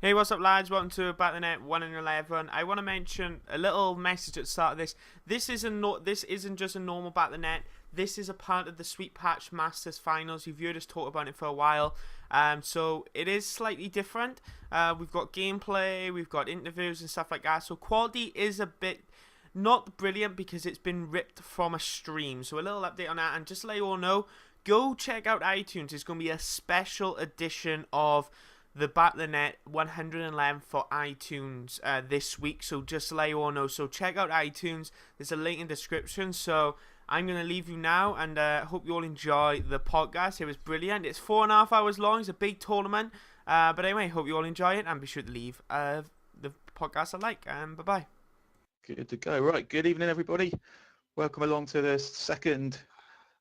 Hey, what's up, lads? Welcome to BotN 1 and 11. I want to mention a little message at the start of this. This isn't just a normal BotN. This is a part of the Sweetpatch Masters Finals. You've heard us talk about it for a while. So it is slightly different. We've got gameplay, we've got interviews and stuff like that. So quality is a bit not brilliant because it's been ripped from a stream. So a little update on that, and just to let you all know, go check out iTunes. It's going to be a special edition of the BotN 111 for iTunes this week. So just to let you all know, so check out iTunes. There's a link in the description. So I'm going to leave you now, and hope you all enjoy the podcast. It was brilliant. It's 4.5 hours long. It's a big tournament. But anyway, hope you all enjoy it, and be sure to leave the podcast a like. And bye-bye. Good to go. Right, good evening, everybody. Welcome along to the second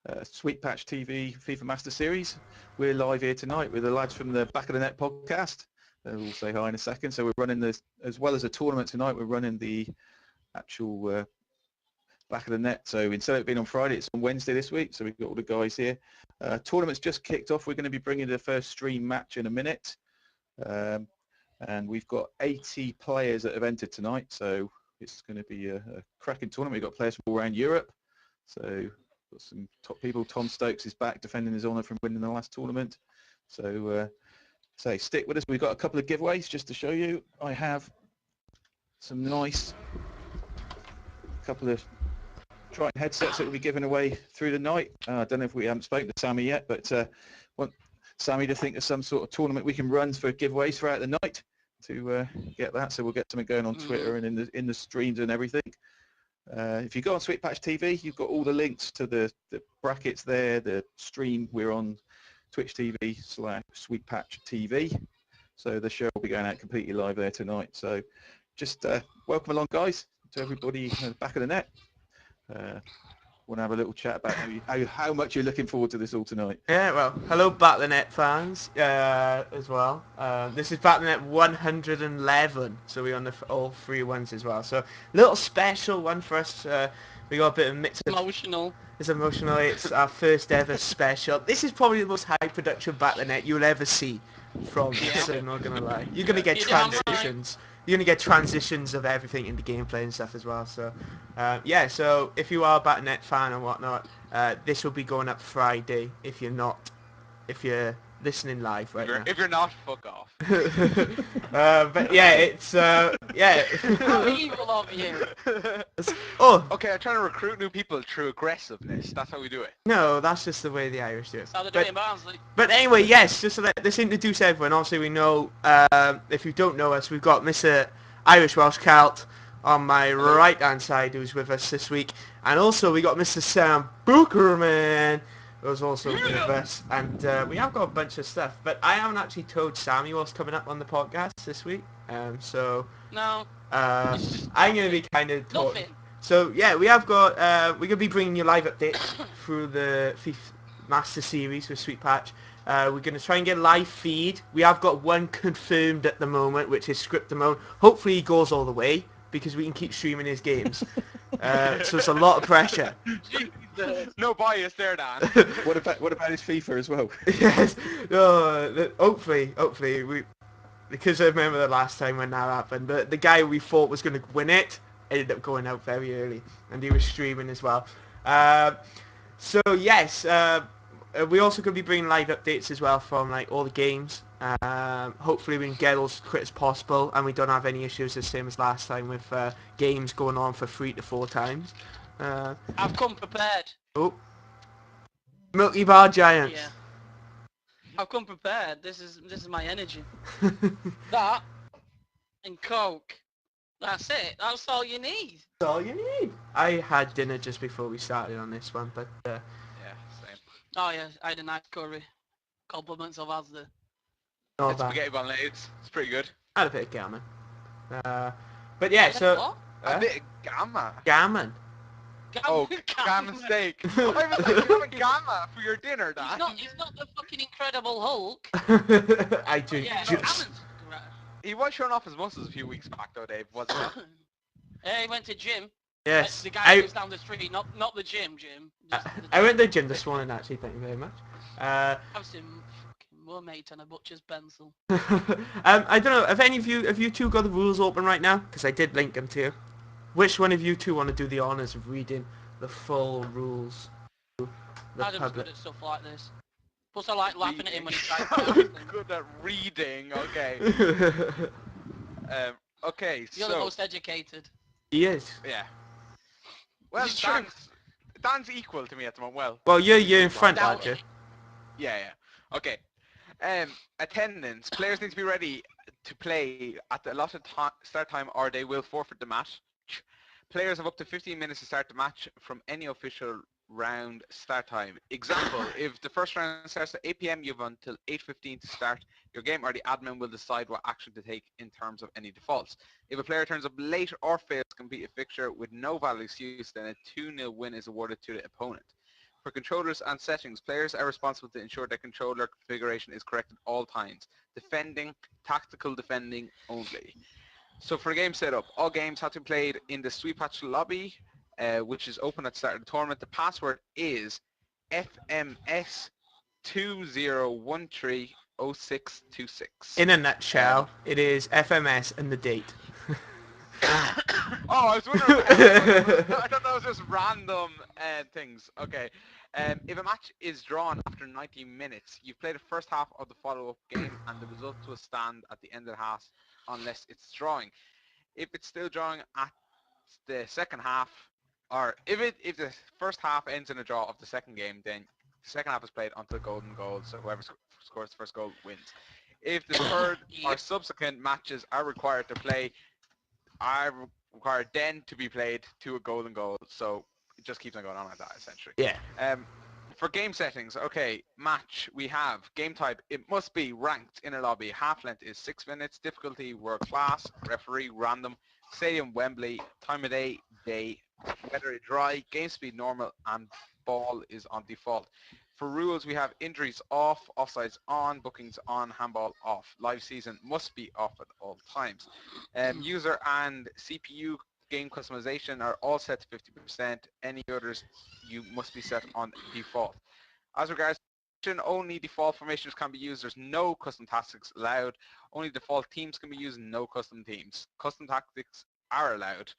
Sweetpatch TV FIFA Master Series. We're live here tonight with the lads from the Back of the Net podcast. We'll say hi in a second. So we're running this, as well as a tournament tonight, we're running the actual Back of the Net. So instead of it being on Friday, it's on Wednesday this week. So we've got all the guys here. Tournament's just kicked off. We're going to be bringing the first stream match in a minute. And we've got 80 players that have entered tonight. So it's going to be a cracking tournament. We've got players from all around Europe. So got some top people. Tom Stokes is back defending his honour from winning the last tournament. So stick with us. We've got a couple of giveaways just to show you. I have some nice couple of Triton headsets that will be given away through the night. I don't know if we haven't spoken to Sammy yet, but want Sammy to think of some sort of tournament we can run for giveaways throughout the night to get that. So we'll get something going on Twitter and in the streams and everything. If you go on Sweetpatch TV, you've got all the links to the brackets there, the stream. We're on Twitch TV/Sweetpatch TV. So the show will be going out completely live there tonight. So just welcome along, guys, to everybody Back of the Net. Want to have a little chat about how much you're looking forward to this all tonight. Yeah, well, hello BotN fans as well. This is BotN 111, so we're on all three ones as well. So little special one for us. We got a bit of mix. Emotional. It's emotional. It's our first ever special. This is probably the most high production BotN you'll ever see from us. So I'm not gonna lie. You're gonna get transitions. You're going to get transitions of everything into gameplay and stuff as well. So, yeah, so if you are a BotN fan and whatnot, this will be going up Friday if you're listening live right now. If you're not, fuck off. But yeah, it's, yeah. How evil of you. Oh. Okay, I'm trying to recruit new people through aggressiveness. That's how we do it. No, that's just the way the Irish do it. That's how they do it in Barnsley. But anyway, yes, just to let's introduce everyone. Obviously, we know, if you don't know us, we've got Mr. Irish Welsh Celt on my right-hand side who's with us this week. And also, we got Mr. Sam Bookerman who's also with us. And we have got a bunch of stuff. But I haven't actually told Sammy what's coming up on the podcast this week. So... No. I'm going to be kind of talking. Nothing. So yeah, we have got we're going to be bringing you live updates through the FIFA Master Series with Sweetpatch. We're going to try and get a live feed. We have got one confirmed at the moment, which is Scriptamone. Hopefully he goes all the way because we can keep streaming his games. So it's a lot of pressure. No bias there, Dan. What about his FIFA as well? Yes. Hopefully we. Because I remember the last time when that happened, the guy we thought was going to win it ended up going out very early, and he was streaming as well. So yes, we also could be bringing live updates as well from like all the games. Hopefully we can get as quick as possible, and we don't have any issues the same as last time with games going on for 3 to 4 times. I've come prepared. Oh, Milky Bar Giants. Yeah. I've come prepared. This is my energy. That and Coke. That's it. That's all you need. That's all you need. I had dinner just before we started on this one, but yeah, same. Oh yeah, I had a nice curry. Compliments of Asda. Not bad. Spaghetti bolognese. It's pretty good. I had a bit of gammon. But yeah, so What? A bit of gamma. gammon. Oh, gamma steak. I was like, you have a gamma for your dinner, Dan. He's not the fucking Incredible Hulk. I do. Yeah, Just... He was showing off his muscles a few weeks back though, Dave, wasn't he? Yeah, he went to gym. Yes. The guy who's down the street, not the gym. I went to the gym this morning actually, thank you very much. I've seen fucking were made on a butcher's pencil. I don't know. Have you two got the rules open right now? Because I did link them to you. Which one of you two want to do the honours of reading the full rules? The Adam's public. good at stuff like this. Plus, I like laughing at him when he tries to I'm answer things. good at reading. Okay. Okay. You're the So most educated. He is. yeah. Well, It's true. Dan's equal to me at the moment. Well, Well, you're we in see front, what- aren't you? Yeah. Okay. Attendance. Players need to be ready to play at the allotted start time or they will forfeit the match. Players have up to 15 minutes to start the match from any official round start time. Example, if the first round starts at 8 p.m, you have until 8:15 to start your game, or the admin will decide what action to take in terms of any defaults. If a player turns up late or fails to complete a fixture with no valid excuse, then a 2-0 win is awarded to the opponent. For controllers and settings, players are responsible to ensure that controller configuration is correct at all times. Defending, tactical defending only. So for game setup, all games have to be played in the Sweetpatch lobby, which is open at the start of the tournament. The password is FMS 20130626. In a nutshell, it is FMS and the date. Oh, I was wondering what the hell that was. I thought that was just random things. Okay. If a match is drawn after 90 minutes, you've played the first half of the follow-up game and the results will stand at the end of the half unless it's drawing. If it's still drawing at the second half, or if the first half ends in a draw of the second game, then the second half is played until golden goal, so whoever scores the first goal wins. If the third or subsequent matches are required to play, are required then to be played to a golden goal, so it just keeps on going on like that essentially. Yeah. For game settings, okay, match, we have game type, it must be ranked in a lobby. Half length is 6 minutes, difficulty world class, referee random, stadium Wembley, time of day, weather dry, game speed normal, and ball is on default. For rules, we have injuries off, offsides on, bookings on, handball off. Live season must be off at all times. User and CPU game customization are all set to 50%. Any others you must be set on default. As regards only default formations can be used. There's no custom tactics allowed. Only default teams can be used, no custom teams. Custom tactics are allowed.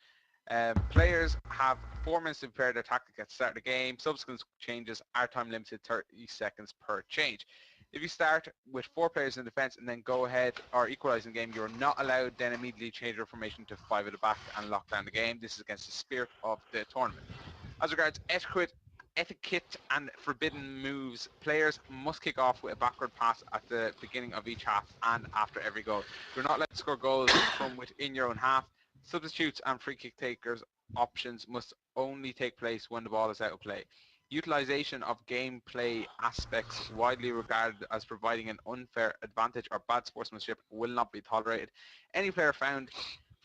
Players have 4 minutes to prepare their tactic at the start of the game. Subsequent changes are time limited, 30 seconds per change. If you start with 4 players in defense and then go ahead or equalize in the game, you're not allowed then immediately change your formation to 5 at the back and lock down the game. This is against the spirit of the tournament. As regards etiquette and forbidden moves, players must kick off with a backward pass at the beginning of each half and after every goal. You're not allowed to score goals from within your own half. Substitutes and free kick takers options must only take place when the ball is out of play. Utilization of gameplay aspects widely regarded as providing an unfair advantage or bad sportsmanship will not be tolerated. Any player found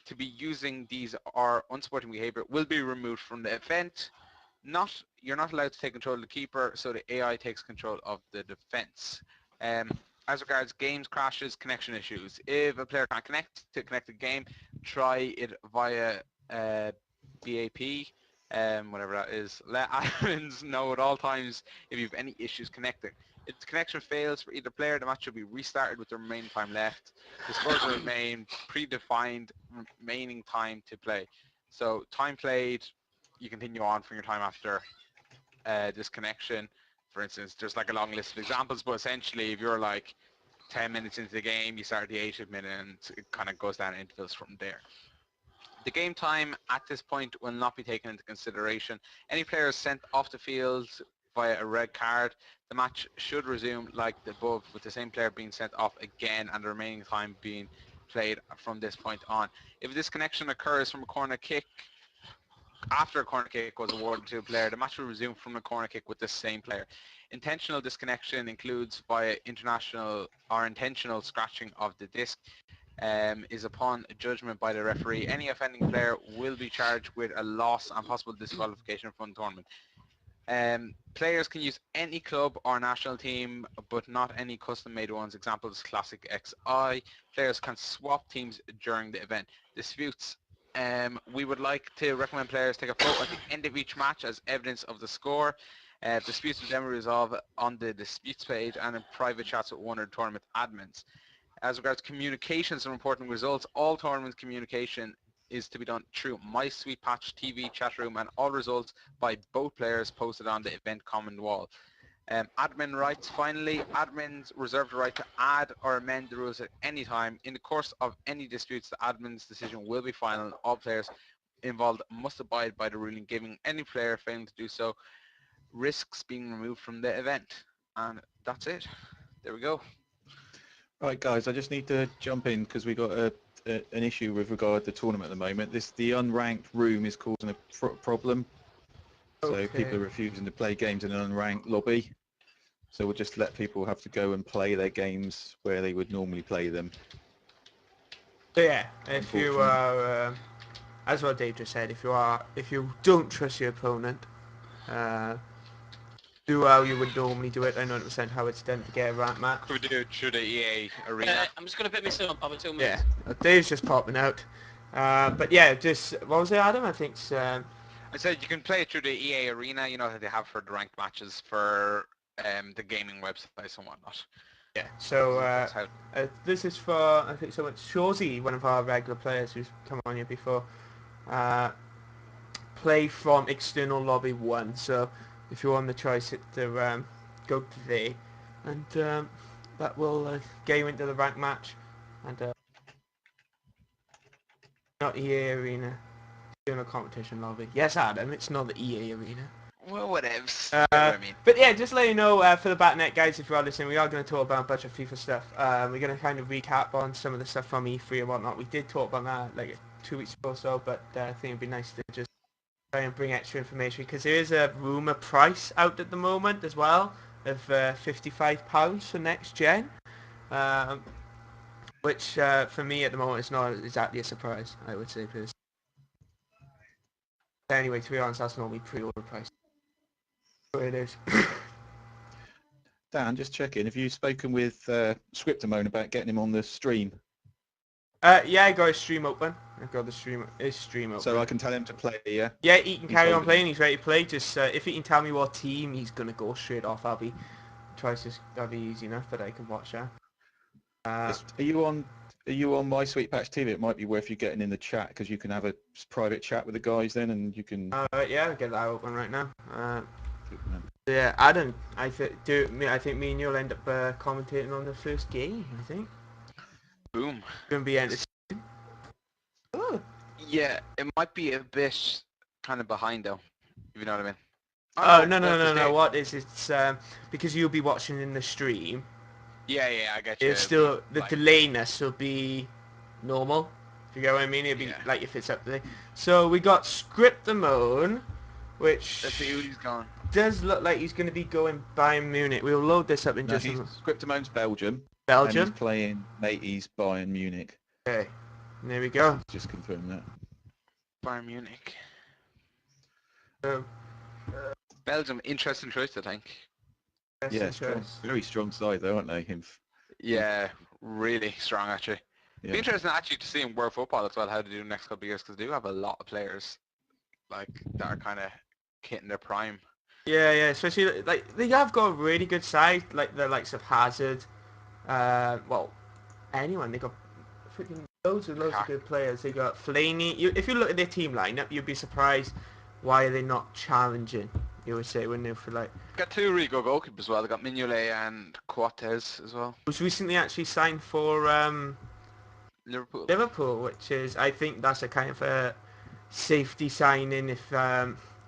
to be using these or unsporting behavior will be removed from the event. You're not allowed to take control of the keeper, so the AI takes control of the defense. As regards games crashes, connection issues, if a player can't connect to a connected game, try it via BAP, whatever that is. Let admins know at all times if you have any issues connecting. If the connection fails for either player, the match will be restarted with the remaining time left. The scores will remain predefined remaining time to play. So time played, you continue on from your time after disconnection. For instance, there's like a long list of examples, but essentially if you're like 10 minutes into the game, you start at the 80th minute and it kind of goes down in intervals from there. The game time at this point will not be taken into consideration. Any players sent off the field via a red card, the match should resume like the above, with the same player being sent off again and the remaining time being played from this point on. If a disconnection occurs from a corner kick, after a corner kick was awarded to a player, the match will resume from a corner kick with the same player. Intentional disconnection includes via international or intentional scratching of the disc, is upon judgment by the referee. Any offending player will be charged with a loss and possible disqualification from the tournament. Players can use any club or national team, but not any custom-made ones. Examples, Classic XI. Players can swap teams during the event. Disputes. We would like to recommend players take a photo at the end of each match as evidence of the score. Disputes will then resolve on the disputes page and in private chats with one of the tournament admins. As regards communications and reporting results, all tournament communication is to be done through my Sweetpatch TV chat room, and all results by both players posted on the event comment wall. Admin rights, finally, admins reserve the right to add or amend the rules at any time. In the course of any disputes, the admin's decision will be final, and all players involved must abide by the ruling, giving any player failing to do so risks being removed from the event. And that's it. There we go. Right, guys, I just need to jump in because we've got an issue with regard to the tournament at the moment. The unranked room is causing a problem. So Okay. people are refusing to play games in an unranked lobby. So we'll just let people have to go and play their games where they would normally play them. So yeah, if you are, as what Dave just said, if you don't trust your opponent, do how you would normally do it. I know 100% how it's done to get a rank match. Could we do it through the EA arena? I'm just going to put my suit on, Papa, 2 Yeah, minutes. Dave's just popping out. But yeah, just, what was it, Adam? I think it's, I said you can play it through the EA arena, you know, that they have for the ranked matches for the gaming websites and whatnot. yeah. So That's how- this is for, I think, so it's Shawsy, one of our regular players who's come on here before. Play from external lobby 1. So if you want the choice, hit the go to there, and that will get you into the rank match. And not EA arena, external competition lobby. Yes, Adam, it's not the EA arena. Well, whatevs. You know what I mean? But yeah, just let you know, for the BotN guys, if you are listening, we are going to talk about a bunch of FIFA stuff. We're going to kind of recap on some of the stuff from E3 and whatnot. We did talk about that like 2 weeks ago or so, but I think it'd be nice to just try and bring extra information, because there is a rumour price out at the moment as well of £55 for next gen, which for me at the moment is not exactly a surprise, I would say. Because anyway, to be honest, that's normally pre-order price. So it is. Dan, just checking. Have you spoken with Scriptamone about getting him on the stream? Yeah, I got his stream open. I've got his stream open. So I can tell him to play, yeah? Yeah, he can He's carry on holding playing. He's ready to play. Just if he can tell me what team he's gonna go straight off, that'll be easy enough that I can watch that. Are you on my Sweetpatch TV? It might be worth you getting in the chat, because you can have a private chat with the guys then, and you can... Yeah, I'll get that open right now. Good man. Yeah, Adam, I think me and you'll end up commentating on the first game. I think Boom. gonna be entertaining. Oh. Yeah, it might be a bit kind of behind though, if you know what I mean. Oh no, no! What is it's because you'll be watching in the stream. Yeah, I get you. It's still the like, delayness will be normal. If you get what I mean, it'll be Yeah. like if it's up there. So we got Scriptamone, which let's see who he's gone. does look like he's going to be going Bayern Munich. We'll load this up in No, just a he's moment. Scriptamone's Belgium. And Belgium. he's playing mateys Bayern Munich. Okay, and there we go. Just confirm that. Bayern Munich. So, Belgium, interesting choice, I think. Yeah, strong, very strong side though, aren't they? Yeah, really strong actually. Yeah. Be interesting actually to see in World Football as well how they do the next couple of years, because they do have a lot of players like that are kind of hitting their prime. Yeah, especially like they have got a really good side, like the likes of Hazard. Well, anyone. They got freaking loads of good players. They got Fellaini. If you look at their team lineup, you'd be surprised why are they not challenging. You would say, wouldn't you? For like, Got two really good goalkeepers as well. They got Mignolet and Coates as well. was recently actually signed for Liverpool. which is, I think that's a kind of a safety signing if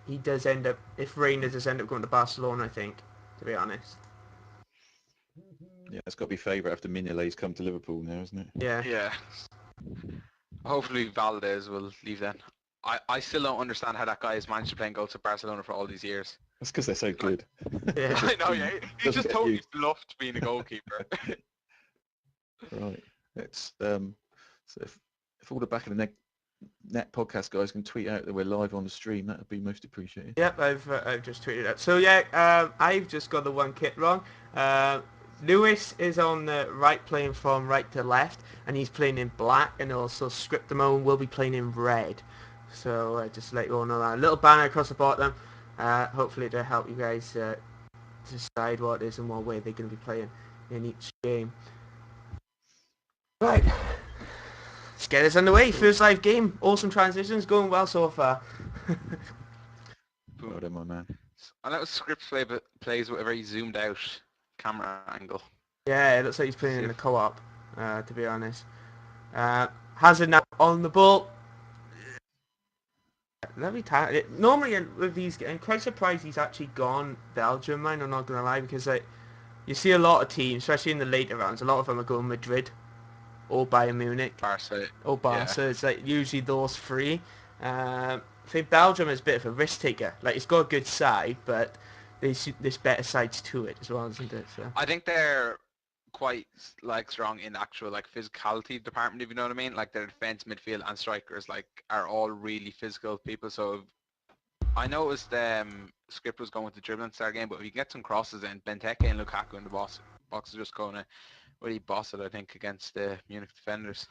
if Reina does end up going to Barcelona, I think, to be honest. Yeah, it's got to be favourite after Mignolet's come to Liverpool now, isn't it? Yeah. Yeah. Hopefully Valdez will leave then. I still don't understand how that guy has managed to play goals for Barcelona for all these years. That's because they're so good. Yeah. I know, yeah. He Doesn't just get totally used. bluffed being a goalkeeper. Right. Let's so if all the back of the net podcast guys can tweet out that we're live on the stream, that would be most appreciated. Yep, I've just tweeted that. So yeah, I've just got the one kit wrong. Lewis is on the right, playing from right to left, and he's playing in black, and also Scriptamone will be playing in red. So just to let you all know that. A little banner across the bottom. Hopefully to help you guys decide what it is and what way they're going to be playing in each game. Right, let's get this underway. First live game. Awesome transitions, going well so far. Well done, my man. I know Scripts plays with a very zoomed out camera angle. Yeah, it looks like he's playing See in the if- co-op, to be honest. Hazard now on the ball. Let me tell you, normally with these, I'm quite surprised he's actually gone Belgium, man, I'm not going to lie, because like, you see a lot of teams, especially in the later rounds, a lot of them are going Madrid or Bayern Munich Barca. or Barca. It's like usually those three. I think Belgium is a bit of a risk taker. Like, it's got a good side, but there's better sides to it as well, isn't it? So. I think they're quite like strong in actual like physicality department, if you know what I mean. Like their defense, midfield, and strikers like are all really physical people. So I noticed Script was going with the dribbling start game, but if you get some crosses in, Benteke and Lukaku in the box are just going to really boss it, I think, against the Munich defenders.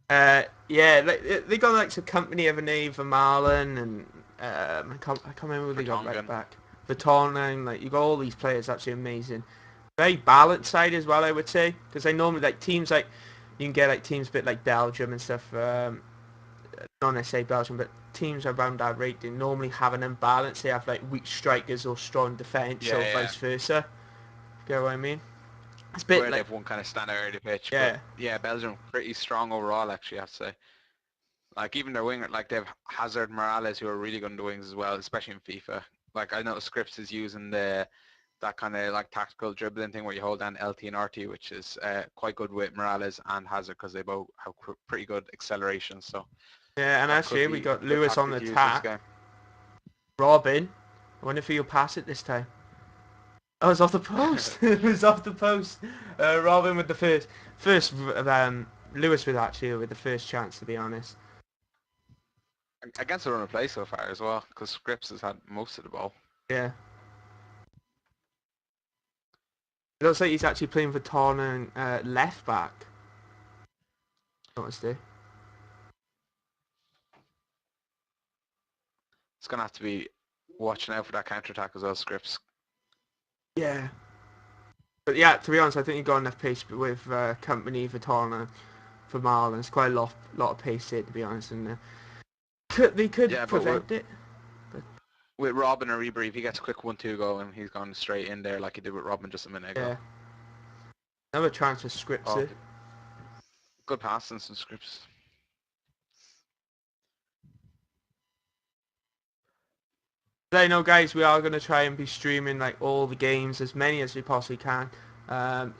Yeah, like they got like some company of a name for Marlon and I can't remember who they got right Vertonghen. back. Vertonghen, like you got all these players, absolutely amazing. Very balanced side as well, I would say, because I normally like teams like you can get like teams a bit like Belgium and stuff. Not necessarily Belgium, but teams around that rate they normally have an imbalance. They have like weak strikers or strong defense, Yeah, or yeah. vice versa. Get what I mean? It's a bit Where they like have one kind of standard area of the pitch, but yeah. yeah, Belgium pretty strong overall, actually, I have to say. Like even their winger, like they have Hazard, Morales, who are really good in the wings as well, especially in FIFA. Like I know Scripps is using that kind of like tactical dribbling thing where you hold down LT and RT, which is quite good with Morales and Hazard because they both have pretty good acceleration. So Yeah, and that could actually we be got a good Lewis on the tactic to use this attack. game. Robin. I wonder if he'll pass it this time. Oh, it's off the post. It was off the post. Robin with the first. Lewis with actually with the first chance, to be honest. Against the run of play so far as well, because Scripps has had most of the ball. Yeah. It looks like he's actually playing for Torn and left back. Noticed it. It's gonna have to be watching out for that counter attack as well, Scripps. Yeah. But yeah, to be honest, I think he got enough pace with company for Torn for Marlon. It's quite a lot of pace here, to be honest, and they could Yeah, but prevent it. with Robin or Ribery, if he gets a quick 1-2 goal and he's gone straight in there like he did with Robin just a minute ago. Yeah. Another chance for Scripps Oh, here. good pass and some Scripps. Let you know, guys, we are going to try and be streaming like all the games, as many as we possibly can.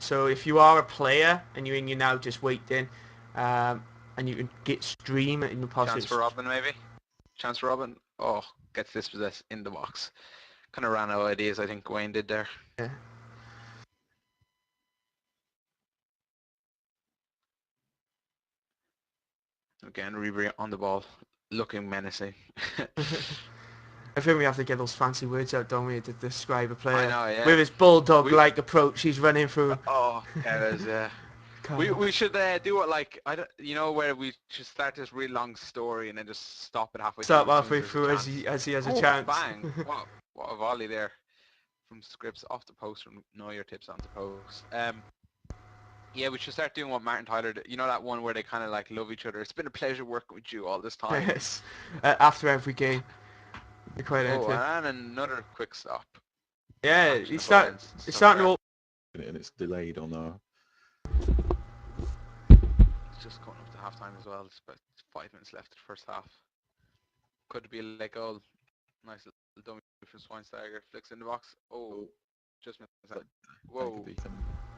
So if you are a player and you're now just waiting, and you can get stream and you possibly Chance for Robin maybe? Chance for Robin? Oh, gets dispossessed in the box. Kind of ran out of ideas, I think Wayne did there. yeah. Again, Ribery on the ball, looking menacing. I think we have to get those fancy words out, don't we, to describe a player. I know, yeah. With his bulldog-like approach, he's running through. Oh, yeah, it is, yeah. We should do it like you know where we should start this really long story and then just stop it halfway Stop through halfway as through soon as as he has a oh, chance. bang! What a volley there from Scripps off the post from Neuer tips onto post. Yeah, we should start doing what Martin Tyler did. You know that one where they kind of like love each other. It's been a pleasure working with you all this time. Yes. After every game. They're quite Oh, into it. and another quick stop. Yeah, Action it's at both ends it's so starting far. to. And it's delayed on our... It's just coming up to half time as well. There's about 5 minutes left of the first half. Could be a late goal. Nice little dummy from Schweinsteiger. Flicks in the box. Oh, just missed that. Whoa,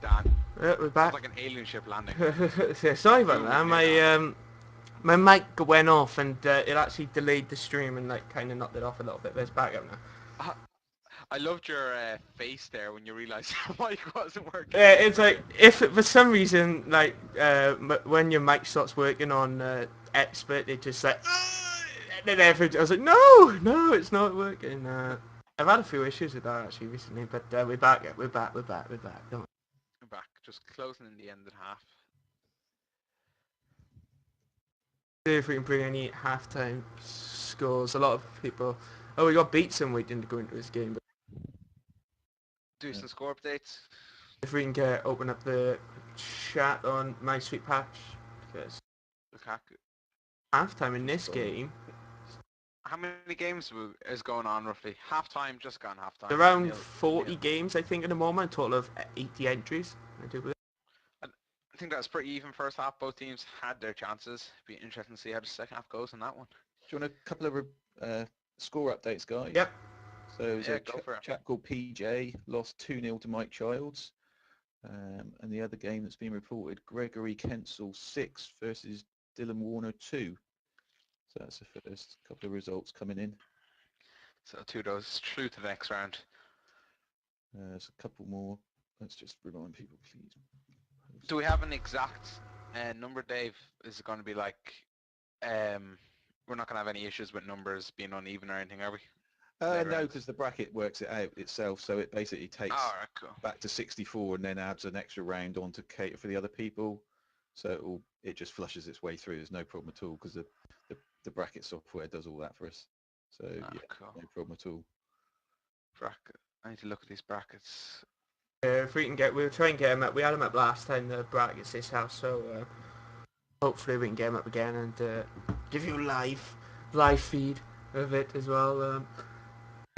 Dan. We're Sounds back. like an alien ship landing. Yeah, sorry about Boom, that. you can hear My mic went off and it actually delayed the stream and like kind of knocked it off a little bit. But it's back up now. I loved your face there when you realised the mic wasn't working. Yeah, it's like if for some reason like when your mic starts working on expert, it just like and then I was like, no, it's not working. I've had a few issues with that actually recently, but we're back. We're back. Don't I'm back, just closing in the end of the half. see if we can bring any halftime scores. A lot of people Oh, we got Beatson waiting to go into this game. But Do some score updates. if we can get open up the chat on my Sweetpatch, because Lukaku. halftime in this game, How many games is going on roughly? Half-time, just gone half-time. around Nil- 40 nil. games I think at the moment, a total of 80 entries. I do believe. I think that's pretty even first half. Both teams had their chances. Be interesting to see how the second half goes on that one. Do you want a couple of score updates, guys? Yep. So there's Yeah, a go for it. chap called PJ, lost 2-0 to Mike Childs. And the other game that's been reported, Gregory Kensel 6 versus Dylan Warner 2. So that's the first couple of results coming in. So 2 of those through to the next round. There's a couple more. Let's just remind people, please. Do we have an exact number, Dave? Is it going to be like, we're not going to have any issues with numbers being uneven or anything, are we? Later No, rounds. because the bracket works it out itself, so it basically takes Alright, cool. back to 64 and then adds an extra round on to cater for the other people. So it just flushes its way through. There's no problem at all because the bracket software does all that for us. So yeah, Cool. no problem at all. Bracket. I need to look at these brackets. If we can we'll try and get them up. We had them up last time, the brackets this house, so hopefully we can get them up again and give you a live feed of it as well.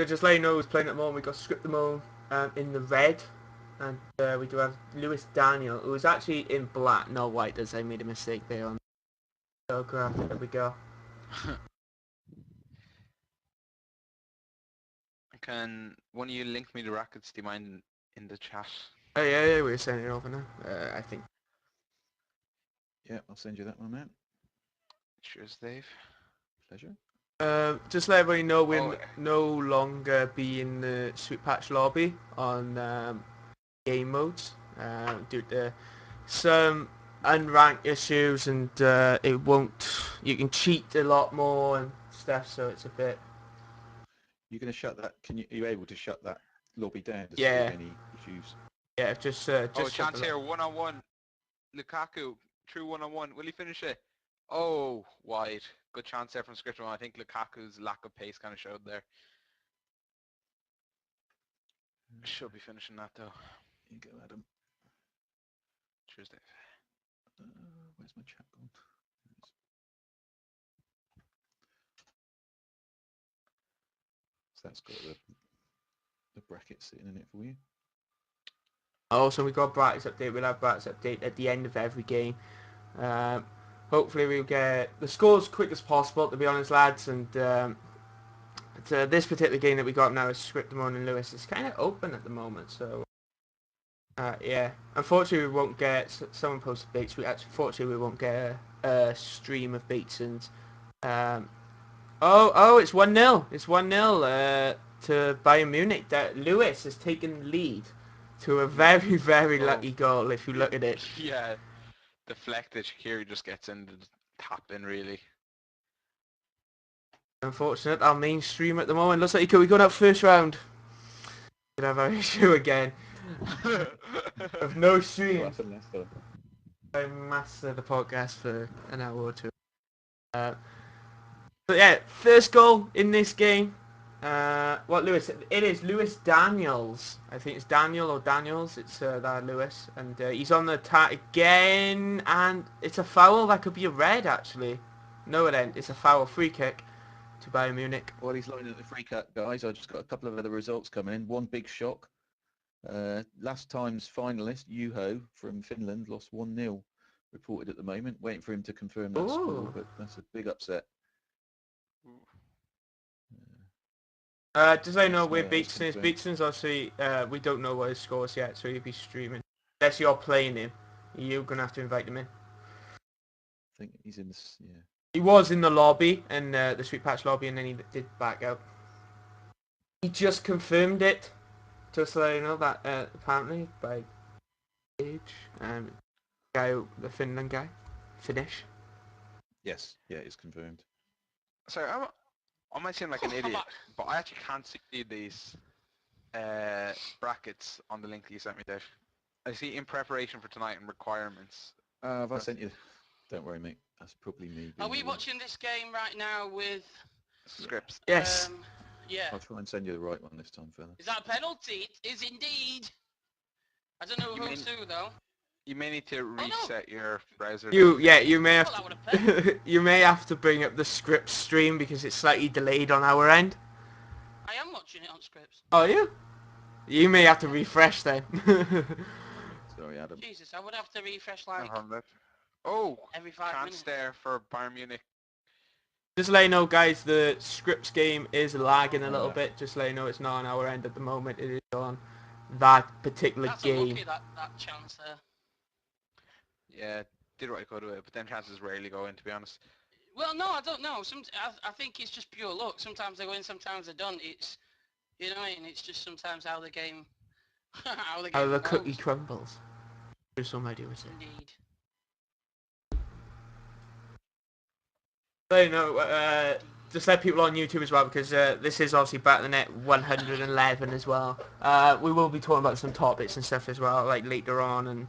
So just let you know who's playing at the moment. We got Scriptamone in the red, and we do have Lewis Daniel, who is actually in black, not white, as I made a mistake there on the photograph. There we go. Can one of you link me the brackets? Do you mind in the chat? Oh yeah, we're sending it over now. I think. Yeah, I'll send you that one, man. Cheers, Dave. Pleasure. Just let everybody know we'll Oh. no longer be in the Sweetpatch lobby on game modes due to some unranked issues, and it won't. You can cheat a lot more and stuff, so it's a bit. You're going to shut that? Are you able to shut that lobby down to Yeah. see any issues? Yeah, just Oh, shut chance the here, 1-on-1. Lukaku, true 1-on-1. Will he finish it? Oh, wide. Good chance there from Scriptman. I think Lukaku's lack of pace kind of showed there. Should be finishing that though. You go, Adam. Cheers, Dave. Where's my chat gone? So that's got the bracket sitting in it for you. Also, we got brackets update. We'll have brackets update at the end of every game. Hopefully, we'll get the scores quick as possible. To be honest, lads, and this particular game that we got now is Scriptamon and Lewis. It's kind of open at the moment, so yeah. Unfortunately, we won't get. Someone posted beats. Unfortunately, we won't get a stream of beats and. It's 1-0. It's 1-0 to Bayern Munich. That Lewis has taken the lead to a very, very lucky goal. If you look at it. Yeah, deflected. Shaqiri just gets in the tap in really. Unfortunate, our main stream at the moment looks like we're going up first round. Could have our issue again of no streams. I master the podcast for an hour or two. But yeah, first goal in this game. What Lewis? It is Lewis Daniels. I think it's Daniel or Daniels. It's that Lewis, and he's on the attack again, and it's a foul. That could be a red actually. No, it ain't. It's a foul. Free kick to Bayern Munich. While he's lining up the free cut, guys, I just got a couple of other results coming in. One big shock. Last time's finalist, Juho from Finland, lost 1-0. Reported at the moment. Waiting for him to confirm that score, but that's a big upset. Does I know where that was Beatson is? confirmed. Beatson's obviously, we don't know what his scores yet, so he'll be streaming. Unless you're playing him, you're going to have to invite him in. I think he's in this, yeah. He was in the lobby, and the Sweetpatch lobby, and then he did back out. He just confirmed it, just so you know, that apparently by age, the Finland guy, Finnish. Yes, yeah, it's confirmed. Sorry, I might seem like an idiot, but I actually can't see these brackets on the link you sent me, Dave. I see in preparation for tonight and requirements. Have I sent you? Don't worry, mate. That's probably me. Are we watching this game right now with... Scripts. Yes. Yeah. I'll try and send you the right one this time, fella. Is that a penalty? It is indeed. I don't know You who's who though. You may need to no. reset your browser. You I may have thought that would have to, you may have to bring up the script stream because it's slightly delayed on our end. I am watching it on scripts. Oh yeah? You may have to refresh then. Sorry, Adam. Jesus, I would have to refresh No like problem, mate. Oh, every 5 chance minutes. there for Bayern Munich. Just let you know, guys, the scripts game is lagging a little bit. Just let you know it's not on our end at the moment. It is on that particular That's game. unlucky, that chance there. Yeah, did what I could with it, but then chances rarely go in, to be honest. Well, no, I don't know. I think it's just pure luck. Sometimes they go in, sometimes they don't. It's, you know what I mean? It's just sometimes how the game, how the How game the goes. cookie crumbles. There's some idea with it. Indeed. So, you know, just let people on YouTube as well, because this is obviously BotN 111 as well. We will be talking about some topics and stuff as well, like later on, and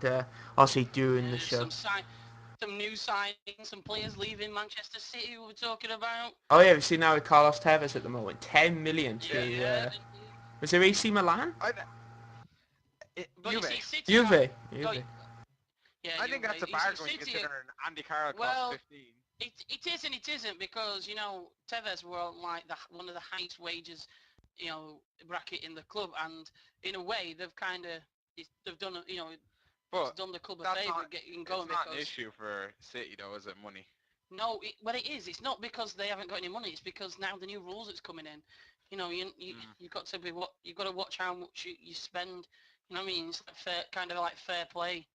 obviously during the show. Some new signings, some players leaving Manchester City we were talking about. Oh yeah, we've seen now with Carlos Tevez at the moment, 10 million to... Yeah. Was there AC Milan? But you Juve. see, City Juve. Are, Juve. yeah, I think that's a You see, bargain when you City, consider Andy Carroll well, costs 15. It is and it isn't, because, you know, Tevez were on like one of the highest wages, you know, bracket in the club, and in a way they've kind of they've done, you know, But it's done the club a that's favour not, getting it's going, not because an issue for City though, is it, money? no, well it is. It's not because they haven't got any money. It's because now the new rules that's coming in. You know, you've got to be you've got to watch how much you spend. You know what I mean? It's like fair, kind of like fair play.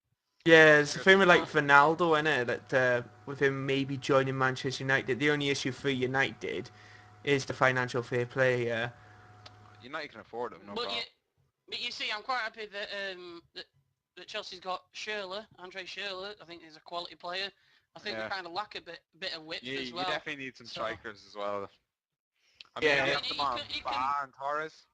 Yeah, it's the thing with like Ronaldo, innit? That with him maybe joining Manchester United, the only issue for United is the financial fair play. United can afford him, no But problem. you see, I'm quite happy that Chelsea's got Andre Schürrle. I think he's a quality player. I think Yeah. they kind of lack a bit of width as You well. definitely need some So- strikers as well. I mean, Yeah. you I have mean, them he on can- he Ba can- and Torres.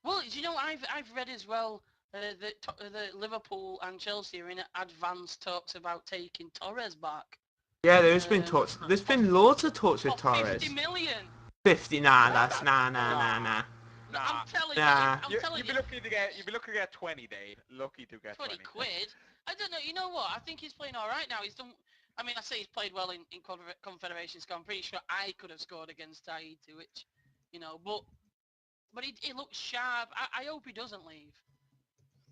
Well, you know, I've read as well that Liverpool and Chelsea are in advanced talks about taking Torres back. Yeah, there's been talks. There's been loads of talks with For Torres. 50 million. 50? Nah, that's nah. Nah. I'm telling Nah. you, You'd be lucky to get 20, Dave. Lucky to get 20 20. quid. I don't know. You know what? I think he's playing all right now. He's done. I mean, I say he's played well in Confederations Cup. I'm pretty sure I could have scored against Tahiti, which, you know, but he looks sharp. I hope he doesn't leave.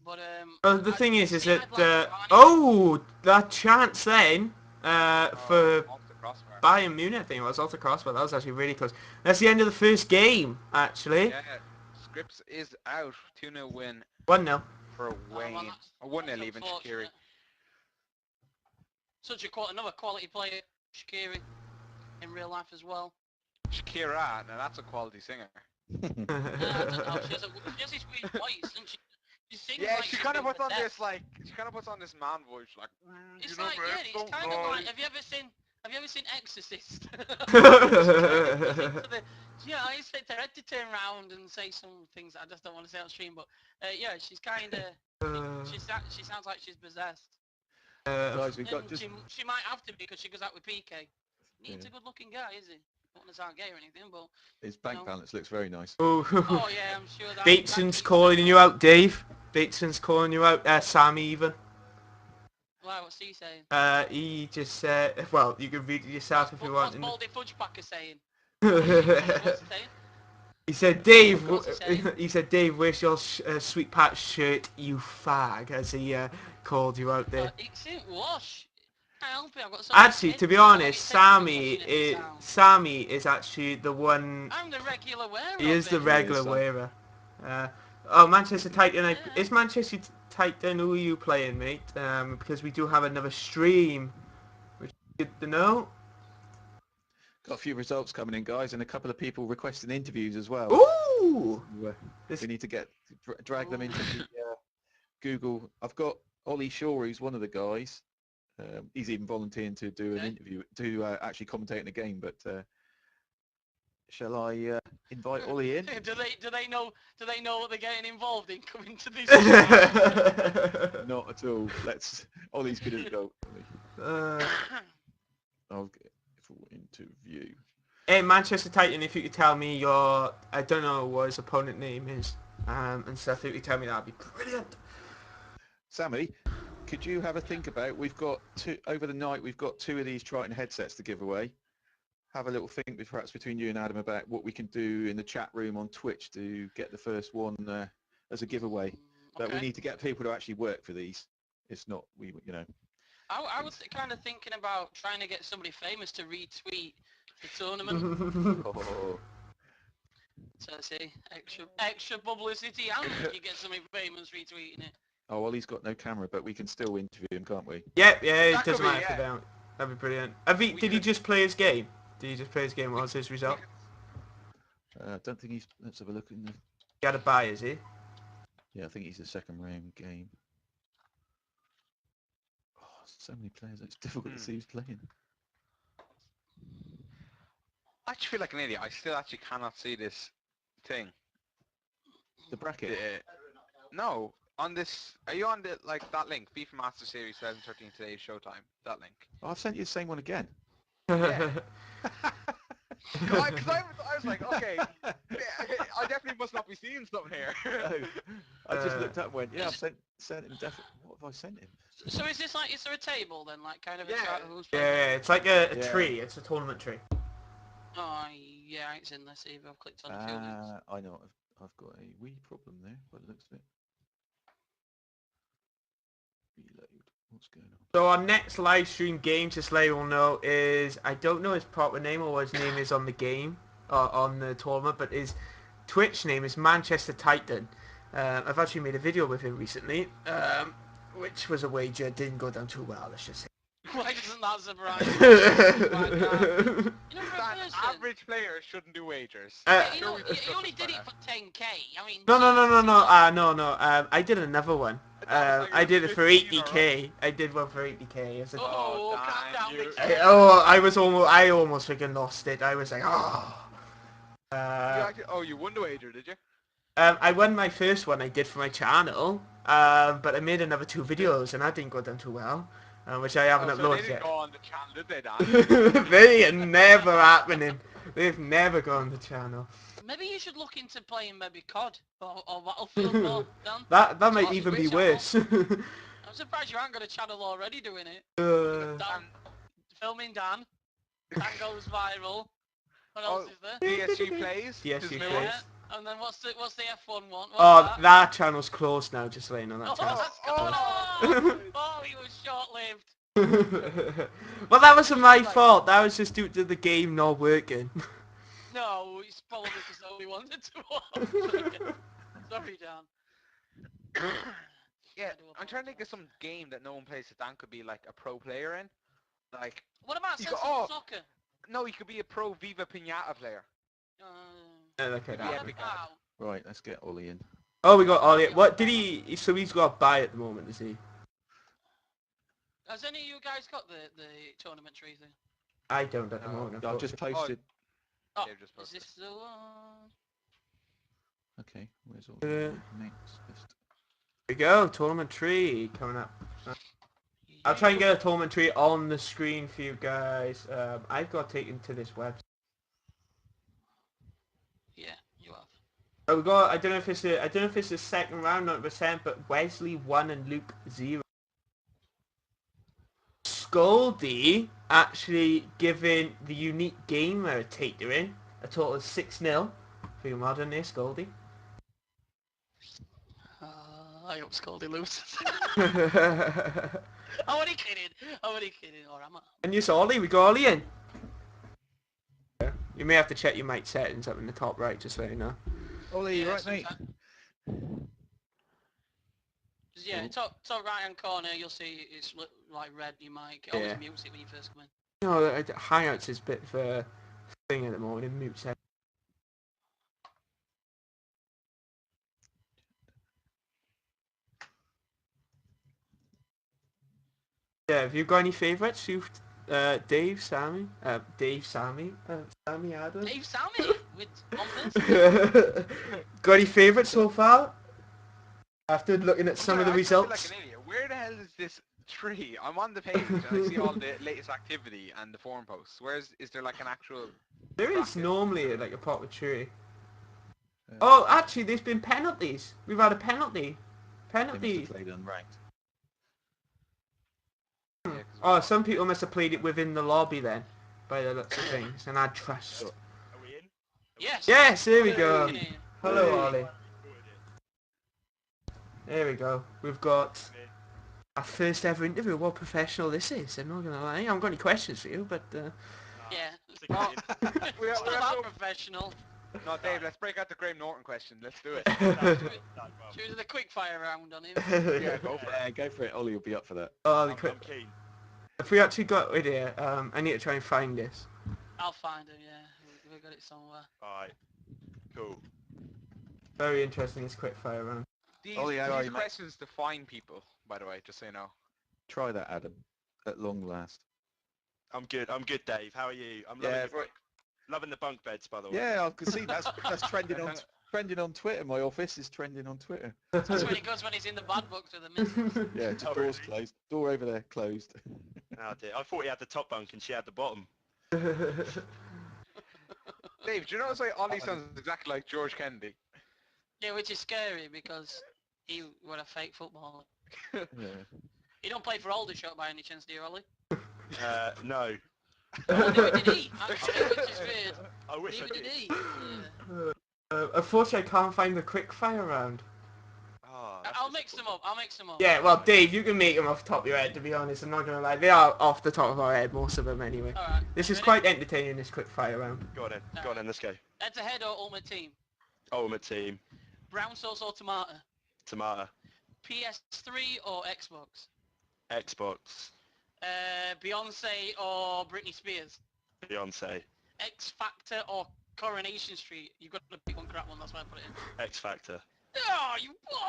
But The thing is see, I'd that like Cavani. oh, that chance then for Off the crossbar. Bayern Munich, I think it was off the crossbar. That was actually really close. That's the end of the first game, actually. Yeah, Scripps is out. 2-0 win 1-0. for Well, Wayne. that's 1-0 even Shaqiri. unfortunate. Such another quality player, Shaqiri, in real life as well. Shakira, now that's a quality singer. I don't know. She has this weird voice, and she sings Yeah, like she she's kind of been puts on possessed. this man voice, like. It's You know, like, man, yeah, it's don't kind of lie. like. Have you ever seen Exorcist? I expect her head to turn around and say some things that I just don't want to say on stream, but yeah, she's kind of. She sounds like she's possessed. Guys, we've got And just she might have to be because she goes out with PK. Need's Yeah. a good-looking guy, is he? Don't want to sound gay or anything, but his bank balance looks very nice. oh yeah, I'm sure that. Bateson's calling you out, Dave. Bateson's calling you out. Sam even. Wow, what's he saying? He just said, well, you can read it yourself if you want. What's Baldy Fudgepacker saying? he What's he saying? said, Dave. What's he saying? He said, Dave, where's your Sweetpatch shirt, you fag? As he called you out there. It's in wash. I help you, I've got so Actually, much to be head, I honest, get taken with washing every time. Sammy is actually the one. I'm the regular wearer. He is the of it. regular Sam. wearer. Oh, Manchester Titan. Yeah. Is Manchester Titan? Who are you playing, mate? Because we do have another stream, which is good to know. Got a few results coming in, guys, and a couple of people requesting interviews as well. Ooh! We need to drag them into the Google. I've got Ollie Shaw, who's one of the guys. He's even volunteering to do an interview, to actually commentate in the game. But shall I invite Ollie in? do they know what they're getting involved in coming to this? Not at all. Ollie's going to go. I'll get full interview. Hey, Manchester Titan, if you could tell me your, I don't know what his opponent name is, and stuff, if you could tell me that'd be brilliant. Sammy, could you have a think about, we've got two, over the night, we've got 2 of these Triton headsets to give away. Have a little think perhaps between you and Adam about what we can do in the chat room on Twitch to get the first one as a giveaway. But we Okay. need to get people to actually work for these. It's not, I was kind of thinking about trying to get somebody famous to retweet the tournament. Oh, So see, extra publicity, and you get somebody famous retweeting it. well, he's got no camera, but we can still interview him, can't we? Yeah, it That could doesn't be, matter if yeah. they don't. That'd be brilliant. Did he could- just play his game? Did he just play his game? What was his result? I don't think he's, let's have a look in the, He had a bye, is he? yeah, I think he's a second round game. Oh, so many players, it's difficult to see who's playing. I actually feel like an idiot. I still actually cannot see this thing. The bracket. No, on this, are you on the, like, that link? FIFA Master Series 2013 today's Showtime. That link. Oh, I've sent you the same one again. Yeah. Because I was like, okay, I definitely must not be seeing something here. I just looked up and went, yeah, I've sent him definitely. What have I sent him? So is this like, is there a table then, like kind of a Yeah. chart of who's Yeah, playing? it's like a Yeah. tree. It's a tournament tree. Oh yeah, it's in this either. I've clicked on a few links. I know, I've got a wee problem there, by the looks of it. Reload. What's going on? So our next live stream game, just so you all know, is, I don't know his proper name or what his name is on the game, on the tournament, but his Twitch name is Manchester Titan. I've actually made a video with him recently, which was a wager, didn't go down too well, let's just say. Why doesn't that surprise you? You know, for a That person, average player shouldn't do wagers. yeah, Sure, we he discussed only this did it better. for 10k. I mean, No, Jesus, no. I did another one. That was like I did it for 15 or 80k. I did one for 80k. It was a- Oh, calm damn down, you. big I, Sam. I almost freaking lost it. I was like, oh. You actually, you won the wager, did you? I won my first one I did for my channel, but I made another 2 videos and that didn't go down too well, which I haven't Oh, so they uploaded didn't yet. go on the channel, did they, Dan? They are never happening. They've never gone on the channel. Maybe you should look into playing maybe COD or Battlefield more, Dan. That might That's a even great be channel. worse. I'm surprised you haven't got a channel already doing it. You got Dan, filming Dan. Dan goes viral. What else is there? PSG plays. PSG his new plays. one. Yeah. And then what's the F1 one? What's Oh, that channel's closed now, just so you know, that Oh, channel. that's oh, he was short-lived. Well, that wasn't my fault. That was just due to the game not working. No, it's probably because nobody wanted to watch. Sorry, Dan. Yeah, I do I'm trying to think of apologise. some game that no one plays that Dan could be like a pro player in. Like, What about You sensible go- oh. soccer? no, you could be a pro Viva Pinata player. Okay, Maybe that. Epic. Wow. Right, let's get Ollie in. Oh, we got Ollie. What did he? So he's got a buy at the moment, is he? Has any of you guys got the tournament tree thing? I don't at the No. moment. I've just posted. Oh, Dave just is posted. this the one? Okay, where's all Uh, the next list? Here we go. Tournament tree coming up. I'll try and get a tournament tree on the screen for you guys. I've got taken to this website. Yeah, you have. Oh, we got. I don't know if it's the second round, 100%, but Wesley 1 and Luke 0. Scaldy actually giving the unique gamer a tatering, a total of 6-0 for your modern there, Scaldy. I hope Scaldy loses. And I'm only kidding. Or am I? yes, Ollie, we got Ollie in. You may have to check your mic settings up in the top right, just so you know. Ollie, you Yeah, right, mate? Yeah, Oh. top right hand corner, you'll see it's like red. You might always Yeah. mute it when you first come in. No, Hangouts is a bit of a thing at the moment. It mutes it. Yeah, have you got any favourites? Dave, Sammy, Sammy Adams. Dave Sammy with on this. Got any favourites so far? After looking at some of the I still feel results. like an idiot. Where the hell is this tree? I'm on the page and I see all the latest activity and the forum posts. Is there like an actual There is bracket. normally like a opportunity. Uh, Oh, actually, there's been penalties. We've had a penalty. they must Penalty. have played unranked. Yeah, 'cause we Oh, got- some people must have played it within the lobby then, by the looks of things, and I trust. Sure. Are we in? Yes. Yes, here we go. Hey. Hello, Hey. Ollie. Recorded it. There we go. We've got Me. our first ever interview. What professional this is. I'm not gonna lie. I haven't got any questions for you, but Nah, Yeah. it's a game. we have Still to not go. professional. No, Dave, let's break out the Graham Norton question. Let's do it. Done well. Should we do the quick fire round on him? Yeah, go for it. Yeah, go for it. Ollie will be up for that. Oh, I'm keen. if we actually got it here, I need to try and find this. I'll find him, yeah. We've got it somewhere. Alright. Cool. Very interesting. This quick fire round. These, Ollie, how these are you, mate? questions define people, by the way, just so you know. Try that, Adam. At long last. I'm good, Dave. How are you? I'm Yeah, loving the bunk beds, by the way. Yeah, I can see that's trending on Twitter. My office is trending on Twitter. That's when he goes when he's in the bad books with the missus. Yeah, Oh, door's really? closed. Door over there closed. Oh dear. I thought he had the top bunk and she had the bottom. Dave, do you notice like Ollie sounds exactly like George Kennedy? Yeah, which is scary because he was a fake footballer. Yeah. You don't play for Aldershot by any chance, do you, Ollie? No. Oh, neither did he, actually, which is weird. I wish Neither I did did. he. Yeah. Unfortunately, I can't find the quick fire round. Oh, that's I'll mix them up. I'll mix them up. Yeah, well, Dave, you can make them off the top of your head, to be honest. I'm not going to lie. They are off the top of our head, most of them anyway. Alright. This is ready? quite entertaining, this quick fire round. Go on then. Go on then. Let's go. Head to head or ultimate team? Ultimate team. Brown sauce or tomato? Tomato. PS3 or Xbox? Xbox. Beyonce or Britney Spears? Beyonce. X Factor or Coronation Street? You've got to pick one crap one, that's why I put it in. X Factor. Oh,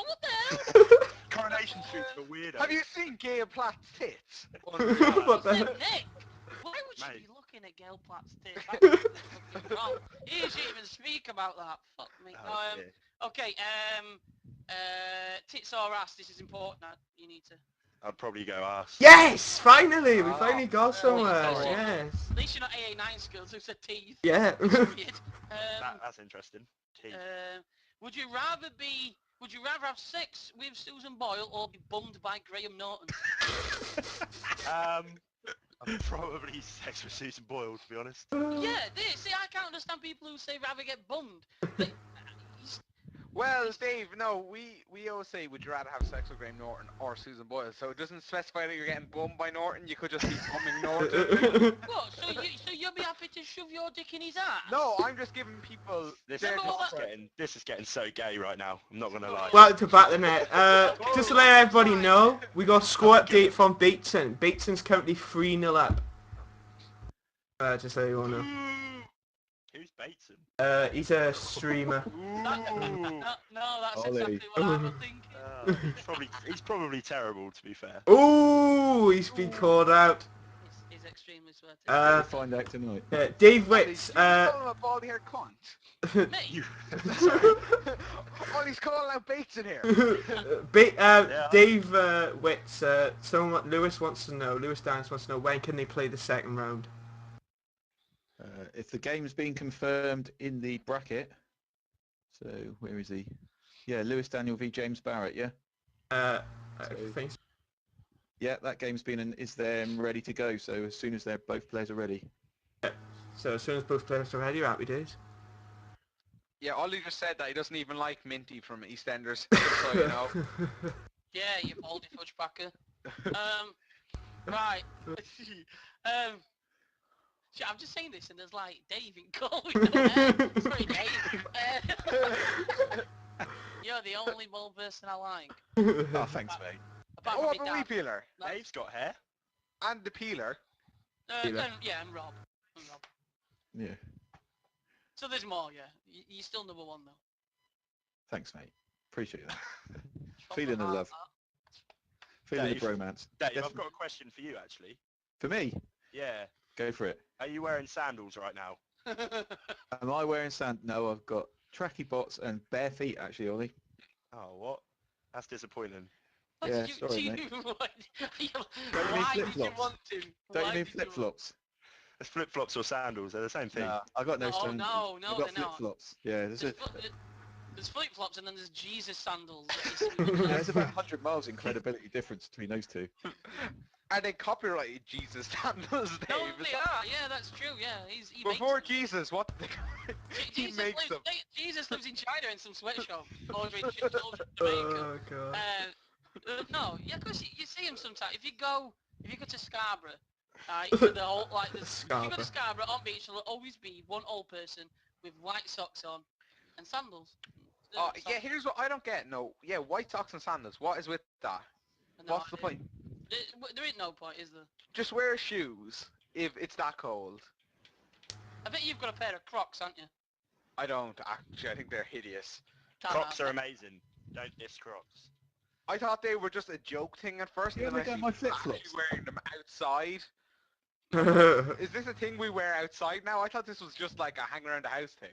what the hell? Coronation Street's for weirdos. Have you seen Gail Platt's tits? What What's the their hell? neck? Why would you Mate. be looking at Gail Platt's tits? That's fucking wrong. He shouldn't even speak about that. Fuck me. Oh, No, dear. okay, tits or ass, this is important. You need to... I'd probably go ass. Yes! Finally! We Ah, finally got somewhere. sorry. Yes. At least you're not AA9 skills, who said teeth. Yeah. Which is weird. That's interesting. Teeth. Would you rather have sex with Susan Boyle or be bummed by Graham Norton? I'm probably sex with Susan Boyle, to be honest. Yeah, see, I can't understand people who say rather get bummed. They, Well, Dave, no, we always say, would you rather have sex with Graham Norton or Susan Boyle? So it doesn't specify that you're getting bummed by Norton. You could just be bumming Norton. what? So you'll be happy to shove your dick in his ass? No, I'm just giving people This, their this is getting so gay right now. I'm not gonna lie. Welcome to Back the Net. Just to let everybody know, we got a score update from Bateson. Bateson's currently 3-0 up. Just so you all know. Who's Bateson? He's a streamer. Ooh. No, that's Ollie. exactly what I was thinking. He's probably terrible, to be fair. Ooh, he's been called out. He's extremely sweaty. We'll find out tonight. Dave Ollie, Witts. you just call him a bald hair cunt. Mate, You. Ollie's calling out Bates in here. Dave Witts. Lewis wants to know. Lewis Dance wants to know when can they play the second round. If the game's been confirmed in the bracket, so where is he? Yeah, Lewis Daniel v James Barrett, yeah? I think so. Yeah, that game's been and is there and ready to go, so as soon as both players are ready. So as soon as both players are ready, happy days. Yeah, Ollie just said that he doesn't even like Minty from EastEnders, just so you know. yeah, you baldy fudge packer. Right. Shit, I'm just saying this and there's like Dave in goal with no hair. Sorry, Dave. You're the only bald person I like. Oh, thanks, mate. Apart Oh, from what me about dad. Wee Peeler? Dave's got hair. And the Peeler. And Rob. Yeah, So there's more, yeah. You're still number one though. thanks, mate. Appreciate that. From Feeling the heart, love. Feeling Dave. the bromance. Dave, Yes, I've got a question for you, actually. for me, Yeah. go for it. Are you wearing sandals right now? that. Am I wearing sand? No, I've got tracky bots and bare feet, actually, Ollie. Oh, what? That's disappointing. What Yeah, did you, sorry, do mate. you, why Don't you need why did you flip-flops? want to? Don't Why you need did flip-flops? It's flip-flops or sandals. They're the same thing. Nah, I got no No, sandals. no, I no, got they're not. flip-flops. Yeah, There's flip-flops and then there's Jesus sandals that you see with yeah, there's about 100 miles in credibility difference between those two. Are they copyrighted Jesus sandals, Dave? No, Is they that- are. Yeah, that's true. Yeah, he makes Before them. Jesus, what did they... he Jesus makes lives. them. Jesus lives in China in some sweatshop, or in Jamaica. Oh god. No, yeah, because you see him sometimes. If you go to Scarborough, for the whole if you go to Scarborough. Scarborough on beach, there'll always be one old person with white socks on and sandals. Oh, yeah, here's what I don't get. No, yeah, white socks and sandals. What is with that? No What's the idea. point? There ain't no point, is there? Just wear shoes if it's that cold. I think you've got a pair of Crocs, haven't you? I don't, actually. I think they're hideous. Crocs are amazing. Don't diss Crocs. I thought they were just a joke thing at first, Yeah, and then they I got see my people flip-flops. actually wearing them outside. Is this a thing we wear outside now? I thought this was just like a hang around the house thing.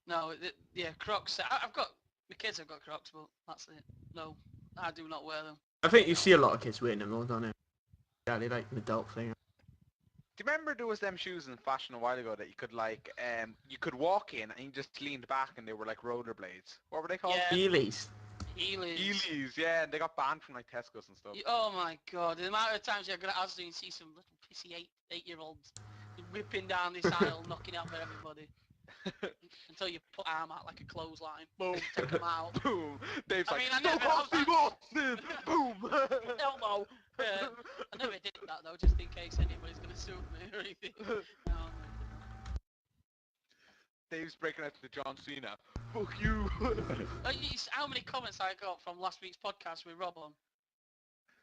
No, yeah, Crocs. I've got my kids have got Crocs, but that's it. No, I do not wear them. I think you see a lot of kids wearing them though, don't you? Yeah, they like an adult thing. Do you remember there was them shoes in fashion a while ago that you could like, you could walk in and you just leaned back and they were like rollerblades? What were they called? Yeah. Heelys. Heelys. Heelys, yeah, and they got banned from like Tesco's and stuff. Oh my god, the amount of times you're going to Asda and see some little pissy eight-year-olds whipping down this aisle, knocking out for everybody. Until you put arm out like a clothesline. Boom, take them out. Boom! Dave's I like, mean, I don't never- cost me more! Boom! Elbow. I never did that though, just in case anybody's going to sue me or anything. No, Dave's breaking out to John Cena. Fuck you! how many comments I got from last week's podcast with Rob on?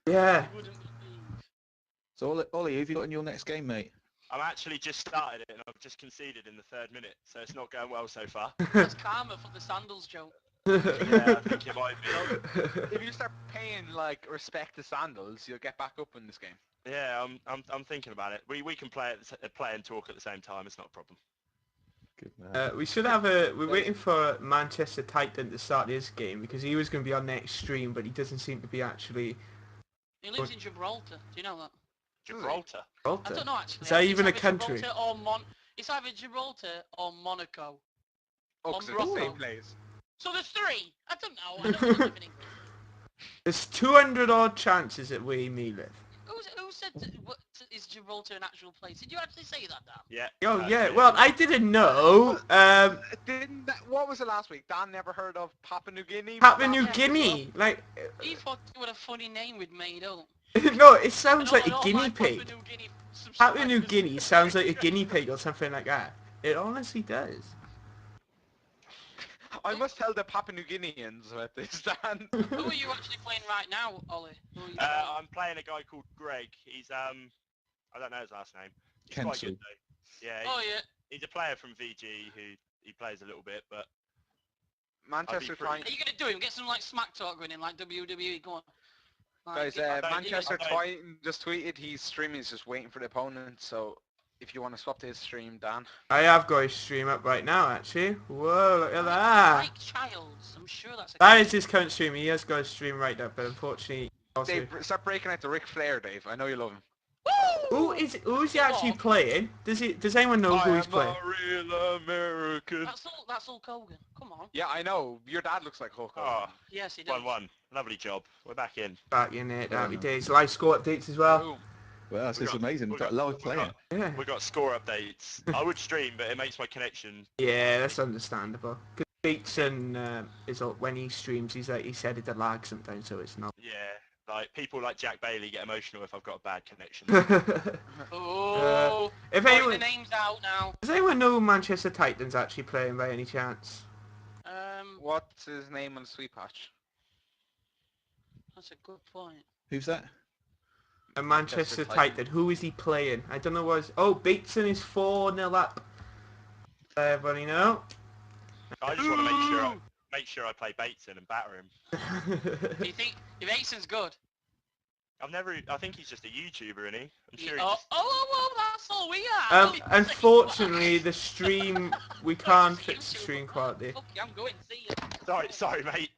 Yeah. You wouldn't believe. So, Ollie, who have you got in your next game, mate? I've actually just started it and I've just conceded in the 3rd minute, so it's not going well so far. That's karma for the sandals joke. Yeah, I think it might be. If you start paying like respect to sandals, you'll get back up in this game. Yeah, I'm thinking about it. We can play and talk at the same time. It's not a problem. Good man. We should have we're waiting for Manchester Titan to start this game because he was going to be on next stream, but he doesn't seem to be actually. He lives in Gibraltar. Do you know that? Gibraltar. I Gibraltar. don't know actually. Is that It's even a either country? Gibraltar or it's either Gibraltar or Monaco. Oh, 'cause it's the Morocco. same place. So there's 3. I don't know. I don't live in England. There's 200 odd chances that we me live. Who said is Gibraltar an actual place? Did you actually say that, Dan? Yeah. Oh yeah. Well, I didn't know. What was it last week? Dan never heard of Papua New Guinea? Papua New Yeah. Guinea. Like, He thought what a funny name we'd made up. no, it sounds like And a all guinea my pig. Papua New Guinea Papua New subscribers- Guinea sounds like a guinea pig or something like that. It honestly does. I must tell the Papua New Guineans about this, Dan. Who are you actually playing right now, Ollie? Who are you playing? I'm playing a guy called Greg. He's I don't know his last name. He's quite Kensal. good though. Yeah. Oh yeah. He's a player from VG who he plays a little bit, but Manchester pretty- Titan. Are you gonna do him? Get some like smack talk going in, like WWE. Go on. Guys, Like, Manchester I don't- Titan just tweeted he's streaming, he's just waiting for the opponent, so if you want to swap to his stream, Dan. I have got his stream up right now, actually. Whoa, look at that. Mike Childs. I'm sure that's a That is his current stream. He has got his stream right up, but unfortunately, also... Dave, start breaking out the Ric Flair, Dave. I know you love him. Who's he actually playing? Does anyone know who he's playing? a real American. That's Hulk Hogan. Come on. Yeah, I know. Your dad looks like Hulk Hogan. Oh, Yes, he does. 1-1. Lovely job. We're back in. Back in it, Fair happy enough. days. Live score updates as well. Boom. Well, that's We just got- amazing. we We've got a got- live we player. got- Yeah. We got score updates. I would stream, but it makes my connection. Yeah, that's understandable. Because Beatson when he streams, he said it a lag sometimes, so it's not. Yeah, like people like Jack Bailey get emotional if I've got a bad connection. Oh, if throwing anyone the names out now. does anyone know who Manchester Titans actually playing by any chance? What's his name on Sweetpatch? That's a good point. Who's that? A Manchester Manchester Titan. Titan. Who is he playing? I don't know what. Beatson is 4-0 up. Everybody know. I just want to make sure I play Bateson and batter him. Do you think if Aison's good? I think he's just a YouTuber, isn't he? I'm sure Oh, he's well, that's all we are. Unfortunately, the stream we can't It's fix the YouTube. stream quality. Fuck you, I'm going. See you. Sorry, mate.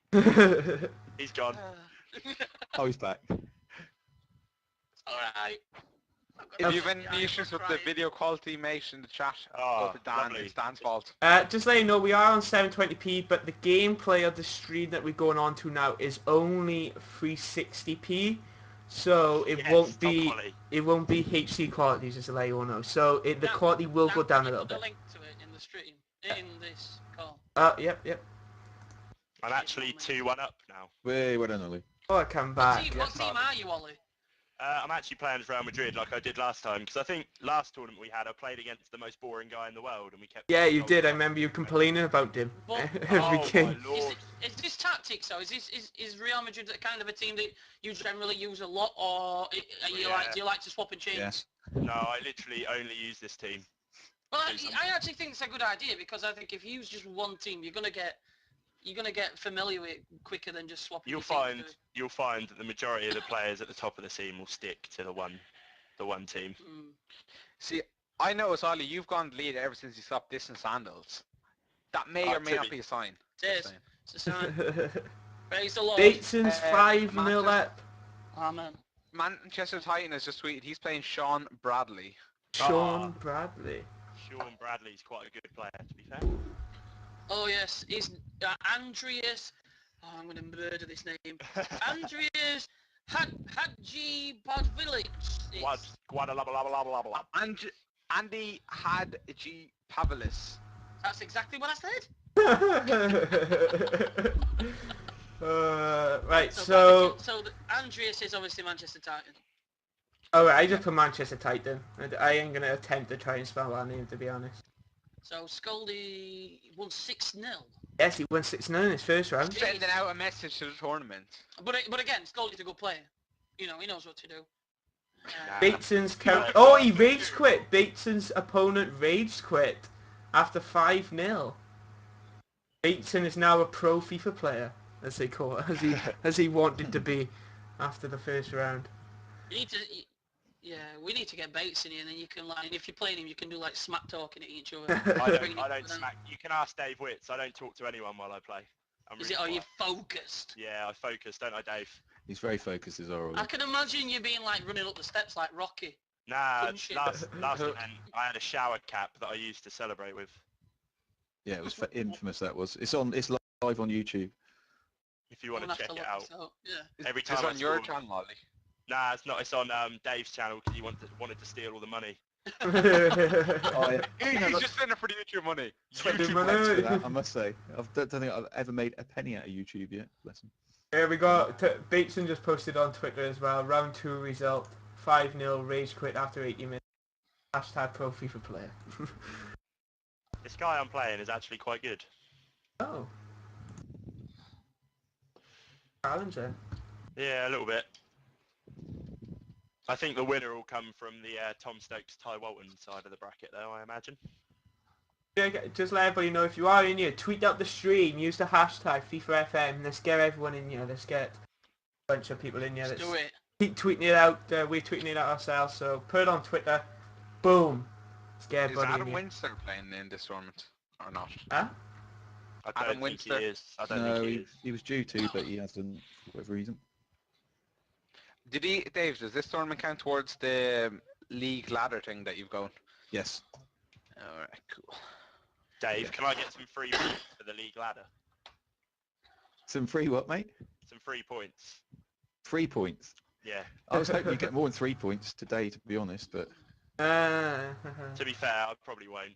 He's gone. Oh, he's back. Alright. If you've any issues with the video quality, mate, in the chat, go for Dan. lovely. It's Dan's fault. Just let you know, we are on 720p, but the gameplay of the stream that we're going on to now is only 360p, so it Yes, won't top be quality. HD quality, just to let you all know. So the quality will go down a little bit. Put a link to it in the stream, in this call. Yep. I'm actually 2-1 up now. Way well done, Ollie. Oh, I come What back. team, what team are you, Ollie? I'm actually playing as Real Madrid like I did last time, because I think last tournament we had, I played against the most boring guy in the world, and we kept... Yeah, you goals did. I up. remember you complaining about him But- every Oh game. my lord. Is this tactics though? Is Real Madrid the kind of a team that you generally use a lot, or are you do you like to swap and change? Yes. No, I literally only use this team. Well, I actually think it's a good idea, because I think if you use just one team, you're gonna get familiar with it quicker than just swapping. You'll find that the majority of the players at the top of the team will stick to the one team. Mm. See, I notice, Ollie, you've gone lead ever since you stopped dissing Sandals. That may or may not be a sign. It is. It's a sign. Praise the Lord. Bateson's 5-0 up. Amen. Manchester Titan has just tweeted he's playing Sean Bradley. Sean Bradley. Sean Bradley's quite a good player, to be fair. Oh yes, he's Andreas. Oh, I'm going to murder this name. Andreas Hadji Bodvilic. Guadalabalabalabala. Andy Hadji Pavlis. That's exactly what I said. Right, So Andreas is obviously Manchester Titan. Alright, I just put Manchester Titan. I ain't going to attempt to try and spell that name, to be honest. So Scully won 6-0. Yes, he won 6-0 in his first round. Sending out a message to the tournament. But again, Scully's a good player. You know, he knows what to do. Bateson's count. Oh, he rage quit. Bateson's opponent rage quit after 5-0. Bateson is now a pro FIFA player, as they call it, as he wanted to be after the first round. You need to, yeah, we need to get Bates in here, and then you can like, if you're playing him, you can do like smack talking at each other. I don't smack. You can ask Dave Witts. I don't talk to anyone while I play. Is it? Are you focused? Yeah, I focus, don't I, Dave? He's very focused as well. I can imagine you being like running up the steps like Rocky. Nah, Punching. last event I had a shower cap that I used to celebrate with. Yeah, it was infamous. That was. It's live on YouTube. If you want I'm to gonna check have it to out. look this up, yeah. Every Is time this I on your score- channel, Ollie? Nah, it's not. It's on Dave's channel because he wanted to steal all the money. Oh, yeah. He's just in it for the YouTube money. YouTube YouTube money. thanks for that, I must say. I don't think I've ever made a penny out of YouTube yet. Bless him. Here we go. Bateson just posted on Twitter as well. Round 2 result. 5-0 rage quit after 80 minutes. Hashtag pro FIFA player. This guy I'm playing is actually quite good. Oh. Challenger. Yeah, a little bit. I think the winner will come from the Tom Stokes, Ty Walton side of the bracket, though, I imagine. Yeah, just let everybody know, if you are in here, tweet out the stream, use the hashtag FIFAFM. Let's get everyone in here. Let's get a bunch of people in here. Let's Let's do it. keep tweeting it out. We're tweeting it out ourselves, so put it on Twitter. Boom. Let's get Is everybody Adam in here. Winster playing in this tournament or not? Huh? I Adam don't think he Winster. is. I don't No, think he is. he was due to, but he hasn't for whatever reason. Dave, does this tournament count towards the league ladder thing that you've going? Yes. Alright, cool. Dave, can I get some free points for the league ladder? Some free what, mate? Some free points. 3 points. Yeah. I was hoping you'd get more than 3 points today, to be honest, but... To be fair, I probably won't.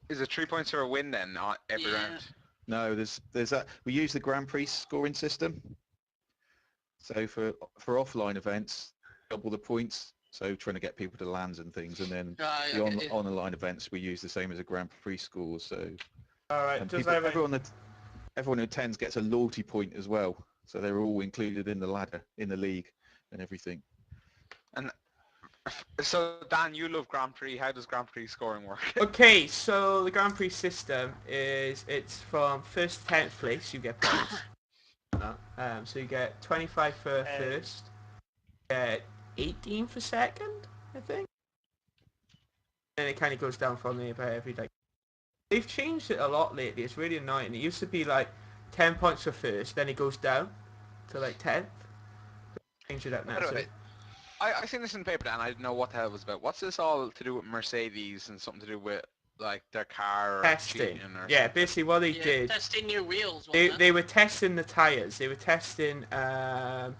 Is it 3 points for a win then, not every Yeah. round? No, there's that. We use the Grand Prix scoring system. So for offline events, double the points. So trying to get people to lands and things, and then Right, the I get you. online events we use the same as a Grand Prix score. So Alright, and just people, everyone... everyone who attends gets a loyalty point as well. So they're all included in the ladder, in the league, and everything. And so Dan, you love Grand Prix. How does Grand Prix scoring work? Okay, so the Grand Prix system is, it's from 1st to 10th place, you get points. So you get 25 for first, you get 18 for second, I think. And it kind of goes down from there by every, like... They've changed it a lot lately, it's really annoying. It used to be like 10 points for first, then it goes down to like 10th. Change it up now, By the so... way, I seen this in the paper and I didn't know what the hell it was about. What's this all to do with Mercedes and something to do with like their car or Testing. cheating or Yeah, something? basically what they Yeah, did, testing new wheels. they Wasn't it? they were testing the tires. They were testing the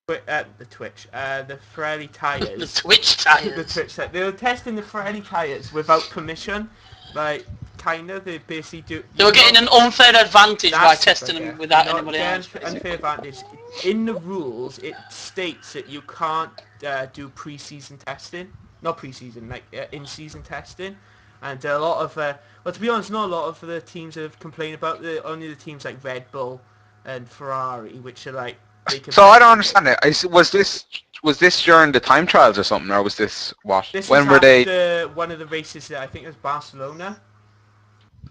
Pirelli The tires. Twitch The tires. Twitch tires. They were testing the Pirelli tires without permission. Like, kinda, they basically do. They were getting an unfair advantage by That's testing right, them yeah. without Not anybody get else. unfair advantage. In the rules, it states that you can't do pre-season testing. Not pre-season, like in-season testing. And a lot of, well, to be honest, not a lot of the teams have complained about only the teams like Red Bull and Ferrari, which are like. So I don't understand it. Was this during the time trials or something, or was this what? This When is were they? after one of the races. I think it was Barcelona.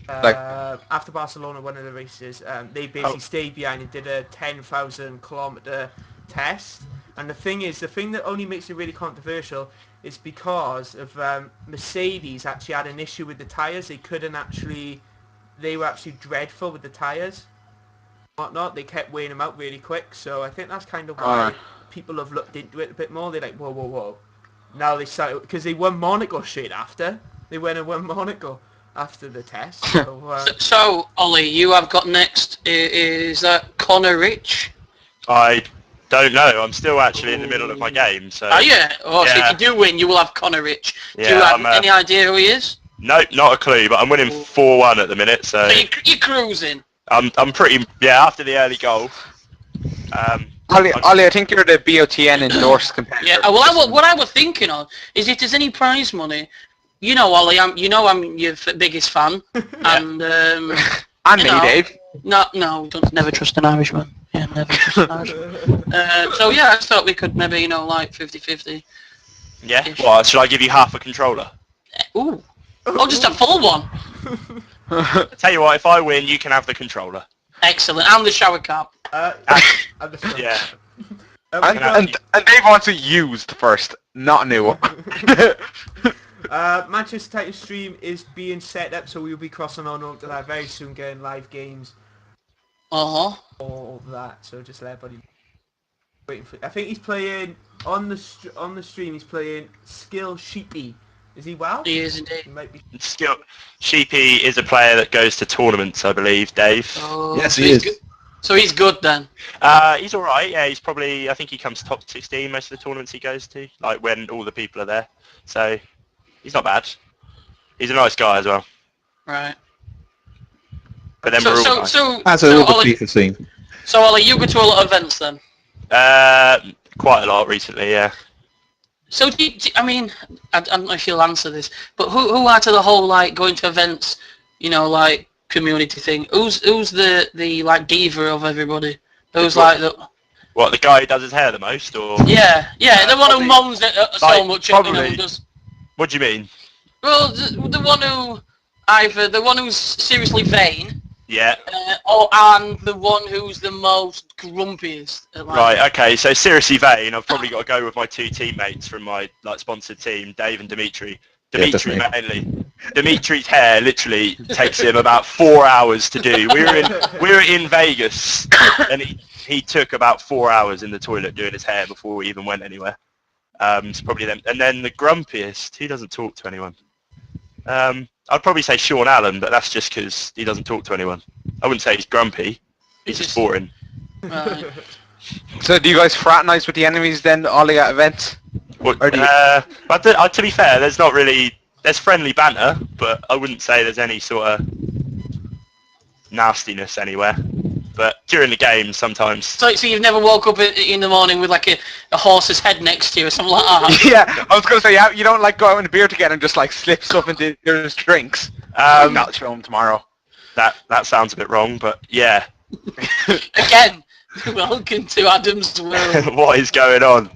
Like- After Barcelona, one of the races, they Oh. basically stayed behind and did a 10,000 kilometer test. And the thing that only makes it really controversial is because of Mercedes actually had an issue with the tires. They were actually dreadful with the tires. Whatnot, they kept weighing them out really quick. So I think that's kind of why Alright. people have looked into it a bit more. They're like, whoa, whoa, whoa. Now they started, because they won Monaco straight after. They went and won Monaco after the test. So, Ollie, you have got next. Is that Connor Rich? I don't know. I'm still actually in the middle of my game, so... Oh yeah. Oh, so Yeah. if you do win, you will have Connor Rich. Do you Yeah, have I'm, any idea who he is? Nope, not a clue, but I'm winning 4-1 at the minute, so... So you're cruising. I'm pretty... Yeah, after the early goal. Ollie, I think you're the BOTN endorsed competitor. Yeah. Well, what I was thinking of is if there's any prize money. You know, Ollie, I'm your biggest fan, and And you me, know. Dave. No, don't never trust an Irishman. Yeah, never trust an Irishman. So yeah, I thought we could maybe, like 50-50. Yeah? What, should I give you half a controller? Ooh. Oh, just a full one. Tell you what, if I win, you can have the controller. Excellent. And the shower cap. Yeah. And Dave wants it used first, not a new one. Manchester Titan stream is being set up, so we'll be crossing on over to that very soon, getting live games, Uh-huh. all of that. So just let everybody waiting for. I think he's playing on the stream. He's playing Skill Sheepy. Is he well? He is indeed. He might be. Sheepy is a player that goes to tournaments, I believe, Dave. Oh, Yes, so he is. So he's good then. He's alright, yeah, he's probably, I think he comes top 16 most of the tournaments he goes to, like when all the people are there. So, he's not bad. He's a nice guy as well. Right. But then we're all nice. As so a all Ollie, the FIFA scene. so Ollie, you go to a lot of events then. Quite a lot recently, yeah. So I mean, I don't know if you'll answer this, but who out of the whole like going to events, like community thing? Who's the like diva of everybody? Who's like the? What, the guy who does his hair the most, or? Yeah, the one who probably- moans it so like, much. probably. Does, What do you mean? well, the one who either the one who's seriously vain, Yeah. and the one who's the most grumpiest. Right, okay, so seriously vain, I've probably got to go with my two teammates from my like sponsored team, Dave and Dimitri. Yeah, Dimitri definitely. mainly. Dimitri's hair literally takes him about 4 hours to do. We were in Vegas and he took about 4 hours in the toilet doing his hair before we even went anywhere. It's probably them. And then the grumpiest, he doesn't talk to anyone. I'd probably say Sean Allen, but that's just because he doesn't talk to anyone. I wouldn't say he's grumpy. He's just boring. Right. So do you guys fraternize with the enemies then, Ollie, at events? What, Or do you- but to be fair, there's friendly banter, but I wouldn't say there's any sort of nastiness anywhere. But during the game, sometimes. So you've never woke up in the morning with like a horse's head next to you or something like that? Yeah, I was going to say, you don't like go out in a beer together and just like slip stuff into your drinks. Not show them tomorrow. That sounds a bit wrong, but yeah. Again, welcome to Adam's world. What is going on?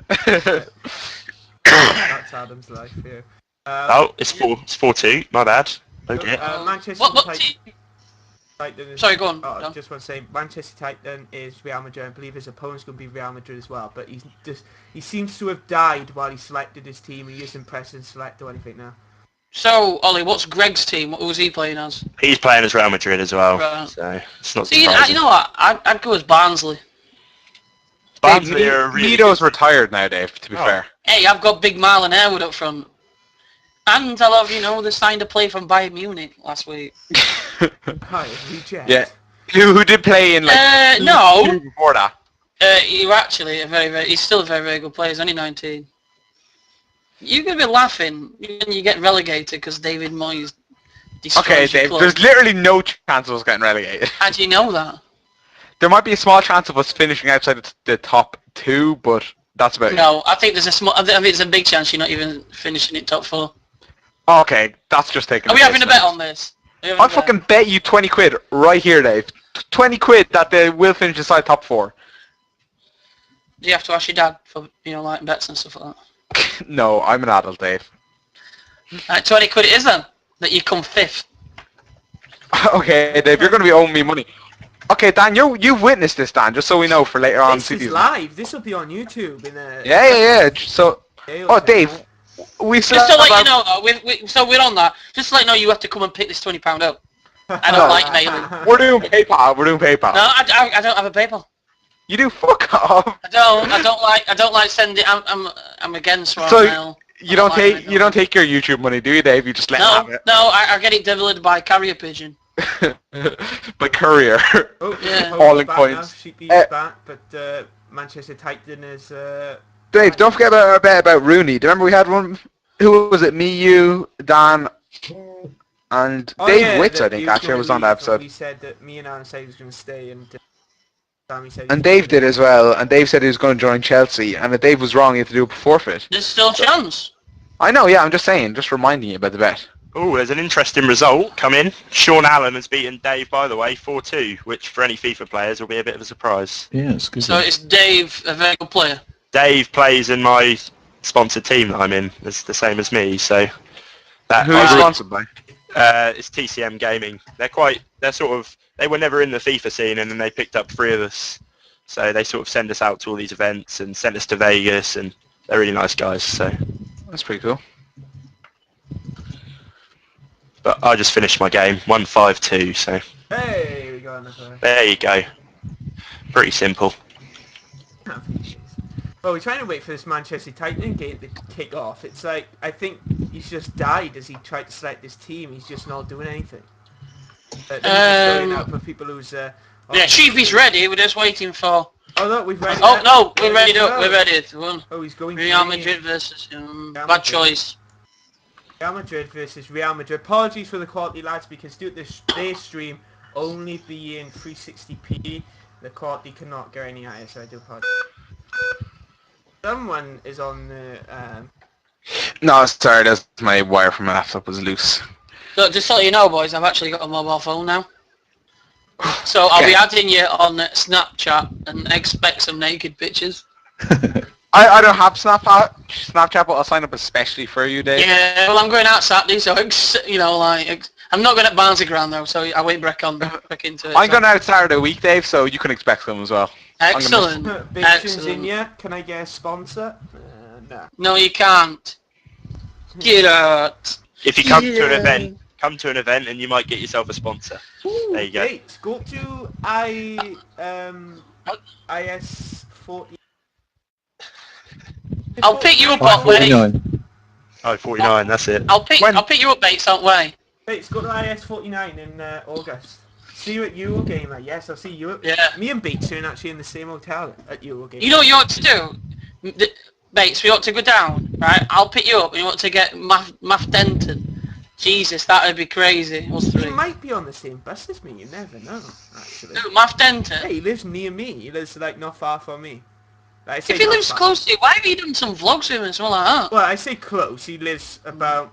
That's Adam's life here. It's 4-2. My bad. Okay. Manchester What Titan is, Sorry, go on. Oh, I Don. just want to say Manchester Titan is Real Madrid. I believe his opponent's going to be Real Madrid as well. But he seems to have died while he selected his team. He isn't pressing select or anything now. So, Ollie, what's Greg's team? Who's he playing as? He's playing as Real Madrid as well, Right. so it's not See, surprising. you know what? I'd go as Barnsley. Barnsley are really Nito's good. retired now, Dave, to be Oh. fair. Hey, I've got Big Marlon Harewood up front. And I love, they signed a play from Bayern Munich last week. Hi, reject. Yeah. Who did play in like No. two before that? You're actually he's still a very, very good player. He's only 19. You're going to be laughing when you get relegated because David Moyes destroys Okay, your Dave, club. there's literally no chance of us getting relegated. How do you know that? There might be a small chance of us finishing outside the top 2, but that's about it. No, I think I think there's a big chance you're not even finishing in top 4. Okay, that's just taking Are we the having a piss, bet mate. on this? I'll fucking bet you 20 quid right here, Dave. 20 quid that they will finish inside top 4. Do you have to ask your dad for, like bets and stuff like that? No, I'm an adult, Dave. Right, 20 quid it is then, that you come 5th. Okay, Dave, you're going to be owing me money. Okay, Dan, you've witnessed this, Dan, just so we know for later on. This is season. live. This will be on YouTube in a... Yeah. So, Dale Dave, we still Just to have let you about- know, so we're on that. Just to let you know, you have to come and pick this £20 up. I don't like mailing. We're doing PayPal. We're doing PayPal. No, I don't have a PayPal. You do fuck off. I don't like sending. I'm against So mail. you don't take your YouTube money, do you, Dave? You just let him have No, I get it delivered by carrier pigeon. it. By courier. Oh, Yeah. Paul's All in back points. now. Sheepy is back, but Manchester Titan is... Dave, don't forget about our bet about Rooney. Do you remember we had one? Who was it? Me, you, Dan, and Dave Witz, I think, actually was on that episode. We said that me and Aaron said he was going to stay, and Sammy said... And Dave did as well, and Dave said he was going to join Chelsea, and if Dave was wrong, he had to do a forfeit. There's still a chance. I know, yeah, I'm just saying, just reminding you about the bet. Oh, there's an interesting result come in. Sean Allen has beaten Dave, by the way, 4-2, which for any FIFA players will be a bit of a surprise. Yeah, it's good. So it's Dave, a very good player. Dave plays in my sponsored team that I'm in. It's the same as me, so... That, Who are you sponsored by? It's TCM Gaming. They were never in the FIFA scene, and then they picked up 3 of us. So they sort of send us out to all these events and send us to Vegas, and they're really nice guys, so... That's pretty cool. But I just finished my game, 1-5-2, so Hey, we got another... there you go. Pretty simple. Well, we're trying to wait for this Manchester Titan game to kick off. It's like, I think he's just died as he tried to select this team. He's just not doing anything. Let me just go in out for people who's... Yeah, Sheepy's ready. We're just waiting for. Oh, look, we've ready. Oh no, we're ready. Well. We're ready. It's one. Oh, he's going Real for Madrid versus Real bad Madrid. choice. Real Madrid versus Real Madrid. Apologies for the quality, lads, because due to this stream only being 360p, the quality cannot go any higher, so I do apologize. Someone is on the... No, sorry, that's my wire from my laptop was loose. Look, just so you know, boys, I've actually got a mobile phone now. So I'll be adding you on Snapchat and expect some naked pictures. I don't have Snapchat, but I'll sign up especially for you, Dave. Yeah, well, I'm going out Saturday, so I'm not going at Barnsley Ground though, so I won't break into it. I'm going out Saturday week, Dave, so you can expect them as well. Excellent. Bitchins in ya. Can I get a sponsor? No. No, you can't. Get out. If you come to an event and you might get yourself a sponsor. Ooh, There you go. Wait, go to IS 40. I'll pick you up what way. 49. Oh, 49, that's it. I'll pick you up, mates, don't way. Wait, go to IS 49 in August. See you at Eurogamer. Yes, I'll see you at... Yeah. Me and Beats are actually in the same hotel at Eurogamer. You know what you ought to do? Mates, we ought to go down, right? I'll pick you up and you ought to get Math Denton. Jesus, that would be crazy. Us He three. might be on the same bus as me, you never know, actually. No, Math Denton. Hey, he lives near me. He lives, like, not far from me. Like, I say If he not lives far. close to you, why have you done some vlogs with him and something like that? Well, I say close. He lives about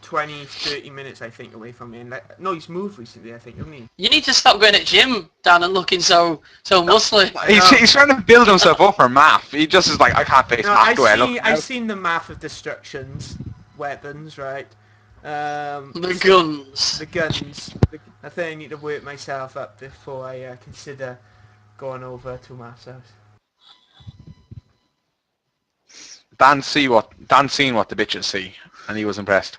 20, 30 minutes, I think, away from me. And like, no, he's moved recently, I think, hasn't he? You need to stop going at gym, Dan, and looking so muscly. He's trying to build himself up for math. He just is like, I can't face No, math, do I? I've seen the math of destructions, weapons, right? The guns. The guns. I think I need to work myself up before I consider going over to math's house. Dan seen what the bitches see, and he was impressed.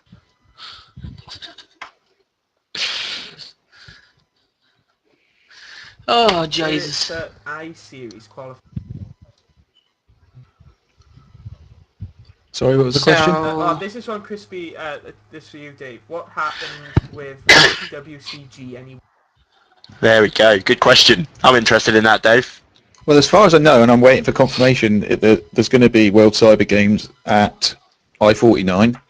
Oh, Jesus. I-Series qualified. Sorry, what was the question? This is from Crispy. This is for you, Dave. What happened with WCG? There we go. Good question. I'm interested in that, Dave. Well, as far as I know, and I'm waiting for confirmation, there's going to be World Cyber Games at I-49,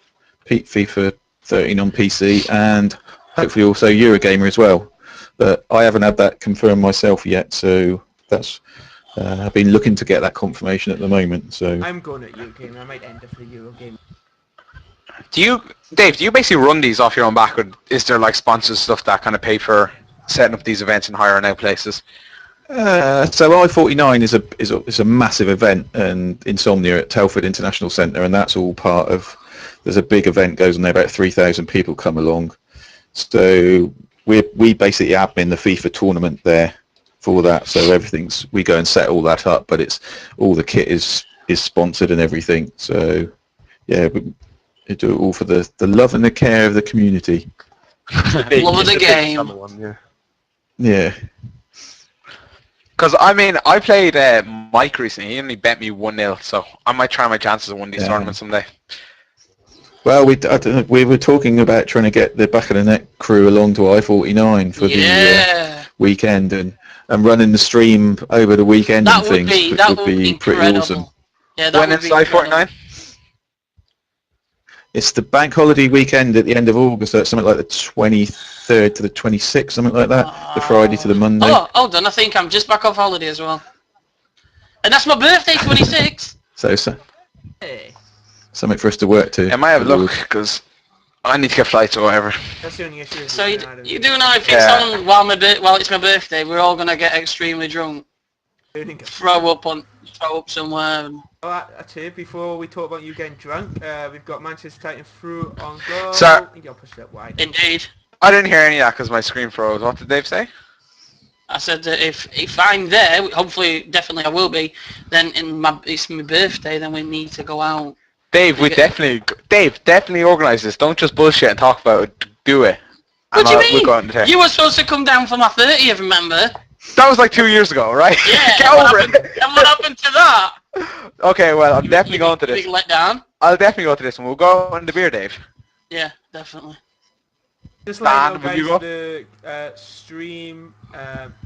FIFA 13 on PC, and hopefully also Eurogamer as well. But I haven't had that confirmed myself yet, so that's I've been looking to get that confirmation at the moment. So I'm going at Eurogamer. I might end up for Eurogamer. Dave, do you basically run these off your own back, or is there like sponsors stuff that kind of pay for setting up these events and hiring out places? So I-49 is a massive event, and Insomnia at Telford International Centre, and that's all part of. There's a big event goes on there, about 3,000 people come along. So we basically admin the FIFA tournament there for that. So we go and set all that up, but it's all the kit is sponsored and everything. So yeah, we do it all for the love and the care of the community. Love of the game. Yeah. Because, I mean, I played Mike recently. He only bet me 1-0, so I might try my chances of winning these tournaments someday. Well, we were talking about trying to get the back of the net crew along to I-49 for the weekend and running the stream over the weekend That and things, which would be pretty awesome. Yeah, that When would is be I-49? It's the bank holiday weekend at the end of August, so it's something like the 23rd to the 26th, something like that, the Friday to the Monday. Oh, hold on, I think I'm just back off holiday as well. And that's my birthday, 26. So Hey, something for us to work to. I might have a look, because I need to get flights or whatever. that's the only issue. So you do know if it's on while it's my birthday, we're all gonna get extremely drunk, throw up somewhere. And... Oh, actually, before we talk about you getting drunk, we've got Manchester Titan through on goal. Sir. You'll push that wide. Indeed. I didn't hear any of that because my screen froze. What did Dave say? I said that if I'm there, hopefully, definitely I will be, then it's my birthday, then we need to go out. Dave, definitely organise this. Don't just bullshit and talk about it. Do it. What do you mean? You were supposed to come down for my 30th, remember? That was like 2 years ago, right? Yeah. Get over it. And what happened to that? Okay, well, I'm definitely going to this. Big letdown. I'll definitely go to this one. We'll go on the beer, Dave. Yeah, definitely. Just like Dan, guys, will you go? the stream,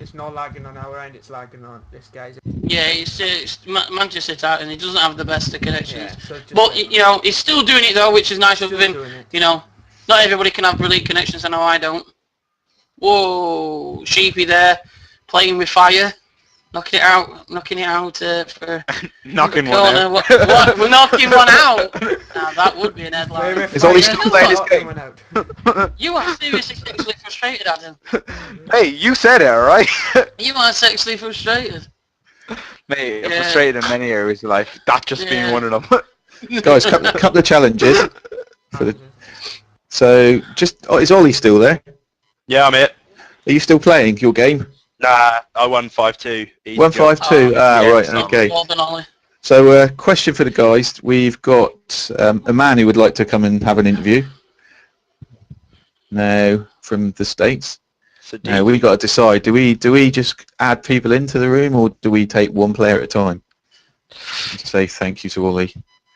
it's not lagging on our end, it's lagging on this guy's. Yeah, it's Manchester Titan. He doesn't have the best of connections. Yeah, so just But, you know, he's still doing it, though, which is nice of him. You know, not everybody can have brilliant connections. I know I don't. Whoa, Sheepy there, playing with fire. Knocking it out for Knocking one corner. out. What? We're knocking one out. Now that would be an headline. Is Ollie still playing this game? You are seriously sexually frustrated, Adam. Hey, you said it, alright? You are sexually frustrated. Mate, I'm frustrated in many areas of life. That just being one of them. Guys, couple of challenges. So, is Ollie still there? Yeah, I'm it. Are you still playing your game? Nah, I won 5-2. 1-5-2. Right. Okay. So, question for the guys. We've got a man who would like to come and have an interview. Now, from the States. Now we've got to decide. Do we just add people into the room, or do we take one player at a time? Say thank you to Ollie.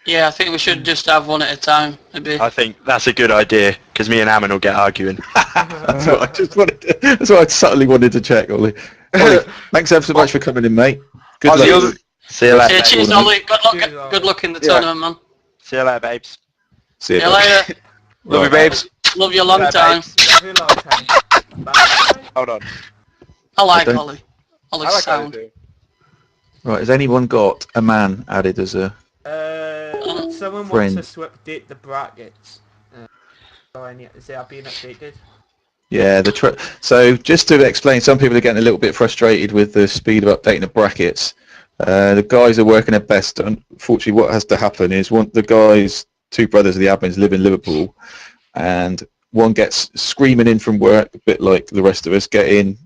Yeah, I think we should just have one at a time. I think that's a good idea, because me and Ammon will get arguing. That's what I subtly wanted to check, Ollie. Ollie, thanks ever so much for coming in, mate. Good luck. See you later. Cheers, Ollie. Good luck in the tournament, man. See you later, babes. See you later. Love you, babes. Love you a long time. Hold on. I like Ollie. Ollie's like sound. Ollie too. Right, has anyone got a man added as a... Someone friend. wants to update the brackets. Is that being updated? Yeah, so just to explain, some people are getting a little bit frustrated with the speed of updating the brackets. The guys are working their best. Unfortunately, what has to happen is the guys, two brothers of the admins, live in Liverpool, and one gets screaming in from work, a bit like the rest of us, get in,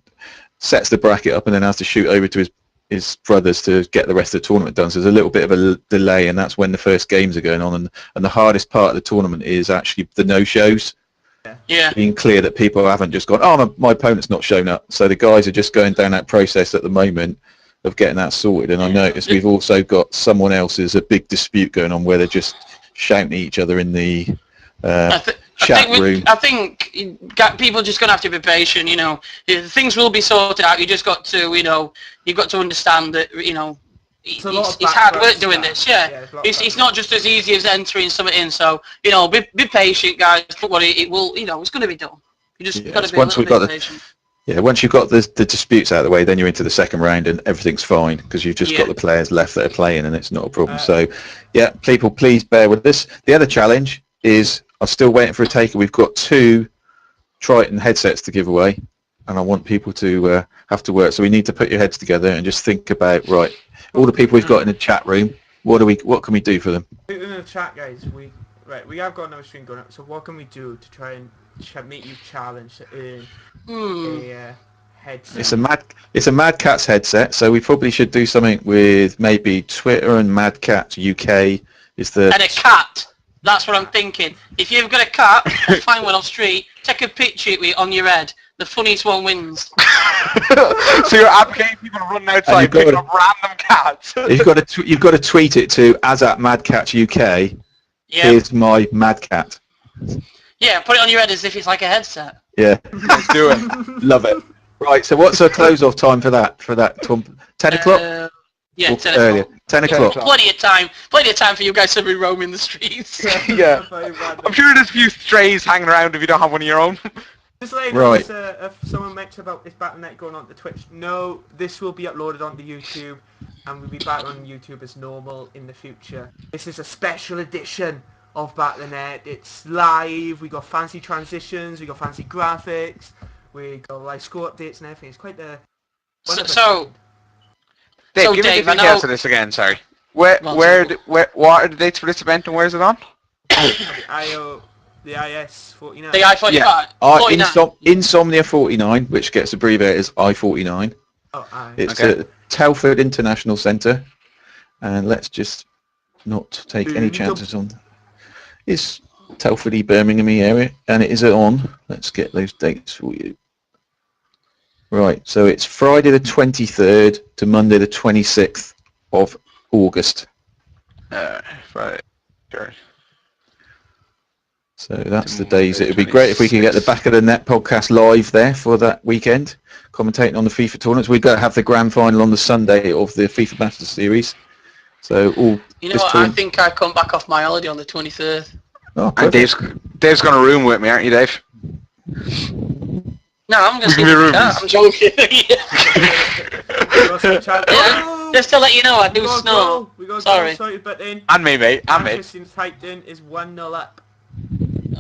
sets the bracket up, and then has to shoot over to his brothers to get the rest of the tournament done. So there's a little bit of a delay, and that's when the first games are going on. And the hardest part of the tournament is actually the no-shows. Yeah. Being clear that people haven't just gone, oh, my opponent's not shown up. So the guys are just going down that process at the moment of getting that sorted. And I noticed we've also got someone else, there's a big dispute going on where they're just shouting at each other in the I chat room. I think people are just gonna have to be patient. You know, things will be sorted out. You just got to, you've got to understand that, it's hard work doing this. Yeah, it's not just as easy as entering something in. So be patient, guys. But it will, it's going to be done. You just got to be a little bit patient. Once you've got the disputes out of the way, then you're into the second round and everything's fine because you've just got the players left that are playing and it's not a problem. So, people, please bear with this. The other challenge is I'm still waiting for a taker. We've got 2 Triton headsets to give away, and I want people to have to work. So we need to put your heads together and just think about, right, all the people we've got in the chat room, what can we do for them? In the chat, guys, we have got another stream going up. So what can we do to try and make you challenge a headset? It's a Mad Catz headset, so we probably should do something with maybe Twitter and Mad Catz UK and a cat. That's what I'm thinking. If you've got a cat, find one on street, take a picture of it on your head. The funniest one wins. So you're advocating people running outside picking up random cats. You've got to tweet it to @MadCatUK. Yeah. Here's my Mad Cat. Yeah, put it on your head as if it's like a headset. Yeah. Let's do it. Love it. Right, so what's the close-off time for that, Tom? 10 o'clock? Yeah, 10 earlier. o'clock. 10 o'clock. Plenty of time for you guys to be roaming the streets. Yeah. I'm sure there's a few strays hanging around if you don't have one of your own. Just like if someone mentioned about this BatTheNet going on to Twitch, no, this will be uploaded onto YouTube, and we'll be back on YouTube as normal in the future. This is a special edition of BatTheNet. It's live. We got fancy transitions. We got fancy graphics. We got like score updates and everything. It's quite the. Dave, give me the details of this again. Sorry. What are the dates for this event and where is it on? The IS-49. The I-45. Insomnia 49, which gets abbreviated as I-49. It's at Telford International Centre, and let's just not take any chances on. It's Telfordy, Birmingham area, and it is on. Let's get those dates for you. Right, so it's Friday the 23rd to Monday the 26th of August. Friday. Sure. So that's the days. It would be great if we could get the Back of the Net podcast live there for that weekend, commentating on the FIFA tournaments. We've got to have the grand final on the Sunday of the FIFA Masters Series. So I think I come back off my holiday on the 23rd. Oh, and Dave's going to room with me, aren't you, Dave? No, I'm going to sleep I'm joking. Just to let you know, I do snore. Sorry. And me, mate. And me. Manchester's typed in is 1-0 up.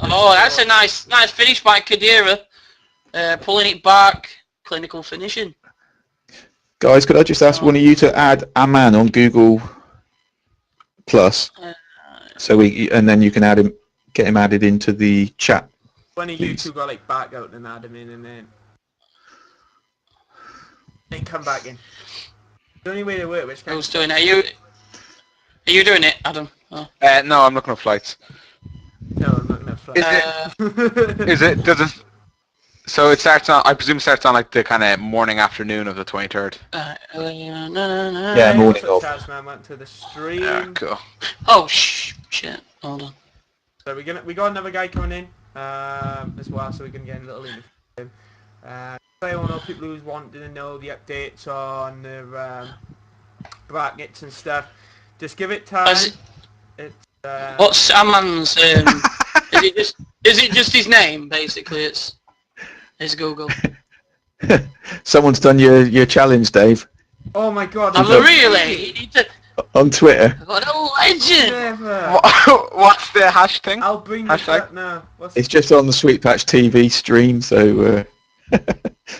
Oh, that's a nice finish by Kadira. Pulling it back, clinical finishing. Guys, could I just ask one of you to add Aman on Google Plus, and then you can add him, get him added into the chat. One of you two got like back out and add him in, and then come back in. The only way to work, which who's doing it? Are you doing it, Adam? Oh. No, I'm looking at flights. No, I'm not looking at flights. Does it? So it starts on. I presume it starts on like the kind of morning, afternoon of the 23rd. Yeah, morning of. Tasman went to the stream. Cool. Oh shit! Hold on. So we got another guy coming in as well, so we can get a little interview with him. I want all people who's wanting to know the updates on the brackets and stuff. Just give it time. What's Aman's? Is it just his name basically? It's Google. Someone's done your challenge, Dave. Oh my God! Really? On Twitter. What a legend! What's the hash thing? I'll bring this up now. It's just on the Sweetpatch TV stream, so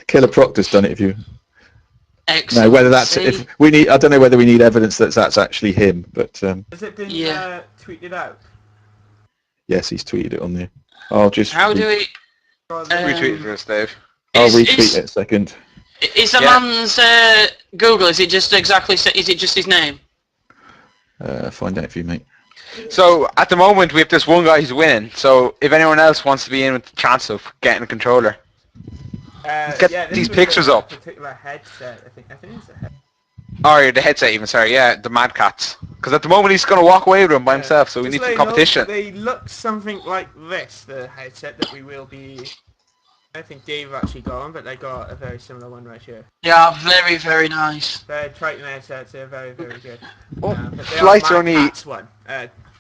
Killer Proctor's done it. If you. Excellent. No, whether that's if we need, I don't know whether we need evidence that that's actually him, but. Has it been tweeted out? Yes, he's tweeted it on there. I'll just. How do we? Retweet it for us, Dave. I'll retweet it a second. Is the man's Google? Is it just exactly? Is it just his name? Find out for you, mate. So at the moment we have this one guy who's winning. So if anyone else wants to be in with the chance of getting a controller, get these pictures up. Particular headset, I think it's a headset. Or the headset even, sorry, yeah, the Mad Cats. Because at the moment he's going to walk away with him by himself, so we Just need some let you know, competition. they look something like this, the headset that we will be... I think Dave actually got one, but they got a very similar one right here. Yeah, very, very nice. They're Triton headsets, they're very, very good. Oh, But they flights are are Mad only Cats one.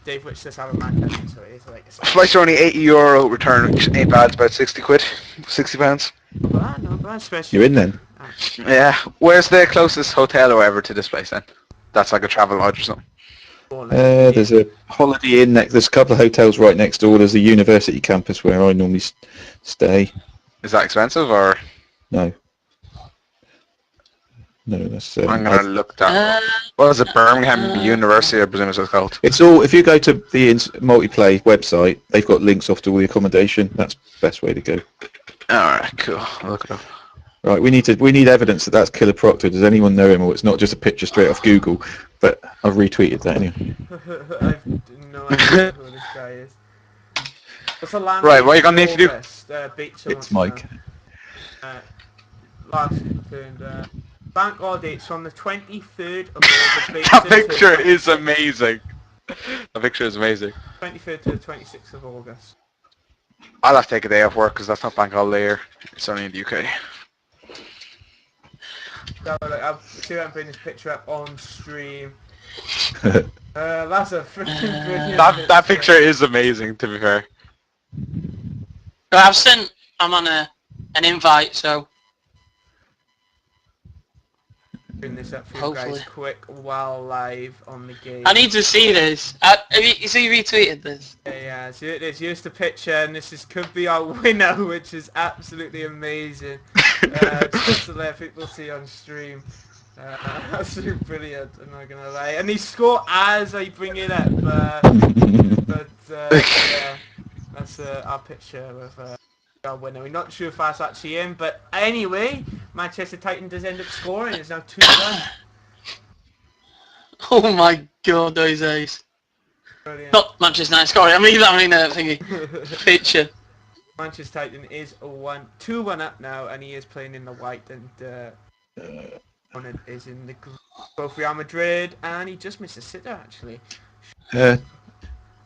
Dave Witch does have a Mad Cat one, so it is like a flights are only €80 return, which ain't bad. It's about 60 quid, 60 pounds. not bad, especially... You're in then. Yeah. Where's the closest hotel or whatever to this place then? That's like a travel lodge or something. There's a Holiday Inn next. There's a couple of hotels right next door. There's a university campus where I normally stay. Is that expensive or? No, that's. I'm gonna look that. What is it? Birmingham University, I presume is what it's called. It's all. If you go to the Multiplay website, they've got links off to all the accommodation. That's the best way to go. All right, cool. I'll look it up. Right, we need evidence that that's Killer Proctor. Does anyone know him, or it's not just a picture straight off Google? But I've retweeted that anyway. I've no idea who this guy is. What's the land Right, what are you gonna need to do? It's Mike. Last turned. Bank holiday. It's on the 23rd of August. That picture is amazing. That picture is amazing. 23rd to the 26th of August. I'll have to take a day off work because that's not bank holiday here. It's only in the UK. So, I'll see if I can bring this picture up on stream. That's a freaking brilliant That picture is amazing, to be fair. Right, I've sent. I'm on an invite, so bring this up for you hopefully. guys quick while live on the game. I need to see this. Have you retweeted this? Yeah, so it is. Here's the picture, and this could be our winner, which is absolutely amazing. Just to let people see on stream. Absolutely brilliant, I'm not gonna lie. And he scored as I bring it up, yeah, that's our picture of our winner. We're not sure if that's actually in, but anyway, Manchester Titan does end up scoring. It's now 2-1. Oh my god, those ace. Brilliant. Not Manchester United scoring. I mean thingy. Picture. Manchester Titan is 2-1 up now, and he is playing in the white, and opponent is in the both Real Madrid, and he just missed a sitter actually.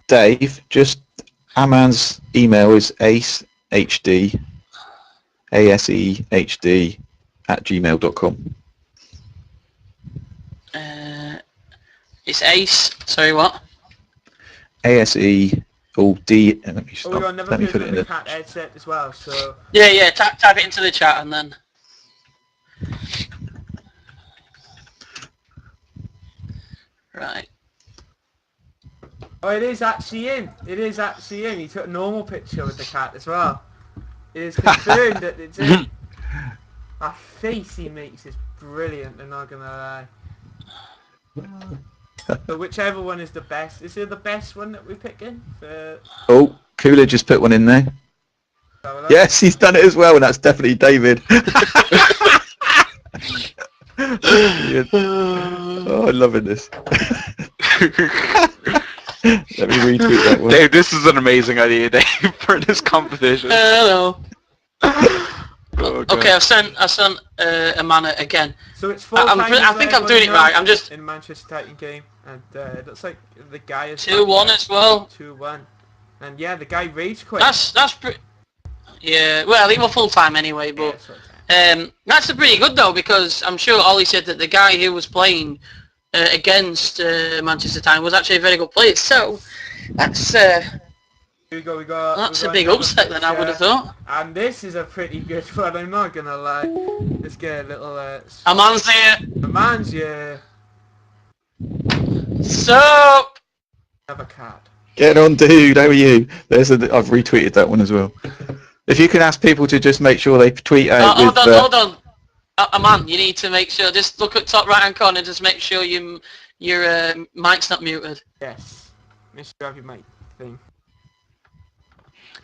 Dave, just Aman's email is acehd @gmail.com. It's Ace. Sorry, what? ASE all D. Let me stop. We got another Let me put it in the the. cat headset as well. So Yeah. Type it into the chat and then. Right. oh, it is actually in. It is actually in. He took a normal picture with the cat as well. It is confirmed that it's in. That face he makes is brilliant. I'm not gonna lie. So whichever one is the best. Is it the best one that we're picking? Oh, Coolidge just put one in there. Yes, he's done it as well, and that's definitely David. Oh, I'm loving this. Let me retweet that one. Dave, this is an amazing idea, Dave, for this competition. Hello. Oh, Okay, I've sent Amana again. So it's 4 I times think I'm doing it right. I'm just in Manchester Titan game, and it looks like the guy is 2-1 as well. 2-1, and yeah, the guy rage quit. That's pretty. Yeah, well, he was full time anyway, but that's pretty good though, because I'm sure Ollie said that the guy who was playing against Manchester Titan was actually a very good player. So that's Here we go. that's a big upset then, I would have thought. And this is a pretty good one. I'm not gonna lie. Let's get a little. Aman's there. The man's yeah. Sup? Have a cat. Get on, dude. How are you? I've retweeted that one as well. If you can ask people to just make sure they tweet out with... Hold on. Aman, you need to make sure, just look at top right hand corner, just make sure your mic's not muted. Yes. Make sure you have your mic thing.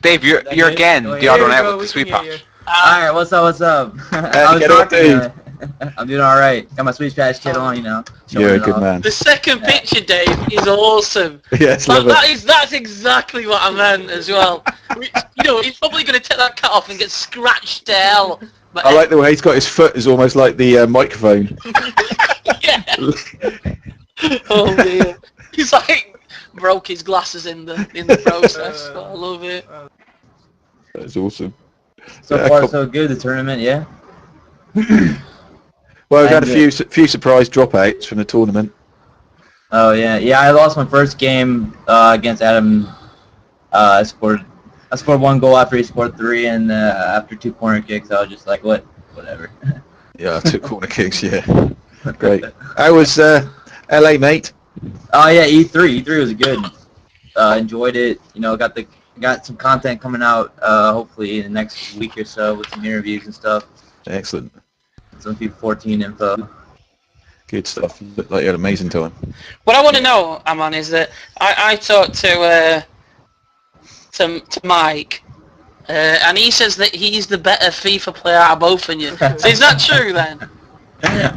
Dave, you're again the odd one out with the Sweetpatch. Alright, what's up? I'm doing alright. Got my Sweetpatch kit on, you know. You're a good man. The second picture, Dave, is awesome. Yes, love it. That's exactly what I meant as well. You know, he's probably going to take that cut off and get scratched to hell. But I like the way he's got his foot is almost like the microphone. Yeah. Oh dear. He's like broke his glasses in the process. I love it. That's awesome. So Yeah, far, so good. The tournament, yeah. Well, we've had a And, few surprise dropouts from the tournament. Oh yeah, yeah. I lost my first game against Adam. I scored one goal after he scored three, and after 2 corner kicks, I was just like, whatever. Yeah, I took corner kicks. Yeah, great. How was LA, mate? Oh yeah, E3 was good. Enjoyed it. You know, got some content coming out hopefully in the next week or so with some interviews and stuff. Excellent. Some FIFA 14 info. Good stuff. Looked like you had an amazing time. What I want to know, Aman, is that I talked to Mike, and he says that he's the better FIFA player out of both of you. So is that true then?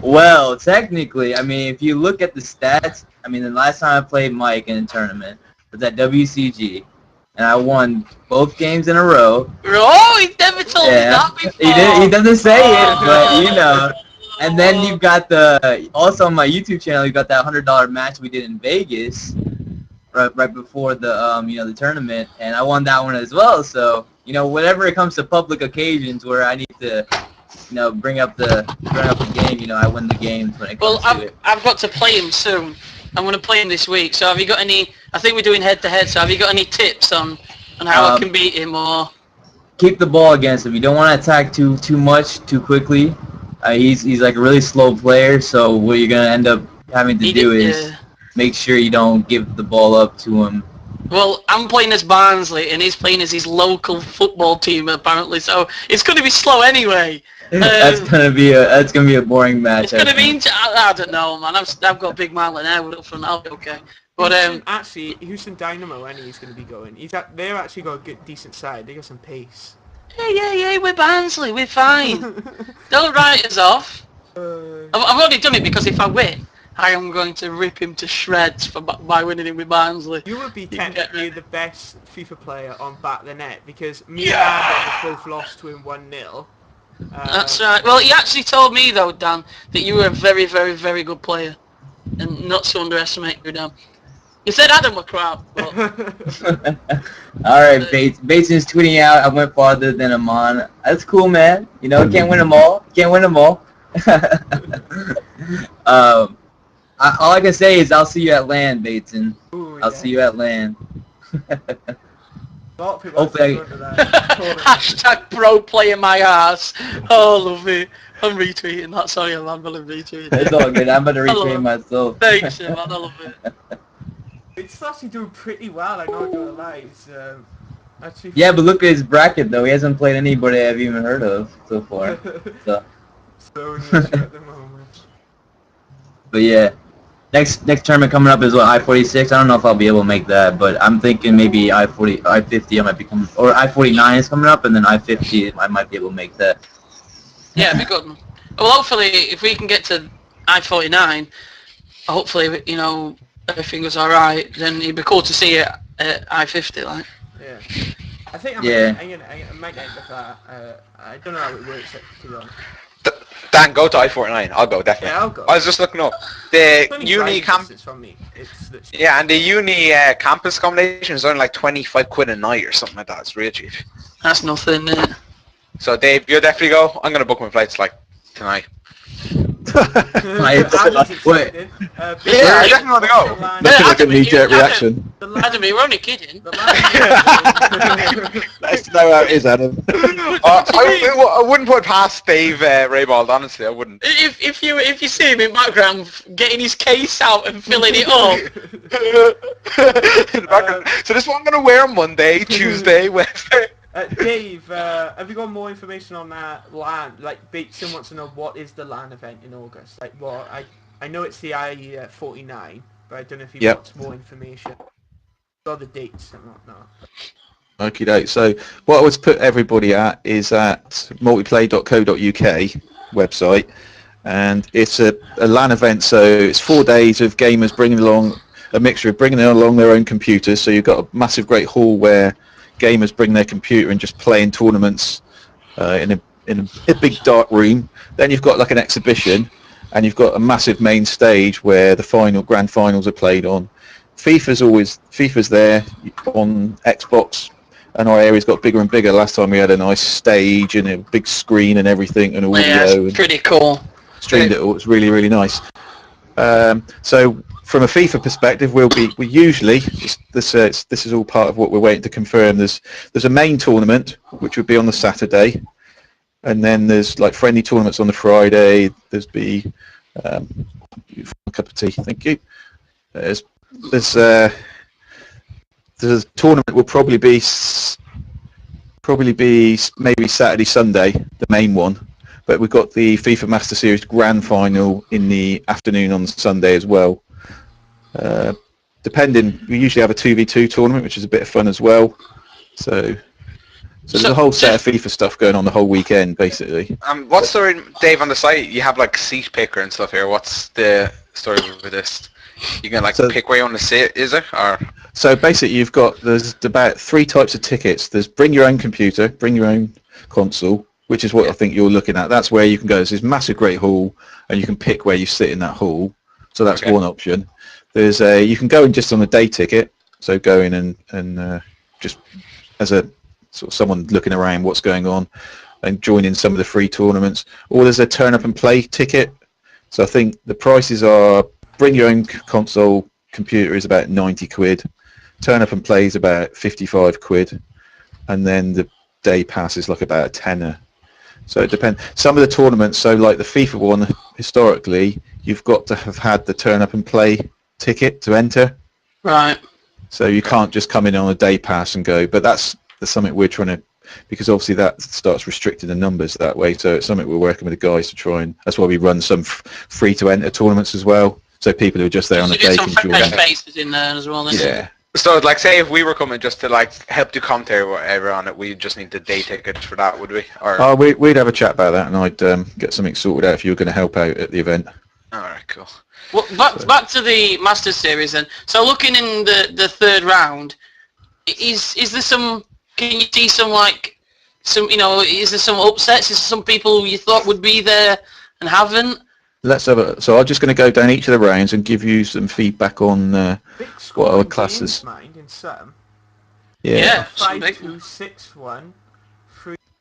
Well, technically, I mean, if you look at the stats, I mean, the last time I played Mike in a tournament was at WCG, and I won both games in a row. Oh, he never told me that before. He doesn't say it, but you know. And then you've got also on my YouTube channel, you got that $100 match we did in Vegas, right before the the tournament, and I won that one as well. So whenever it comes to public occasions where I need to bring up the game, I win the games when it comes to it. I've got to play him soon. I'm going to play him this week. So have you got any? I think we're doing head-to-head. So have you got any tips on how I can beat him or? Keep the ball against him. You don't want to attack too much too quickly. He's like a really slow player. So what you're going to end up having to do is make sure you don't give the ball up to him. Well, I'm playing as Barnsley, and he's playing as his local football team apparently. So it's going to be slow anyway. That's gonna be a boring match. It's gonna be. I don't know, man. I've got a big Marlon Airwood up front. I'll be okay. But actually, Houston Dynamo, he's going to be going. They've actually got a good, decent side. They got some pace. Yeah. We're Barnsley. We're fine. Don't write us off. I've only done it because if I win, I am going to rip him to shreds by winning him with Barnsley. You would be technically the best FIFA player on BotN because me and Adam have both lost to him 1-0. That's right. Well, he actually told me though, Dan, that you were a very, very, very good player, and not to underestimate you, Dan. You said Adam were crap. But... All right, Bates is tweeting out. I went farther than Aman. That's cool, man. Can't win them all. All I can say is I'll see you at LAN, Bateson. I'll see you at LAN. Hopefully Hashtag bro playing my ass. Oh, love it. I'm retweeting that. Sorry, I'm going to retweet it. It's all good. I'm going to retweet myself. Thanks, man. I love it. It's actually doing pretty well. I'm not going to lie. Yeah, but look at his bracket, though. He hasn't played anybody I've even heard of so far. So at the moment. But yeah. Next tournament coming up is I-46. I don't know if I'll be able to make that, but I'm thinking maybe I-50 I might become, or I-49 is coming up, and then I-50 I might be able to make that. Yeah, it'd be good. Well, hopefully, if we can get to I-49, hopefully, everything goes all right. Then it'd be cool to see it at I-50, like. Yeah. I think I might end with that. I don't know how it works, to be honest. Dan, go to I-49. I'll go, definitely. Yeah, I'll go. I was just looking up. The uni campus from me. Yeah, and the uni campus accommodation is only like 25 quid a night or something like that. It's real cheap. That's nothing, is it? So Dave, you'll definitely go. I'm gonna book my flights like tonight. Wait. Yeah, I definitely want to go. Nothing like a knee-jerk reaction. Adam, we're only kidding. Nice to know how it is, Adam. I wouldn't put it past Dave Raybald, honestly. I wouldn't. If you see him in background getting his case out and filling it up. In the background. So this is what I'm gonna wear on Monday, Tuesday, Wednesday. Dave, have you got more information on that LAN? Like, Bateson wants to know what is the LAN event in August. Like, what? I know it's the I-49, but I don't know if he wants more information. Or the dates and whatnot. Okie doke. So what I would put everybody at is at multiplay.co.uk website, and it's a LAN event. So it's 4 days of gamers bringing along a mixture of bringing along their own computers. So you've got a massive, great hall where gamers bring their computer and just play in tournaments in a big dark room. Then you've got like an exhibition, and you've got a massive main stage where the grand finals are played on. FIFA's there on Xbox, and our area's got bigger and bigger. Last time we had a nice stage and a big screen and everything and audio. Yeah, it's pretty cool. Streamed it all. It's really, really nice. So from a FIFA perspective, we usually this is all part of what we're waiting to confirm. There's a main tournament which would be on the Saturday, and then there's like friendly tournaments on the Friday. There's a cup of tea, thank you. There's a tournament will probably be maybe Saturday, Sunday, the main one. But we've got the FIFA Master Series Grand Final in the afternoon on Sunday as well. We usually have a 2v2 tournament, which is a bit of fun as well. So there's a whole set of FIFA stuff going on the whole weekend, basically. What's the story, Dave, on the site? You have like seat picker and stuff here. What's the story with this? You can pick where you want to sit, is it? Or so basically, there's about 3 types of tickets. There's bring your own computer, bring your own console, which is what I think you're looking at. That's where you can go. There's this massive great hall, and you can pick where you sit in that hall. So that's one option. There's you can go in just on a day ticket. So go in and just as a sort of someone looking around what's going on, and join in some of the free tournaments. Or there's a turn up and play ticket. So I think the prices are bring your own console computer is about 90 quid. Turn up and play is about 55 quid. And then the day pass is like about a tenner. So it depends. Some of the tournaments, so like the FIFA one, historically, you've got to have had the turn up and play ticket to enter. Right. So you can't just come in on a day pass and go. But that's something we're trying to, because obviously that starts restricting the numbers that way. So it's something we're working with the guys to try and, that's why we run some free to enter tournaments as well. So people who are just there on the day can join. Some faces in there as well. Yeah. so, say if we were coming just to help do commentary or whatever on it, we just need the day tickets for that, would we? Or we'd have a chat about that, and I'd get something sorted out if you were going to help out at the event. all right, cool. Well, back to the Masters series then. So looking in the third round, is there some? Can you see some is there some upsets? Is there some people who you thought would be there and haven't? Let's have a. So I'm just going to go down each of the rounds and give you some feedback on what our classes. Mind in some. Yeah. 5-2, 6-1,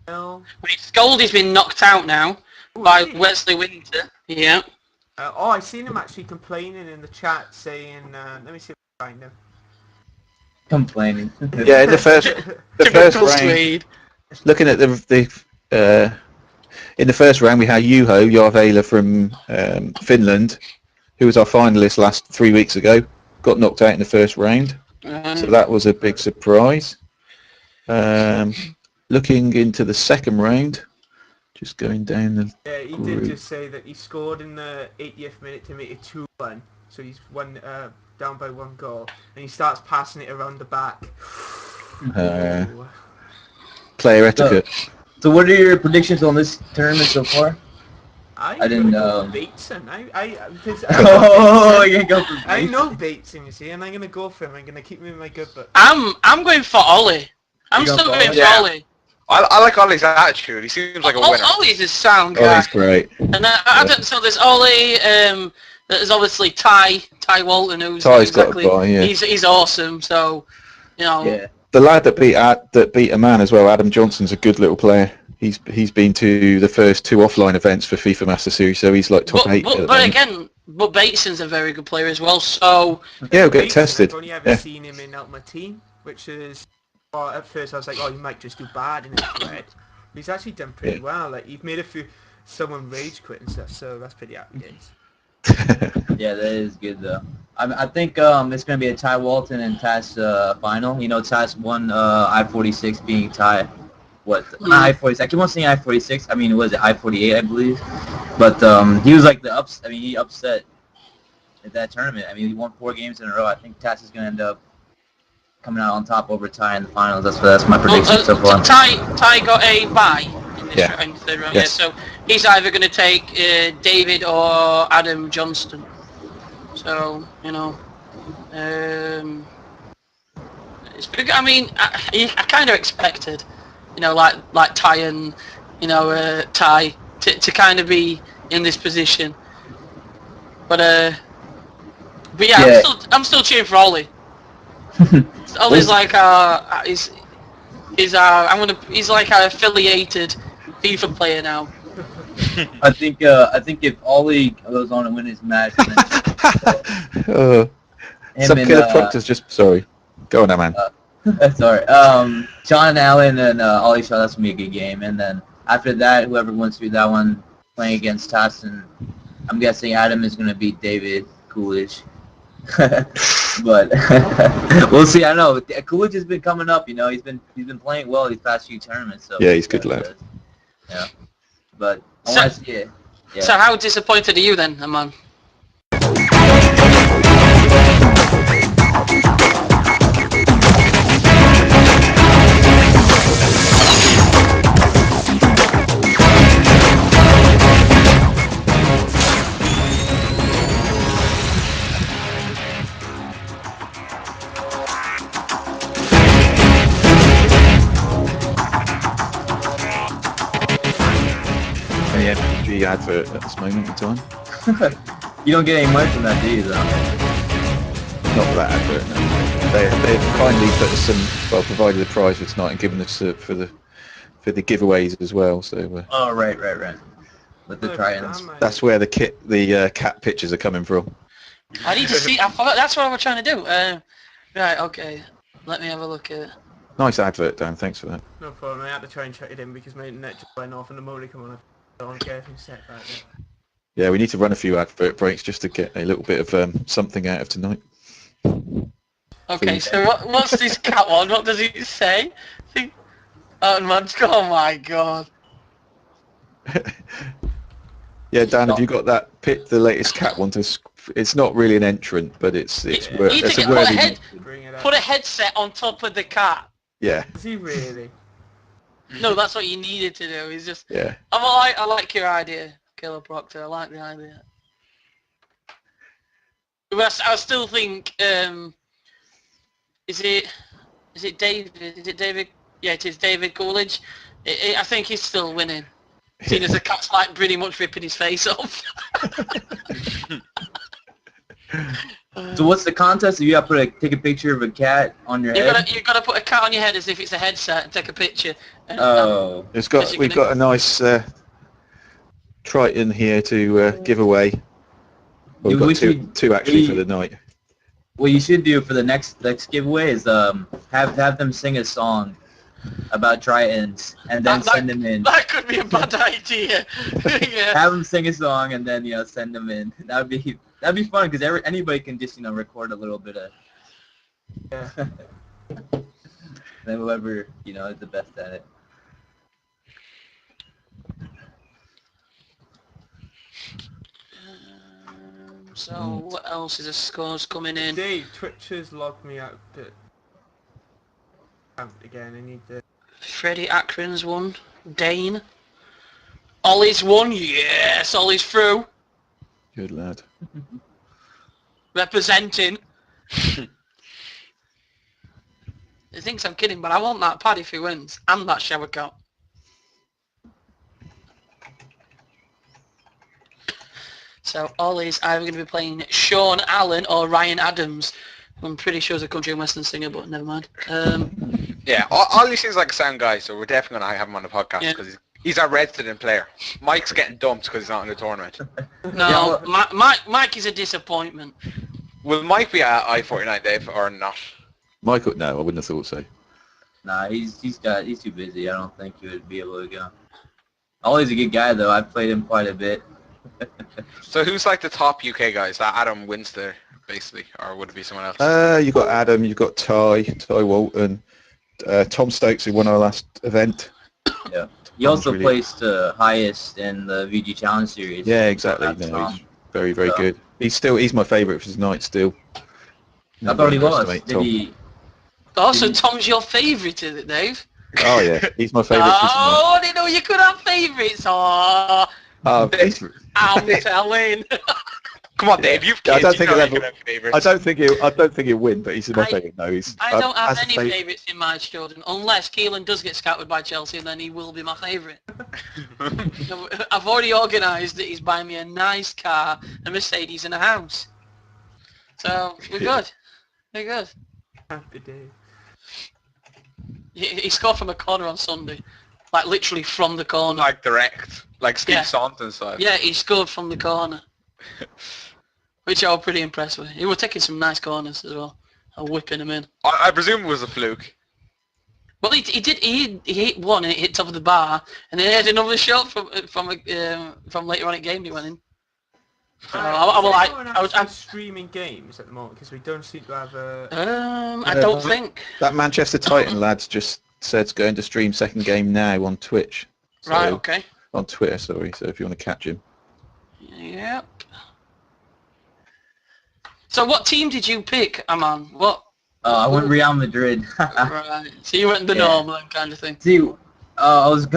3-0. Scoldy's been knocked out now by Wesley Winter. Yeah. I've seen him actually complaining in the chat, saying, "Let me see if I can find him." Complaining. Yeah, in the first round. Swede. Looking at in the first round, we had Juho Järvelä from Finland, who was our finalist 3 weeks ago. Got knocked out in the first round, so that was a big surprise. Looking into the second round, just going down the he group. did just say that he scored in the 80th minute to make it 2-1, so he's down by 1 goal, and he starts passing it around the back. Player etiquette. So what are your predictions on this tournament so far? I didn't know. know. Bateson. I You go for I know Bateson, you see, and I'm gonna go for him. I'm gonna keep him in my good book. I'm going for Ollie. I'm You still go for going Ollie? for Yeah. Ollie. I like Ollie's attitude. He seems like a winner. Ollie's a sound Oh, guy. that's great. And I don't, so there's Ollie. There's obviously Ty Walton, who's Ty's got a buy, yeah. He's awesome. So, Yeah. The lad that beat a man as well, Adam Johnson's a good little player. He's been to the first 2 offline events for FIFA Master Series, so he's like top 8. But Bateson's a very good player as well. So Yeah, he'll get tested. I've only ever seen him in Ultimate Team, which is, at first I was like, he might just do bad in his thread. He's actually done pretty well. Like, you've made someone rage quit and stuff, so that's pretty happy days. Yeah, that is good though. I think it's gonna be a Ty Walton and Taz final. You know, Taz won I-46, being Ty. Not I-46. Actually, wasn't saying I-46. I mean, was it I-48? I believe. But he was like he upset at that tournament. I mean, he won 4 games in a row. I think Taz is gonna end up coming out on top over Ty in the finals. That's my prediction so far. Ty got a bye in this Yeah. in the third round. Yes. Yeah, so he's either going to take David or Adam Johnston. So it's big. I mean, I kind of expected, like Ty and Ty to kind of be in this position. But yeah, I'm still cheering for Ollie. Ollie's like he's like our affiliated FIFA player now. I think if Ollie goes on and win his match, then Some and, killer proctors just sorry. Go on now, man. sorry, John Allen and Ollie Shaw, that's gonna be a good game. And then after that, whoever wins through that one, playing against Tassin, I'm guessing Adam is gonna beat David Coolidge. But we'll see. I know Coolidge has been coming up. You know, he's been playing well these past few tournaments. So Yeah, he's good lad. Yeah, but I want to see it. Yeah. So how disappointed are you then, Aman? The MPG advert at this moment in time. You don't get any money from that, do you? Though. Not for that advert. No. They kindly put us provided the prize for tonight and given us for the giveaways as well. So. Oh right. With the Tritons. That's where the cat pictures are coming from. I need to see. I forgot. That's what I was trying to do. Right. Okay. Let me have a look at it. Nice advert, Dan. Thanks for that. No problem. I had to try and check it in because my internet just went off and the moly come on. I don't get everything set right there. Yeah, we need to run a few advert breaks just to get a little bit of something out of tonight. Okay, Please. so what's this cat one? What does it say? Oh my god. Yeah, Dan, have you got that the latest cat one? It's not really an entrant, but it's You a need to worthy. put a headset on top of the cat. Yeah, Is he really? No, that's what you needed to do. It's just yeah. I like your idea, Killer Proctor. I like the idea. But I still think is it David? Is it David? Yeah, it is David Coolidge. I think he's still winning. Seeing as the cat's like pretty much ripping his face off. So what's the contest? You got to take a picture of a cat on your head? You gotta put a cat on your head as if it's a headset and take a picture. And, Oh. We've got a nice Triton here to give away. Well, we've got two actually for the night. What you should do for the next giveaway is have them sing a song about Tritons and then send them in. That could be a bad idea. Yeah. Have them sing a song and then send them in. That'd be fun because anybody can just record a little bit of. Yeah. Then whoever is the best at it. So what else is the scores coming in? Dave, Twitch has logged me out again. I need to. Freddie Akron's won. Dane. Ollie's won. Yes, Ollie's through. Good lad. Representing. He thinks I'm kidding, but I want that pad if he wins. And that shower cap. So Ollie's either going to be playing Sean Allen or Ryan Adams. I'm pretty sure he's a country and western singer, but never mind. Yeah, Ollie seems like a sound guy, so we're definitely going to have him on the podcast because he's our resident player. Mike's getting dumped because he's not in the tournament. No, Mike is a disappointment. Will Mike be at I-49, Dave, or not? Michael, no, I wouldn't have thought so. Nah, he's too busy. I don't think he would be able to go. Ollie's a good guy though. I've played him quite a bit. So who's like the top UK guys? That Adam Winster, basically, or would it be someone else? You got Adam, you got Ty Walton, Tom Stokes who won our last event. Yeah. He also placed highest in the VG Challenge series. Yeah, exactly. No, he's very, very good. He's my favourite for tonight still. I thought he was. Did he? Oh, so Tom's your favourite, is it, Dave? Oh yeah, he's my favourite. Oh, I didn't know you could have favourites. Oh, I'm telling. Come on, Dave, you've Yeah, I kids. don't You think know he'll you can ever- have favourites. I don't think he'll win, but he's my favourite. No, he's. I don't have as a any favourites in my children, unless Keelan does get scouted by Chelsea, and then he will be my favourite. I've already organised that he's buying me a nice car, a Mercedes, and a house. So we're good. We're good. Happy day. He scored from a corner on Sunday, like literally from the corner. Like direct, like Steve Yeah. Saunton style. Yeah, he scored from the corner, which I was pretty impressed with. He was taking some nice corners as well, and whipping them in. I presume it was a fluke. Well, he hit one and it hit top of the bar, and then he had another shot from later on in game he went in. So I was streaming games at the moment because we don't seem to have a. I don't think. That Manchester Titan lad's just said it's going to stream second game now on Twitch. So, Right. Okay. On Twitter, sorry. So if you want to catch him. Yep. So what team did you pick, Aman? What? I went Real Madrid. Right. So you went the Yeah. normal kind of thing. See, I was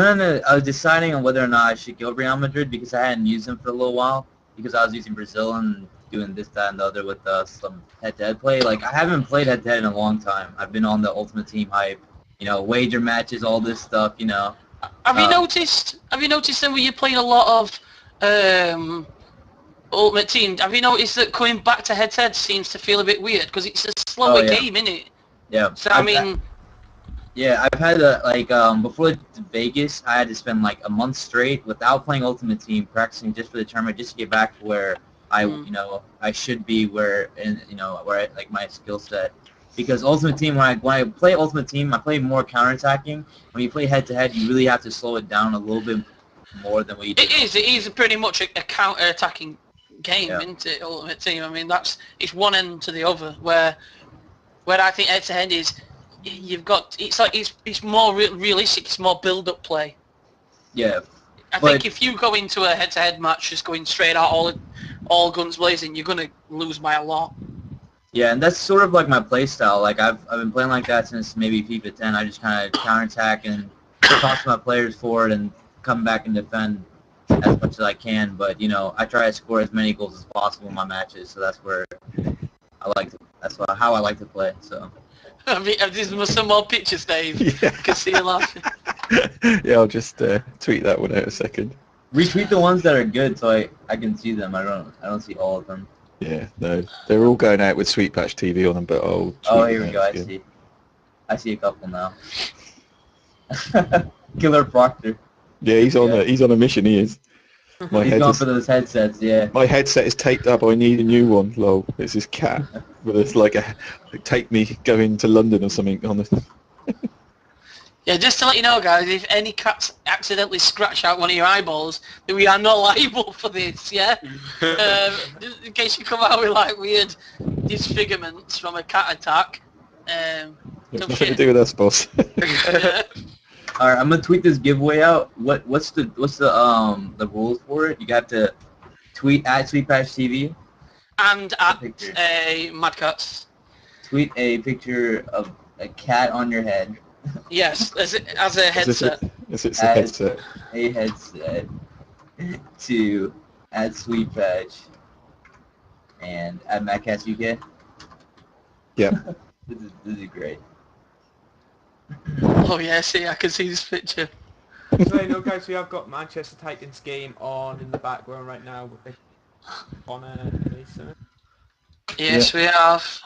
deciding on whether or not I should go Real Madrid because I hadn't used them for a little while because I was using Brazil and doing this, that, and the other with some head-to-head play. Like, I haven't played head-to-head in a long time. I've been on the Ultimate Team hype, wager matches, all this stuff, Have you noticed? Have you noticed then when you're playing a lot of Ultimate Team? Have you noticed that coming back to head-to-head seems to feel a bit weird because it's a slower game, isn't it? Yeah. So I mean. Yeah, I've had before Vegas, I had to spend like a month straight without playing Ultimate Team, practicing just for the tournament, just to get back to where I should be, where like my skill set. Because Ultimate Team, when I play Ultimate Team, I play more counterattacking. When you play head to head, you really have to slow it down a little bit more than what you do. It is pretty much a counter-attacking game, Yeah. isn't it? Ultimate Team. I mean, it's one end to the other. Where I think head to head is. You've got it's more realistic. It's more build-up play. Yeah. I think if you go into a head-to-head match just going straight out all guns blazing, you're gonna lose by a lot. Yeah, and that's sort of like my play style. Like I've been playing like that since maybe FIFA 10. I just kind of counterattack and toss my players forward and come back and defend as much as I can. But I try to score as many goals as possible in my matches. So that's where how I like to play. So. I mean, there's some more pictures, Dave. Yeah. I can see you laughing. Yeah, I'll just tweet that one out a second. Retweet the ones that are good so I can see them. I don't see all of them. Yeah, no, they're all going out with Sweetpatch TV on them, but I'll. Oh, here we go. I see a couple now. Killer Proctor. Yeah, he's on a mission. He is. He's going for those headsets. Yeah. My headset is taped up. I need a new one. Lol. It's this cat with it's like take me going to London or something on the. Yeah, just to let you know, guys, if any cats accidentally scratch out one of your eyeballs, then we are not liable for this, yeah? Just in case you come out with, like, weird disfigurements from a cat attack. It's nothing to do with us, boss. All right, I'm gonna tweet this giveaway out. What's the rules for it? You got to tweet at Sweetpatch TV. And at a Mad Cats. Tweet a picture of a cat on your head. Yes, as a headset. Is it a headset? A headset to at Sweetpatch and at MadCats UK. Yeah. This is great. Oh yeah, see, I can see this picture. So you know, guys, we have got Manchester Titans game on in the background right now. On Yes, we have.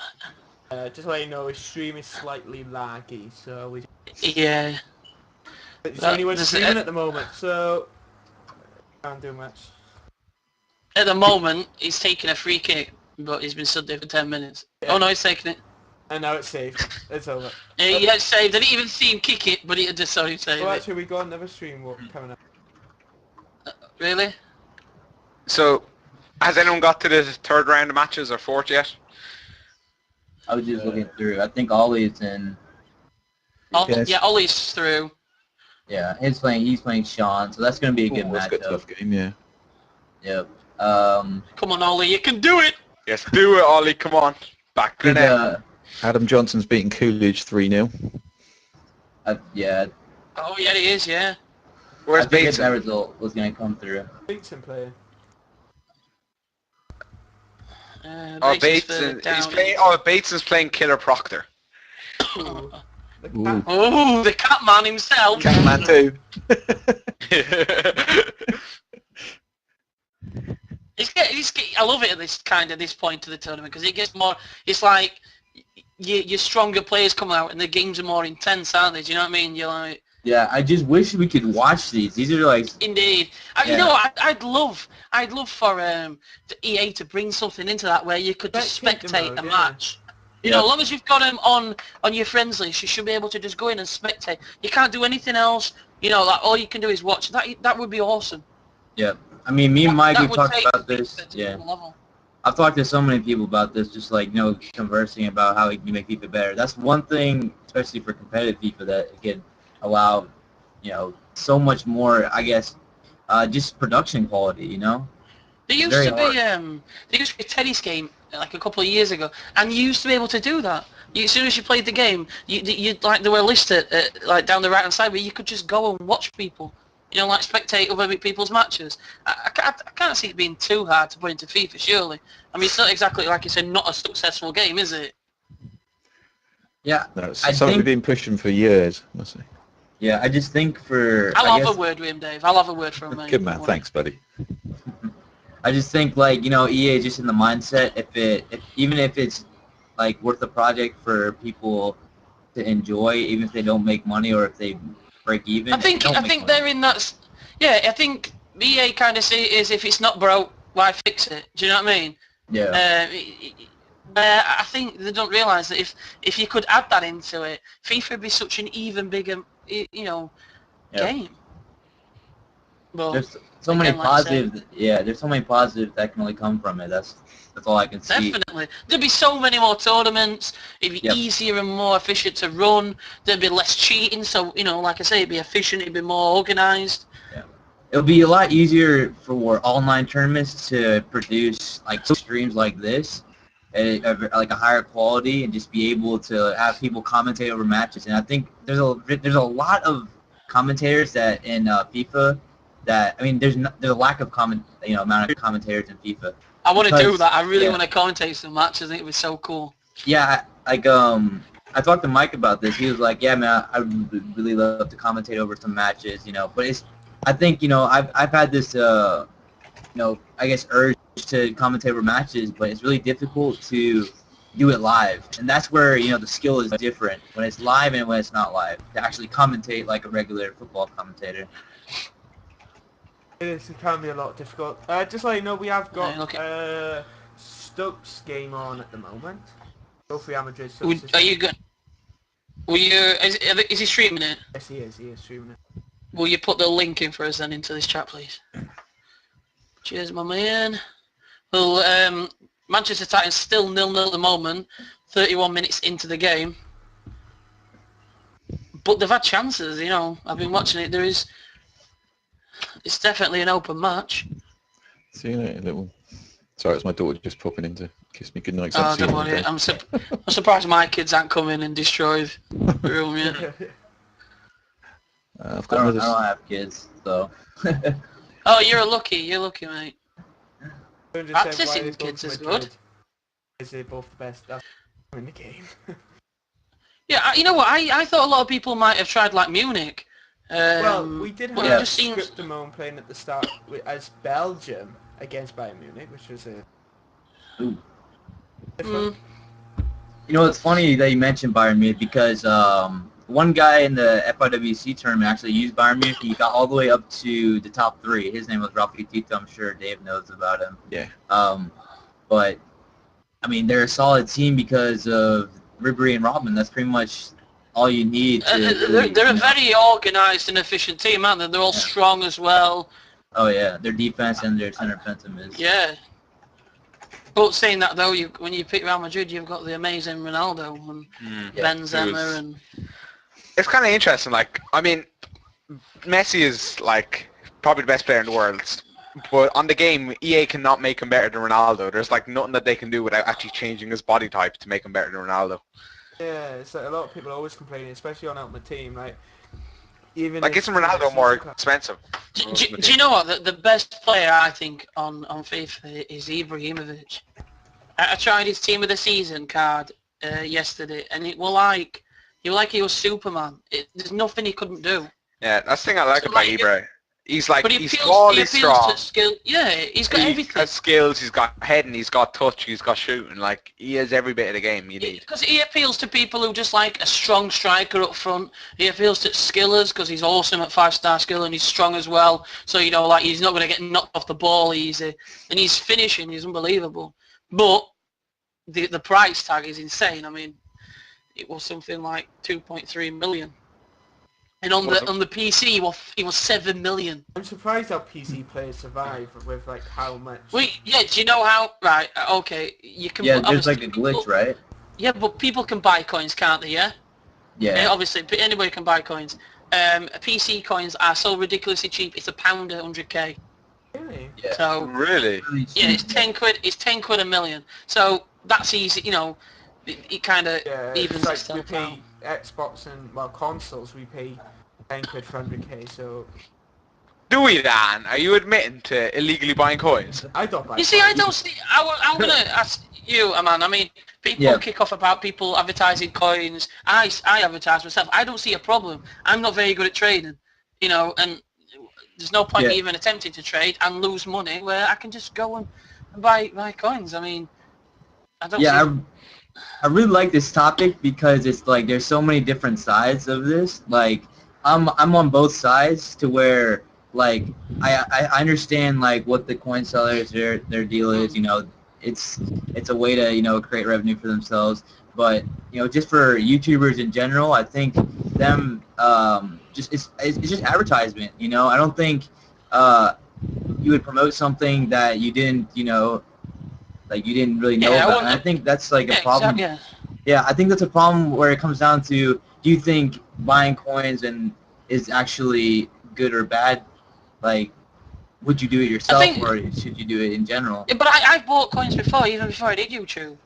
just to let you know, his stream is slightly laggy, so we. Yeah. It's only one streaming at the moment, so can't do much. At the moment, he's taking a free kick, but he's been stood there for 10 minutes. Yeah. Oh no, he's taking it. And now it's saved. It's over. He had saved. I didn't even see him kick it, but he just saw him save Well, it. actually, we got another stream coming up. Really? So, has anyone got to the third round of matches or fourth yet? I was just looking through. I think Ollie's in. Yes. Yeah, Ollie's through. Yeah, he's playing Sean, so that's gonna be a good That's a good matchup. tough game, yeah. Yep. Come on, Ollie, you can do it! Yes, do it, Ollie. Come on, back to the net. Adam Johnson's beating Coolidge 3-0. Yeah. Oh yeah, he is. Yeah. Where's I think Bateson? that result was gonna come through. Beats him playing. Oh, Bates is further down. he's playing. Oh, Bates is playing Killer Proctor. Ooh. The Ooh. cat. Oh, the Catman himself. Catman too. I love it at this point of the tournament because it gets more. It's like your stronger players come out and the games are more intense, aren't they? Do you know what I mean? You're like. Yeah, I just wish we could watch these. These are like. Indeed. You Yeah. know, I'd love for the EA to bring something into that where you could just Spectate the spectate mode, a yeah. match. You know, as long as you've got them on your friends list, you should be able to just go in and spectate. You can't do anything else. You know, like all you can do is watch. That would be awesome. Yeah. I mean, me and Mike, That we've would talked take about FIFA this. to Yeah. another level. I've talked to so many people about this, just like, conversing about how we can make FIFA better. That's one thing, especially for competitive FIFA, that it can allow, so much more, I guess, just production quality, There used very to be a tennis game like a couple of years ago, and you used to be able to do that. As soon as you played the game, you like there were lists like down the right hand side where you could just go and watch people. Like spectate other people's matches. I can't see it being too hard to put into FIFA, surely. I mean, it's not exactly, like you said, not a successful game, is it? Yeah. No, it's I something think- we've been pushing for years, must say. Yeah, I just think I'll have a word with him, Dave. I'll have a word for him, mate. Good man, thanks, buddy. I just think, EA is just in the mindset, even if it's, like, worth the project for people to enjoy, even if they don't make money or if they break even. I think they're in that. Yeah, I think EA kind of see it as if it's not broke, why fix it? Do you know what I mean? Yeah. I think they don't realise that if you could add that into it, FIFA would be such an even bigger, game. Well, There's so many again, like I said, positives. Yeah, there's so many positives that can only come from it. That's all I can see. definitely. There'd be so many more tournaments. It'd be Yep. easier and more efficient to run. There'd be less cheating. So, like I say, it'd be efficient. It'd be more organised. It'll be a lot easier for online tournaments to produce like streams like this, like a higher quality, and just be able to have people commentate over matches. And I think there's a lot of commentators that in FIFA that there's a lack of amount of commentators in FIFA. I want to do Because- that. I really yeah. want to commentate some matches. I think it was so cool. Yeah, I talked to Mike about this. He was like, "Yeah, man, I would really love to commentate over some matches, But I think I've had this I guess urge to commentate over matches, but it's really difficult to do it live, and that's where the skill is different when it's live and when it's not live. To actually commentate like a regular football commentator. It can be a lot difficult. Just so you know, we have got Yeah, look Stokes game on at the moment. Both Real Madrid. Are you good? Will you? Is he streaming it? Yes, he is. He is streaming it. Will you put the link in for us then into this chat, please? Cheers, my man. Well, Manchester Titans still 0-0 at the moment. 31 minutes into the game. But they've had chances, I've been watching it. It's definitely an open match. See you later, little. Sorry, it's my daughter just popping in to kiss me goodnight. Oh, don't worry. I'm surprised my kids aren't come in and destroyed the room yet. I've I got don't another. have kids, so. Oh, you're lucky, mate. 100% Practicing why they kids both is Madrid good. Is they're both the best in the game. Yeah, you know what? I thought a lot of people might have tried like Munich. Well, we did but have it just seems. Scriptamone playing at the start as Belgium against Bayern Munich, which was a Ooh. different. It's funny that you mentioned Bayern Munich because one guy in the FIWC tournament actually used Bayern Munich. He got all the way up to the top 3. His name was Rafi Tito. I'm sure Dave knows about him. Yeah. But they're a solid team because of Ribery and Robin. That's pretty much all you need to. They're a very organised and efficient team, aren't they? They're all strong as well. Oh yeah, their defense and their center defensive is. Yeah. But saying that though, when you pick Real Madrid, you've got the amazing Ronaldo and Benzema and. It's kind of interesting. Messi is probably the best player in the world, but on the game, EA cannot make him better than Ronaldo. There's nothing that they can do without actually changing his body type to make him better than Ronaldo. Yeah, it's a lot of people are always complaining, especially on Ultimate Team. Even Isn't Ronaldo more expensive? Do you know what? The best player I think on FIFA is Ibrahimovic. I tried his team of the season card yesterday, and it was like he was Superman. There's nothing he couldn't do. Yeah, that's the thing I like So, about like, Ibra. He's like, But he's tall, he's appeals strong. to skill. Yeah, he's got He everything. has skills, he's got heading, he's got touch, he's got shooting. Like, he has every bit of the game you need. Because he appeals to people who just like a strong striker up front. He appeals to skillers because he's awesome at 5-star skill and he's strong as well. So, you know, like he's not going to get knocked off the ball easy. And he's finishing, he's unbelievable. But the price tag is insane. I mean, it was something like 2.3 million. And on the PC, he was 7 million. I'm surprised how PC players survive with like how much. Wait, yeah, do you know how? Right, okay, you can. Yeah, there's like a glitch, right? Yeah, but people can buy coins, can't they? Yeah. Yeah. Obviously, anybody can buy coins. PC coins are so ridiculously cheap. It's £1 a 100k. Really? Yeah. So Really? yeah, it's 10 quid. It's 10 quid a million. So that's easy. You know, it kind of evens it's like we itself out. pay Xbox and consoles. We pay 10 quid for 100k. So Do we, Dan? Are you admitting to illegally buying coins? I don't buy. You see, I coins. don't see. I'm gonna ask you, Aman. I mean, people Yeah. kick off about people advertising coins. I advertise myself. I don't see a problem. I'm not very good at trading, you know, and there's no point Yeah. even attempting to trade and lose money where I can just go and buy coins. I mean, I don't. Yeah, see... I really like this topic because it's like there's so many different sides of this. Like I'm on both sides to where like I understand like what the coin sellers their deal is. You know, it's a way to, you know, create revenue for themselves. But, you know, just for YouTubers in general, I think them just it's just advertisement. You know, I don't think you would promote something that you didn't, you know, like you didn't really know about. And I think that's like a problem. Yeah, I think that's a problem where it comes down to, do you think buying coins is actually good or bad? Like, would you do it yourself or should you do it in general? Yeah, but I've bought coins before, even before I did YouTube.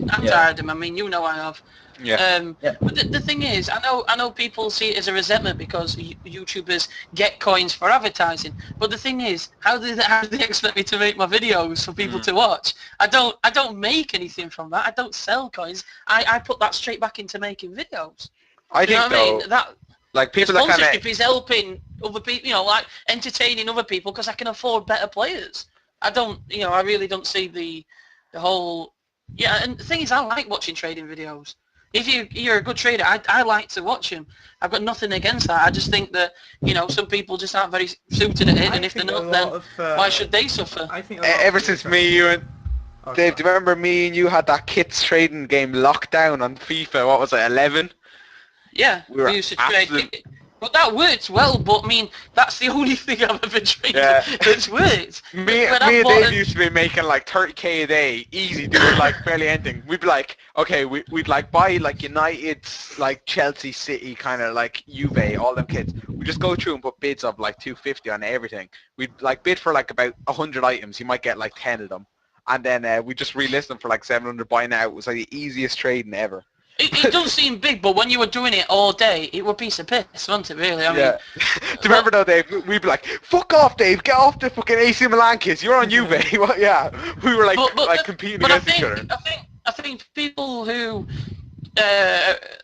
I'm tired of them. I mean, you know I have. Yeah. But the thing is, I know people see it as a resentment because YouTubers get coins for advertising. But the thing is, how do they expect me to make my videos for people to watch? I don't make anything from that. I don't sell coins. I put that straight back into making videos. I think, though, I mean? That like, people that sponsorship kind is helping other people, you know, like entertaining other people because I can afford better players. I don't, you know, I really don't see the whole. Yeah, and the thing is, I like watching trading videos. If you're a good trader, I like to watch them. I've got nothing against that. I just think that, you know, some people just aren't very suited at it, and if they're not, then why should they suffer? I think ever since me, you and Dave, do you remember me and you had that kits trading game lockdown on FIFA? What was it, 11? Yeah, we used to trade. But that works well, but I mean, that's the only thing I've ever traded that's worked. Me and Dave used to be making like 30k a day, easy, doing like barely anything. We'd be like, okay, we'd like buy like United, like Chelsea, City, kind of like Juve, all them kids. We just go through and put bids of like 250 on everything. We'd like bid for like about 100 items. You might get like 10 of them. And then we just relist them for like 700 by now. It was like the easiest trading ever. It doesn't seem big, but when you were doing it all day, it would be a piece of piss, wasn't it, really? I mean, do you remember though, Dave? We'd be like, fuck off, Dave, get off the fucking AC Milan kids, you're on Juve. Well, yeah, we were like competing against each other. I think people who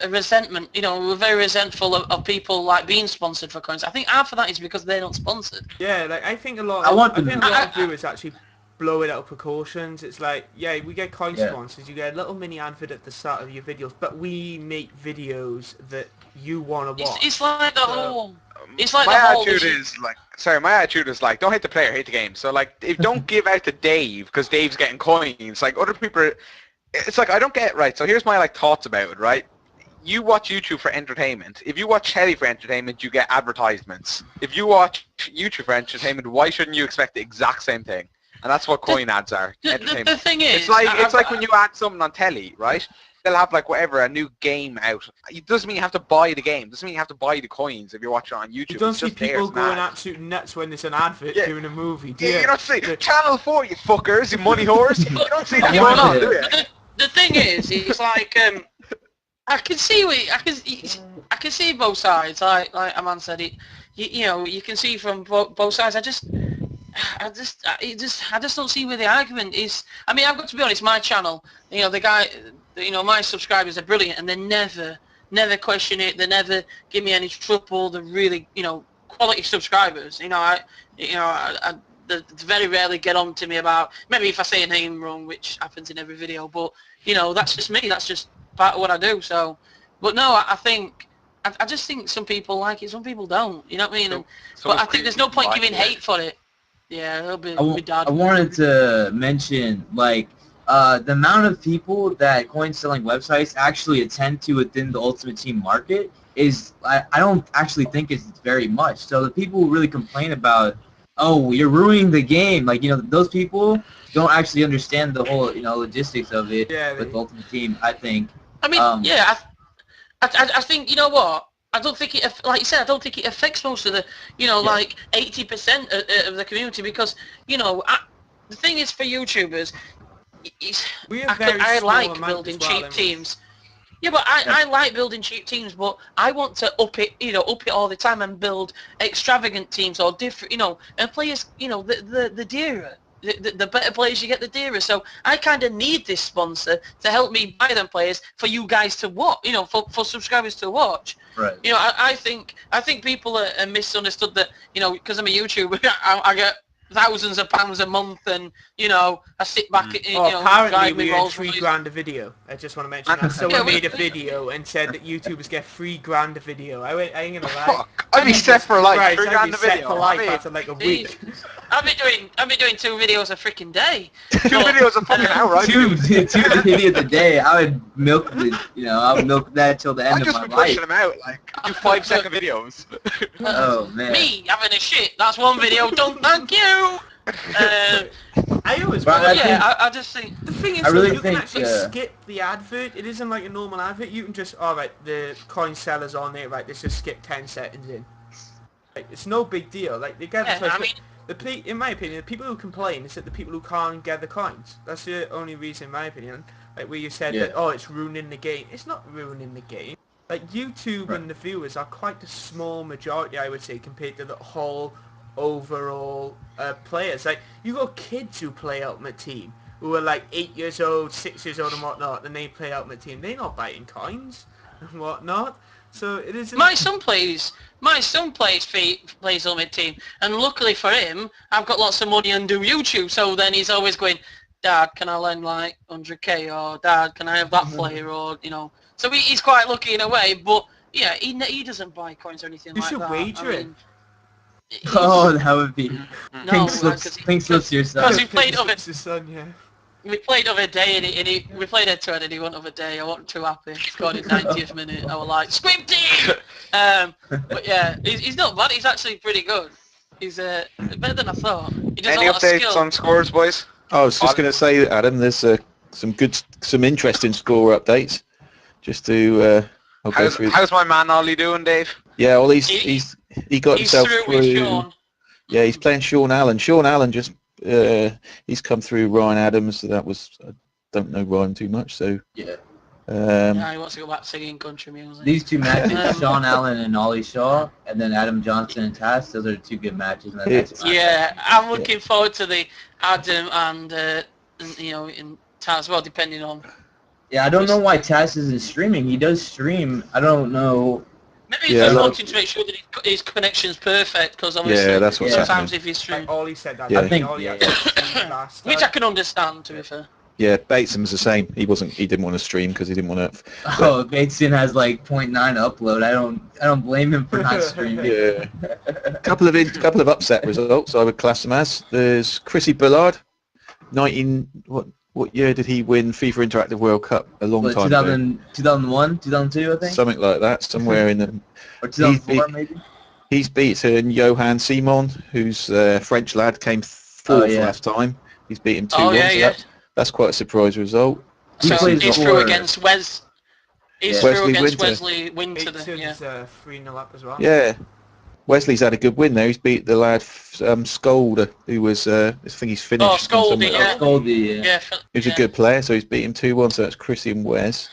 resentment, you know, were very resentful of people like being sponsored for coins. I think half of that is because they're not sponsored. Yeah, like I think a lot of viewers actually blow it out of proportions. It's like, yeah, we get coin sponsors, you get a little mini advert at the start of your videos, but we make videos that you want to watch. It's like the whole. It's like my attitude is like, don't hate the player, hate the game. So like, if don't give out to Dave because Dave's getting coins. Like other people, it's like I don't get right. So here's my like thoughts about it. Right, you watch YouTube for entertainment. If you watch telly for entertainment, you get advertisements. If you watch YouTube for entertainment, why shouldn't you expect the exact same thing? And that's what coin ads are. The thing is, it's like when you add something on telly, right? They'll have like whatever, a new game out. It doesn't mean you have to buy the game. It doesn't mean you have to buy the coins if you're watching it on YouTube. You don't see people going absolute nuts when there's an advert doing a movie, do you? You don't see Channel 4, you fuckers, you money whores. You don't see that going on, do you? The thing is, it's like I can see both sides. Like Aman said, you know, you can see from both sides. I just don't see where the argument is. I mean, I've got to be honest. My channel, you know, the guy, you know, my subscribers are brilliant, and they never question it. They never give me any trouble. They're really, you know, quality subscribers. You know, they very rarely get on to me about, maybe if I say a name wrong, which happens in every video, but, you know, that's just me. That's just part of what I do. So, but no, I just think some people like it, some people don't. You know what I mean? But I think there's no point giving hate for it. Yeah, it'll be dad. I wanted to mention, like, the amount of people that coin selling websites actually attend to within the Ultimate Team market is, I don't actually think it's very much. So the people who really complain about, oh, you're ruining the game, like, you know, those people don't actually understand the whole, you know, logistics of it with Ultimate Team, I think. I mean, I think, you know what? I don't think it, like you said, I don't think it affects most of the, you know, like 80% of the community, because, you know, the thing is for YouTubers, I like building cheap teams. Yeah, but I like building cheap teams, but I want to up it all the time and build extravagant teams or different, you know, and players, you know, the dearer. The better players you get, the dearer. So I kind of need this sponsor to help me buy them players for you guys to watch, you know, for subscribers to watch. Right. You know, I think people are misunderstood that, you know, because I'm a YouTuber, I get thousands of pounds a month, and, you know, I sit back and, you know, apparently drive me we earn Rolls $3,000 a video. I just want to mention that. Someone made a video and said that YouTubers get $3,000 a video. I ain't gonna lie. Fuck, I'd be set for life. I'd $3,000 be a set video. for life after like a week. I've been doing 2 videos a freaking day. 2 videos a fucking hour, right? Two videos a day. I would milk the, you know, I would milk that till the end of my I've just been life. pushing them out, like, do 5-second videos. Oh man. Me having a shit. That's one video done. Thank you. I always. I just think the thing is, you can actually skip the advert. It isn't like a normal advert. You can just, alright, the coin seller's on there, right? Let's just skip 10 seconds in. Like, it's no big deal. Like, they get in my opinion, the people who complain is that the people who can't get the coins. That's the only reason, in my opinion. Like, where you said that, oh, it's ruining the game. It's not ruining the game. Like, YouTube and the viewers are quite a small majority, I would say, compared to the whole overall players. Like, you got kids who play Ultimate Team who are like 8 years old, 6 years old and whatnot, and they play Ultimate Team. They're not buying coins and whatnot. So it isn't... My son plays Ultimate Team, and luckily for him, I've got lots of money and do YouTube, so then he's always going, Dad, can I lend like 100k, or Dad, can I have that player, or, you know. So he's quite lucky in a way, but yeah, he doesn't buy coins or anything like that. You should wager it. Oh, that would be No, pink slips yourself. because we played other Son, we played other day, and we played head to head, and he won other day. I wasn't too happy. He scored in 90th minute. I was like, Squib Team! But yeah, he's not bad. He's actually pretty good. He's better than I thought. He does Any a lot of updates skill. on scores, boys? I was just going to say, Adam, there's some interesting score updates. Just to I'll go through. How's my man Ollie doing, Dave? Yeah, well, he got himself through through. with Sean. Yeah, he's playing Sean Allen. Sean Allen just he's come through Ryan Adams. So that was, I don't know Ryan too much, so Yeah. Yeah, he wants to go back singing country music. These 2 matches, Sean Allen and Ollie Shaw, and then Adam Johnson and Taz, those are 2 good matches. And that's Yeah, I'm looking forward to the Adam and you know, in Taz, well, depending on. Yeah, I don't know why Taz isn't streaming. He does stream. I don't know. Maybe he's just wanting to make sure that his connection's perfect, because obviously that's what's sometimes happening. if he's streaming. Ollie said that. Yeah. I think, Which I can understand, to be fair. Yeah, Bateson's the same. He didn't want to stream because he didn't want to. Oh, Bateson has like 0.9 upload. I don't blame him for not streaming. Yeah. couple of upset results I would class them as. There's Chrissy Bullard, what year did he win FIFA Interactive World Cup? A long time ago. 2001, 2002, I think. Something like that, somewhere in the. Or 2004 maybe. He's beaten Johan Simon, who's a French lad, came 4th last time. He's beaten 2-1. That's quite a surprise result. So he's through against Wes. He's through against Winter. Wesley Winter. Bateson's 3-0 up as well. Yeah. Wesley's had a good win there. He's beat the lad Skolder, who was, I think he's finished. Oh, Skolder, yeah. Skolder, yeah. He's a good player, so he's beat him 2-1, so that's Chrissy and Wes.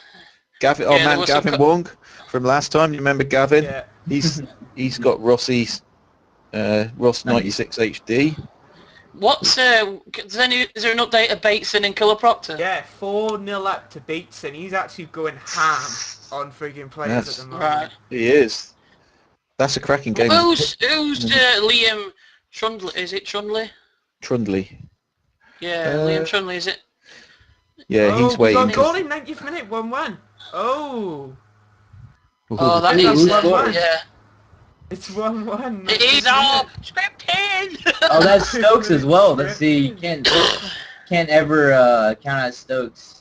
Gavin Wong from last time, you remember Gavin? Yeah. He's got Ross 96 HD. What's is there an update of Bateson and Killer Proctor? Yeah, 4-0 up to Bateson. He's actually going ham on frigging players at the moment. Right. He is. That's a cracking game. Who's Liam Trundley? Is it Trundley? Trundley. Yeah, Liam Trundley, is it? Yeah, he's we got waiting. a goal in 90th minute, 1-1. Oh. Oh, that Ooh, is scored? yeah. It's 1-1. It is all scripted. Oh, that's Stokes as well. Let's see. You can't ever count out Stokes.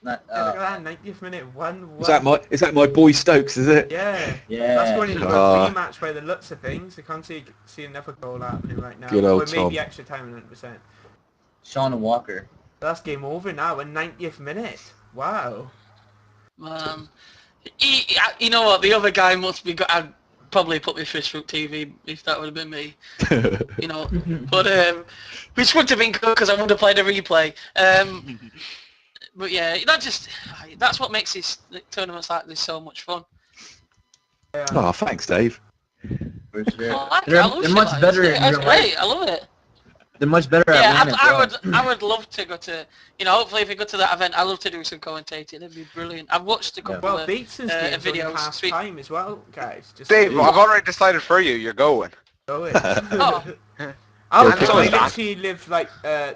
Not, Yeah, look at that, 90th minute, 1-1. Is that my boy Stokes, is it? Yeah. Yeah. That's going into a rematch by the looks of things. I can't see another goal happening right now. Good old or maybe Tom. extra time 100%. Sean Walker. That's game over now in 90th minute. Wow. You know what? The other guy must be. I'd probably put my fist through TV if that would have been me. You know, but which would have been good because I would have played a replay. But yeah, that's what makes these tournaments like this so much fun. Yeah. Oh, thanks, Dave. For sure. Oh, I They're love shit much like better this. in That's real life. great. I love it. They're much better at Yeah, winning as well. I would love to go to, hopefully if we go to that event, I'd love to do some commentating. It'd be brilliant. I've watched a couple Well, of Bateson's game's only videos. half time as well, guys. Just Dave, I've already decided for you. You're going. go in. Oh. I Yeah, only that. literally live like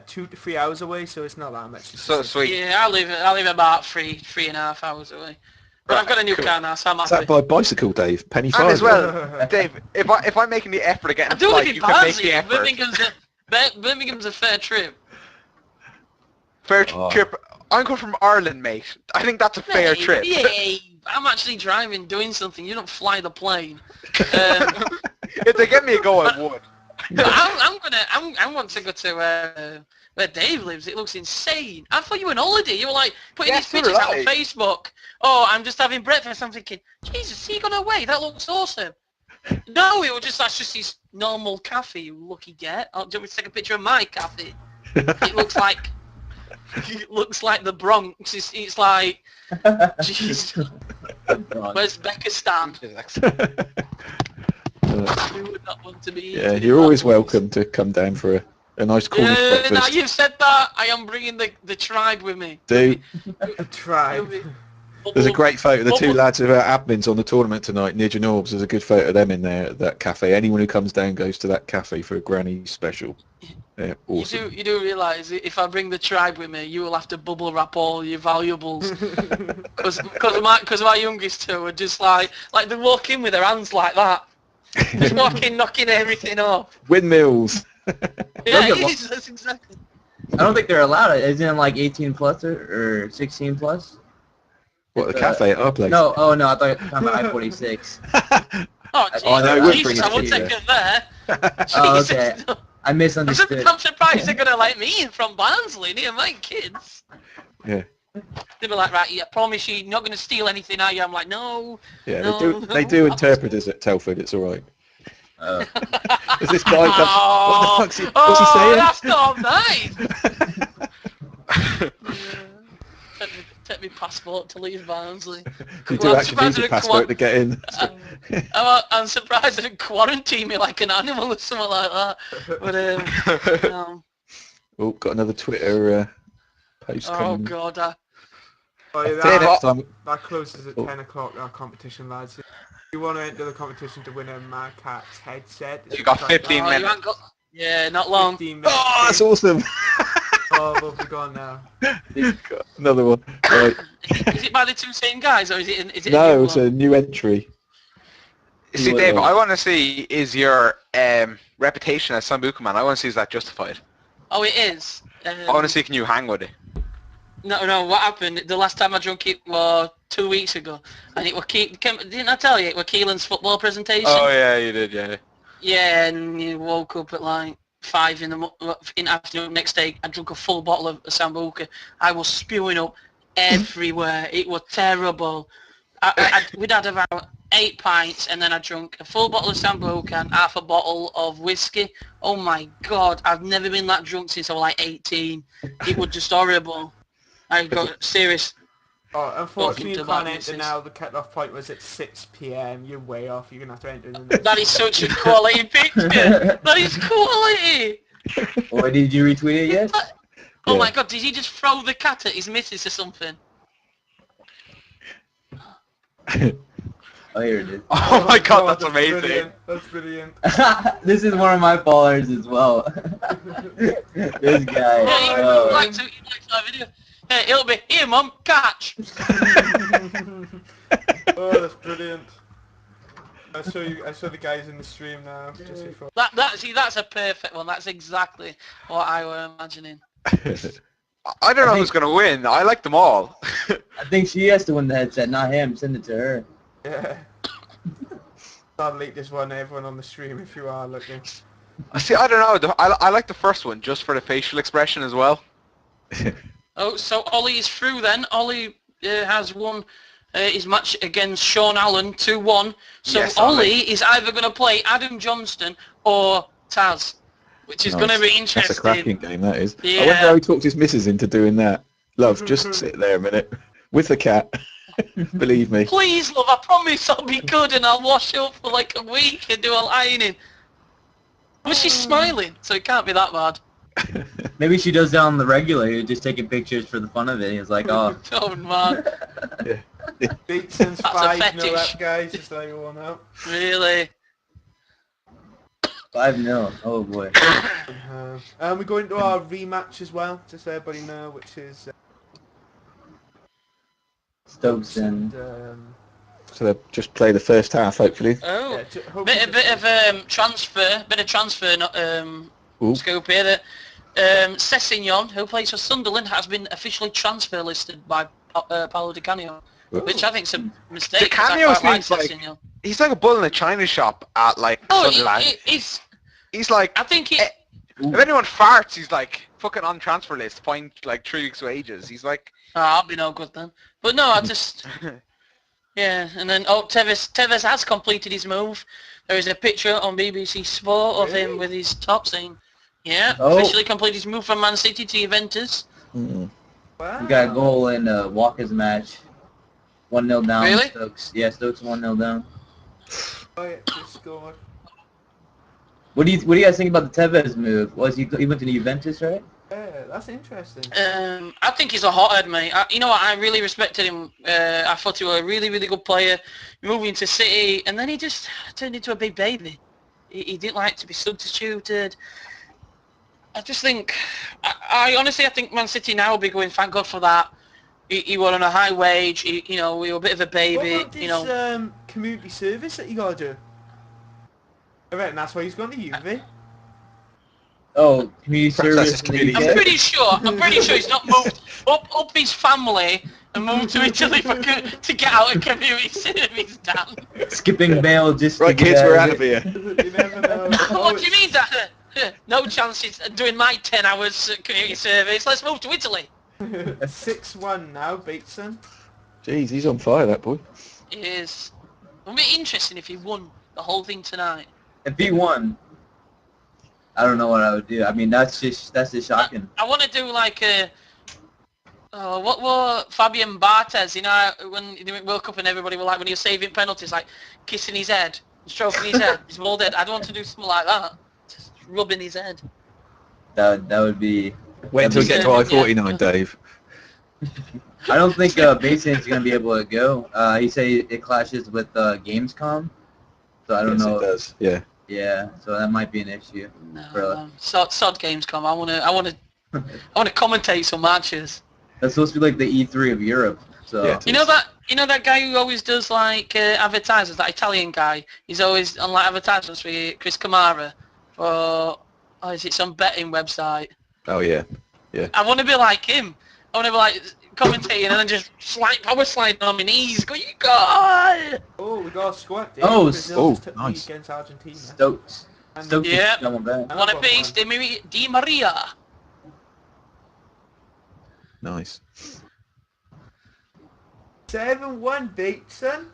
2 to 3 hours away, so it's not that much. So sweet. Yeah, I live about three and a half hours away. But I've got a new car now, so I'm Is happy. that by bicycle, Dave? Penny And farthing. as well, Dave, if I'm making the effort to get I in a do live flight, in you can make the Barnsley. effort. Birmingham's a fair trip. Fair Oh. trip. I'm coming from Ireland, mate. I think that's a fair Hey, trip. Yeah, I'm actually driving, doing something. You don't fly the plane. If they get me a go, I would. But I want to go to where Dave lives. It looks insane. I thought you were on holiday. You were like putting Yeah, these so pictures did out on I. Facebook. Oh, I'm just having breakfast. I'm thinking, Jesus, he gone away. That looks awesome. No, that's just his normal cafe. You lucky get. Do you want me to take a picture of my cafe? It looks like the Bronx. It's like, jeez, where's Becca stand? We would not want to be. Yeah, you're always welcome to come down for a nice Cornish Now breakfast. you've said that, I am bringing the tribe with me. Do. Try. There's a great photo of the two Bubble- lads who are admins on the tournament tonight, Nidge and Orbs. There's a good photo of them in there at that cafe. Anyone who comes down goes to that cafe for a granny special. Yeah, awesome. You do realise if I bring the tribe with me, you will have to bubble wrap all your valuables. Because my youngest two are just like they walk in with their hands like that. Just walk in, knocking everything off. Windmills. Yeah, Look at it is, that's exactly. I don't think they're allowed. Isn't it like 18 plus or 16 plus? What, the cafe at our place? No, oh no, I thought you were talking about I-46. Oh, Oh, no, it would Jesus, bring I it would to take you. it there. Oh, Jesus. okay. I misunderstood. I'm surprised they're going to let me in from Barnsley near my kids. Yeah. They'd be like, right, yeah, promise you're not going to steal anything, are you? I'm like, no. Yeah, No, they no. do interpreters at Telford. It's all right. Oh. There's this guy comes, Oh, what's he saying? that's not nice. Take me passport to leave Barnsley. You Well, do I'm actually need surprised a they passport to get in. I'm surprised they didn't quarantine me like an animal or something like that. But Oh, got another Twitter post oh coming. god, Oh, yeah, Dave, next that, time, that closes at Oh. 10 o'clock, our competition, lads. If you want to enter the competition to win a Mad Cat's headset, You got it's like 15 you minutes. haven't got. Yeah, not long. 15 minutes. oh, that's awesome. Oh, we'll be gone now. Got another one. Right. Is it by the two same guys or is it? Is it a No, new it's one? a new entry. See, What, Dave, what? I want to see is your reputation as Sambuca man. I want to see is that justified. Oh, it is. I want to see can you hang with it. No. What happened? The last time I drunk it was 2 weeks ago, and it was didn't I tell you it was Keelan's football presentation? Oh yeah, you did, yeah. Yeah, and you woke up at like 5 in the afternoon. Next day, I drank a full bottle of Sambuca. I was spewing up everywhere. It was terrible. We'd had about 8 pints, and then I drank a full bottle of Sambuca and half a bottle of whiskey. Oh my god, I've never been that drunk since I was like 18. It was just horrible. I got serious. Oh, unfortunately you Talking to can't my enter missus. now. The cut-off point was at 6 PM. You're way off. You're going to have to enter in the next That is such a quality picture. That is quality. Or did you retweet it yet? Oh Yeah. my god, did he just throw the cat at his missus or something? Oh, here it is. Oh my god, that's amazing. Brilliant. That's brilliant. This is one of my followers as well. This guy. Yeah, he oh. likes our video. Yeah, it'll be, here mum, catch! Oh, that's brilliant. I show the guys in the stream now. Just before. That's a perfect one. That's exactly what I were imagining. I don't know think- who's going to win. I like them all. I think she has to win the headset, not him. Send it to her. Yeah. I'll leak this one to everyone on the stream if you are looking. See, I don't know. I like the first one just for the facial expression as well. Oh, so Ollie is through then. Ollie has won his match against Sean Allen 2-1. So Yes, Ollie is either going to play Adam Johnston or Taz, which is going to be That's interesting. a cracking game, that is. I Yeah. wonder how he talked his missus into doing that. Love, just sit there a minute. With the cat. Believe me. Please, love, I promise I'll be good and I'll wash up for like a week and do a ironing. But she's smiling, so it can't be that bad. Maybe she does that on the regular, just taking pictures for the fun of it. He's like, oh. Oh man, Beatson's That's a 5-0 fetish. up, guys, just so you all know. really? 5-0. Oh boy. We go into our rematch as well, just so everybody know, which is Stokes and So they'll just play the first half, hopefully. Oh, hopefully bit of transfer Ooh. scope here. That Sessignon, who plays for Sunderland, has been officially transfer listed by Paolo Di Canio, which I think's a mistake. Di 'cause I Canio quite seems like- Sessegnon. He's like a bull in a china shop at like Oh, Sunderland. He's like, I think he. if anyone farts, he's like fucking on transfer list, point like 3 weeks wages. He's like, Oh, I'll be no good then. But no, I just. Yeah, and then Tevez has completed his move. There is a picture on BBC Sport of him with his top saying, yeah, Oh. officially completed his move from Man City to Juventus. Mm. wow. we got a goal in Walker's match. 1-0 down. Really? Stokes. Yeah, Stokes 1-0 down. Oh, yeah, just scored. What do you guys think about the Tevez move? He went to the Juventus, right? Yeah, that's interesting. I think he's a hothead, mate. You know what? I really respected him. I thought he was a really, really good player. Moving to City, and then he just turned into a big baby. He didn't like to be substituted. I just think, I honestly, I think Man City now will be going, thank God for that. He was on a high wage. We were a bit of a baby. What about this community service that you gotta do? I reckon that's why he's going to Juve. Oh, community Perhaps that's service. his community I'm Yeah. pretty sure he's not moved up his family and moved to Italy to get out of community service, Dan. Skipping bail just Right, to get kids, we're out of of it. here. You never know. What do you mean that? No chances of doing my 10 hours community service. Let's move to Italy. 6-1 now, Beatson. Jeez, he's on fire, that boy. It is. It would be interesting if he won the whole thing tonight. If he won, I don't know what I would do. I mean, that's just shocking. I want to do like a... Oh, what were Fabian Barthez, when the World Cup and everybody were like, when he was saving penalties, like kissing his head, stroking his head, his bald head. I'd want to do something like that. Just rubbing his head. That would be. Wait until we get to Yeah. I-49, Dave. I don't think Basin's gonna be able to go. He said it clashes with Gamescom, so I don't Yes, know. it does, yeah. Yeah, so that might be an issue. Really? No, sod Gamescom. I want to commentate some matches. That's supposed to be like the E3 of Europe. So Yeah. You know that guy who always does like advertisements, that Italian guy. He's always on like advertisements for Chris Kamara, or is it some betting website? Oh, yeah. I want to be like him. I want to be like commentating and then just power sliding on my knees. Go, you God! Oh, we got a squad. Dave. Oh, Brazil just took the lead nice. against Argentina. Stokes. And Stokes Yeah. is coming back. I want to face Di Maria. Nice. 7-1 Beatson.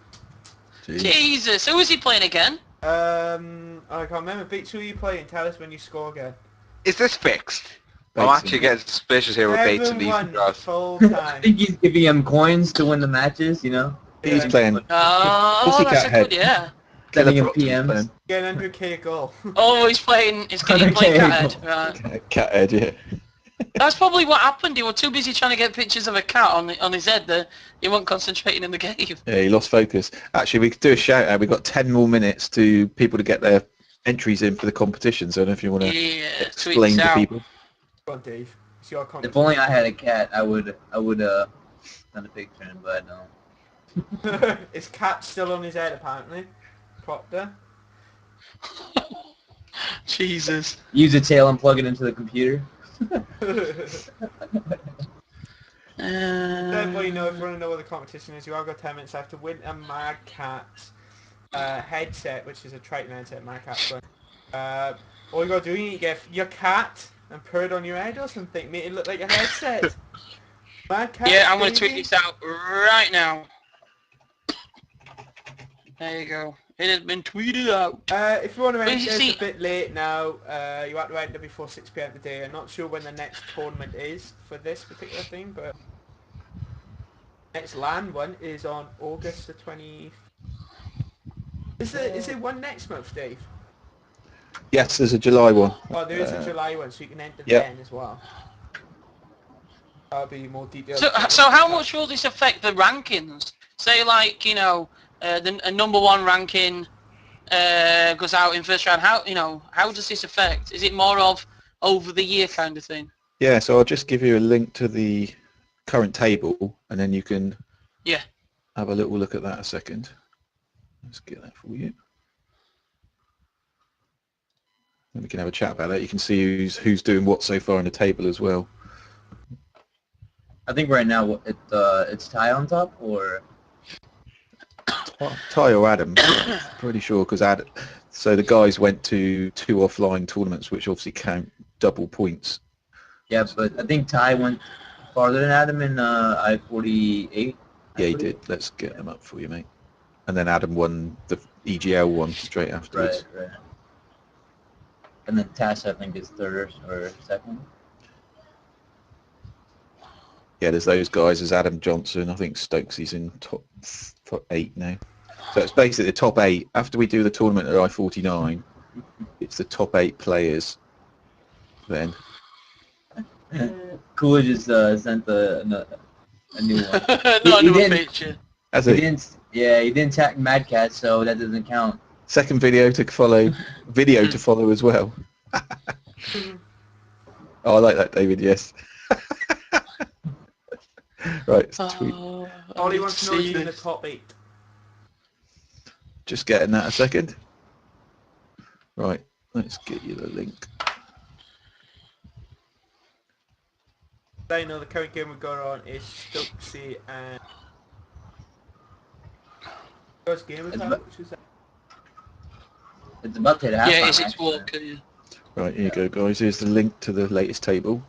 Jeez. Jesus, who is he playing again? I can't remember. Beats, who are you playing? Tell us when you score again. is this fixed? I'm Bateson. actually getting suspicious here with Bates and these 7-1 draws. full I time. think he's giving him coins to win the matches. He's playing. Oh, that's a Pussycat good, yeah. Sending him Proxy PMs. playing. Get an 100k goal. Oh, he's playing. He's playing Okay, Cathead. cool. Right. Cat head, yeah. That's probably what happened. He was too busy trying to get pictures of a cat on his head that he wasn't concentrating in the game. Yeah, he lost focus. Actually, we could do a shout out. We've got 10 more minutes to people to get their entries in for the competition. So I don't know if you want to Yeah, tweet explain this to out. people. Go on, Dave. It's your If comment. only I had a cat, I would done a picture, but I don't. His cat's still on his head, apparently. Proctor. Jesus. Use a tail and plug it into the computer. Everybody know, if you want to know what the competition is, you have got 10 minutes left to win a Mad Cat headset, which is a Triton headset, Mad Cat's one. All you got to do, you need to get your cat and put it on your head or something, make it look like a headset. Mad Cat, Yeah, I'm going to tweet baby. this out right now. There you go. It has been tweeted out. If you want to Well, enter, you it's see- a bit late now. You have to enter before 6 PM today. I'm not sure when the next tournament is for this particular thing, but next LAN one is on August the 20th. Is there one next month, Dave? Yes, there's a July one. Oh, there is a July one, so you can enter Yep. then as well. That'll be more detailed. So how much will this affect the rankings? Say like, you know, a number one ranking goes out in first round. How does this affect? Is it more of over the year kind of thing? Yeah, so I'll just give you a link to the current table, and then you can have a little look at that a second. Let's get that for you. And we can have a chat about that. You can see who's doing what so far in the table as well. I think right now it's Ty on top, or Ty or Adam, pretty sure, because so the guys went to 2 offline tournaments, which obviously count double points. yeah, but I think Ty went farther than Adam in I-48. Yeah, he did. Let's get them up for you, mate. And then Adam won the EGL one straight afterwards. Right. And then Tash, I think, is third or second. Yeah, there's those guys. There's Adam Johnson. I think Stokesy's in top 8 now. So it's basically the top 8. After we do the tournament at I-49, it's the top 8 players then. Coolidge just sent a new one. Not He another didn't- picture. As He a didn't tag Mad Cat, so that doesn't count. second video to follow as well. Oh, I like that, David, yes. Right, it's tweet. All he wants to know is who's in the top 8. Just getting that a second. Right, let's get you the link. I know the current game we've got on is Stokesy and... First game we've had, which is that? It's about to hit halftime. Yeah, it's actually. Walker. Yeah. Right, here you go, guys. Here's the link to the latest table.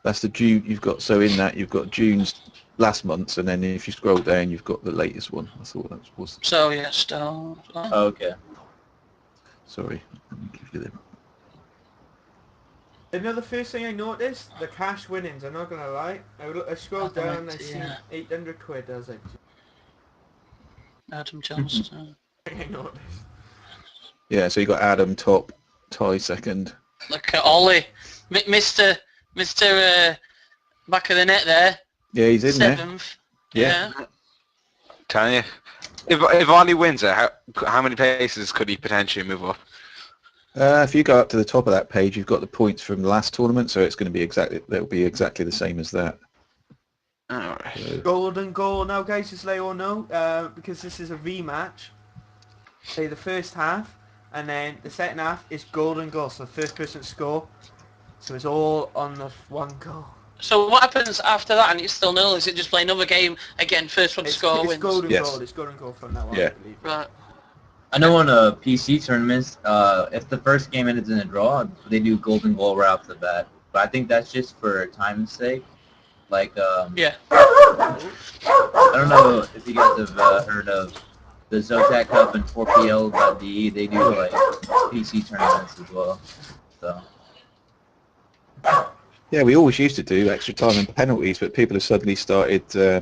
That's the June you've got. So in that you've got June's last month's, and then if you scroll down, you've got the latest one. I thought that was. So yeah, still. Oh, okay. Sorry, let me give you the. Another first thing I noticed, the cash winnings, I'm not gonna lie. I scrolled down and I seen 800 quid, I was like, Adam Johnson. I noticed. Yeah, so you got Adam top, Ty second. Look at Ollie, Mr. Back of the net there. Yeah, he's in there. 7th. Yeah. Telling you, if Ollie wins it, how many places could he potentially move up? If you go up to the top of that page, you've got the points from the last tournament, so it's going to be that'll be exactly the same as that. Alright. So, Golden goal now, guys, just let you all know, because this is a rematch. Say the first half, and then the second half is golden goal, so the first person to score. So it's all on the one goal. So what happens after that and it's still nil? Is it just play another game again, first one to score It's wins? golden Yes. goal, it's golden goal from now on, Yeah. I believe. Right. I know on PC tournaments, if the first game ends in a draw, they do golden goal right off the bat. But I think that's just for time's sake. Like, Yeah. I don't know if you guys have heard of the Zotac Cup and 4PL.de. They do like PC tournaments as well. So yeah, we always used to do extra time and penalties, but people have suddenly started yeah,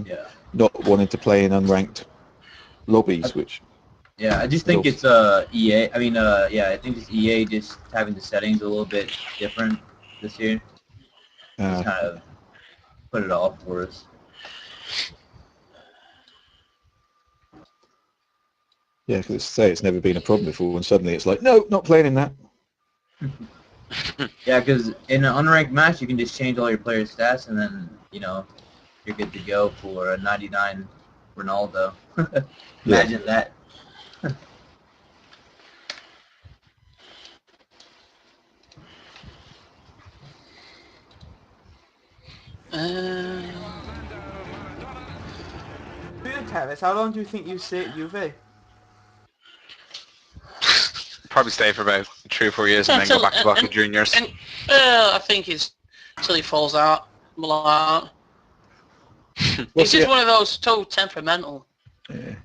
not wanting to play in unranked lobbies, which Yeah, I just think it's EA. I mean, yeah, I think it's EA just having the settings a little bit different this year. Just kind of put it off for us. yeah, because it's never been a problem before, and suddenly it's like, no, not playing in that. Yeah, because in an unranked match, you can just change all your players' stats, and then you're good to go for a 99 Ronaldo. Imagine that. Travis, how long do you think you stay at UV? Probably stay for about 3 or 4 years and then go back to Boca Juniors. I think it's till he falls out. It's just one of those so temperamental. Yeah.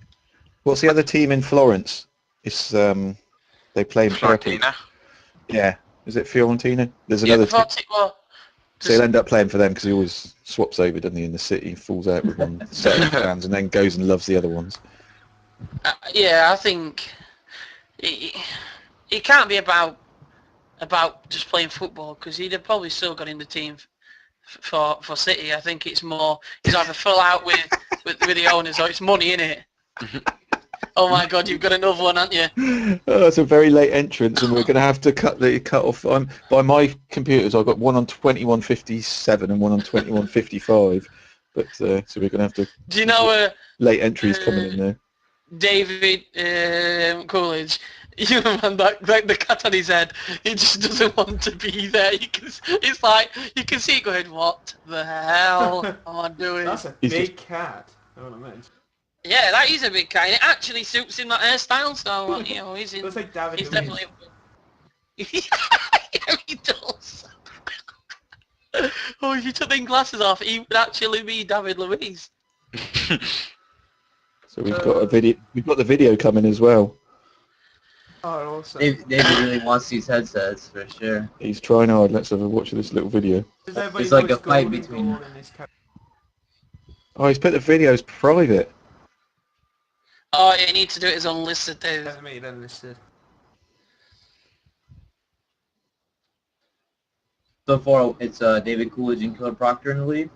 What's the other team in Florence? It's they play in purple. Fiorentina. Yeah, is it Fiorentina? There's another team. Well, So he'll end up playing for them because he always swaps over, doesn't he, in the city, falls out with one set of fans and then goes and loves the other ones. yeah, I think it can't be about just playing football because he'd have probably still got in the team for City. I think it's more he's either full out with the owners or it's money in it. Oh my God, you've got another one, haven't you? Oh, it's a very late entrance, and we're going to have to cut off. By my computers, I've got one on 21:57 and one on 21:55. But so we're going to have to. Do you know late entries coming in there? David Coolidge? You man, like the cat on his head, he just doesn't want to be there. It's like you can see it going, what the hell am I doing? That's a big cat. I don't know. Yeah, that is a big cat. It actually suits him, that hairstyle, so, he's in... Looks like David He's Luiz. definitely... yeah, he does. Oh, if you took them glasses off, he would actually be David Luiz. So we've got a video. We've got the video coming as well. Oh, awesome. David really wants these headsets for sure. He's trying hard. Let's have a watch of this little video. It's like a fight between... Oh, he's put the videos private. Oh, you need to do it as unlisted, dude. Doesn't make it unlisted. So far, it's David Coolidge and Caleb Proctor in the lead,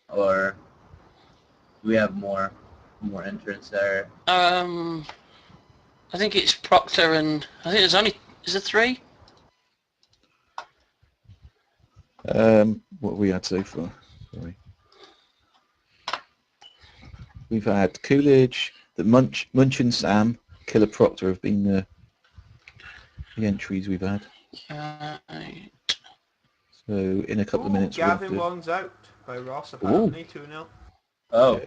or do we have more entrants there? I think it's Proctor and... I think there's only... Is there 3? What have we had so far? Sorry. We've had Coolidge, the Munch and Sam, Killer Proctor have been the entries we've had. Right. So in a couple of minutes we'll have Gavin to... Wong's out by Ross apparently, 2-0. Oh.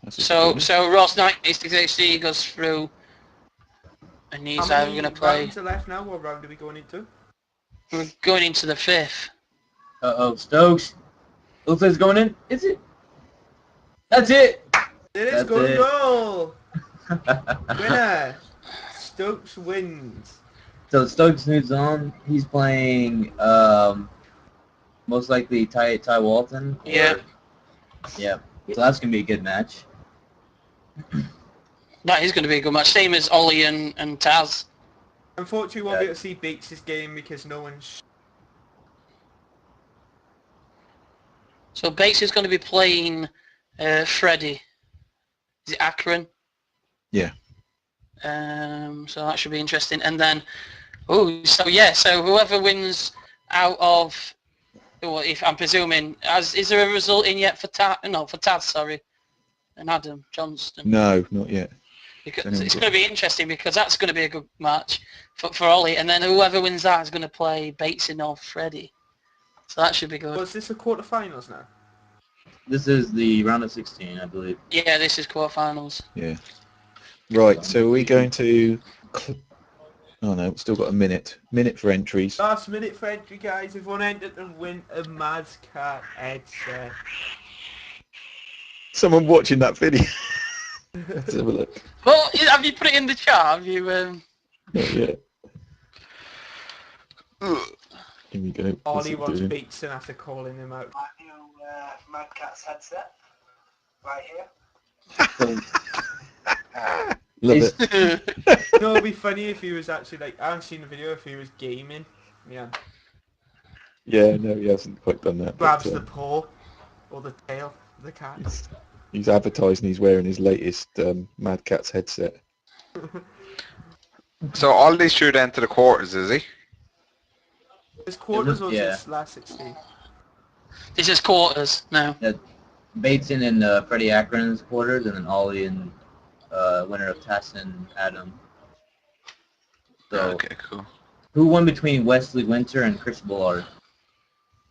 So Ross Knight needs to see goes through, and he's How either many going to play. rounds are left now? What round are we going into? We're going into the 5th. Uh-oh, Stokes. Looks like it's going in. Is it? That's it! It is That's good it. goal! Winner! Stokes wins. So Stokes moves on. He's playing most likely Ty Walton. Yeah. Yeah. So that's gonna be a good match. That is going to be a good match. Same as Ollie and Taz. Unfortunately, we won't be able to see Beats' game because no one's... So Bates is going to be playing Freddie. Is it Akron? Yeah. So that should be interesting. And then, so whoever wins out of, well, if I'm presuming, is there a result in yet for Taz, sorry, and Adam Johnston? No, not yet. Because it's going to be interesting because that's going to be a good match for Ollie, and then whoever wins that is going to play Bateson or Freddie. So that should be good. Was this the quarterfinals now? This is the round of 16, I believe. Yeah, this is quarterfinals. Yeah. Right, so are we going to... Oh no, still got a minute. Minute for entries. Last minute for entry, guys. If one entered to win a Mazcat headset. Someone watching that video. Let's have a look. Well, have you put it in the chat? Have you? Not yet. Here we go. Ollie wants Beatson after calling him out. My new Mad Cat's headset. So, Love is- it. No, it'd be funny if he was actually like, I haven't seen the video, if he was gaming. Yeah. Yeah, no, he hasn't quite done that. Grabs But, the paw or the tail of the cat. he's advertising he's wearing his latest Mad Catz headset. So all these shoot into the quarters, is he? His quarters or Yeah. his last 16? This is quarters now. Bateson and Freddie Akron's quarters, and then Ollie and winner of Tess and Adam. So, Okay, cool. who won between Wesley Winter and Chris Bullard?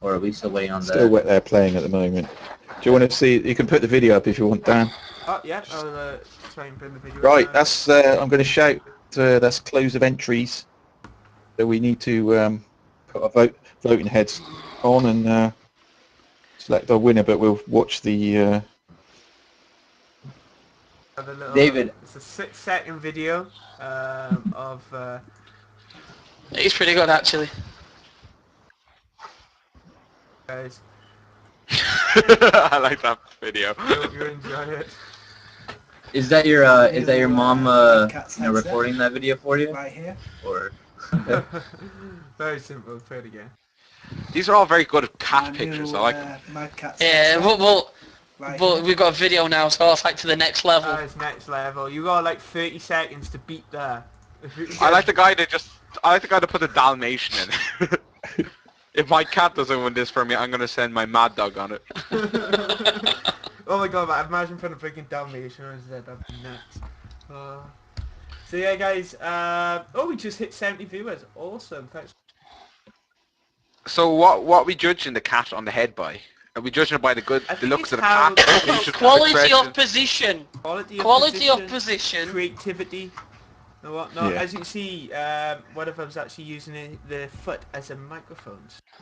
Or are we still waiting on Still that? wet there playing at the moment. Do you want to see? You can put the video up if you want, Dan. Oh, yeah, I'll try and bring the video. Right, up. that's. I'm going to shout. That's close of entries. So we need to put our voting heads on and select our winner. But we'll watch the. Have a little, David. It's a 6-second video of... He's pretty good actually. guys, I like that video. you enjoy it. Is that your mom recording that video for you? Right here. Or Very simple, play it again. These are all very good cat My pictures. new, I like them. Mad Catz Yeah, headset. Right but here. we've got a video now, so it's like to the next level. That is next level. You got like 30 seconds to beat there. I like the guy that put the Dalmatian in. If my cat doesn't win this for me, I'm gonna send my mad dog on it. Oh my god, man, imagine putting a freaking Dalmatian on his head, that'd be nuts. So yeah guys, oh, we just hit 70 viewers, awesome, thanks. So what are we judging the cat on the head by? Are we judging it by the I think looks it's of the how- cat? facial Quality of expression? position. Quality of position. creativity, and whatnot. Yeah. As you can see, one of them's actually using the foot as a microphone.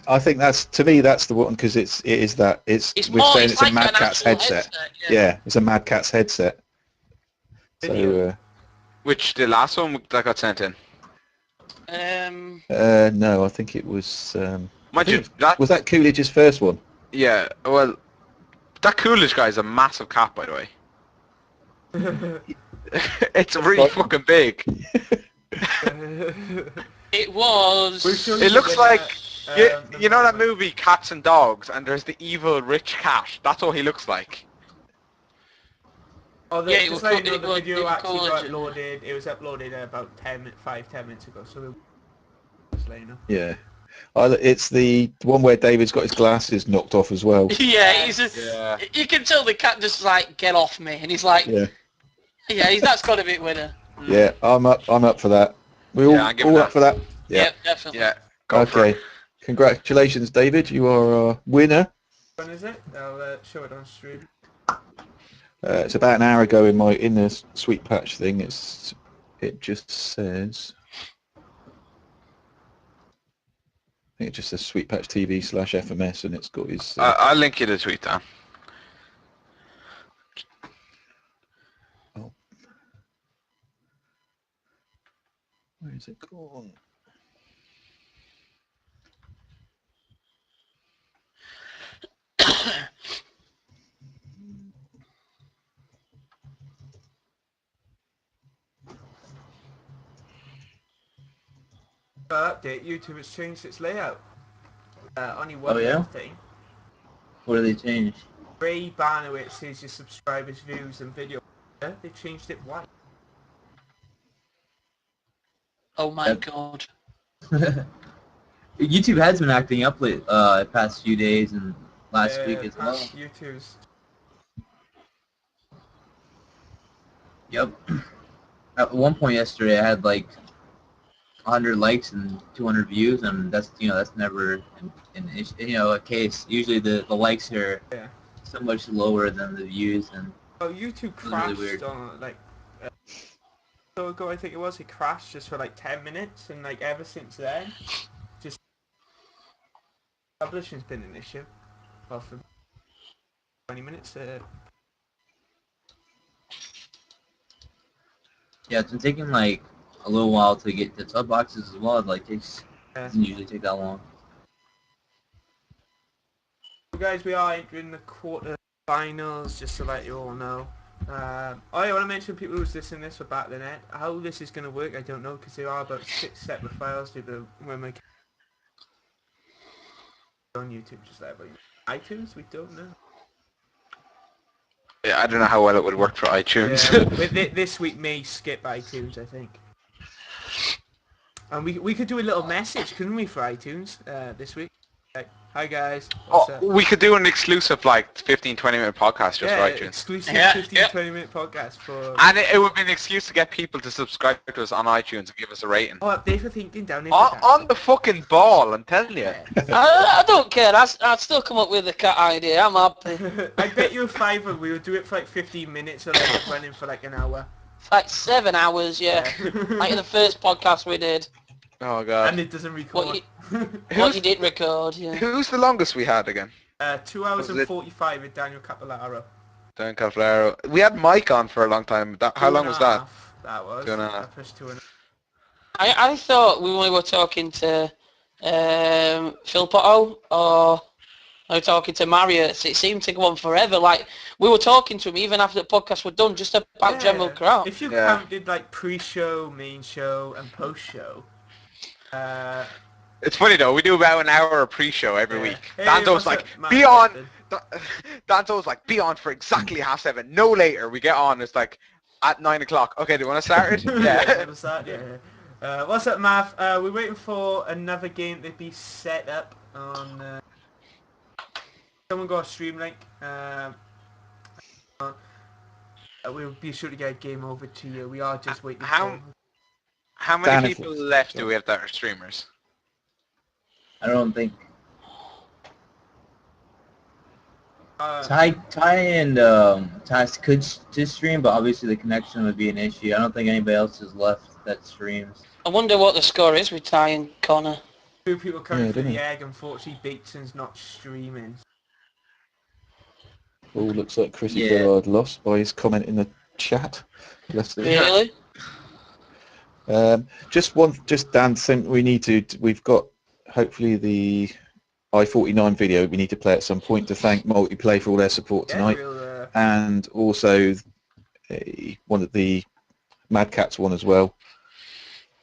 I think that's to me that's the one because it's we're More, saying it's it's a like Mad an Catz actual headset. Yeah, it's a Mad Catz headset. Video. So Which the last one that got sent in? no, I think it was. Mind you, that Was that Coolidge's first one? yeah. Well, that Coolidge guy is a massive cat, by the way. It's really Like- fucking big. It was. We'll show It you looks the, like the you know that microphone. movie Cats and Dogs, and there's the evil rich cat. That's what he looks like. Oh, Yeah, it just was like, cool- the it was- video it was actually got Coolidge. uploaded. It was uploaded about 10 minutes ago, so we'll just let you know. Yeah. It's the one where David's got his glasses knocked off as well. Yeah, he's a, Yeah. you can tell the cat just like, get off me, and he's like, Yeah. That's got to be winner. Yeah, I'm up for that. We Yeah, I'm giving all that. up for that. Yeah. Yep, definitely. Yeah. Go for Okay. it. Congratulations, David. You are our winner. When is it? I'll show it on stream. It's about an hour ago in the Sweetpatch thing. It just says. I think it just says Sweetpatch TV/FMS, and it's got his. I'll link you the tweet, Dan. Where is it gone? Update, YouTube has changed its layout. Only one Oh, yeah? thing. what do they change? Gray banner where it says your subscribers, views, and video. They changed it white. Oh my Yep. god. YouTube has been acting up the past few days and last week as well. YouTube's. Yep. At one point yesterday, I had like 100 likes and 200 views, and that's never a case. Usually the likes are Yeah. so much lower than the views, and Oh, YouTube It's really crashed weird. on like. So ago, I think it was. It crashed just for like 10 minutes, and like ever since then, just publishing's been an issue. Well, for 20 minutes. yeah, it's been taking like a little while to get the sub boxes as well. It like doesn't usually take that long. So guys, we are entering the quarter finals, just to let you all know. I want to mention people who's listening to this for Back the Net. How this is going to work, I don't know, because there are about 6 separate files due to when my on YouTube, just let everybody know. iTunes, we don't know. Yeah, I don't know how well it would work for iTunes. Yeah, this week may skip iTunes, I think. And we could do a little message, couldn't we, for iTunes this week? Like, hi guys, what's up? We could do an exclusive like 15-20 minute podcast just for iTunes. Exclusive Yeah, 15-20 minute podcast for... And it would be an excuse to get people to subscribe to us on iTunes and give us a rating. Oh, update for thinking down in On the fucking ball, I'm telling you. I don't care. I'd still come up with a cat idea. I'm happy. I bet you a $5 we would do it for like 15 minutes and let it running for like an hour. Like 7 hours, yeah. Like the first podcast we did. Oh god. And it doesn't record. What you did record, yeah. Who's the longest we had again? 2 hours Was and it- 45 with Daniel Capolaro. Dan Cavallaro. We had Mike on for a long time. How long was that? That was. 2.5. I pushed 2.5. I thought when we were talking to Phil Potto or I was talking to Marius, it seemed to go on forever. Like we were talking to him even after the podcast were done, just about general crap. If you counted like pre-show, main show, and post-show. It's funny though, we do about an hour of pre-show every week. Hey, Dan's always what's like, up, Matt be on! Preston? Dan's always like, be on for exactly 7:30. No later, we get on, it's like, at 9 o'clock. Okay, do you want to start it? Yeah. What's up, Mav? We're waiting for another game to be set up on... someone got a stream link. We'll be sure to get a game over to you. We are just waiting for... How many Dan, people left do we have that are streamers? I don't think Uh, Ty and Ty could just stream, but obviously the connection would be an issue. I don't think anybody else has left that streams. I wonder what the score is with Ty and Connor. 2 people coming Yeah, for the didn't egg. Unfortunately, Bateson's not streaming. Oh, looks like Chrissy Yeah. Gerard lost by his comment in the chat. Bless him. Really? Just Dan, we've got hopefully the I-49 video we need to play at some point to thank Multiplay for all their support tonight, and also one of the Mad Cats one as well,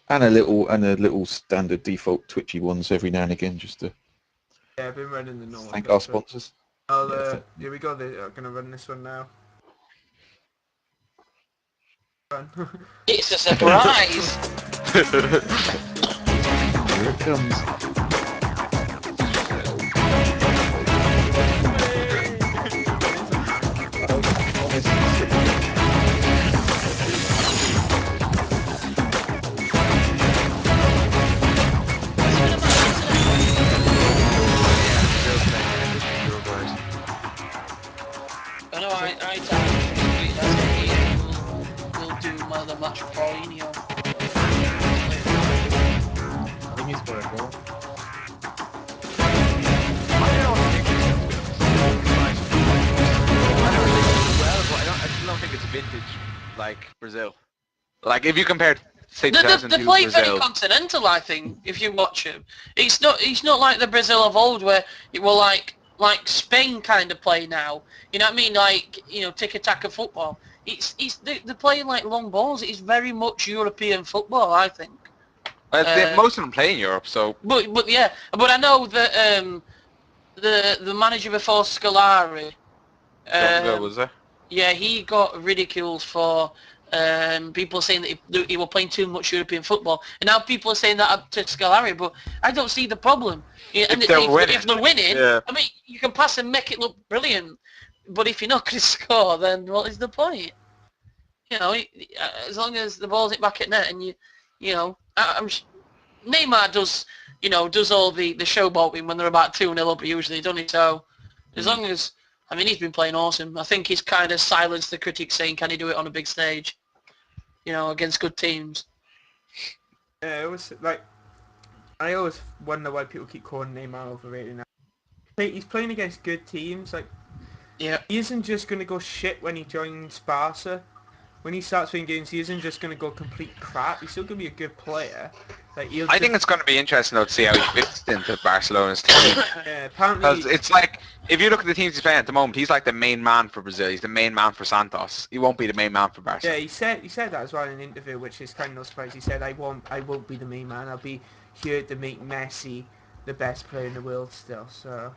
and a little standard default Twitchy ones every now and again just to I've been running the normal. thank our sponsors. Here we go. They're going to run this one now. Run. It's a surprise! Here it comes. I know we'll do the match with Paulinho. I think he scored a goal. I still don't think it's vintage like Brazil. Like if you compare, say, They 2002 play very Brazil. continental, I think. If you watch him, it's not like the Brazil of old where it were like Spain kind of play now. You know what I mean? Like tiki-taka football. They're playing like long balls. It's very much European football, I think. Most of them play in Europe, so. But I know that the manager before Scolari. Was there? Yeah, he got ridiculed for people saying that he was playing too much European football, and now people are saying that up to Scolari. But I don't see the problem. Yeah, and If they're winning, yeah. I mean, you can pass and make it look brilliant. But if you're not going to score, then what is the point? As long as the ball's hit back at net, and Neymar does all the showboating when they're about 2-0 up usually, doesn't he? So as long as he's been playing awesome. I think he's kind of silenced the critics saying, can he do it on a big stage? Against good teams. Yeah, it was like I always wonder why people keep calling Neymar overrated now. He's playing against good teams. Like, Yeah. he isn't just going to go shit when he joins Barca. when he starts winning games, he isn't just going to go complete crap. He's still going to be a good player. Like I think it's going to be interesting though to see how he fits into Barcelona's team. apparently Because it's like, if you look at the teams he's playing at the moment, he's like the main man for Brazil. He's the main man for Santos. He won't be the main man for Barca. yeah, he said that as well in an interview, which is kind of no surprise. He said, I won't be the main man. I'll be here to make Messi the best player in the world still." So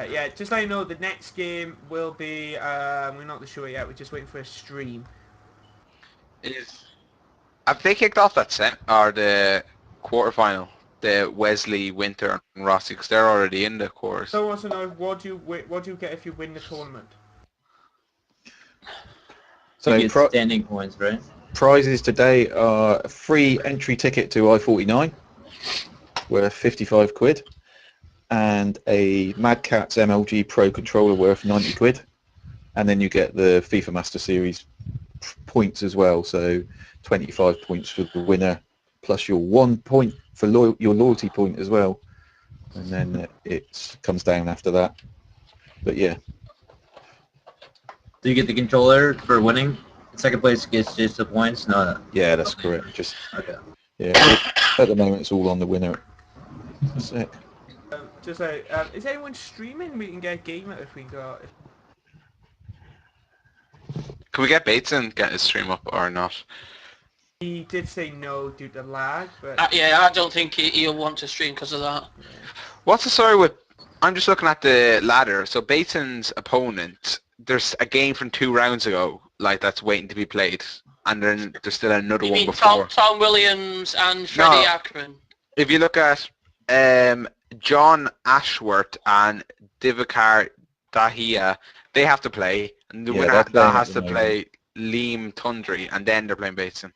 yeah, just let you know, the next game will be we're not sure yet. We're just waiting for a stream. Have they kicked off that set or the quarterfinal? The Wesley, Winter, and Rossi, because they're already in the quarters. So I want to know, what do you get if you win the tournament? So So you get standing points, right? prizes today are a free entry ticket to I-49 worth 55 quid and a Mad Catz MLG Pro controller worth 90 quid, and then you get the FIFA Master Series points as well, so 25 points for the winner plus your 1 point for your loyalty point as well, and then it comes down after that. But yeah, Do you get the controller for winning? Second place gets just the points? No. yeah, that's correct. Just Okay. yeah, at the moment it's all on the winner. Sick. Just like, is anyone streaming? We can get a game out if we got. Can we get Bates and get his stream up or not? He did say no due to lag, but Yeah, I don't think he'll want to stream because of that. What's the story with... I'm just looking at the ladder. So Bateson's opponent, there's a game from 2 rounds ago, like that's waiting to be played. And then there's still another You one mean before. Tom Williams and Freddie Ackerman? If you look at John Ashworth and Divakar Dahia, they have to play. And the Yeah, winner they're that playing has at to the play Liam Tundry, and then they're playing Bateson.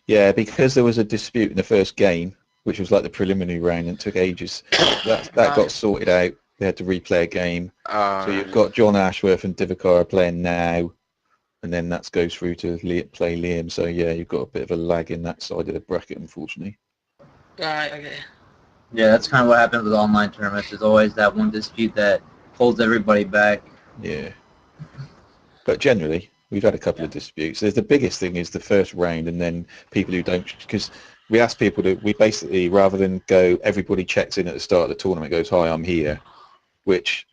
Yeah, because there was a dispute in the first game, which was like the preliminary round and took ages. That got sorted out. They had to replay a game. So you've got John Ashworth and Divakar playing now, and then that goes through to play Liam. So yeah, you've got a bit of a lag in that side of the bracket, unfortunately. Right, okay. Yeah, that's kind of what happens with online tournaments. There's always that one dispute that holds everybody back. Yeah. But generally, we've had a couple of disputes. The biggest thing is the first round, and then people who don't, because we ask people to, we basically, rather than go, everybody checks in at the start of the tournament, goes, "Hi, I'm here," which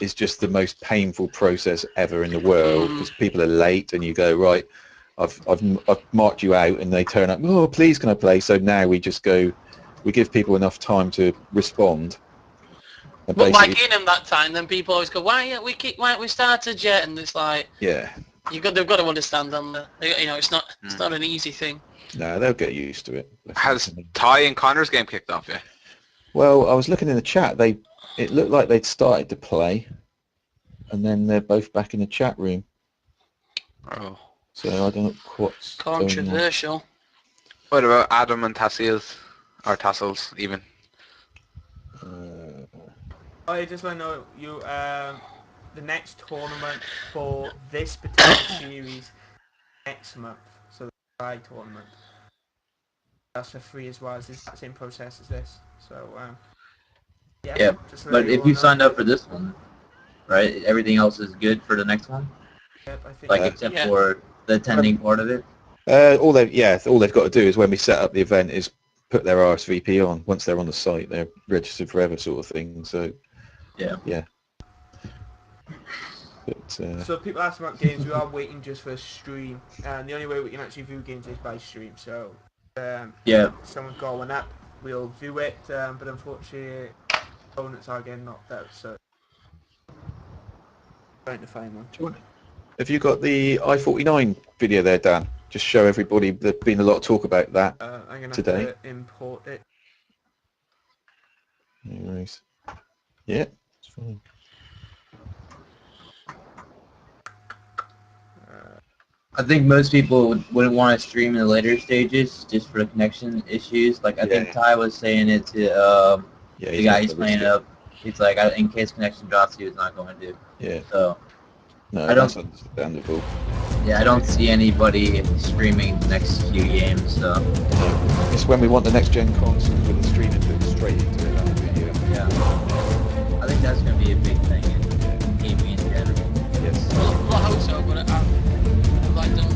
is just the most painful process ever in the world, because people are late, and you go, "Right, I've marked you out," and they turn up, "Oh, please, can I play?" So now we just go, we give people enough time to respond. And But like basically, in that time, then people always go, why aren't we started yet? And it's like, yeah, they've got to understand them. You know, it's not an easy thing. no, they'll get used to it. Has Ty and Connor's game kicked off yet? Well, I was looking in the chat. It looked like they'd started to play, and then they're both back in the chat room. Oh. So I don't know what's going on. Controversial. What about Adam and Tassils? Or Tassels, even? I just want to know you the next tournament for this particular series next month. So the Pride tournament. That's for free as well. It's the same process as this. So Yeah, just to let but if everyone you know. signed up for this one, right, everything else is good for the next one? Yep, I think Like, except for the attending part of it? All they've got to do is, when we set up the event, is put their RSVP on. Once they're on the site, they're registered forever, sort of thing. So yeah. But, so people ask about games. We are waiting just for a stream, and the only way we can actually view games is by stream. So Yeah. if someone's got one up, we'll view it. But unfortunately, opponents are getting knocked out. So trying to find one. have you got the I-49 video there, Dan? Just show everybody. There's been a lot of talk about that. I'm gonna Today. have to import it. Anyways, yeah, it's fine. I think most people wouldn't want to stream in the later stages just for the connection issues. Like, I think Ty was saying it to Yeah, the guy not he's gonna playing risk it. up. He's like, in case connection drops, he was not going to. Yeah, So, no, I don't- that's understandable. yeah, I don't see anybody streaming the next few games, so, It's when we want the next gen console with the streaming bit straight into it. That video. yeah. I think that's going to be a big thing in gaming in general. Yes. Well, I hope so, but I've like done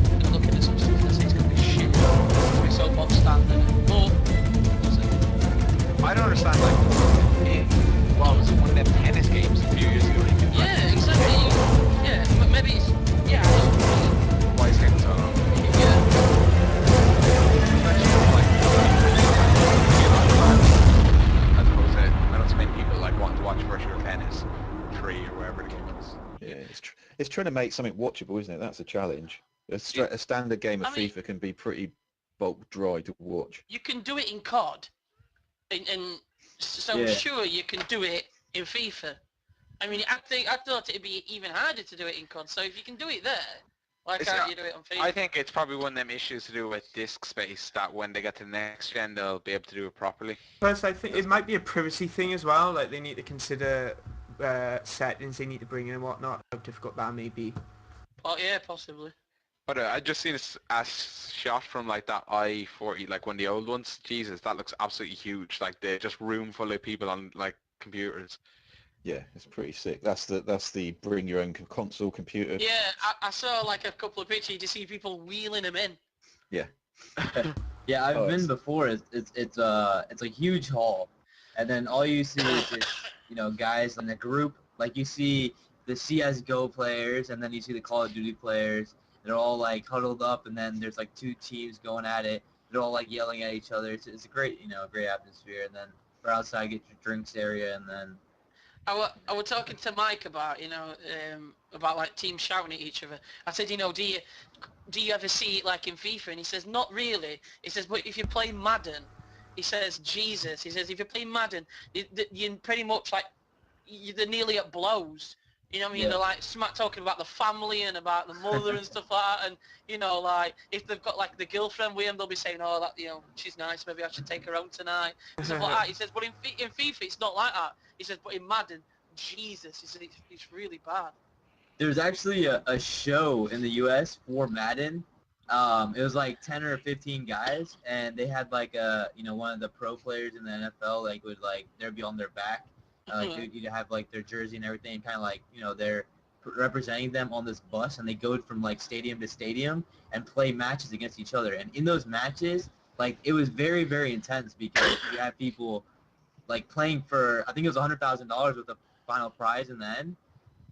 trying to make something watchable, isn't it? That's a challenge. A standard game of FIFA can be pretty bulk dry to watch. You can do it in COD, and so Yeah. sure you can do it in FIFA. I mean, I thought it'd be even harder to do it in COD. So if you can do it there, why can't you do it on FIFA? I think it's probably one of them issues to do with disk space that when they get to the next gen, they'll be able to do it properly. Plus, I think it might be a privacy thing as well. Like they need to consider settings they need to bring in and whatnot. How difficult that may be. Oh yeah, possibly. But I just seen a shot from like that i40, like one of the old ones. Jesus, that looks absolutely huge. Like they're just room full of people on like computers. Yeah, it's pretty sick. That's the bring your own console computer. Yeah, I saw like a couple of pictures. You see people wheeling them in. Yeah. Yeah, I've Oh, been it's- before. It's a huge hall, and then all you see is just guys in a group. Like you see the CS:GO players, and then you see the Call of Duty players. They're all like huddled up, and then there's like two teams going at it. They're all like yelling at each other. It's a great great atmosphere. And then we're outside, get your drinks area, and then I was talking to Mike about about like teams shouting at each other. I said, do you ever see it like in FIFA? And he says, not really. He says, but if you play Madden, he says, Jesus. He says, if you play Madden, you pretty much like they're nearly at blows. You know what I mean? Yeah. They're like smack talking about the family and about the mother and stuff like that. And like if they've got like the girlfriend with them, they'll be saying, oh, that she's nice. Maybe I should take her home tonight. And stuff like that. He says, but in FIFA, it's not like that. He says, but in Madden, Jesus, he says it's really bad. there's actually a show in the U.S. for Madden. It was like 10 or 15 guys, and they had like one of the pro players in the NFL like would like they'd be on their back. You'd have like their jersey and everything, kind of like they're representing them on this bus, and they go from like stadium to stadium and play matches against each other. And in those matches, like it was very very intense because you had people like playing for I think it was $100,000 with the final prize in the end.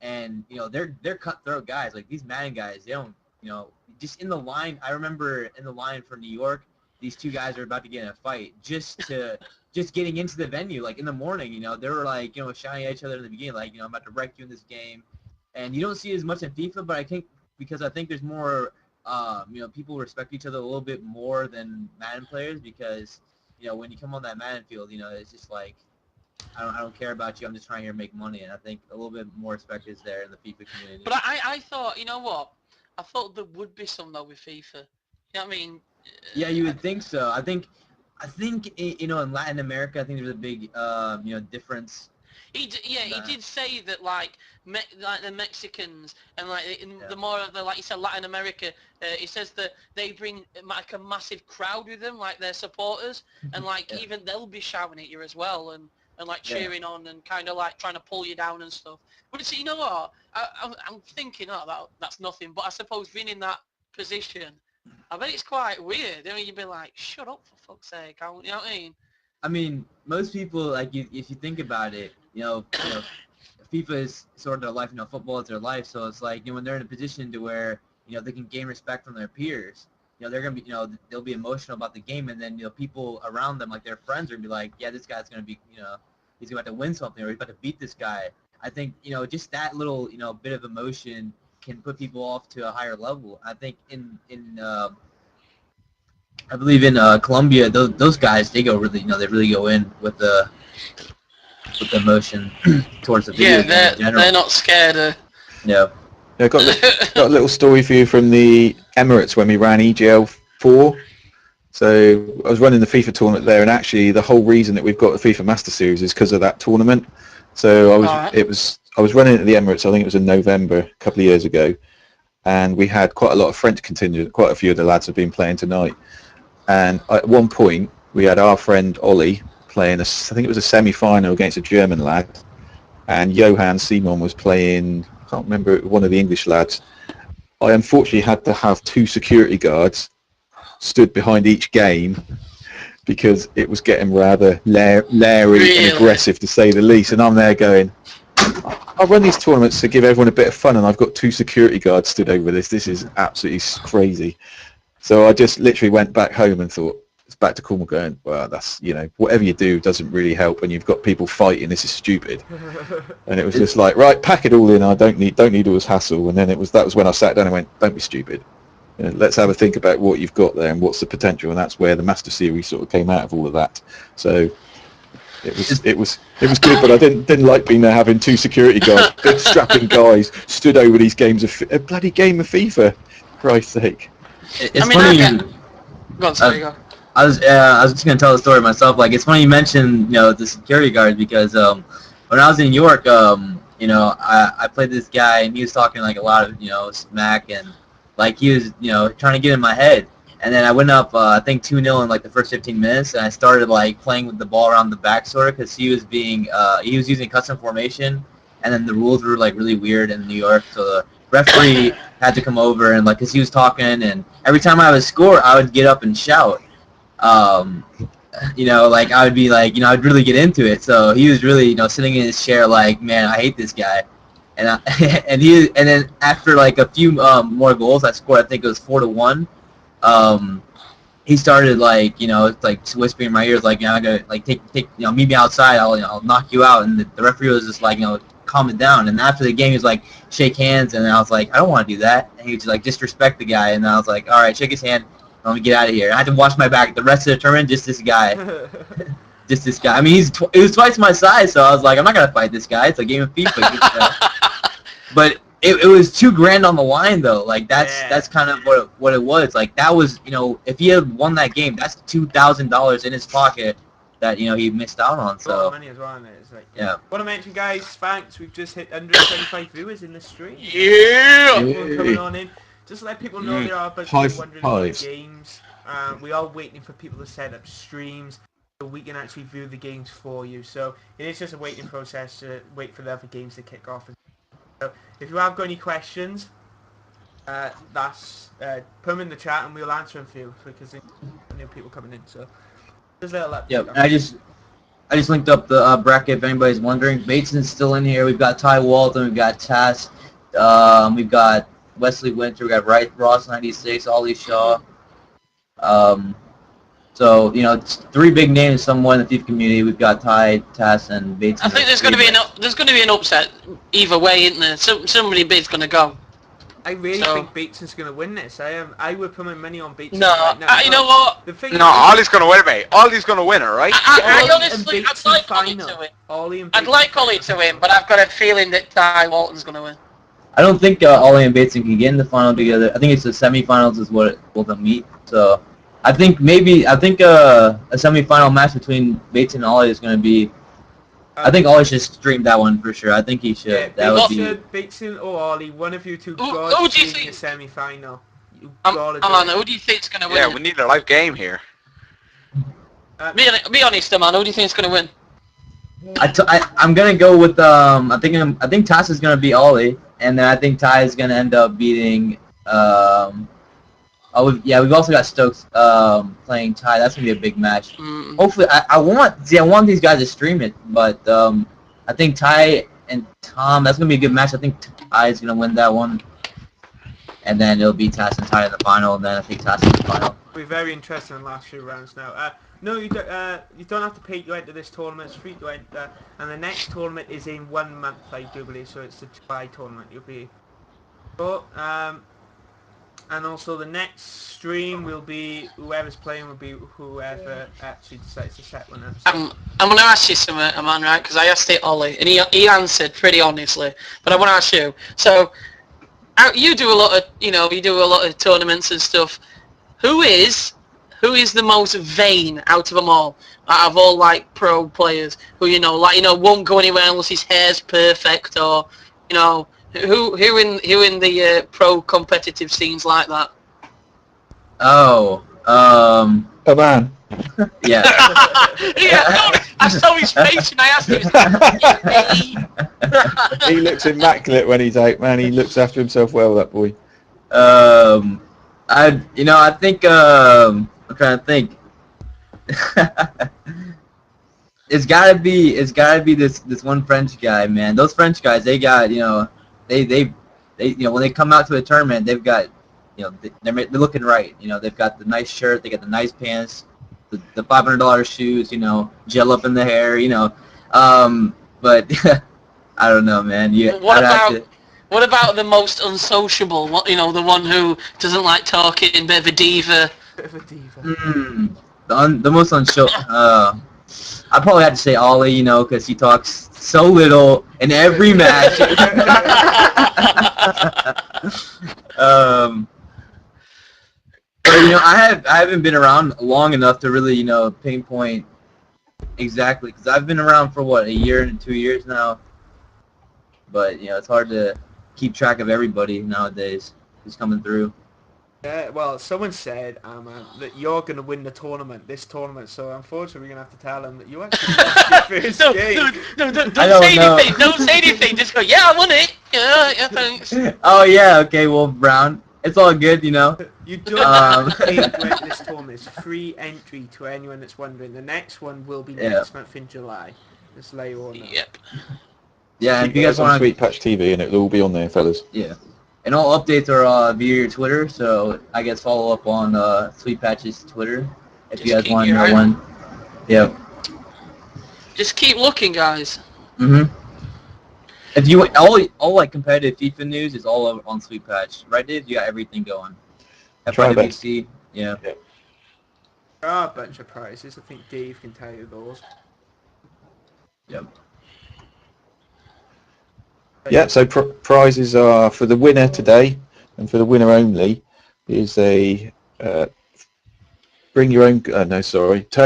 And they're cutthroat guys. Like these Madden guys, they don't just in the line. I remember in the line for New York, these two guys are about to get in a fight just getting into the venue. Like in the morning, they were like shouting at each other in the beginning, like I'm about to wreck you in this game. And you don't see it as much in FIFA, but I think because I think there's more people respect each other a little bit more than Madden players because when you come on that Madden field, it's just like I don't care about you. I'm just trying here to make money, and I think a little bit more respect is there in the FIFA community. But I thought, you know what? I thought there would be some though with FIFA. You know what I mean? Yeah, you would think so. I think in Latin America, I think there's a big difference. He did say that like the Mexicans and like the more of the like you said Latin America, he says that they bring like a massive crowd with them, like their supporters, and like even they'll be shouting at you as well and like cheering on and kind of like trying to pull you down and stuff. But it's, you know what? I'm thinking, that's nothing. But I suppose being in that position, I bet it's quite weird. I mean, you'd be like, shut up for fuck's sake. You know what I mean? I mean, most people like if you think about it, FIFA is sort of their life. Football is their life. So it's like when they're in a position to where they can gain respect from their peers. They're gonna be they'll be emotional about the game, and then people around them, like their friends, are gonna be like, yeah, this guy's gonna be he's about to win something or he's about to beat this guy. I think just that little bit of emotion can put people off to a higher level. I think in I believe in Colombia, those guys, they go really they really go in with the emotion towards the video game in general. They're not scared of. Yeah. Yeah, got a little story for you from the Emirates when we ran EGL 4. So I was running the FIFA tournament there, and actually the whole reason that we've got the FIFA Master Series is because of that tournament. So I was running at the Emirates. I think it was in November a couple of years ago, and we had quite a lot of French contingent. Quite a few of the lads have been playing tonight, and at one point we had our friend Ollie playing I think it was a semi-final against a German lad, and Johan Simon was playing. I can't remember, one of the English lads. I unfortunately had to have 2 security guards stood behind each game because it was getting rather leery and aggressive, to say the least. And I'm there going, I run these tournaments to give everyone a bit of fun, and I've got 2 security guards stood over this. This is absolutely crazy. So I just literally went back home and thought, it's back to Cornwall going, well, that's, you know, whatever you do doesn't really help when you've got people fighting. This is stupid. And it was just like, right, pack it all in. I don't need all this hassle. And then that was when I sat down and went, don't be stupid. You know, let's have a think about what you've got there and what's the potential. And that's where the Master Series sort of came out of all of that. So it was good, but I didn't like being there having two security guards, big strapping guys, stood over these games of a bloody game of FIFA. Christ's sake. It's I mean, funny. Go on, sorry, go. I was just gonna tell the story myself. Like, it's funny you mentioned, you know, the security guards, because when I was in New York, you know, I played this guy and he was talking like a lot of, you know, smack, and like he was, you know, trying to get in my head. And then I went up, I think 2-0 in like the first 15 minutes, and I started like playing with the ball around the back sort of, because he was using custom formation, and then the rules were like really weird in New York, so the referee had to come over, and like, because he was talking, and every time I would score, I would get up and shout. You know, like I would be like, you know, I'd really get into it. So he was really, you know, sitting in his chair like, man, I hate this guy. And and then after like a few more goals I scored, I think it was 4-1. He started like, you know, like whispering in my ears like, you know, I gotta like take, you know, meet me outside. I'll knock you out. And the referee was just like, you know, calm it down. And after the game, he was like, shake hands. And I was like, I don't want to do that. And he was like, disrespect the guy. And I was like, all right, shake his hand. Let me get out of here. I had to watch my back the rest of the tournament. Just this guy. Just this guy. I mean, it was twice my size, so I was like, I'm not gonna fight this guy. It's a game of FIFA. But it was $2,000 on the line though. Like that's kind of what it was. Like that was, you know, if he had won that game, that's $2,000 in his pocket that, you know, he missed out on. So money as well, isn't it? It's like, yeah. Want to mention, guys, thanks. We've just hit 125 viewers in the stream. Yeah. Everyone coming on in. Just to let people know there are a bunch of people wondering about the games. We are waiting for people to set up streams so we can actually view the games for you. So it is just a waiting process to wait for the other games to kick off. So if you have got any questions, put them in the chat and we'll answer them for you because there's new people coming in. So there's a little update. Yep. I just linked up the bracket if anybody's wondering. Bateson's still in here. We've got Ty Walton. We've got Tass. We've got Wesley Winter, we got Ross 96, Ollie Shaw. So, you know, it's three big names somewhere in the FIFA community. We've got Ty, Tass, and Bates. I think there's going to be an upset either way, isn't there? Somebody big's going to go. I really think Bateson's going to win this. I would put my money on Bateson. No, right now. you know what? The thing No, Ollie's going to win, mate. Ollie's going to win, all right? I honestly, I'd like Ollie to win. I'd like Ollie to win, but I've got a feeling that Ty Walton's going to win. I don't think Ollie and Bateson can get in the final together. I think it's the semifinals is what will meet. So I think a semifinal match between Bateson and Ollie is going to be. I think Ollie should stream that one for sure. I think he should. Yeah, that would be. Bateson or Ollie, one of you two Who got do you to think? the semi-final. Who do you think's going to win? Yeah, we need a live game here. Be honest, man. Who do you think's going to win? I'm gonna go with I think Tass is gonna beat Ollie, and then I think Ty is gonna end up beating we've also got Stokes playing Ty. That's gonna be a big match. Hopefully, I want these guys to stream it, but I think Ty and Tom, that's gonna be a good match. I think Ty is gonna win that one, and then it'll be Tass and Ty in the final, and then I think Tass in the final. It'll be very interesting in the last few rounds now. No, you don't have to pay to enter this tournament. It's free to enter, and the next tournament is in 1 month, I do believe. So it's the July tournament. You'll be, and also the next stream will be whoever's playing will be whoever actually decides to set one up. So. I'm going to ask you something, man, right? Because I asked it Ollie, and he answered pretty honestly. But I want to ask you. So you do a lot of tournaments and stuff. Who is the most vain out of them all? Out of all like pro players who won't go anywhere unless his hair's perfect, or who in the pro competitive scenes like that? Oh, a man. Yeah. I saw his face and I asked him. He looks immaculate when he's out, man. He looks after himself well, that boy. I think I'm trying to think. It's gotta be this one French guy, man. Those French guys, they got, they when they come out to a tournament, they've got, they're looking right. They've got the nice shirt, they got the nice pants, the $500 shoes, you know, gel up in the hair, you know. But I don't know, man. Yeah, What about the most unsociable? You know, the one who doesn't like talking, bit of a diva. Bit of a diva. The most I probably have to say Ollie, you know, because he talks so little in every match. But, you know, I haven't been around long enough to really, you know, pinpoint exactly, because I've been around for what, a year and 2 years now. But, you know, it's hard to keep track of everybody nowadays who's coming through. Yeah, well, someone said that you're going to win the tournament, this tournament, so unfortunately we're going to have to tell them that you actually lost your first game. Don't say anything, don't say anything, just go, yeah, I won it. Yeah, thanks. Oh, yeah, okay, well, Brown, it's all good, you know. You don't pay to enter this tournament. It's free entry to anyone that's wondering. The next one will be next month in July. Just let you all know. Yep. Yeah, Keep if you guys on want to... Sweetpatch TV and it'll all be on there, fellas. Yeah. And all updates are via your Twitter, so I guess follow up on Sweetpatch's Twitter if you guys want to know when. Yep. Just keep looking, guys. If you all like competitive FIFA news is all over on Sweetpatch, right, Dave? You got everything going. FIWC, yeah. There are a bunch of prizes. I think Dave can tell you those. Yep. Yeah, so prizes are for the winner today, and for the winner only is a turn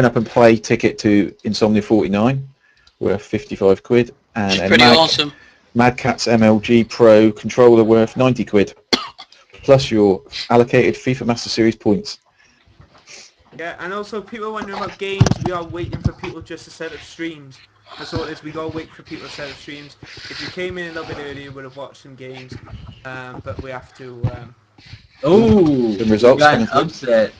up and play ticket to Insomnia 49, worth 55 quid, and a pretty awesome. Mad Catz MLG Pro controller worth 90 quid, plus your allocated FIFA Master Series points. Yeah, and also people are wondering about games. We are waiting for people just to set up streams. That's all it is. We gotta wait for people to set up streams. If you came in a little bit earlier, you would have watched some games. But we have to. The results got an upset.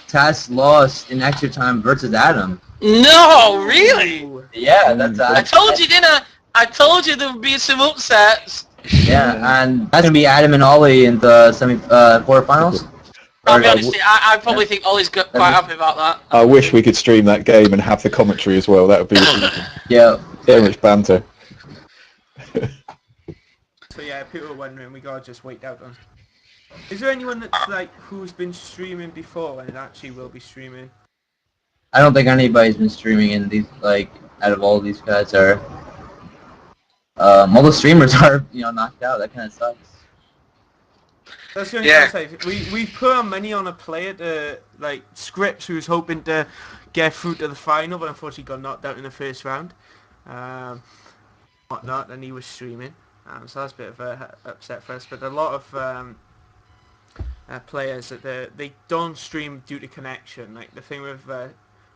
Taz lost in extra time versus Adam. No, really? Yeah, that's. I told you, didn't I? I told you there would be some upsets. Yeah, and that's gonna be Adam and Ollie in the quarterfinals. I'll be honest, I probably think Ollie's quite happy about that. I wish we could stream that game and have the commentary as well. That would be yeah, so much banter. So yeah, people are wondering. We gotta just wait out on. Is there anyone that's like who's been streaming before and actually will be streaming? I don't think anybody's been streaming in these out of all these guys are. All the streamers are knocked out. That kind of sucks. That's the only thing I say. We put our money on a player to Scripps, who was hoping to get through to the final, but unfortunately got knocked out in the first round. Whatnot, and he was streaming. So that's a bit of a upset for us. But a lot of players that they don't stream due to connection. Like the thing with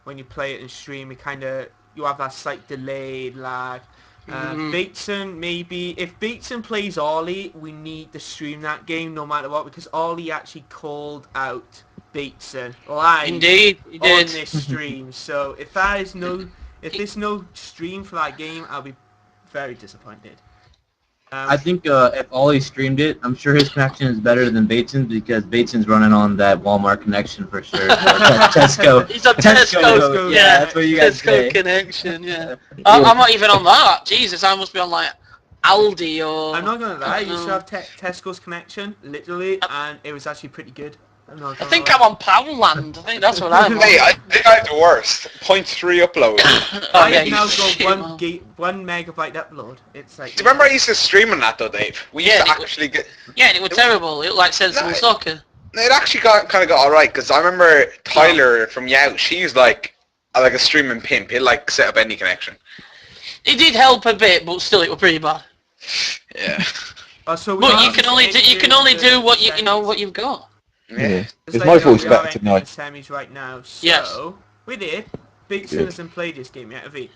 when you play it and stream, you have that slight delayed lag. Bateson, maybe. If Bateson plays Ollie, we need to stream that game no matter what, because Ollie actually called out Bateson live Indeed, he did. on this stream. So if there's no stream for that game, I'll be very disappointed. I think if Ollie streamed it, I'm sure his connection is better than Bateson's, because Bateson's running on that Walmart connection for sure. Tesco. He's on Tesco. Yeah, that's what you guys say. Tesco connection. Yeah. I'm not even on that. Jesus, I must be on Aldi or. I'm not gonna lie. You should have Tesco's connection, literally, and it was actually pretty good. I think I'm on Poundland. I think that's what I'm on. Hey, I think I have the worst. 0.3 upload. I now got 1 megabyte upload. It's like. Do you remember I used to stream on that though, Dave? We used to actually get. Yeah, and it was terrible. It looked like sensible soccer. It actually kind of got alright, because I remember Tyler from Yout. She's like a streaming pimp. He'll set up any connection. It did help a bit, but still, it was pretty bad. Yeah. But you can only do what what you've got. Yeah. It's my voice back tonight. Semis right now. So yes. With it, Bateson hasn't played this game yet, have he?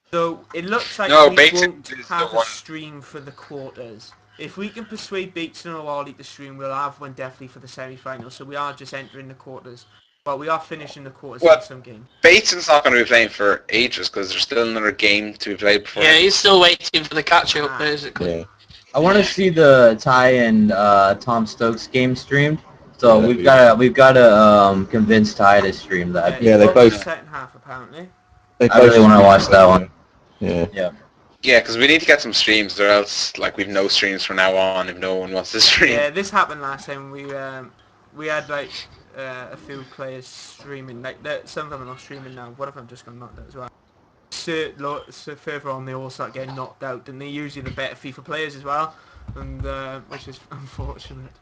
So it looks like we won't have a stream for the quarters. If we can persuade Bateson or Ollie to stream, we'll have one definitely for the semi-finals. So we are just entering the quarters. Well, we are finishing the quarters in some game. Bateson's not going to be playing for ages because there's still another game to be played before. Yeah, he's still waiting for the catch-up, basically. Yeah. I want to see the Ty and Tom Stokes game streamed, So Yeah, we've gotta convince Ty to stream that. Yeah, they watched both- the second half apparently. I really want to watch that one. Yeah. Yeah, because we need to get some streams, or else like we've no streams from now on if no one wants to stream. Yeah, this happened last time. We had like a few players streaming. Like some of them are not streaming now. One of them just got knocked out as well. So further on, they all start getting knocked out, and they're usually the better FIFA players as well, and which is unfortunate.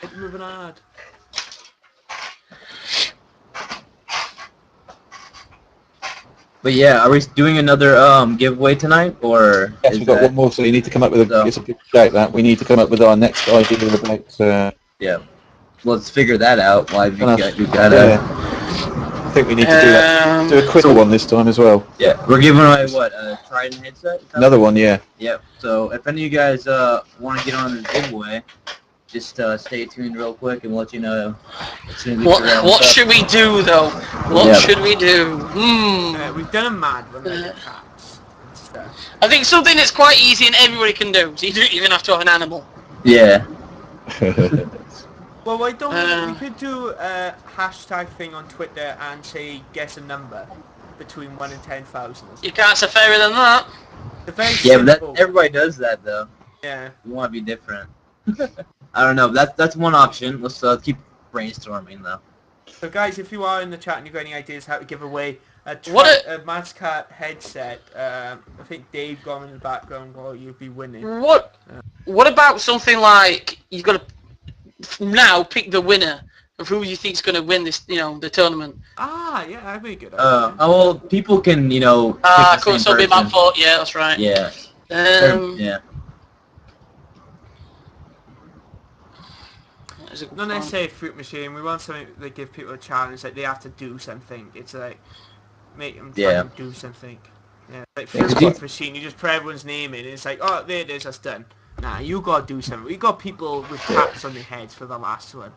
It's moving hard. But yeah, are we doing another giveaway tonight, or Yes, is we've got that- one more, so you need to come up with So- it's a good shout that. We need to come up with our next idea about... Yeah, let's figure that out. Why you Enough. gotta. Yeah. I think we need to do that. Do a quicker one this time as well. Yeah, we're giving away what, a Trident headset? Another one, yeah. Yep. So if any of you guys want to get on this giveaway, just stay tuned real quick, and we'll let you know as soon as we figure out What what's up. should we do though? What Yeah. should we do? We've done a mad one with the cats and stuff. I think something that's quite easy and everybody can do. So you don't even have to have an animal. Yeah. Well, why don't we could do a hashtag thing on Twitter and say guess a number between 1 and 10,000. You can't say fairer than that. It's very Yeah, but simple. everybody does that though. Yeah. We want to be different. I don't know. That's one option. Let's keep brainstorming though. So guys, if you are in the chat and you've got any ideas how to give away a mascot headset, I think Dave gone in the background while you'd be winning. What about something like you've got to now pick the winner of who you think's going to win this, the tournament? Ah, yeah, that'd be a good idea. Well, people can, pick the Cool, same so it'll be about person. 4. Yeah, that's right. Yeah. Yeah. That is a good Not plan. necessarily a fruit machine. We want something that give people a challenge, like they have to do something. It's like make them try Yeah. and do something. Yeah, like Yeah, 'cause fruit machine, you just put everyone's name in, and it's like, oh, there it is, that's done. Nah, you gotta do something. We got people with caps on their heads for the last one.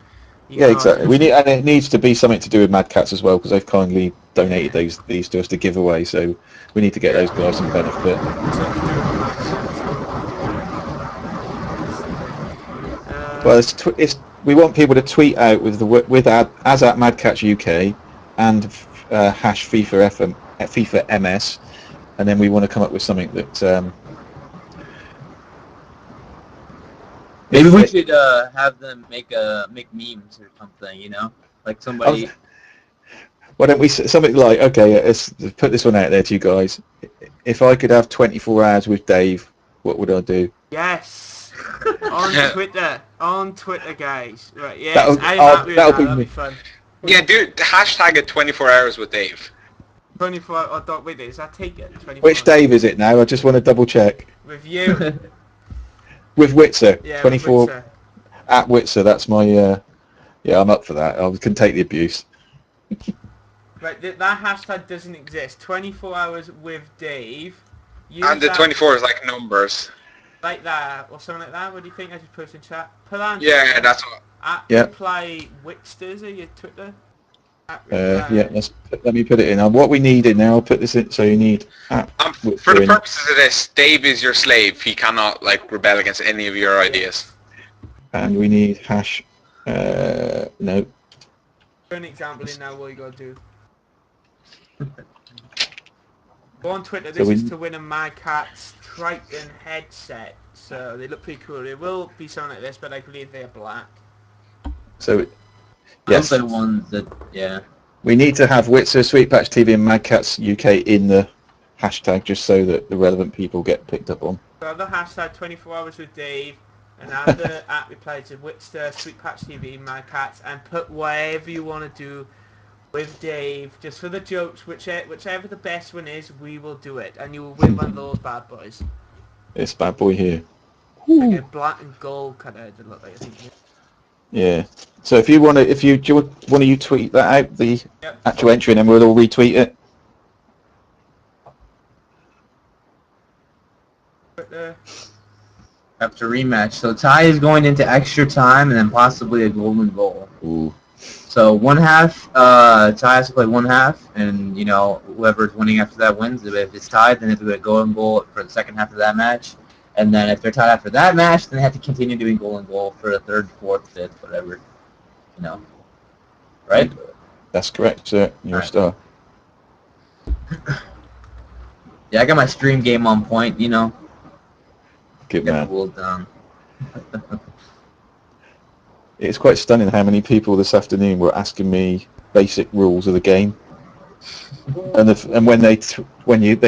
You Yeah, gotta exactly. do We need, and it needs to be something to do with Mad Cats as well, because they've kindly donated these to us to give away. So we need to get those guys some benefit. something to do with that. Well, we want people to tweet out with as at Mad Cats UK and hash FIFA MS, and then we want to come up with something that. Maybe we should have them make memes or something, like somebody. Why don't we something like, okay, let's put this one out there to you guys. If I could have 24 hours with Dave, what would I do? Yes. On Twitter, guys. Right, yes. That'll- I'm I'll- happy with that'll that. be That'll me. be fun. Yeah, dude, hashtag it 24 hours with Dave. 24. Oh, don't wait. Is that take it? 24. Which Dave is it now? I just want to double check. With you. With Witzer, Yeah. 24 With Witzer. at Witzer. That's my. Yeah, I'm up for that. I can take the abuse. Right, that hashtag doesn't exist. 24 hours with Dave. Use And the that 24 is like numbers. like that or something like that. What do you think? I just post in chat. Put that on Yeah, Twitter. that's what. At Yeah. reply Wixter, is it your Twitter? At Yeah, let me put it in. What we need in now, I'll put this in. So you need. For the purposes of this, Dave is your slave. He cannot rebel against any of your ideas. And we need hash. No. For an example in now, what you gotta do. Go on Twitter. This So is to win a Mad Cat's Triton headset. So they look pretty cool. It will be something like this, but I believe they're black. So Yes. yes, The ones that, yeah. we need to have Witzer, Sweetpatch TV, and Mad Cats UK in the hashtag, just so that the relevant people get picked up on. So the hashtag 24 hours with Dave, and add the at reply to Witster, Sweetpatch TV, Mad Cats, and put whatever you want to do with Dave, just for the jokes. Whichever the best one is, we will do it, and you will win one of those bad boys. This bad boy here. Like a black and gold colour. They look like. I think. Yeah. So if you want to, do you want to tweet that out, the Yep. actual entry, and then we'll all retweet it. But, After rematch. So Ty is going into extra time and then possibly a golden goal. Ooh. So one half, Ty has to play one half, and whoever's winning after that wins. If it's tied, then it's a golden goal for the second half of that match. And then if they're tied after that match, then they have to continue doing goal and goal for the third, fourth, fifth, whatever. You know. Right? That's correct, sir. You're a star. Yeah, I got my stream game on point, you know. Good Get man. the rules down. It's quite stunning how many people this afternoon were asking me basic rules of the game. And when they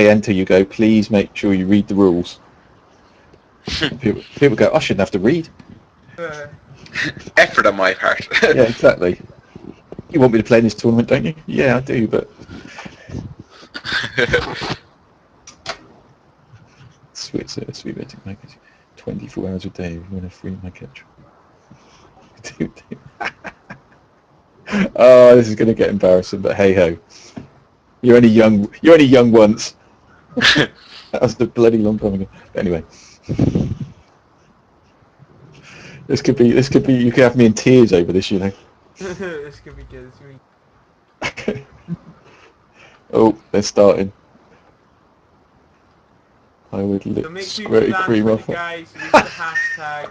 enter, you go, please make sure you read the rules. People go, I shouldn't have to read. Effort on my part. Yeah, exactly. You want me to play in this tournament, don't you? Yeah, I do, but... Sweet betting package. 24 hours a day, you win a free my catch. Oh, this is going to get embarrassing, but hey ho. You're only young once. That was the bloody long time ago. Anyway. This could be, you could have me in tears over this, you know. This could be good. This could be... Oh, they're starting. I would So lick make sure squirty you cream dance off. with the guys, use the hashtag.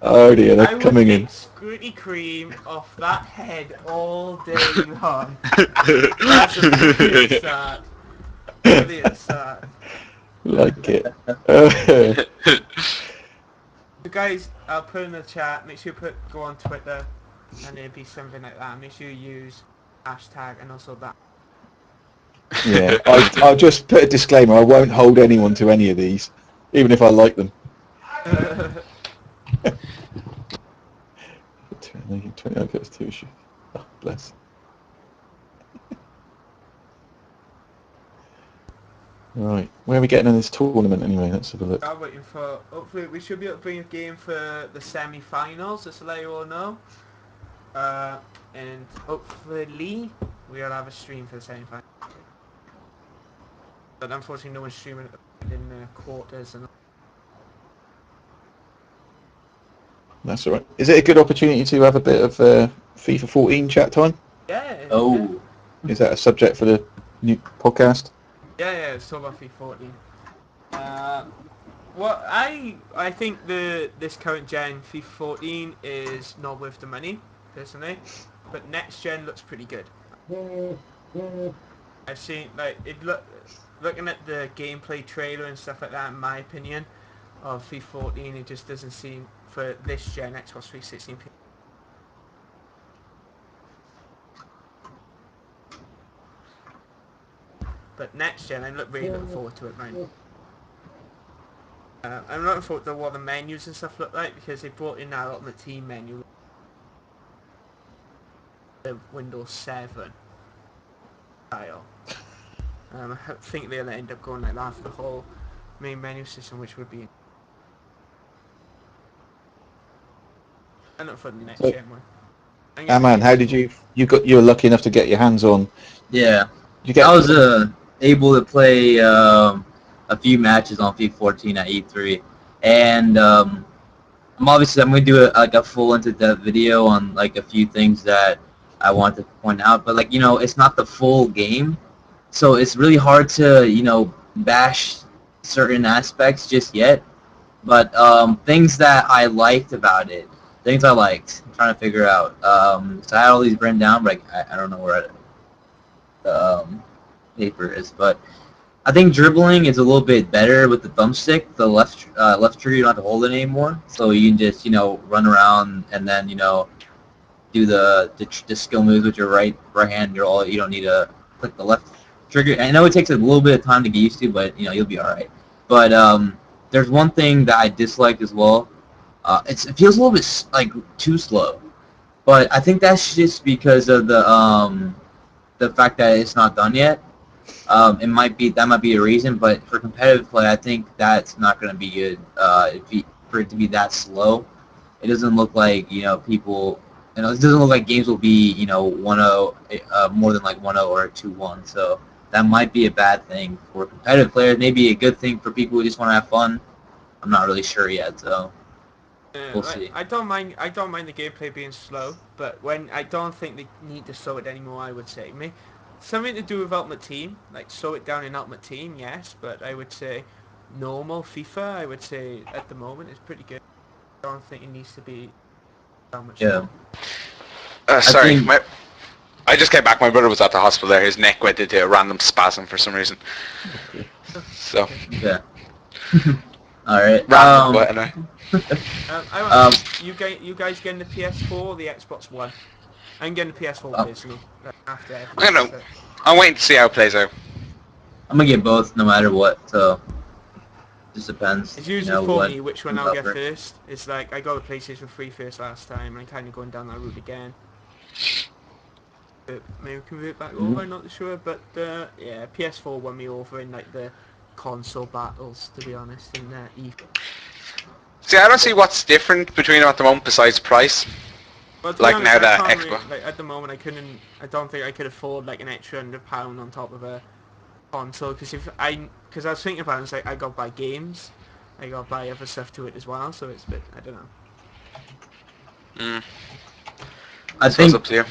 Oh dear, I they're would coming lick in. squirty cream off that head all day long. That's a brilliant start. Brilliant start. Like it. So guys, I'll put in the chat, make sure you go on Twitter, and it'll be something like that. Make sure you use hashtag and also that. Yeah, I'll just put a disclaimer. I won't hold anyone to any of these, even if I like them. 29 plus 2 shoes. Oh, bless. Right, where are we getting in this tournament anyway? Let's have a look. I'm waiting for, hopefully we should be able to bring a game for the semi-finals, just to let you all know. And hopefully we'll have a stream for the semi-finals. But unfortunately no one's streaming in the quarters and That's all right. Is it a good opportunity to have a bit of FIFA 14 chat time? yeah. Oh. Is that a subject for the new podcast? Yeah, it's all about FIFA 14. Well, I think this current gen FIFA 14 is not worth the money, personally, but next gen looks pretty good. I've seen looking at the gameplay trailer and stuff like that. In my opinion, of FIFA 14, it just doesn't seem for this gen Xbox 360. But next gen, I'm really looking forward to it, man. I'm looking forward to what the menus and stuff look like, because they brought in that Ultimate Team menu, the Windows 7 style. I think they'll end up going like that for the whole main menu system, which would be. And not for the next gen one. Man, how did you were lucky enough to get your hands on? Yeah. Did you get? I was able to play a few matches on FIFA 14 at E3, and I'm going to do a full into-depth video on like a few things that I want to point out, but like, you know, it's not the full game, so it's really hard to, you know, bash certain aspects just yet. But things that I liked about it, I'm trying to figure out. So I had all these written down, but I don't know where the paper is. But I think dribbling is a little bit better with the thumbstick. The left trigger, you don't have to hold it anymore, so you can just, you know, run around and then, you know, do the skill moves with your right hand. You don't need to click the left trigger. I know it takes a little bit of time to get used to, but you know, you'll be all right. But there's one thing that I disliked as well. It feels a little bit like too slow, but I think that's just because of the fact that it's not done yet. That might be a reason, but for competitive play, I think that's not going to be good. For it to be that slow, it doesn't look like, you know, people. You know, it doesn't look like games will be, you know, 1-0, more than like 1-0 or 2-1. So that might be a bad thing for competitive players. Maybe a good thing for people who just want to have fun. I'm not really sure yet, so we'll see. I don't mind the gameplay being slow, but when I don't think they need to slow it anymore. I would say something to do with Ultimate Team, like slow it down in Ultimate Team, yes, but I would say normal FIFA, I would say at the moment is pretty good. I don't think it needs to be that much Yeah. more. Sorry, think- I just came back. My brother was at the hospital there. His neck went into a random spasm for some reason. So, Okay. All right. random, but anyway. I want you guys getting the PS4 or the Xbox One? I'm getting the PS4 personally. After everything. I don't know. I'm waiting to see how it plays out. I'm gonna get both no matter what. So just depends. It's you usually know, for what me which one comes I'll up get first. first. It's like I got the PlayStation 3 first last time, and I'm kind of going down that route again. But maybe convert back over, I'm not sure. But yeah, PS4 won me over in like the console battles, to be honest. In E. See, I don't see what's different between them at the moment besides price. Well, to be Like honest, now I that can't Xbox. like at the moment I don't think I could afford like an extra £100 on top of a console because because I was thinking about it, it's like I got to buy games, I got to buy other stuff to it as well, so it's a bit, I don't know. I So it's think up to you.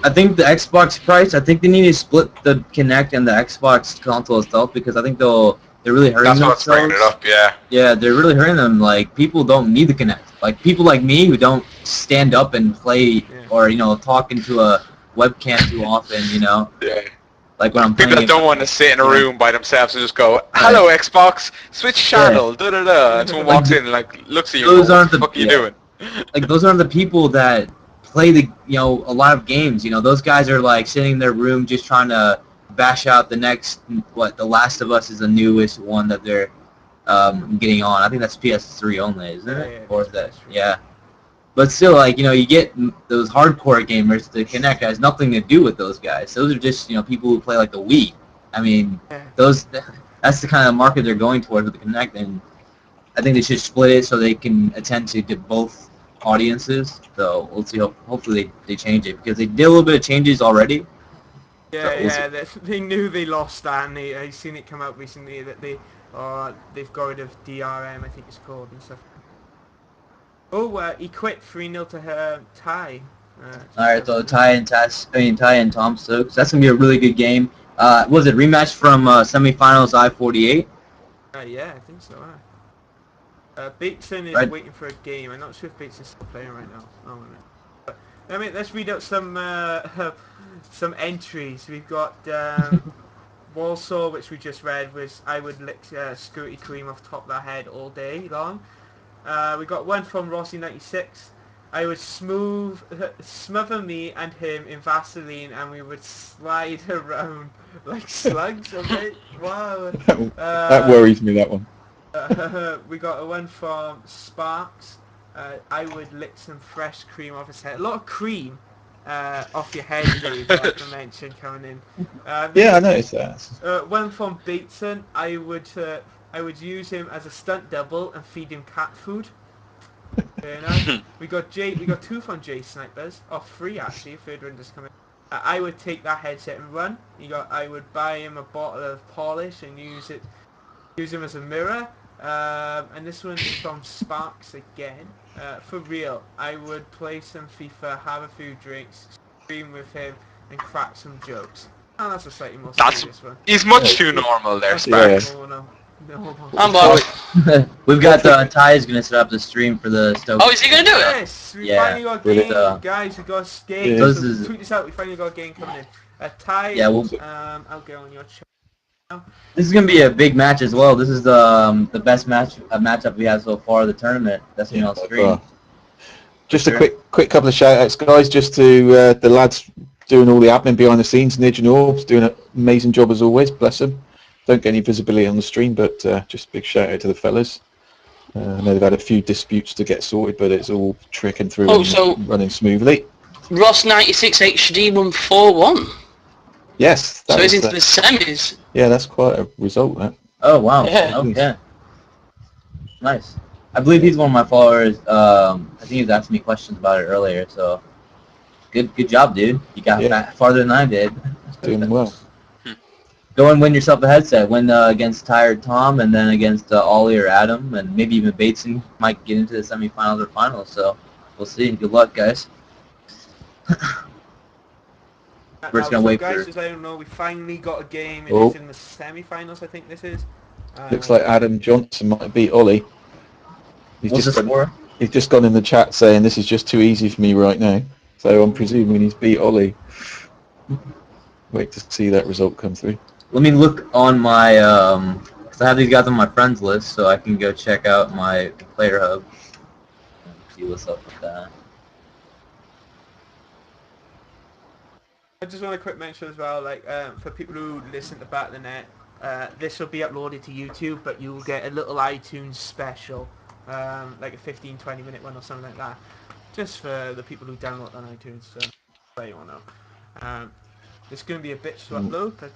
I think the Xbox price. I think they need to split the Kinect and the Xbox console itself because I think they're really hurting That's what's themselves. bringing it up, yeah. Yeah, they're really hurting them. Like people don't need the Kinect. Like people like me who don't stand up and play or talk into a webcam too often. Yeah. Like when I'm People playing. that don't want to sit in a Yeah. room by themselves and just go, "Hello, Xbox, switch channel, da da da." And someone walks in and like looks at you. Those And aren't goes, the- "What the fuck are you yeah. doing?" Like those aren't the people that play a lot of games. Those guys are like sitting in their room just trying to bash out the next The Last of Us is the newest one that they're getting on. I think that's PS3 only, isn't it? Yeah, Or it's is that PS3. yeah. But still, like you get those hardcore gamers. The Kinect has nothing to do with those guys. Those are just people who play like the Wii. I mean, Yeah. that's the kind of market they're going towards with the Kinect, and I think they should split it so they can attend to both audiences. So we'll see. Hopefully they change it because they did a little bit of changes already. Yeah, So we'll yeah, they knew they lost that, and I seen it come out recently that they've got rid of DRM, I think it's called, and stuff. Oh, he quit 3-0 to her tie. All right, so Ty and Tom Stokes. That's gonna be a really good game. Was it rematch from semifinals I-48? Yeah, I think so. Bateson is Right. waiting for a game. I'm not sure if Bateson's still playing right now. Oh, wait a minute. But, let's read out some some entries. We've got Walsall, which we just read, was I would lick Scooty Cream off top of that head all day long. We got one from Rossi96. I would smother me and him in Vaseline, and we would slide around like slugs. Okay, wow. That worries me, that one. We got a one from Sparks. I would lick some fresh cream off his head. A lot of cream off your head, Dave, like I mentioned coming in. Yeah, I noticed that. One from Bateson. I would use him as a stunt double and feed him cat food. Fair enough. We got two from Jay Snipers. Or three actually. Third one just coming. I would take that headset and run. I would buy him a bottle of polish and use him as a mirror. And this one is from Sparks again. For real, I would play some FIFA, have a few drinks, scream with him, and crack some jokes. Oh, that's a slightly more serious one. He's much too normal there, That's Sparks. normal. I'm bored. We've got Ty is gonna set up the stream for the Stokes. Oh, is he going to do it? Yes, we Yeah, finally got a brilliant. game, guys. We got a game. Yeah. So tweet this out. We finally got a game coming in. Ty. Yeah, I'll go on your channel. This is gonna be a big match as well. This is the best matchup we have so far of the tournament. That's on screen. Just a quick couple of shout outs, guys, just to the lads doing all the admin behind the scenes. Nidge and Orbs doing an amazing job as always, bless them. Don't get any visibility on the stream, but just a big shout out to the fellas. I know they've had a few disputes to get sorted, but it's all tricking through and running smoothly. Ross 96 HD won 4-1. Yes. So he's into the semis. Yeah, that's quite a result, that. Oh wow. Yeah. Okay. Nice. I believe he's one of my followers. I think he was asking me questions about it earlier. So good job, dude. You got farther than I did. Doing well. Go and win yourself a headset. Win against Tired Tom, and then against Ollie or Adam, and maybe even Bateson might get into the semifinals or finals. So we'll see. Good luck, guys. We're just gonna wait guys, for. as I don't know, we finally got a game. It's in the semi-finals, I think this is. Looks like Adam Johnson might beat Ollie. What's the score? He's just gone in the chat saying this is just too easy for me right now. So I'm presuming he's beat Ollie. Wait to see that result come through. Let me look on my, because I have these guys on my friends list, so I can go check out my player hub and see what's up with that. I just want a quick mention as well, like for people who listen to Bat the Net, this will be uploaded to YouTube, but you will get a little iTunes special, like a 15-20 minute one or something like that, just for the people who download on iTunes. So there you all know. It's going to be a bitch to upload, but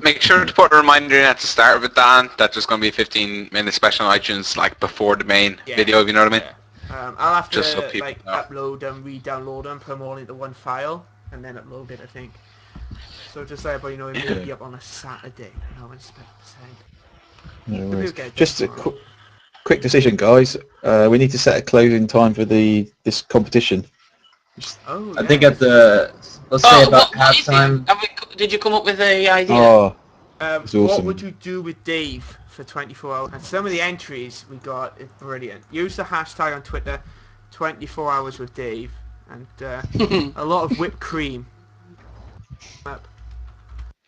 Make sure to put a reminder in at the start of it, Dan, that there's going to be a 15-minute special on iTunes, like before the main video, if you know what I mean. Yeah. I'll have to Just so people like know. upload and re-download them, put them all into one file, and then upload it, I think. So just so everybody know, it may be up on a Saturday. No, it's 100%. No worries. Okay, Just a tomorrow. quick decision, guys. We need to set a closing time for this competition. Oh, I think at the, let's say about what is it? halftime. Did you come up with a idea? Oh, it's What awesome. would you do with Dave for 24 hours? And some of the entries we got is brilliant. Use the hashtag on Twitter, 24 hours with Dave, and a lot of whipped cream.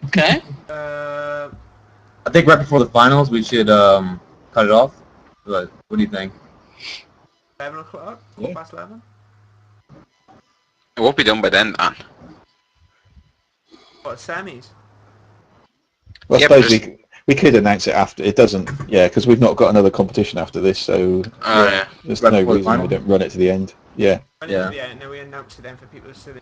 Okay. I think right before the finals we should cut it off. But what do you think? 11 o'clock? Yeah. Past 11? It won't be done by then, Dan. What, semis? Well, I Yeah, but suppose we could announce it after. It doesn't, yeah, because we've not got another competition after this, so Oh, yeah. there's Right no before the reason we final? don't run it to the end. Yeah. Yeah. Yeah, and then we announce it then for people to see.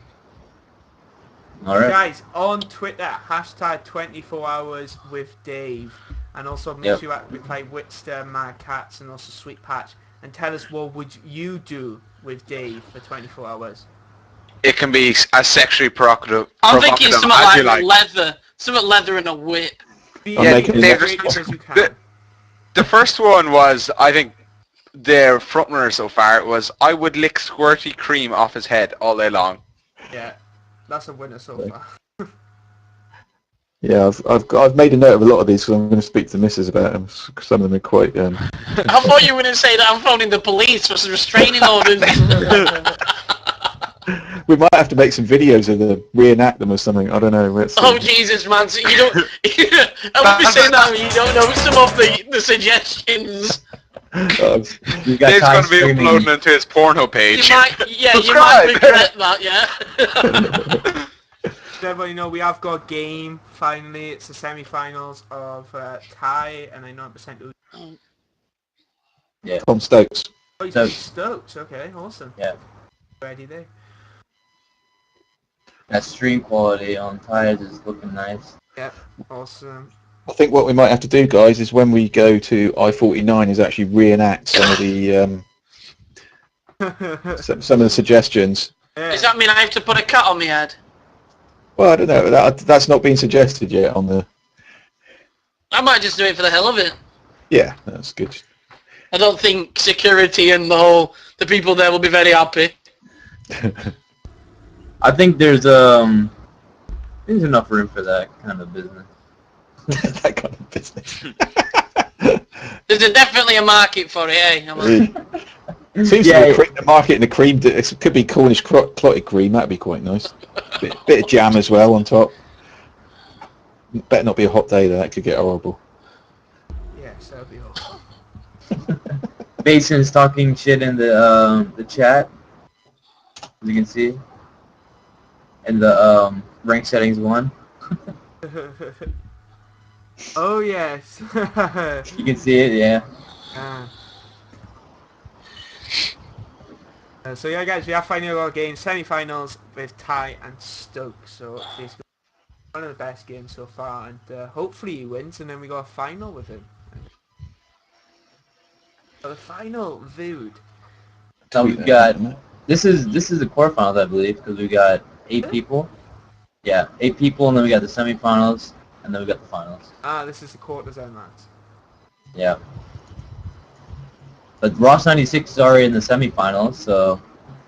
All right. Guys, on Twitter, hashtag 24 hours with Dave, and also make sure you reply Witster, Mad Cats, and also Sweetpatch, and tell us what would you do with Dave for 24 hours. It can be as sexually provocative, I'm thinking something as you like like. leather and a whip. Be I'm as making Dave, creative as you can. The first one was, I think, their frontrunner so far was, I would lick squirty cream off his head all day long. Yeah, that's a winner so far. Yeah, I've made a note of a lot of these because I'm going to speak to the missus about them. Some of them are quite. I thought you were going to say that I'm phoning the police for some restraining orders. We might have to make some videos of them, reenact them or something. I don't know. Let's see. Oh Jesus, man! So you don't. I was saying that you don't know some of the suggestions. You got Dave's Ty going to be streaming. uploading it to his porno You page. might, you Subscribe. might regret that, yeah. So everybody know we have got a game finally. It's the semi-finals of Ty and I 9% Tom Stokes. Oh, he's Stokes. Stokes. Okay, awesome. Yeah. Ready there. That stream quality on Tires is looking nice. Yep, awesome. I think what we might have to do, guys, is when we go to I-49, is actually reenact some of the some of the suggestions. Yeah. Does that mean I have to put a cat on my head? Well, I don't know. That's not been suggested yet on the. I might just do it for the hell of it. Yeah, that's good. I don't think security and the people there will be very happy. I think there's enough room for that kind of business. That kind of business. There's definitely a market for it, eh? Seems to be the market in the cream. It could be Cornish clotted cream. That'd be quite nice. Bit of jam as well on top. Better not be a hot day though. That could get horrible. Yes, that'll be awesome. Mason's talking shit in the chat, as you can see, in the rank settings one. Oh yes. You can see it, yeah. So yeah, guys, we are finally got a game semi-finals with Ty and Stokes. So it's one of the best games so far, and hopefully he wins, and then we got a final with him. So the final, dude. So we've got this is the quarterfinals, I believe, because we got 8 people. Yeah, 8 people, and then we got the semifinals, and then we got the finals. Ah, this is the quarters then, lads. Yeah. But Ross 96 is already in the semifinals, so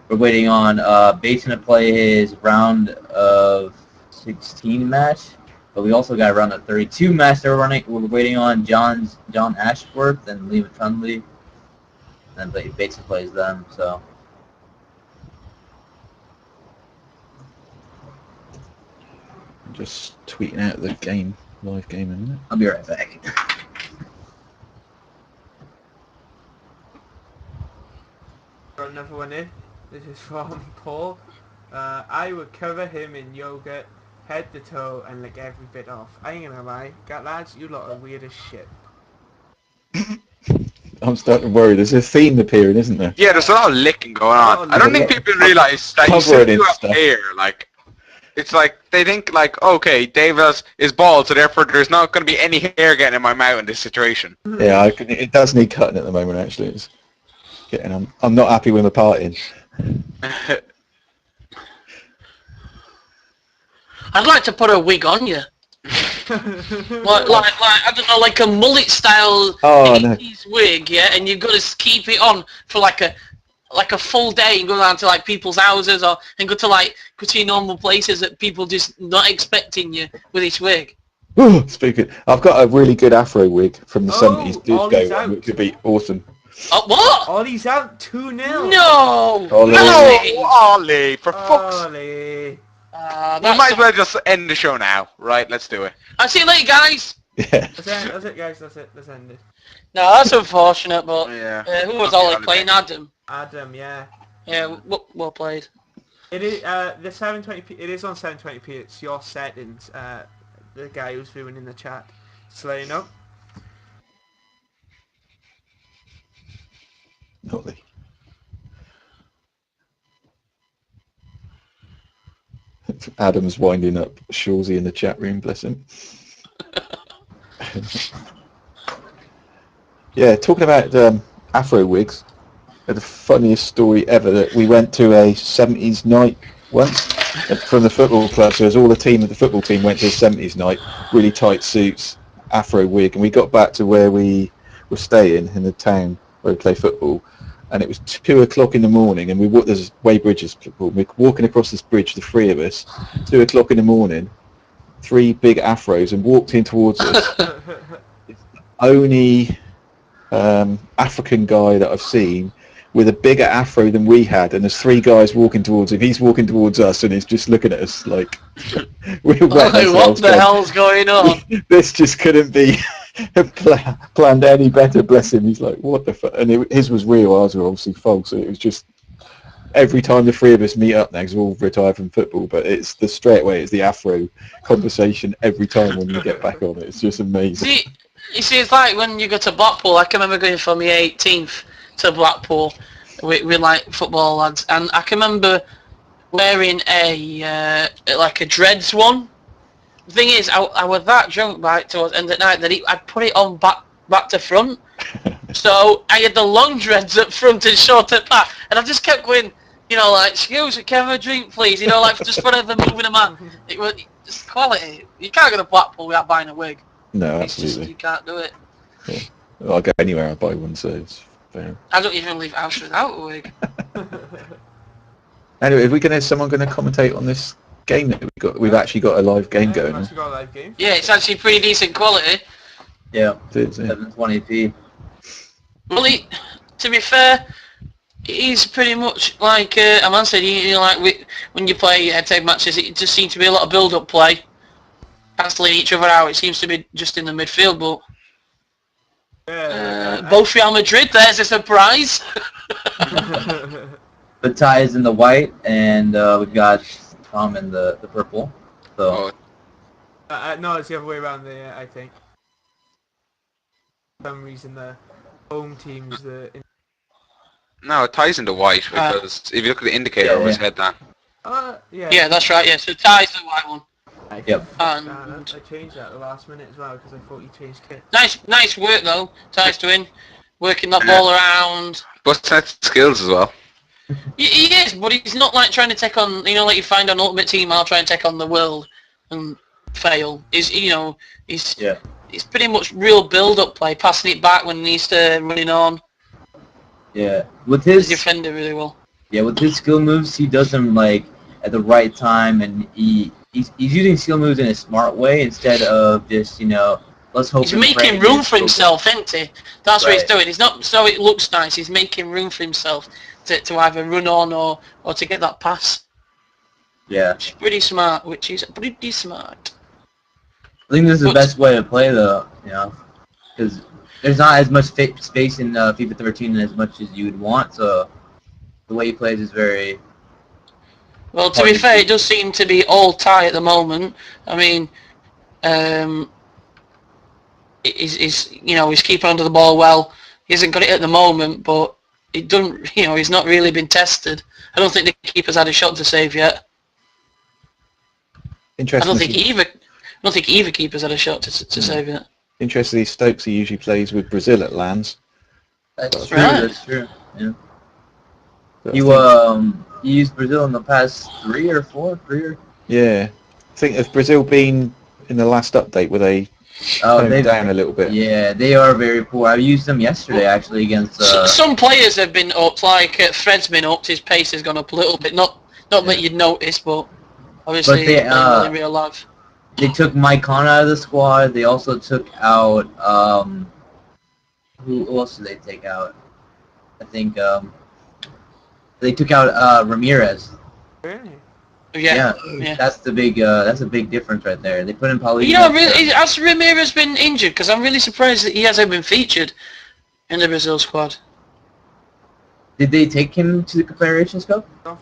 we're waiting on Basin to play his round of 16 match. But we also got around the 32 match that we're waiting on John Ashworth and Liam Trundley. And basically plays them, so. I'm just tweeting out the live game in a minute. I'll be right back. Got another one in. This is from Paul. I would cover him in yogurt, head to toe, and lick every bit off. I ain't gonna lie, lads, you lot are weird as shit. I'm starting to worry. There's a theme appearing, isn't there? Yeah, there's a lot of licking going on. I don't think people realise that you Cover it still in do have stuff. hair. Like, it's like they think like, okay, Dave is bald, so therefore there's not going to be any hair getting in my mouth in this situation. Yeah, it does need cutting at the moment. Actually, it's getting. I'm not happy with my parting. I'd like to put a wig on you. like I don't know, like a mullet style 80s wig, yeah, and you've got to keep it on for like a full day and go down to like people's houses and go to your normal places that people just not expecting you with this wig. Speaking, I've got a really good Afro wig from the 70s. Ollie's Disco, out. which could be awesome. Oh, what? Ollie's out 2-0. No! Ollie. No, Ollie, for fuck's sake. Ollie. We might as well just end the show now. Right, let's do it. I'll see you later, guys. Yeah. That's it, guys. That's it. Let's end it. No, that's unfortunate, but Yeah. who was Okay, Ollie Ollie playing? back. Adam. Adam, yeah. Yeah, well played. It is the 720p. It is on 720p. It's your settings. The guy who's viewing in the chat. Just let you know. Ollie. Adam's winding up Shawsy in the chat room, bless him. Yeah, talking about Afro wigs, the funniest story ever that we went to a 70s night once from the football club. So as all the team of the football team went to a 70s night, really tight suits, Afro wig, and we got back to where we were staying in the town where we play football, and it was 2 o'clock in the morning, and there's Weybridge's football. We're walking across this bridge, the three of us, 2 o'clock in the morning, 3 big afros, and walked in towards us. Only African guy that I've seen with a bigger afro than we had, and there's 3 guys walking towards him. He's walking towards us, and he's just looking at us like we're wet. What the hell's going on? This just couldn't be planned any better. Bless him. He's like, what the fuck? And his was real, ours were obviously false. So it was just every time the 3 of us meet up now, 'cause we're all retired from football, but it's the straight away, it's the afro conversation every time when we get back on it. It's just amazing. You see, it's like when you go to Blackpool. I can remember going from the 18th to Blackpool with like football lads, and I can remember wearing a like a dreads one. The thing is, I was that drunk by towards the end of the night that I'd put it on back to front. So I had the long dreads up front and short at back, and I just kept going, you know, like, excuse me, can I have a drink, please? You know, like, just whatever moving them out. It was just quality. You can't go to Blackpool without buying a wig. No, It's just, absolutely. you can't do it. Yeah. I'll go anywhere, I'll buy one, so it's fair. I don't even leave house without a wig. Anyway, is someone going to commentate on this game that we've actually got a live game We've going? actually got a live game. Yeah, it's actually pretty decent quality. Yeah, It's, 720p. Well, to be fair, he's pretty much like a man said. You know, like when you play head-to-head matches, it just seems to be a lot of build-up play, cancelling each other out. It seems to be just in the midfield, but both Real Madrid. There's a surprise. The tie is in the white, and we've got Tom in the purple. So No, it's the other way around there, I think. For some reason, the home team's the... No, it ties into white because if you look at the indicator of his head, that. yeah. Yeah, that's right. Yeah, so tie's the white one. Yep. And I changed that at the last minute as well because I thought you changed kit. nice work though. Ties to win, working that ball around. But that's skills as well. He is, but he's not like trying to take on, you know, like you find on Ultimate Team, I'll try and take on the world and fail. He's pretty much real build-up play, passing it back when he needs to, running on. Yeah, with He's his defender really well. Yeah, with his skill moves, he does them like at the right time, and he he's using skill moves in a smart way instead of just let's hope. He's making room for himself, isn't he? That's what he's doing. He's not so it looks nice. He's making room for himself to either run on or to get that pass. Yeah. Which is pretty smart. Which is pretty smart. I think this is the best way to play, though. Because there's not as much space in FIFA 13 as much as you would want. So the way he plays is very. Well, to be fair, it does seem to be all tie at the moment. I mean, he's keeping onto the ball well. He hasn't got it at the moment, but it doesn't. He's not really been tested. I don't think the keeper's had a shot to save yet. Interesting. I don't think either keeper's had a shot to save yet. Interestingly, Stokes he usually plays with Brazil at lands. That's true. Right. That's true. Yeah. You used Brazil in the past 3 or 4. Yeah. I think has Brazil been in the last update where they toned down a little bit? Yeah, they are very poor. I used them yesterday actually against. Some players have been upped. Like Fred's been upped. His pace has gone up a little bit. Not that you'd notice, but obviously they, in real life. They took Mike Conn out of the squad. They also took out who else did they take out? I think they took out Ramirez. Really? Yeah. That's a big difference right there. They put in Paulinho. Has Ramirez been injured? Because I'm really surprised that he hasn't been featured in the Brazil squad. Did they take him to the Confederations Cup? I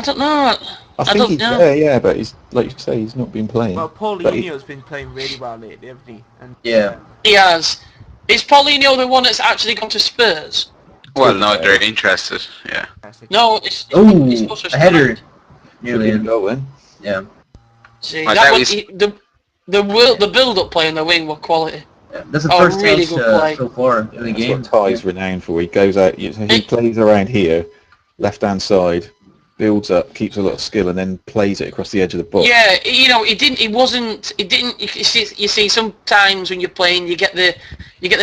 don't know. I think he's there, yeah, but he's like you say, he's not been playing. Well, Paulinho's been playing really well lately, hasn't he? And, yeah. He has. Is Paulinho the one that's actually gone to Spurs? Well, no, they're interested. Yeah. No, it's a header. Nearly in goal then. Yeah. See, the build-up play in the wing were quality. Yeah, that's the first really touch good play. so far in the That's game. what Ty's renowned for. He goes out, he plays around here, left-hand side, builds up, keeps a lot of skill, and then plays it across the edge of the box. Yeah, you see, sometimes when you're playing, you get the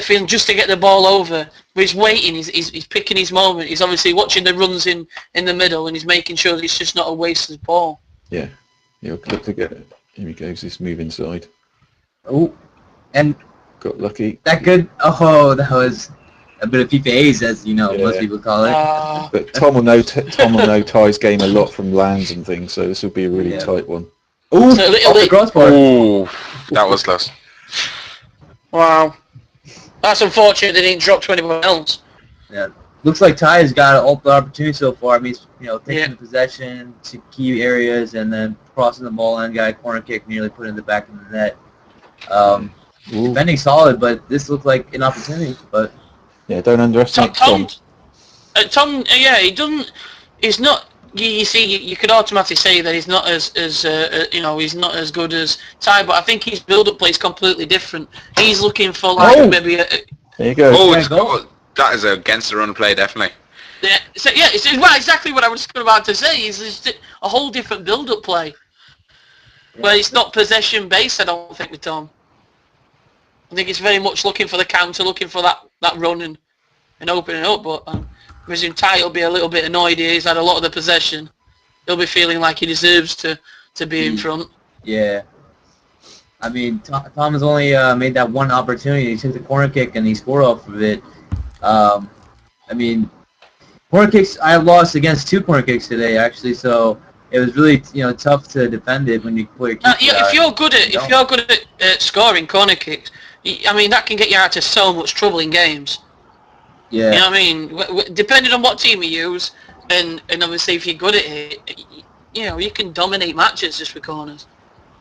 feeling just to get the ball over. But he's waiting, he's picking his moment. He's obviously watching the runs in the middle, and he's making sure that it's just not a wasted ball. Yeah. He'll look to get it. Here he goes, this move inside. Oh, and got lucky. That good. Oh, that was a bit of FIFA A's, as most people call it. But Tom will know Ty's game a lot from lands and things, so this will be a really tight one. Ooh, off the crossbar. Ooh, that was close. Wow. That's unfortunate they didn't drop to anyone else. Yeah. Looks like Ty has got all the opportunity so far. I mean, he's taking the possession to key areas and then crossing the ball and got a corner kick nearly put in the back of the net. Defending solid, but this looked like an opportunity. But yeah, don't underestimate Tom. Tom, he doesn't. He's not. You see, you could automatically say that he's not as he's not as good as Ty, but I think his build-up play is completely different. He's looking for maybe. There you go. Oh, that is against the run play, definitely. Yeah, so it's exactly what I was about to say. It's just a whole different build-up play, where it's not possession-based. I don't think with Tom. I think it's very much looking for the counter, looking for that run and opening up. But I presume Ty will be a little bit annoyed here. He's had a lot of the possession. He'll be feeling like he deserves to be in front. Yeah. I mean, Tom has only made that one opportunity. He took the corner kick and he scored off of it. I mean, corner kicks. I lost against 2 corner kicks today, actually. So it was really tough to defend it when you play. If you're good at scoring corner kicks, I mean that can get you out of so much trouble in games. Yeah. You know what I mean? Depending on what team you use, and obviously if you're good at it, you can dominate matches just with corners.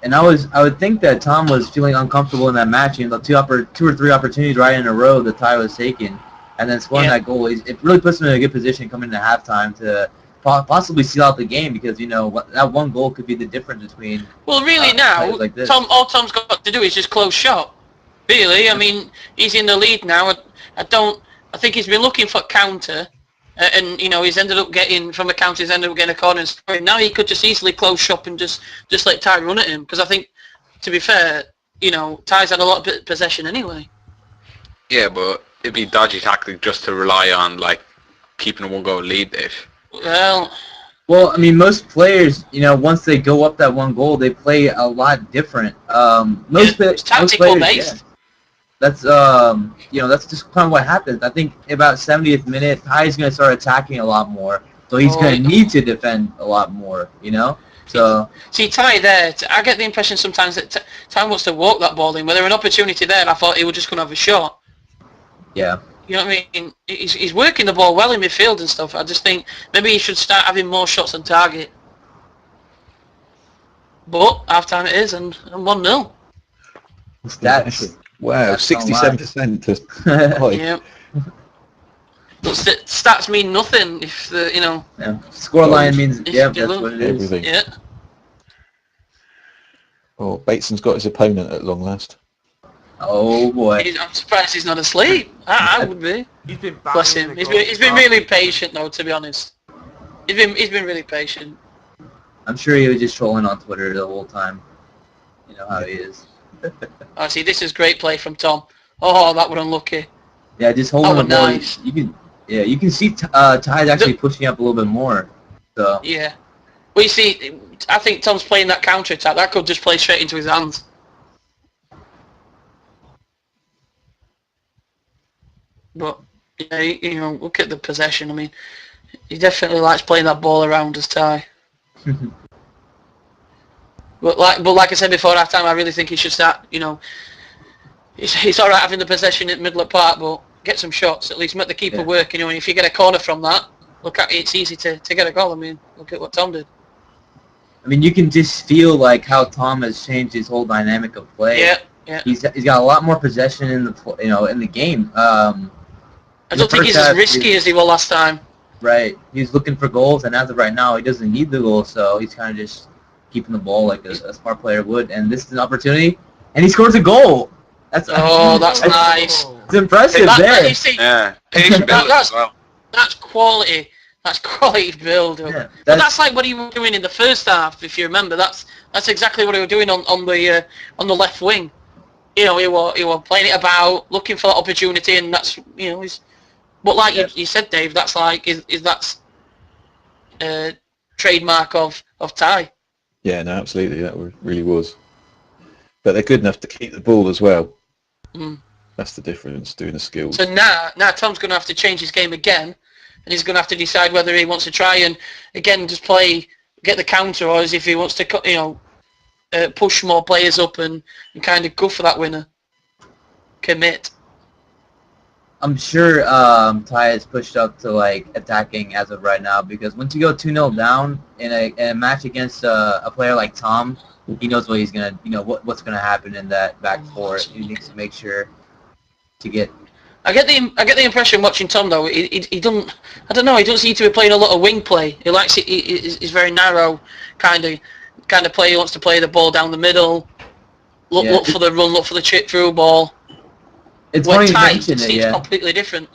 And I would think that Tom was feeling uncomfortable in that match. The 2 or 3 opportunities right in a row that Ty was taking, and then scoring that goal. It really puts him in a good position coming into halftime to possibly seal out the game because that one goal could be the difference between. Well, really now, like this. all Tom's got to do is just close shot. Really, I mean, he's in the lead now. I think he's been looking for counter, and he's ended up getting from a counter. He's ended up getting a corner and scoring. Now he could just easily close shop and just let Ty run at him because I think, to be fair, Ty's had a lot of possession anyway. Yeah, but it'd be dodgy tactic just to rely on keeping a 1-goal lead. Well, Well, I mean, most players, once they go up that one goal, they play a lot different. It's tactical based. Yeah, that's that's just kind of what happens. I think about 70th minute, Ty's going to start attacking a lot more, so he's going to need to defend a lot more. So see Ty there. I get the impression sometimes that Ty wants to walk that ball in. Where there an opportunity there, and I thought he was just going to have a shot. yeah. You know what I mean? He's working the ball well in midfield and stuff. I just think maybe he should start having more shots on target. But half time it is, and 1-0. Stats. Wow, That's not 67% to Yeah. But stats mean nothing if the Yeah. Scoreline means if that's you lose. what it is. everything. Yeah. Oh, Bateson's got his opponent at long last. Oh boy. I'm surprised he's not asleep. I would be. He's been Bless banging him. the He's goal. been really patient though, to be honest. He's been really patient. I'm sure he was just trolling on Twitter the whole time. You know how he is. I see. This is great play from Tom. Oh, that was unlucky. Yeah, just holding the was ball. nice. You can see Ty's actually pushing up a little bit more. So Yeah. Well, you see, I think Tom's playing that counter attack. That could just play straight into his hands. But yeah, look at the possession. I mean, he definitely likes playing that ball around as Ty. But like I said before half time, I really think he should start. It's all right having the possession at middle of park, but get some shots. At least make the keeper work. And if you get a corner from that, look at it. It's easy to get a goal. I mean, look at what Tom did. I mean, you can just feel like how Tom has changed his whole dynamic of play. Yeah. He's got a lot more possession in the game. I don't think he's as risky as he was last time. Right. He's looking for goals, and as of right now, he doesn't need the goal, so he's kind of just keeping the ball like a smart player would. And this is an opportunity, and he scores a goal. That's nice. It's impressive there. You see, Yeah, patient build as well. That's quality. That's quality build. Yeah, But that's like what he was doing in the first half, if you remember. That's exactly what he was doing on the left wing. He was playing it about, looking for that opportunity, and that's he's. But like you said, Dave, that's like that's trademark of Ty. Yeah, no, absolutely, that really was. But they're good enough to keep the ball as well. Mm. That's the difference, doing the skills. So now Tom's going to have to change his game again, and he's going to have to decide whether he wants to try and again just get the counter, or as if he wants to push more players up and kind of go for that winner. Commit. I'm sure Ty is pushed up to like attacking as of right now, because once you go 2-0 down in a match against a player like Tom, he knows what he's gonna what's gonna happen in that back four. He needs to make sure to get. I get the impression watching Tom though. He doesn't. I don't know. He doesn't seem to be playing a lot of wing play. He likes it. He's very narrow kind of play. He wants to play the ball down the middle. Look for the run. Look for the chip through ball. It's funny you mention it. Seems completely different.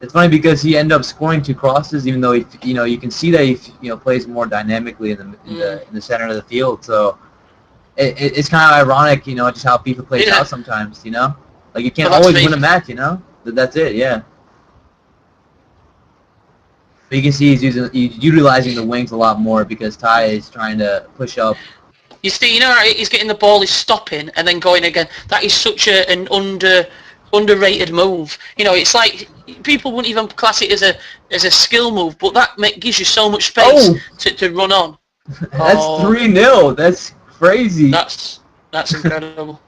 It's funny because he ended up scoring 2 crosses, even though you can see that he plays more dynamically in the center of the field. So it's kind of ironic, just how FIFA plays out sometimes. Like you can't always win a match. That's it. Yeah. But you can see he's utilizing the wings a lot more because Ty is trying to push up. You see, he's getting the ball, he's stopping, and then going again. That is such an underrated move. It's like people wouldn't even class it as a skill move, but that gives you so much space to run on. That's 3-0. That's crazy. That's incredible.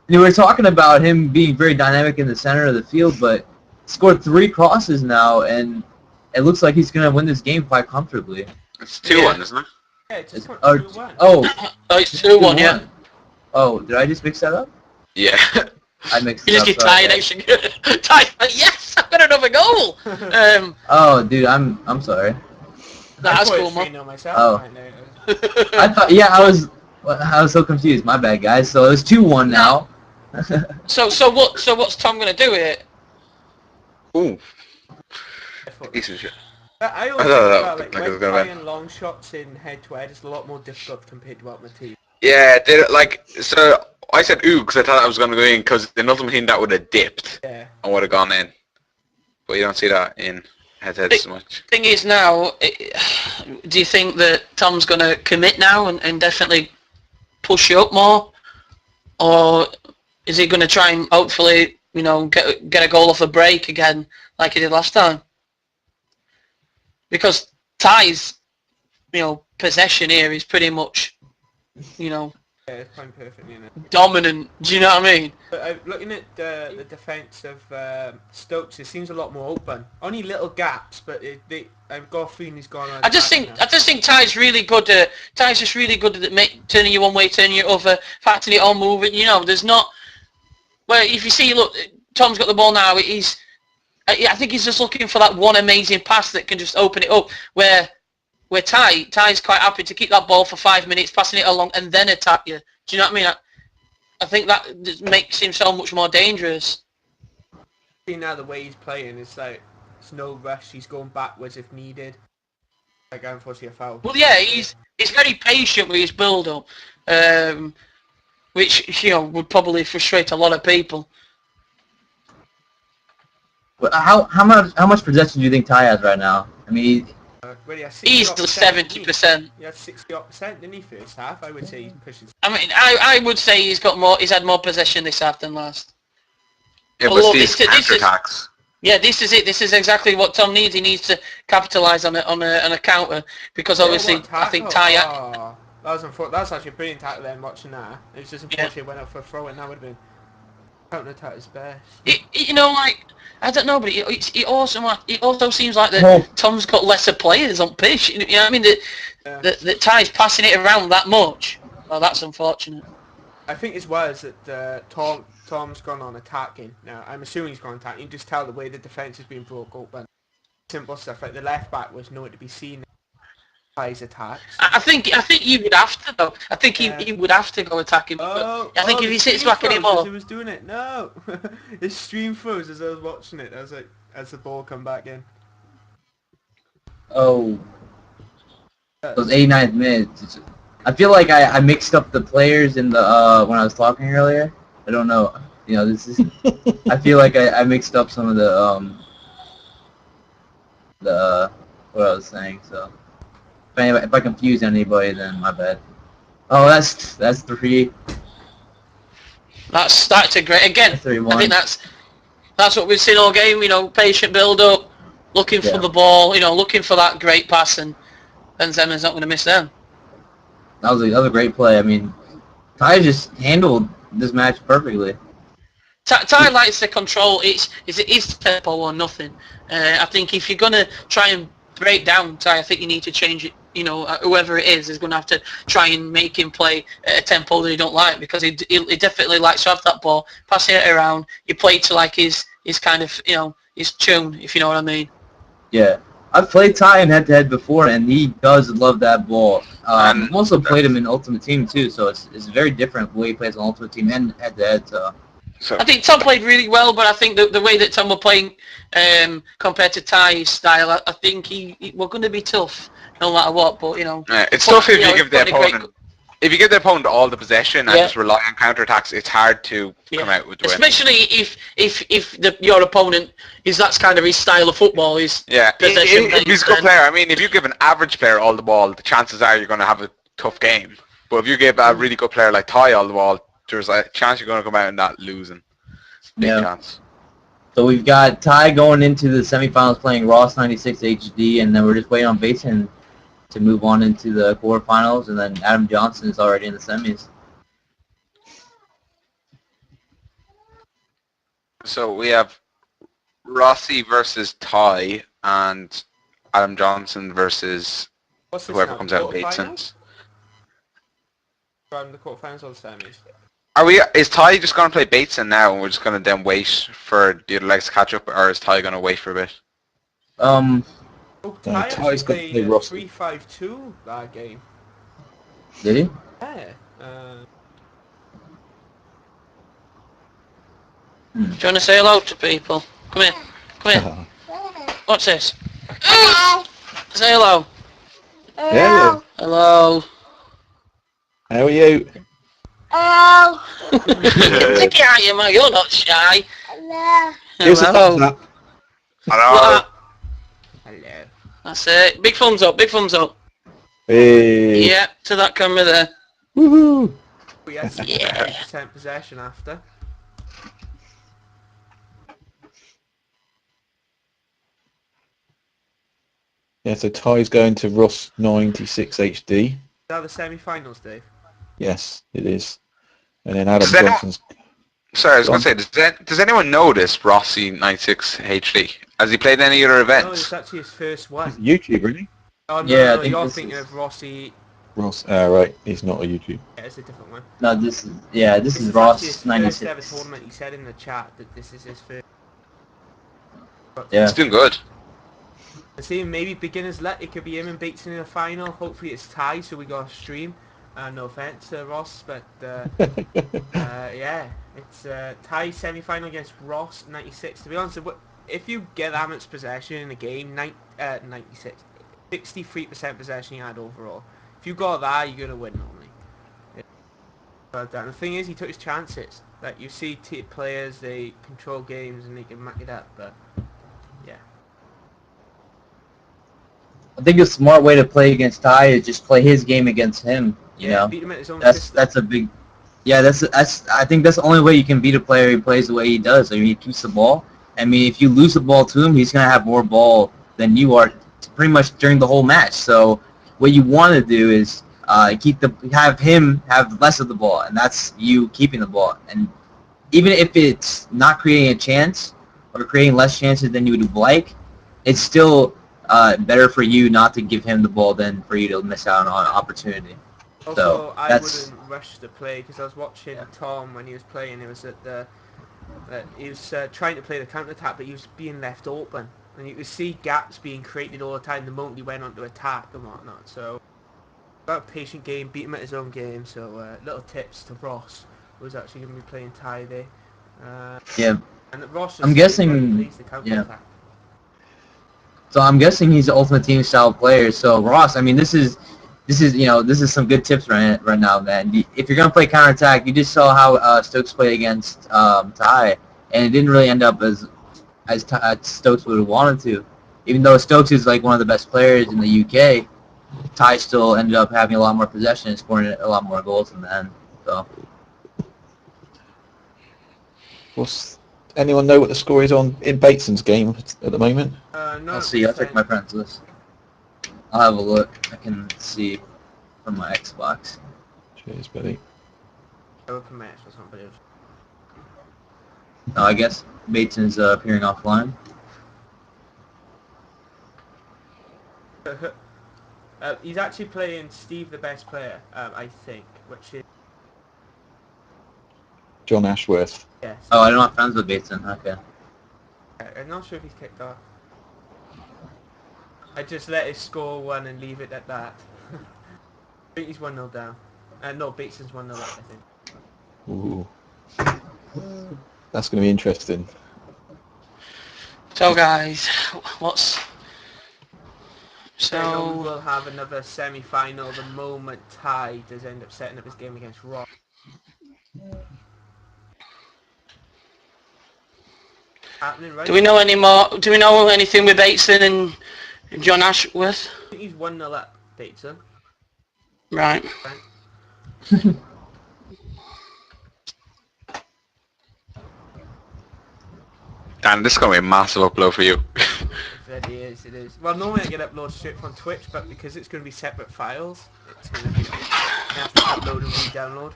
We were talking about him being very dynamic in the center of the field, but scored 3 crosses now, and it looks like he's going to win this game quite comfortably. It's 2-1, isn't it? Yeah, it's just Oh, It's 2-1, yeah. Oh, did I just mix that up? Yeah. I mixed You it just up. get tired action. Yes, I've got another goal. Oh, dude, I'm sorry. That's cool, man. I thought, I was so confused. My bad, guys. So it was 2-1 now. So what's Tom gonna do with it? Ooh. Decent shit. I always think about when playing long shots in head-to-head is a lot more difficult compared to what my team. Yeah, so I said ooh because I thought I was going to go in because another team that would have dipped and would have gone in. But you don't see that in. head-to-head so much. Thing is now, do you think that Tom's going to commit now and definitely push you up more? Or is he going to try and hopefully, you know, get a goal off a break again like he did last time? Because Ty's, you know, possession here is pretty much, you know, Yeah, it's playing perfectly in it. dominant. Do you know what I mean? But looking at the defence of Stokes, it seems a lot more open. Only little gaps, but I've got a feeling he's gone on. I just think Ty's really good at. Ty's just really good at turning you one way, turning you over, fatting it on, moving. You know, there's not. Well, if you see, look, Tom's got the ball now. I think he's just looking for that one amazing pass that can just open it up. Where Ty's quite happy to keep that ball for 5 minutes, passing it along, and then attack you. Do you know what I mean? I think that makes him so much more dangerous. See now the way he's playing, it's like it's no rush. He's going backwards if needed. Like going for a foul. Well, yeah, he's very patient with his build-up, which, you know, would probably frustrate a lot of people. But how much possession do you think Ty has right now? I mean, He's the 70%. He had 60%, didn't he, first half? I would say he's pushing. I mean, I would say he's had more possession this half than last. Yeah, But but look, these counter-attacks. Yeah, this is it. This is exactly what Tom needs. He needs to capitalise on a counter because obviously I think Ty. That was unfortunate. That was actually a brilliant tackle then. Watching that, it was just unfortunate it went up for a throw, and that would have been counter attack is best. You know, like I don't know, but it also seems like that Tom's got lesser players on pitch. You know what I mean? That Ty's passing it around that much. Well, that's unfortunate. I think as well is that Tom's gone on attacking. Now, I'm assuming he's gone attacking. You can just tell the way the defence has been broke open. Simple stuff like the left back was nowhere to be seen by his attacks. I think you would have to though. I think he would have to go attacking. I think if he sits back anymore. He was doing it. No, his stream froze as I was watching it. I was like, as the ball come back in. oh, those 89th minutes. I feel like I mixed up the players in the when I was talking earlier. I don't know. You know, this is. I feel like I mixed up some of the what I was saying. So if I confuse anybody, then my bad. Oh, that's 3. That's a great again. 3-1. I think that's what we've seen all game. You know, patient build up, looking for the ball. You know, looking for that great pass, and Benzema's not going to miss them. That was a great play. I mean, Ty just handled this match perfectly. Ty likes to control. It is tempo or nothing. I think if you're gonna try and break down Ty, I think you need to change it. You know, whoever it is going to have to try and make him play at a tempo that he don't like, because he definitely likes to have that ball, passing it around. You play to like his kind of, you know, his tune, if you know what I mean. Yeah. I've played Ty in head-to-head before, and he does love that ball. I've also played him in Ultimate Team, too, so it's very different the way he plays on Ultimate Team and head-to-head. So I think Tom played really well, but I think the way that Tom was playing compared to Ty's style, I think we're going to be tough no matter what, but, you know. It's tough if you give the opponent... If you give the opponent all the possession and just rely on counterattacks, it's hard to come out with the win. Especially if your opponent is that's kind of his style of football. Is possession. If he's a good player, I mean, if you give an average player all the ball, the chances are you're going to have a tough game. But if you give a really good player like Ty all the ball, there's a chance you're going to come out and not losing. Big chance. So we've got Ty going into the semifinals playing Ross 96 HD, and then we're just waiting on Basin to move on into the quarterfinals, and then Adam Johnson is already in the semis. So we have Rossi versus Ty, and Adam Johnson versus whoever comes out of Basin. From the quarterfinals or the semis? Is Ty just going to play Bateson now, and we're just going to then wait for the other legs to catch up, or is Ty going to wait for a bit? Ty Ty's got to play Rossi. 3-5-2 that game. Did he? Yeah. Do you want to say hello to people? Come here. Come here. What's this? Say hello. Hello. Hello. How are you? Hello. Take it out, you man. You're not shy. Here's a thumbs up. Hello. Hello. That's it. Big thumbs up. Big thumbs up. Hey. Yeah, to that camera there. Woohoo. We had 68% possession after. Yeah, so Ty's going to Ross 96 HD. Is that the semi-finals, Dave? Yes, it is. And then Adam Does anyone- Johnson's... Sorry, I was Go going to say, does anyone know this Rossi 96 HD? Has he played any other No, events? it's actually his first one. He's YouTube, really? Oh, no, Yeah, I no, think you're this thinking is- of Rossi. Ross, right, he's not a YouTube. Yeah, it's a different one. No, this is this This is is actually his Ross first 96. ever tournament. He said in the chat that this is his first. Yeah. He's doing good. I see maybe beginner's luck. It could be him and Bateson in the final. Hopefully it's tied, so we got a stream. No offense, Ross, but yeah, it's tie semi-final against Ross 96. To be honest, if you get that much possession in a game, 96, 63% possession you had overall. If you got that, you're gonna win normally. But the thing is, he took his chances. Like you see, players they control games and they can muck it up, but yeah. I think a smart way to play against Ty is just play his game against him. You know, beat him at his own that's system. that's a big. Yeah, that's I think that's the only way you can beat a player who plays the way he does. I mean, he keeps the ball. I mean, if you lose the ball to him, he's gonna have more ball than you are, pretty much during the whole match. So what you want to do is have him have less of the ball, and that's you keeping the ball. And even if it's not creating a chance or creating less chances than you would like, it's still better for you not to give him the ball than for you to miss out on an opportunity. Also, So I that's wouldn't rush to play because I was watching Tom when he was playing. It was at the he was trying to play the counter attack, but he was being left open, and you could see gaps being created all the time the moment he went on to attack and whatnot. So, about a patient game, beat him at his own game. So, little tips to Ross, who's actually going to be playing Ty Day. yeah. And Ross is I'm guessing- plays the counter yeah. attack. So I'm guessing he's the ultimate team style player. So Ross, I mean, this is some good tips right now, man. If you're gonna play counterattack, you just saw how Stokes played against Ty, and it didn't really end up as Stokes would have wanted to. Even though Stokes is like one of the best players in the UK, Ty still ended up having a lot more possession and scoring a lot more goals in the end. So Anyone know what the score is in Bateson's game at the moment? No, I'll see. I'll check my friends list. I'll have a look. I can see from my Xbox. Cheers, buddy. Open match or something. No, I guess Bateson's appearing offline. He's actually playing Steve, the best player, I think, which is John Ashworth. yes. Oh, I don't have friends with Bateson. Okay. I'm not sure if he's kicked off. I just let his score 1 and leave it at that. I think he's 1-0 down. No, Bateson's 1-0 up, I think. Ooh. That's going to be interesting. So guys, what's So we so will have another semi-final the moment Ty does end up setting up his game against Ross. Happening right do we know any more? Do we know anything with Bateson and John Ashworth? I think he's 1-0 up, Bateson. Right. Right. Dan, this is going to be a massive upload for you. It is. Well, normally I get uploads straight from Twitch, but because it's going to be separate files, it's going to be... I have to upload and re-download.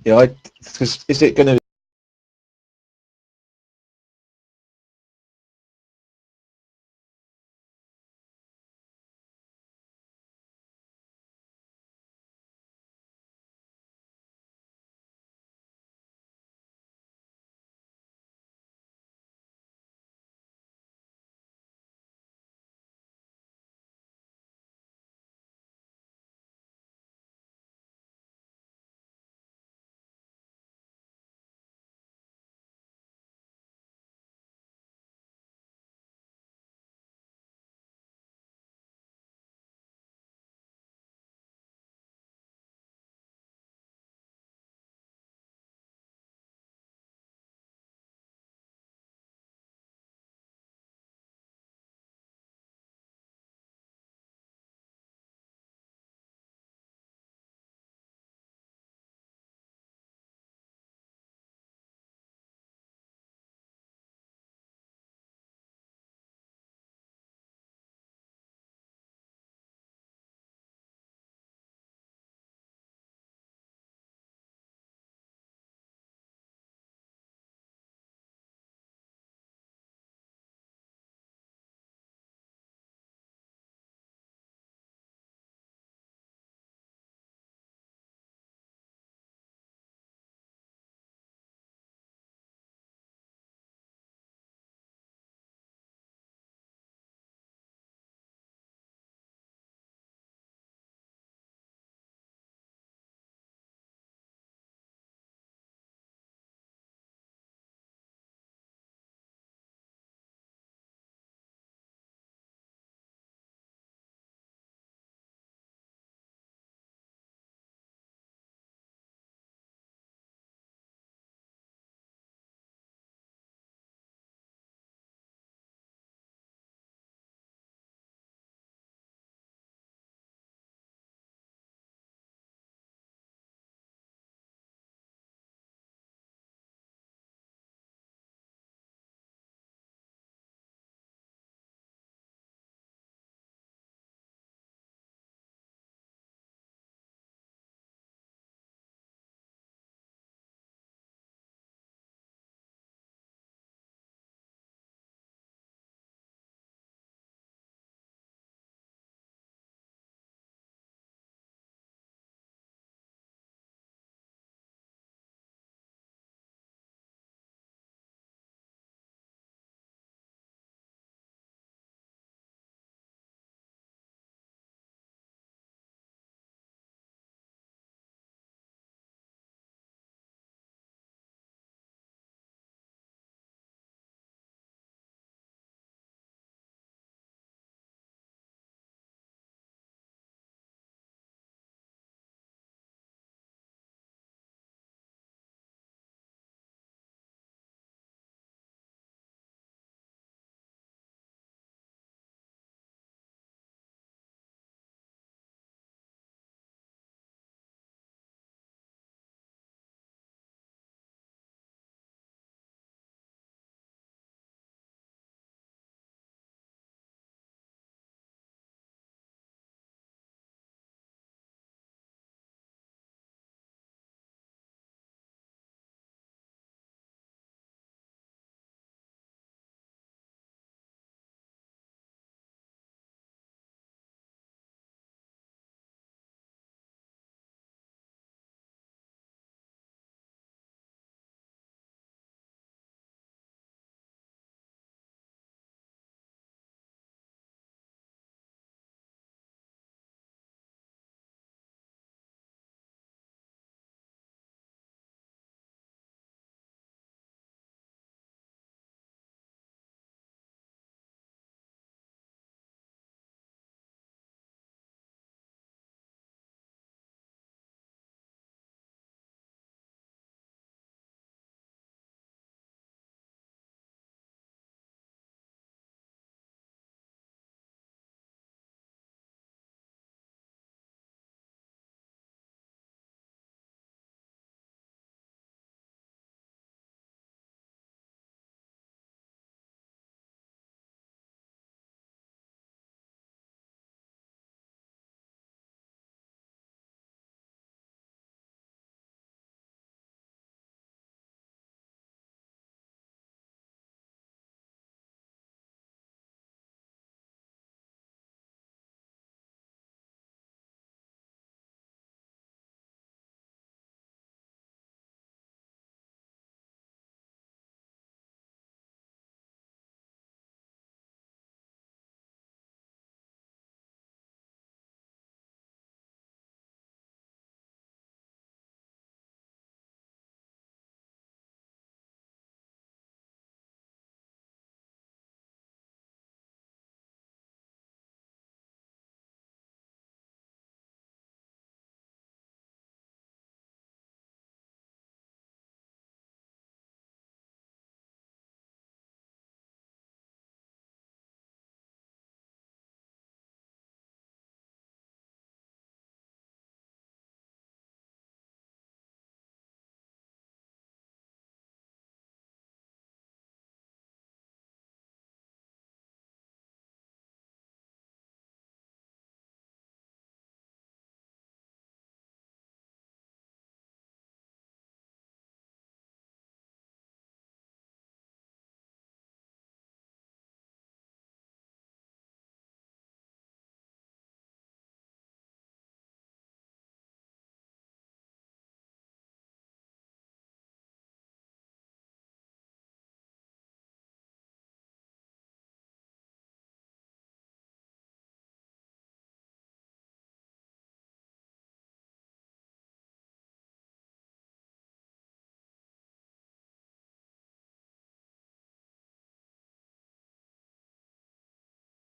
Yeah, because is it going to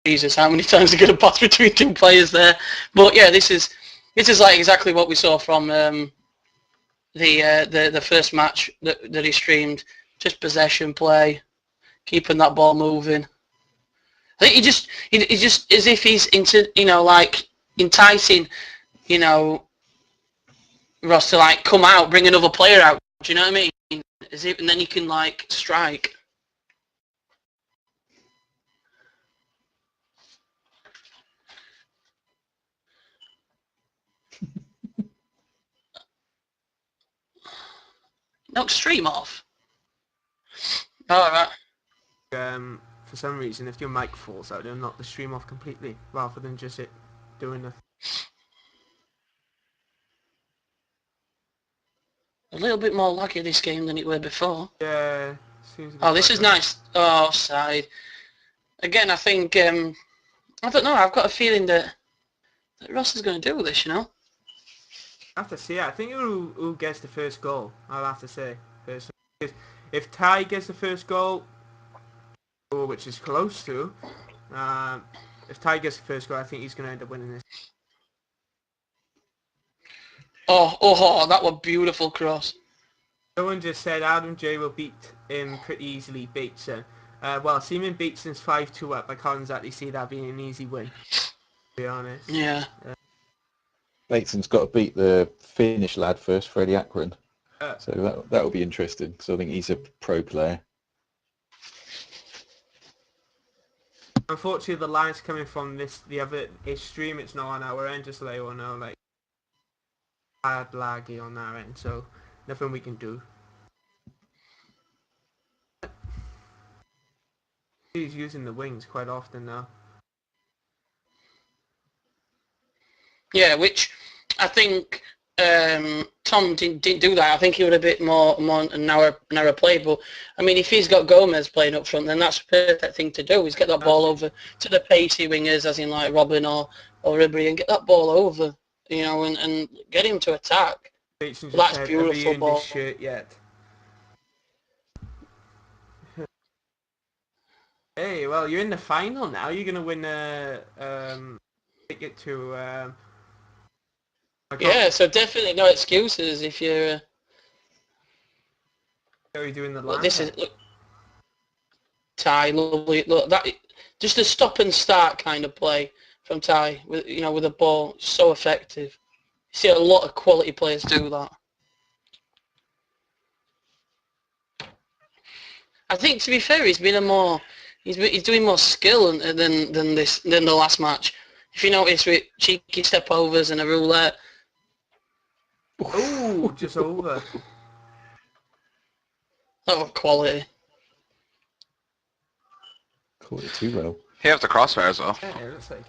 Jesus, how many times are going to pass between two players there? But yeah, this is like exactly what we saw from the first match that he streamed. Just possession play, keeping that ball moving. I think he just as if he's into, like enticing, Ross to like come out, bring another player out. Do you know what I mean? As if, and then he can like strike. No, stream off. All right. For some reason, if your mic falls out, it'll knock the stream off completely, rather than just it doing the. A little bit more laggy this game than it were before. Yeah. Seems. Oh, this is nice. Oh, side. Again, I think I don't know. I've got a feeling that Ross is going to do this. I have to see. I think who gets the first goal. I'll have to say personally. If Ty gets the first goal, which is close to, if Ty gets the first goal, I think he's going to end up winning this. Oh, that was beautiful cross. Someone just said Adam J will beat him pretty easily, Bateson. Well, seeming Bateson's 5-2 up, I can't exactly see that being an easy win, to be honest. Yeah. Bateson's got to beat the Finnish lad first, Freddie Akron. So that will be interesting, because I think he's a pro player. Unfortunately, the line's coming from the other stream. It's not on our end, just so they all know, like, bad laggy on our end, so nothing we can do. He's using the wings quite often now. Yeah, which I think Tom didn't do that. I think he would a bit more narrow play. But I mean, if he's got Gomez playing up front, then that's a perfect thing to do. Is get that ball over to the pacey wingers, as in like Robin or Ribery, and get that ball over, and get him to attack. That's beautiful ball. This shirt yet? Hey, well, you're in the final now. You're gonna win a ticket to. Yeah, so definitely no excuses if you're. How are you doing the line? Look, this is Ty, lovely. Look, that just a stop and start kind of play from Ty with with a ball, so effective. You see a lot of quality players do that. I think, to be fair, he's doing more skill than the last match. If you notice, with cheeky step overs and a roulette. Oh, just over. Oh, quality. Caught it too well. He has the crossbar as well. Yeah, it looks like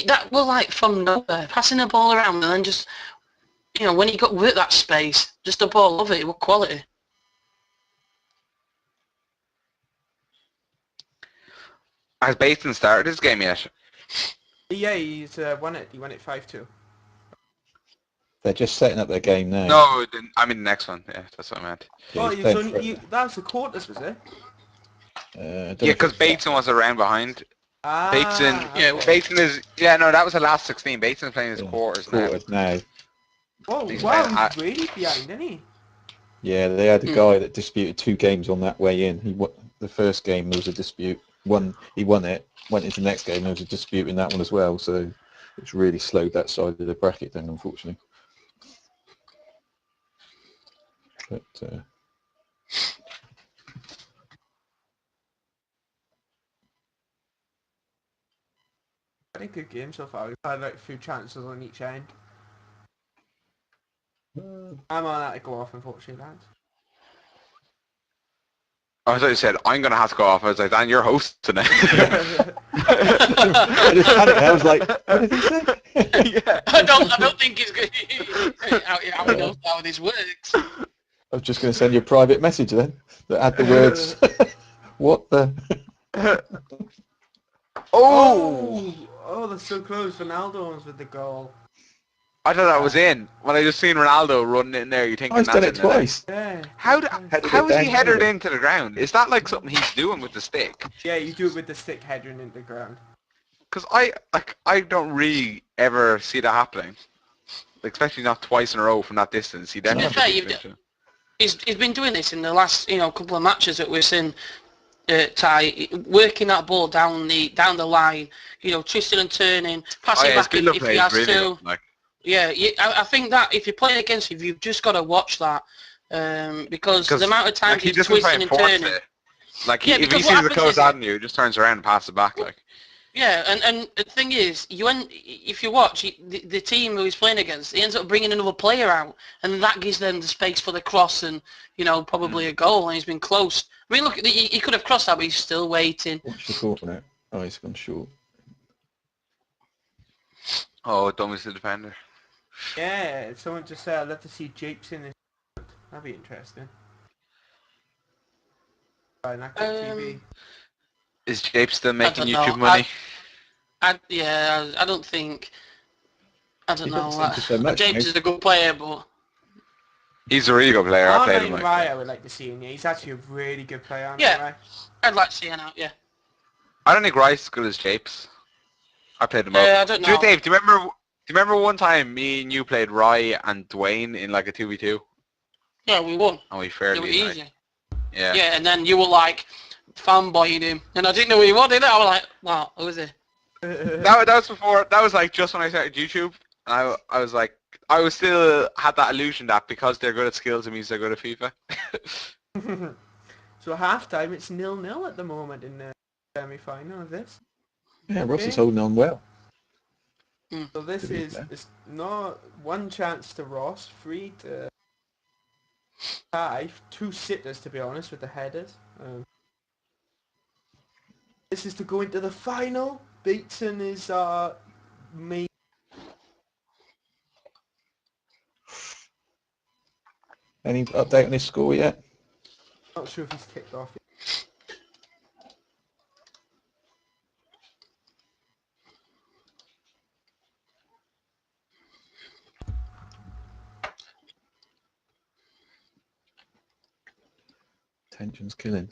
That was like from nowhere, passing the ball around and then just, when he got with that space, just the ball over it was quality. Has Bateson started his game yet? Yeah, he's won it. He won it 5-2. They're just setting up their game now. No, I mean the next one. Yeah, that's what I meant. Yeah, that was the quarters, was it? Yeah, because Bateson was around behind. Bateson, Okay. Bateson is, that was the last 16. Bateson's playing his quarters now. Oh, He's wow, playing he's really behind, isn't he? Yeah, they had a guy that disputed 2 games on that way in. The first game there was a dispute. He won it. Went into the next game, there was a dispute in that one as well. So it's really slowed that side of the bracket down, unfortunately. But Pretty good game so far. We've had like a few chances on each end. I'm on that to go off, unfortunately, lads. I thought you said, I'm going to have to go off. I was like, Dan, you're host tonight. I just panicked. I was like, what did he say? Yeah. I don't think he's good. How he knows how this works. I was just going to send you a private message then that had the words, what the... Oh, that's so close. Ronaldo's with the goal. I thought that was in. When I just seen Ronaldo running in there, you think I've done it twice. Yeah. How Headed how it is he down headed over. into the ground? Is that like something he's doing with the stick? Yeah, you do it with the stick heading into the ground. Because I don't really ever see that happening. Like, especially not twice in a row from that distance. He definitely fair, should be you've- finishing. He's been doing this in the last couple of matches that we've seen. Ty working that ball down the line, twisting and turning, Oh passing yeah, his back if build-up he play is has really to. good. Like, Yeah, I think that if you're playing against him, you've just got to watch that because the amount of times like, he he's doesn't try twisting and and force turning. it. Like, Yeah, if he because sees what the happens close is on you, he just turns around and passes it back. Like, Yeah, and the thing is, if you watch the team who he's playing against, he ends up bringing another player out, and that gives them the space for the cross and probably a goal. And he's been close. I mean, look, he could have crossed that, but he's still waiting. Watch the corner. Oh, he's gone short. oh, don't miss the defender. Yeah, someone just said I'd love to see Japes in this. That'd be interesting. Right, an active TV. Is Jape still making don't know. YouTube money? I don't think. I don't He know. doesn't seem to so much, James no. is a good player, but He's a really good player. I played him. Arnhem Like, Rai, I would like to see him. Yeah, he's actually a really good player. Arnhem Yeah. Rai. I'd like to see him out. Yeah. I don't think Rice is as good as Japes. I played him up. I don't know. Dave, do you remember one time me and you played Rye and Dwayne in like a 2v2? Yeah, we won. And we It fairly was like, easy. yeah. Yeah, and then you were like fanboying him, and I didn't know who he was. Did I was like, wow, who is he? That was before. That was like just when I started YouTube. And I was like, I was still had that illusion that because they're good at skills, it means they're good at FIFA. So half-time, it's 0-0 at the moment in the semi-final of this. Yeah, Ross is Okay. holding on well. So this To be is fair. it's not one chance to Ross, 3 to 5, 2 sitters to be honest with the headers. This is to go into the final. Bateson is our main. Any update on his score yet? Not sure if he's kicked off yet. Tension's killing.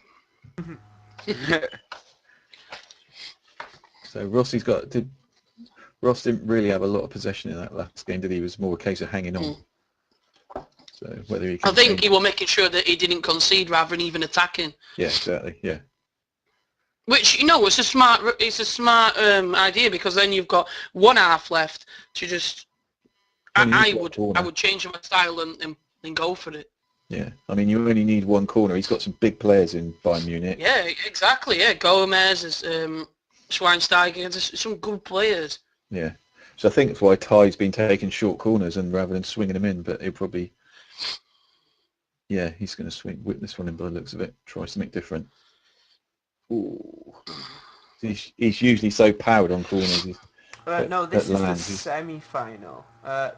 So Ross didn't really have a lot of possession in that last game, did he? It was more a case of hanging on. So whether he I can think he was making sure that he didn't concede rather than even attacking. Yeah, exactly. Yeah. Which it's a smart idea because then you've got one half left to just. When I you've got a would corner. change my style and go for it. Yeah. I mean, you only need one corner. He's got some big players in Bayern Munich. Yeah, exactly. Yeah, Gomez, Schweinsteiger, there's some good players. Yeah. So I think that's why Ty's been taking short corners and rather than swinging them in, but he'll probably. Yeah, he's going to whip this one in by the looks of it. Try something different. Ooh. He's usually so powered on corners. No, this is the lands. semi-final.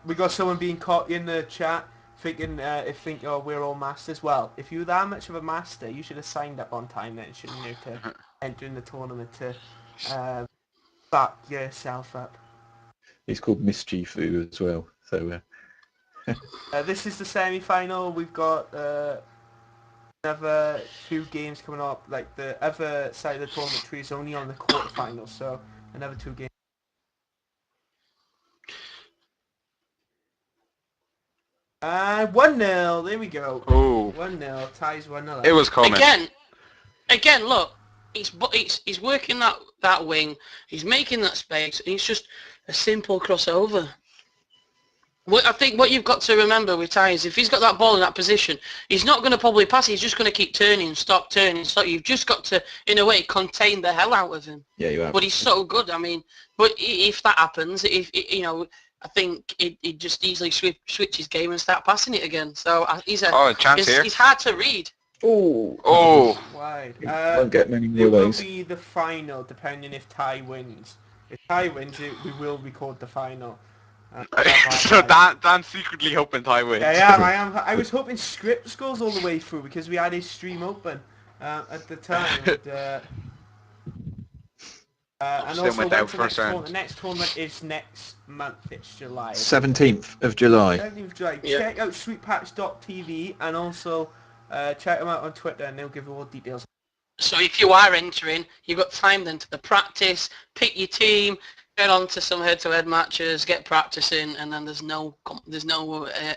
We got someone being caught in the chat thinking we're all masters. Well, if you're that much of a master, you should have signed up on time then, shouldn't you, to enter in the tournament to back yourself up. He's called Mischief-Fu as well. So This is the semi-final. We've got another 2 games coming up. Like the other side of the tournament tree is only on the quarterfinals, so another 2 games. And 1-0. There we go. Oh, 1-0. Ties 1-0. it was coming. Again, look, he's working that wing. He's making that space. And it's just a simple crossover. I think what you've got to remember with Ty is if he's got that ball in that position, he's not going to probably pass. He's just going to keep turning, stop turning. So you've just got to, in a way, contain the hell out of him. yeah, you have. But he's so good. I mean, but if that happens, I think he'd just easily switch his game and start passing it again. So he's Oh, chance here. he's hard to read. Oh, Wide. Won't get many It near will ways. be the final depending if Ty wins. If Ty wins, we will record the final. so Dan's secretly hoping Ty wins. Yeah, I am. I was hoping Scripps goes all the way through because we had his stream open at the time. And, And Then also, went when's out the first round. the next tournament is next month. It's July. 17th of July. 17th of July. Yeah. Check out sweetpatch.tv and also check them out on Twitter and they'll give you all details. So if you are entering, you've got time then to practice, pick your team, get on to some head-to-head matches, get practicing, and then there's no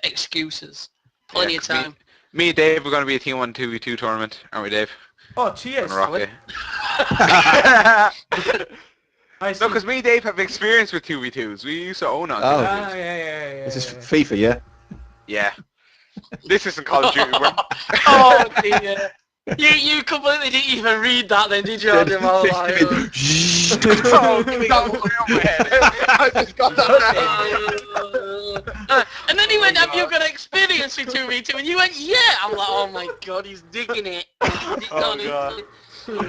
excuses. Plenty Yeah, of time. Me and Dave are going to be a Team 1 2v2 tournament, aren't we, Dave? Oh, cheers. Gonna rock it. I No, see. because me and Dave have experience with 2v2s. We used to own on Oh. 2v2s. Yeah. This is FIFA, yeah? Yeah. This isn't Call of Duty. Oh dear. You completely didn't even read that then, did you, Adam? I was like, Oh, give me that one over my head. I just got that now. and then he went, have you got experience with 2v2? And you went, yeah. I'm like, oh my god, he's digging it. Oh, God.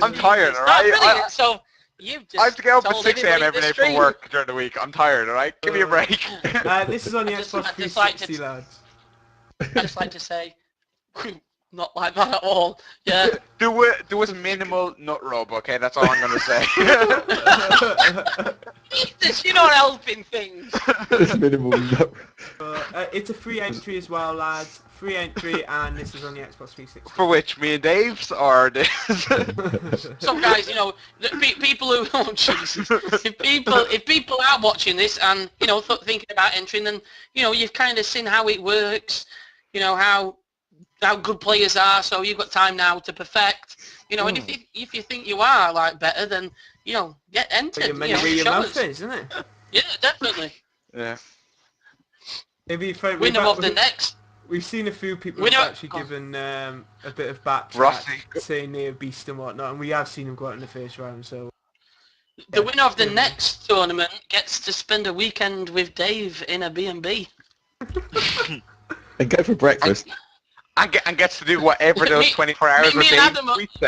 I'm tired, It's alright? not brilliant, so you've just I have to get up at told 6 a.m. everybody every the day for stream. work during the week. I'm tired, alright? Give me a break. This is on the I just- Xbox I just like 360, to- lads. I just like to say, not like that at all. Yeah. There was minimal nut rub, okay? That's all I'm going to say. Jesus, you're not helping things. There's minimal. It's a free entry as well, lads. Free entry, and this is on the Xbox 360. For which, me and Dave's or this? Some guys, you know, people who, oh Jesus, if people are watching this and, you know, thinking about entering, then, you know, you've kind of seen how it works, you know, how good players are, so you've got time now to perfect, you know, and if you think you are, like, better, then, you know, get entered, Your you money know, where your show mouth us. is, isn't it? Yeah, definitely. Yeah. Maybe Winner of the next. We've seen a few people Winner- who've actually given a bit of backtrack, Rossi. saying they're a beast and whatnot, and we have seen them go out in the first round, so... The winner of the next tournament gets to spend a weekend with Dave in a B&B. And go for breakfast. And gets to do whatever those 24 hours me with and Dave's Adam are- tweets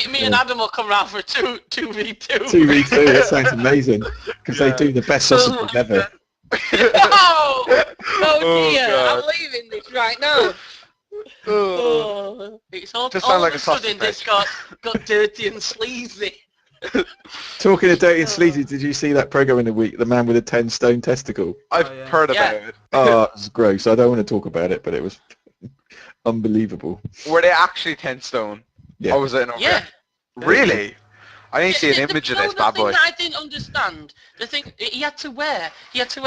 say. Me and Adam will come round for 2v2. 2v2, that sounds amazing. Because they do the best sausages ever. Oh Oh, dear, God. I'm leaving this right now. Oh, it's all, Just all sound like of a a sudden sausage this got dirty and sleazy. Talking of dirty and sleazy, did you see that program in the week, The Man with a 10-stone Testicle? I've yeah. heard about Yeah. it. Oh, it was gross. I don't want to talk about it, but it was unbelievable. Were they actually 10 stone? Yeah. Or was it an over? Yeah. Really? I didn't see an image of this bad boy. The thing that I didn't understand, the thing he had to wear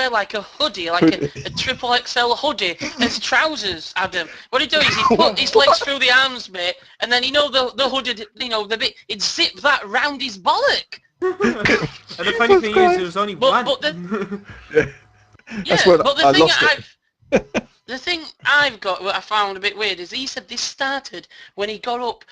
like a hoodie, like a triple XL hoodie as trousers, Adam. What he do is he put his legs through the arms bit, and then, you know, the hoodie, you know, the bit, he'd zip that round his bollock. And the funny thing is, there was only one. But That's yeah, what but I lost it. the thing I've got, what I found a bit weird, is he said this started when he got up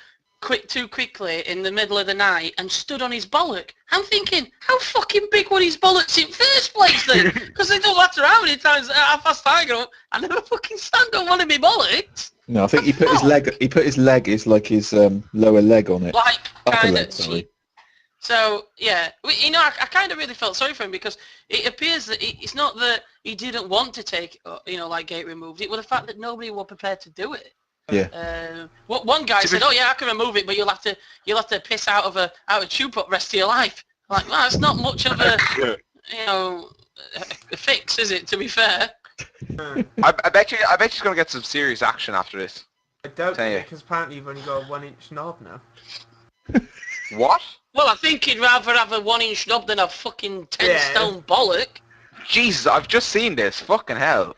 too quickly in the middle of the night and stood on his bollock. I'm thinking, how fucking big were his bollocks in first place then? Because it don't matter how many times, how fast I go, I never fucking stand on one of my bollocks. No, I think he put his leg. He put his leg, is like his lower leg on it. Like, Upper kind leg, of sorry. cheap. So, yeah, you know, I kind of really felt sorry for him because it appears that it's not that he didn't want to take, you know, like, gate removed. It was the fact that nobody were prepared to do it. Yeah. One guy said, "Oh yeah, I can remove it, but you'll have to piss out of a tube up rest of your life." I'm like, well, that's not much of a you know a fix, is it? To be fair. I bet you he's gonna get some serious action after this. I doubt Tell you. it, because apparently you've only got a 1-inch knob now. What? Well, I think he'd rather have a 1-inch knob than a fucking 10-stone bollock. Jesus, I've just seen this. Fucking hell.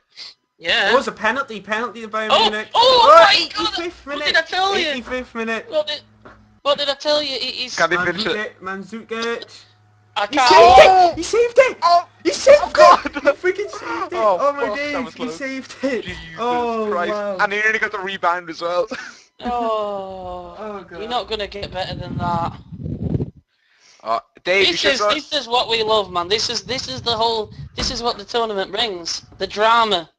Yeah. It was a penalty to Bayern Oh, Munich. oh my God, 85th what minute. did I tell you? 85th minute. What did I tell you? It is. Can they finish it? Mandzukic. I He can't. saved it! He saved it! Oh, He saved God. it! He freaking saved it! Oh, Oh, my fuck, that days, was he close. saved it! Jesus Oh, Christ. wow. And he nearly got the rebound as well. Oh, Oh, God. you're not gonna get better than that. Dave, you should go... This is what we love, man. This is what the tournament brings. The drama.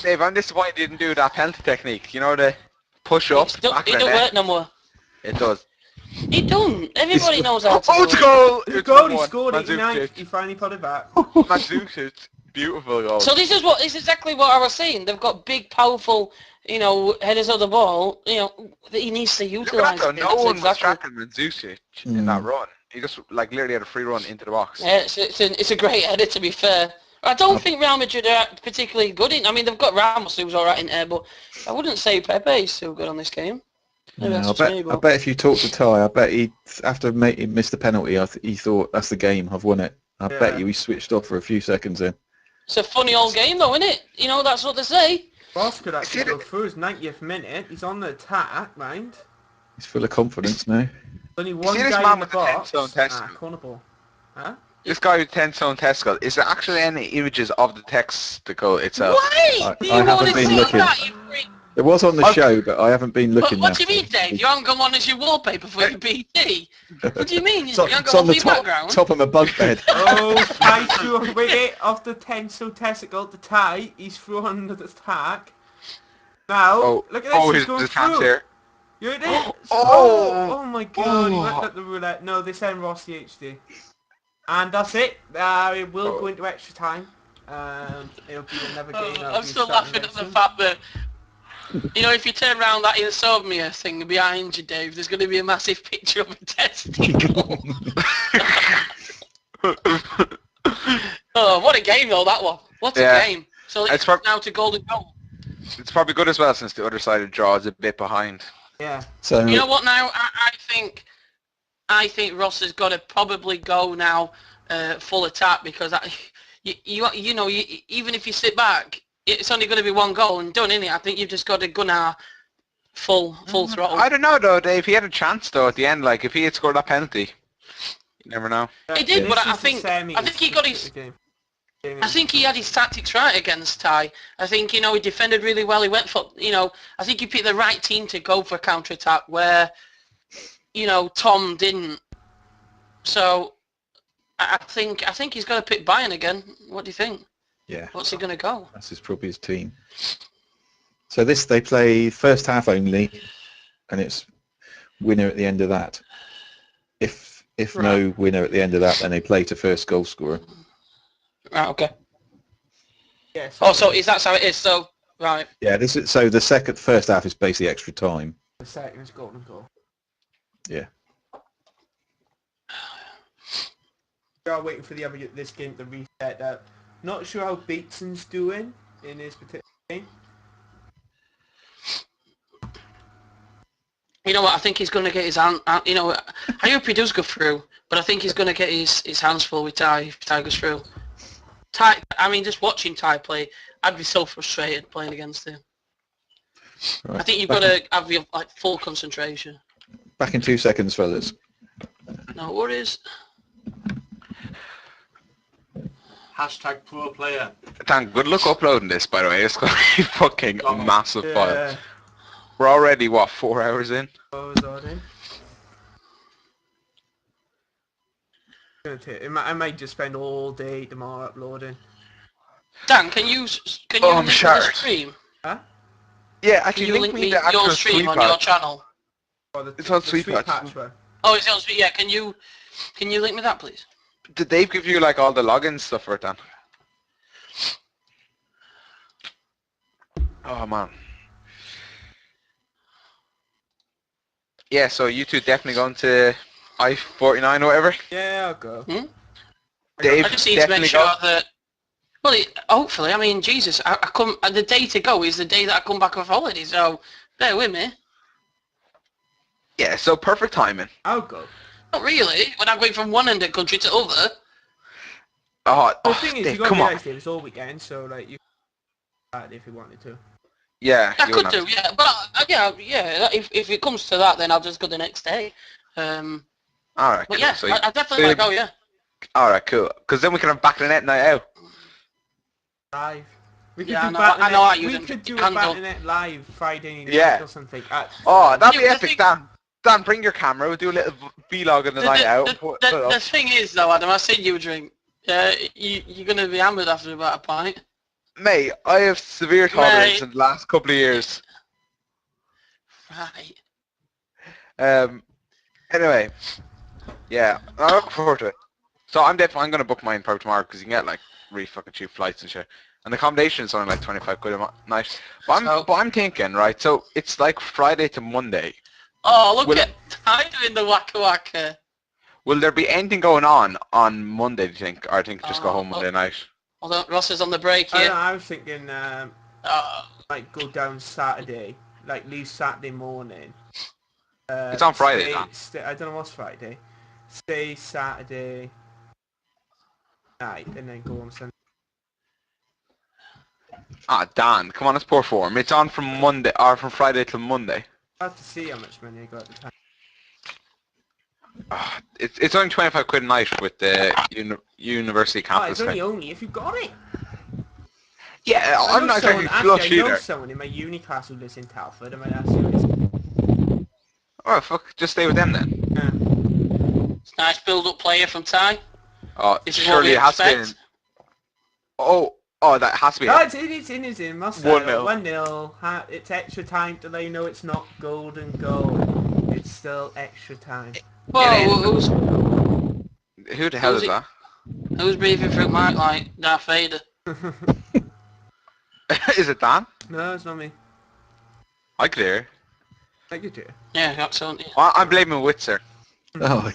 Dave, I'm disappointed you didn't do that penalty technique. You know, the push up, It back of the don't net. work no more. It does. It don't. Everybody knows how to Oh, do it's a it. goal! He It's scored, he 1-1. scored 89th. He Mandzukic. finally put it back. Mandzukic. Beautiful goal. So this is exactly what I was saying. They've got big, powerful, you know, headers of the ball. You know, that he needs to Look at utilise. that though. it. No That's one was exactly. tracking Mandzukic in that run. He just like literally had a free run into the box. Yeah, it's a great header, to be fair. I don't think Real Madrid are particularly good in. I mean, they've got Ramos who's all right in there, but I wouldn't say Pepe is so good on this game. Maybe Yeah, that's I just bet. me, I but bet if you talk to Ty, I bet he after he missed the penalty, he thought that's the game. I've won it. I bet you he switched off for a few seconds then. it's a funny old game, though, isn't it? You know, that's what they say. Ross could actually go through his 90th minute. He's on the attack, mind. He's full of confidence now. Only one see this guy man in the with the 10 box. stone testicle? Corner ball. Huh? This guy with 10 stone testicle. Is there actually any images of the testicle itself? Why? I Do you haven't want to been see looking. that, you freak? It was on the show, but I haven't been looking. What do you now. mean, Dave? You haven't got one as your wallpaper for your PT? What do you mean? You It's on, haven't it's got on one the for your top, background? top of my bunk bed. Oh, Ty threw a wicket off the tensile testicle to Ty. He's through under the attack. Now, look at this. He's his going hands through. here. You're in it. Oh! Oh my god, he went at the roulette. No, they send Rossi HD. And that's it. It will go into extra time. It'll be another game. I'm still laughing at the fact that, you know, if you turn around that insomnia thing behind you, Dave, there's going to be a massive picture of a testicle. Oh, what a game though, that one. What a game. So it's now to golden goal. It's probably good as well since the other side of the draw is a bit behind. Yeah. So You know what now? I think Ross has got to probably go now full attack because you know, even if you sit back, it's only going to be one goal and done, isn't it? I think you've just got to gun full throttle. I don't know though, Dave. He had a chance though at the end. Like if he had scored that penalty, you never know. He did, but I think he got his. I think he had his tactics right against Ty. I think, you know, he defended really well. He went for, you know, I think he picked the right team to go for counter-attack where, you know, Tom didn't. So, I think he's got to pick Bayern again. What do you think? yeah, What's he going to go? that's probably his team. So they play first half only, and it's winner at the end of that. If no winner at the end of that, then they play to first goal scorer. Right, okay. Yeah, So is that how it is? So, right. Yeah, so the first half is basically extra time. The second is golden goal. Yeah. We are waiting for this game to reset up. Not sure how Beatson's doing in his particular game. You know what? I think he's going to get his hand. You know, I hope he does go through, but I think he's going to get his hands full with Ty if Ty goes through. Ty, I mean, just watching Ty play, I'd be so frustrated playing against him. Right. I think you've got to have your full concentration. Back in 2 seconds, fellas. No worries. Hashtag pro player. Dan, good luck uploading this, by the way. It's going to be fucking massive file. Yeah. We're already, what, 4 hours in? I might just spend all day tomorrow uploading. Dan, can you link I'm me sure. the stream? Huh? Yeah, Can actually, you link me the actual your stream on Sweetpatch. your channel? It's on Sweetpatch. one. Oh, it's on Sweet. Yeah, can you link me that, please? Did Dave give you like all the login stuff for it, Dan? Oh man. Yeah, so you two definitely going to I-49 or whatever? Yeah, I'll go. Dave I just need to definitely make sure go. that. Well, hopefully, I mean, Jesus, I come. The day to go is the day that I come back off holiday, so bear with me. Yeah, so perfect timing. I'll go. Not really. When I'm going from one end of the country to other. The thing is, Dave, you got to come on. realize it's all weekend, so like you can if you wanted to. Yeah, I you could wouldn't do, yeah, but yeah. If it comes to that, then I'll just go the next day. Alright, But cool. yeah, So I definitely want to go. Yeah. alright, cool. Because then we can have back the net night out. Live. We could Yeah, do I know how you we them could do a handle. Battle.net live Friday night Yeah. or something. Oh, that'd be Yeah, the epic, thing- Dan. Dan, bring your camera. We'll do a little vlog on the night out. The thing is, though, Adam, I seen you a drink. You're going to be hammered after about a pint. Mate, I have severe tolerance Mate. in the last couple of years. Right. Anyway, yeah, I look forward to it. So I'm going to book mine for tomorrow because you can get like really fucking cheap flights and shit. And the accommodation is only like 25 quid a night. But I'm thinking, right, so it's like Friday to Monday. Oh, look Will at Ty doing the waka waka. Will there be anything going on Monday, do you think? Or I think just go home Monday night? Although Ross is on the break I, here. don't know, I was thinking, like go down Saturday, like leave Saturday morning. It's on Friday, Dan. I don't know what's Friday. Stay Saturday night and then go on Sunday. Ah, Dan, come on, it's poor form. It's on from Monday, or from Friday till Monday. I have to see how much money I got at the time. It's only 25 quid a night with the university Oh, campus it's thing. only if you got it. Yeah, I'm not exactly flush I know either. someone in my uni class who lives in Telford. I might ask you. Oh, fuck, just stay with them then. Nice build-up player from Ty. Oh, This is what surely we it has to be in. expect. Oh, that has to be No, in. it's in. 1-0. 1-0. It's extra time to let you know it's not golden goal. It's still extra time. Whoa, Who the hell is that? who's breathing through Mark like Darth Vader? Is it Dan? No, it's not me. I could hear. Like you do. Yeah, that's on. Yeah. Well, I'm blaming Witzer. Oh,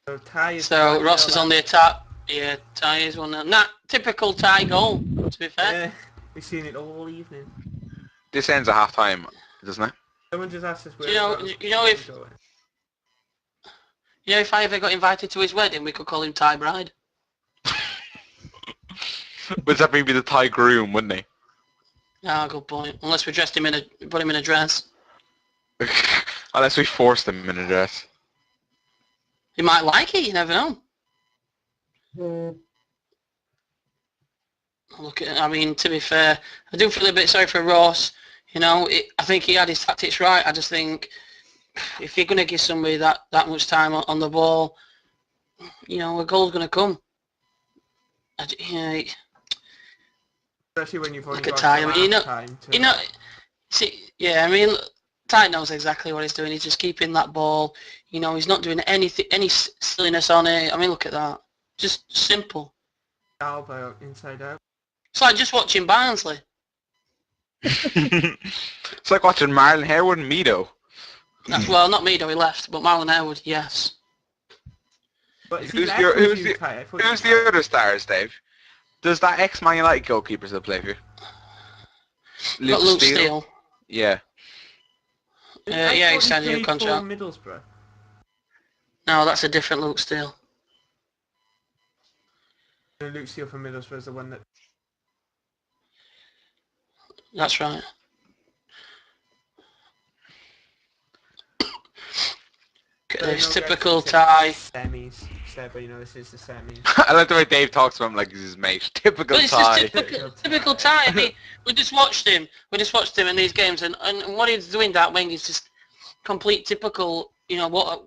So Ty is So Ross is on the attack. Yeah, Ty is 1-0. Nah, typical Ty goal, to be fair. Yeah, we've seen it all evening. This ends at half time, doesn't it? Someone just asked us where. If I ever got invited to his wedding, we could call him Ty Bride. Would that maybe the Thai groom, wouldn't he? Ah, good point. Unless we put him in a dress. Unless we forced him in a dress. He might like it, you never know. I mean, to be fair, I do feel a bit sorry for Ross. You know, I think he had his tactics right. I just think if you're going to give somebody that much time on the ball, you know, a goal's going to come. Especially when you've only Look at got Ty. I mean, time to... Ty knows exactly what he's doing. He's just keeping that ball. You know, he's not doing any silliness on it. I mean, look at that. Just simple. Elbow inside out. It's like just watching Barnsley. It's like watching Marlon Harewood and Mido. Well, not Mido, he left, but Marlon Harewood, yes. But Who's the other stars, Dave? Does that ex-Man United goalkeeper still play for you? Luke Steele. Yeah. Yeah, he signed a new contract. Middlesbrough. No, that's a different Luke Steele. Luke Steele from Middlesbrough is the one that... That's right. It's typical Ty. Semis. But you know, this is the semis. I like the way Dave talks to him like he's his mate. Typical But it's Ty. just typical Ty. I mean, we just watched him in these games, and what he's doing that wing is just complete typical. You know what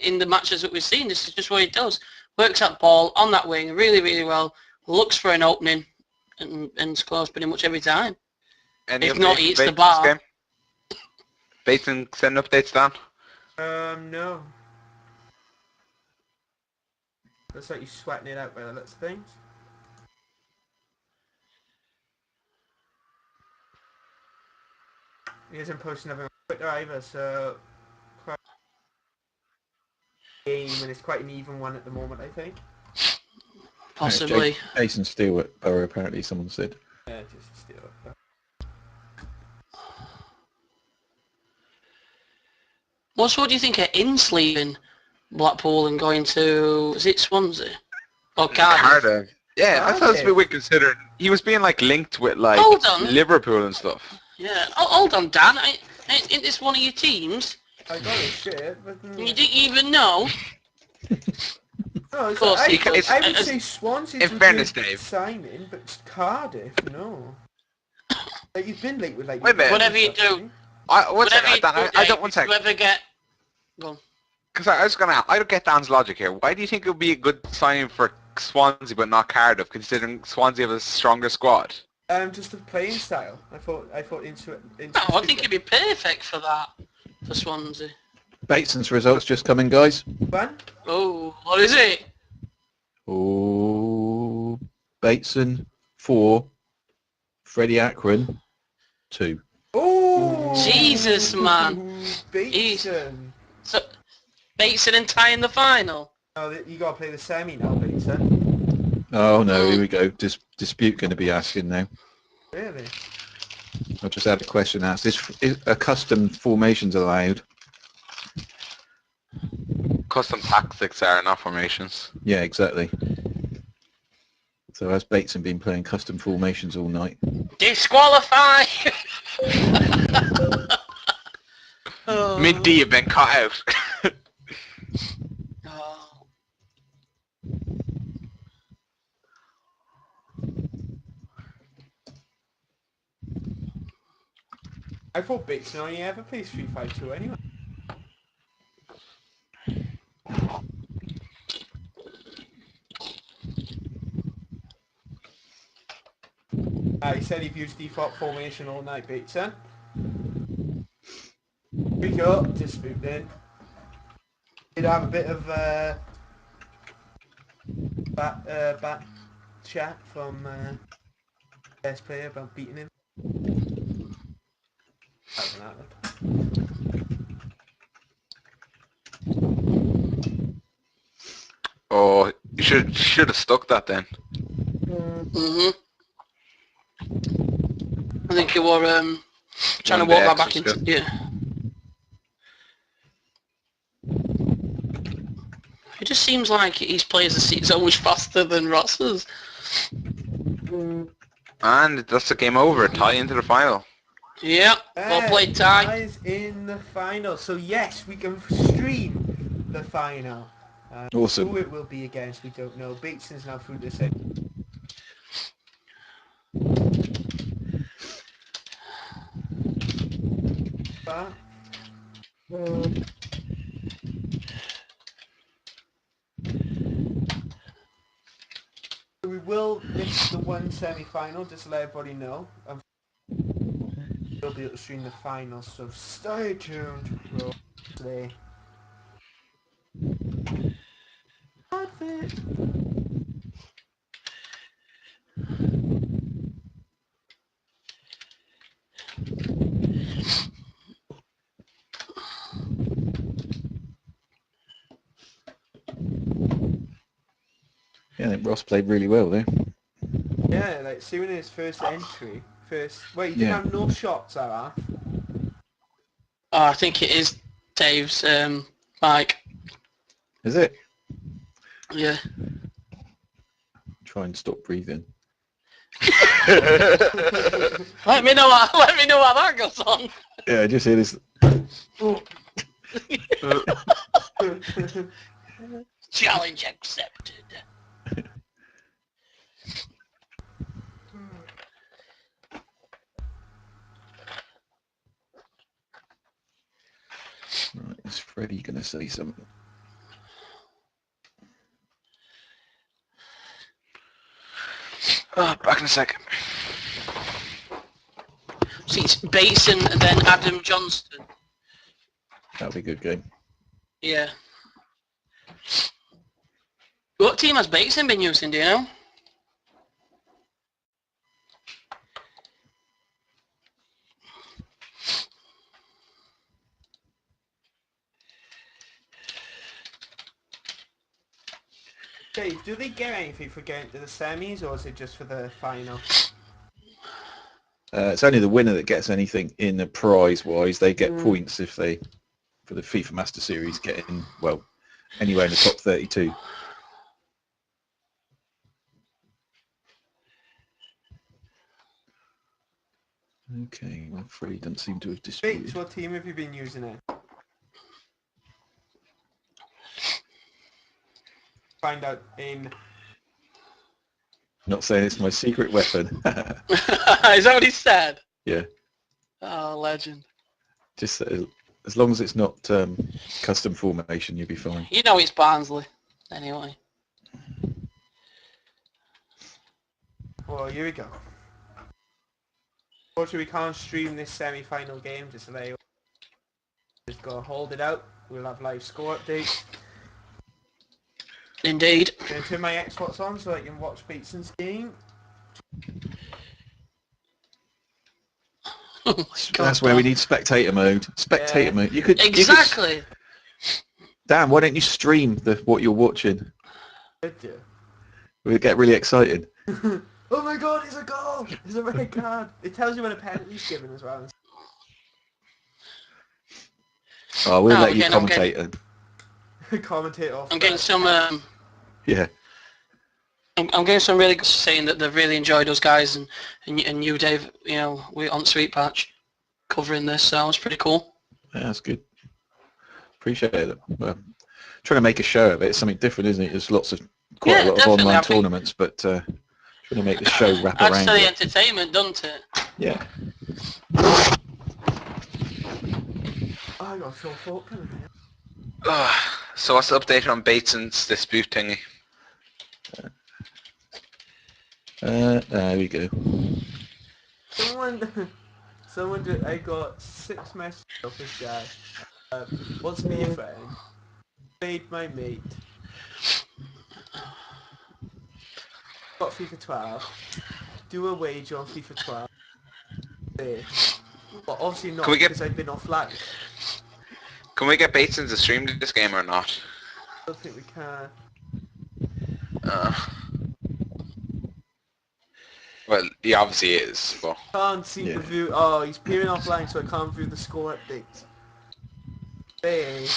in the matches that we've seen. This is just what he does. Works that ball on that wing really, really well. Looks for an opening and scores pretty much every time. If not, he hits the bar. Bateson sending updates, Dan? No. Looks like you're sweating it out by the looks of things. He isn't posting nothing on Twitter either, so... game, and it's quite an even one at the moment, I think. Possibly. Jason Stewart, Borough, apparently someone said. Yeah, Jason Stewart. What do you think of Ince leaving Blackpool and going to, is it Swansea? Or Cardiff? Yeah, I thought it was a bit weird considering he was being like linked with like Liverpool and stuff. Yeah, hold on, Dan. Isn't this one of your teams? I got his shit, but... You didn't even know? No, of course, I would say Swansea's in fairness, Dave. signing, but Cardiff, no. Like, you've been linked with like... Wait a minute. Whatever you do. I don't want to you ever get... Go on. Because I don't get Dan's logic here. Why do you think it would be a good signing for Swansea but not Cardiff, considering Swansea have a stronger squad? Just the playing style. I thought into I think it'd be perfect for that, for Swansea. Bateson's results just coming, guys. When? Oh, what is it? Oh, Bateson 4, Freddie Akron 2. Oh! Jesus, man. Bateson. So, Bateson and Ty in the final. Oh, you gotta play the semi now, Bateson. Oh no, here we go. Dispute going to be asking now. Really? I just had a question asked. Is a custom formations allowed? Custom tactics are not formations. Yeah, exactly. So has Bateson been playing custom formations all night? Disqualify! Oh. Mid-D have been cut out. Oh. I thought Bateson only ever plays 3-5-2 anyway. He said he'd used default formation all night, Bateson. Here we go, dispute then. Did have a bit of back chat from best player about beating him. Hasn't happened. Oh, you should have stuck that then. Mhm. I think you were trying to One walk that day back extra into skill. yeah. It just seems like his players are so much faster than Ross's. And that's the game over. Tie into the final. Yeah, well played, Ty. Ty's in the final, so yes, we can stream the final. Awesome. Who it will be against, we don't know. Bateson's now through the set. We will miss the one semi-final, just to let everybody know. We'll be able to stream the final, so stay tuned. We'll play. Outfit. Yeah, I think Ross played really well there. Yeah, like seeing his first entry, wait, he didn't Yeah. have no shots at half. Oh, I think it is Dave's mic. Is it? Yeah. Try and stop breathing. Let me know how that goes on. Yeah, I just hear this. Challenge accepted. Right, is Freddie going to say something? Oh, back in a second. See, it's Bateson and then Adam Johnston. That'll be a good game. Yeah. What team has Bateson been using, do you know? Dave, do they get anything for getting to the semis, or is it just for the final? It's only the winner that gets anything in the prize-wise. They get points if they, for the FIFA Master Series, get in, well, anywhere in the top 32. Okay, well, Freddie doesn't seem to have Bates, disputed. what team have you been using it? Find out in... Not saying it's my secret weapon. Is that what he said? Yeah. Oh, legend. Just as long as it's not custom formation, you'll be fine. You know it's Barnsley, anyway. Well, here we go. Unfortunately, we can't stream this semi-final game, just to let you just go hold it out. We'll have live score updates. Indeed. I'm going to turn my Xbox on so I can watch Bateson's game. Oh my God, That's where we Dan. need spectator mode. Spectator mode. You could Exactly. Dan, why don't you stream what you're watching? Did you? We'll get really excited. Oh my God! It's a goal! It's a red card. It tells you when a penalty's given as well. Oh, we'll Oh, let you again, I'm commentate then. Commentate off. I'm getting some. Yeah. I'm getting some really good saying that they've really enjoyed us guys and you, Dave. You know, we're on Sweetpatch covering this, so it's pretty cool. Yeah, that's good. Appreciate it. Well, trying to make a show of it. It's something different, isn't it? There's quite a lot of definitely. online I think tournaments, but trying to make the show wrap adds around to the it. entertainment, doesn't it? Yeah. Oh, I got so fucked. So what's the update on Bateson's dispute thingy? There we go. I got 6 messages off this guy. Wants to be a friend. Made my mate. Got FIFA 12. Do a wager on FIFA 12. But obviously not Can we get- because I've been offline. Can we get Bateson to stream this game or not? I don't think we can. Well, he obviously is, but... Can't seem to view. Oh, he's peering offline, so I can't view the score updates. Hey.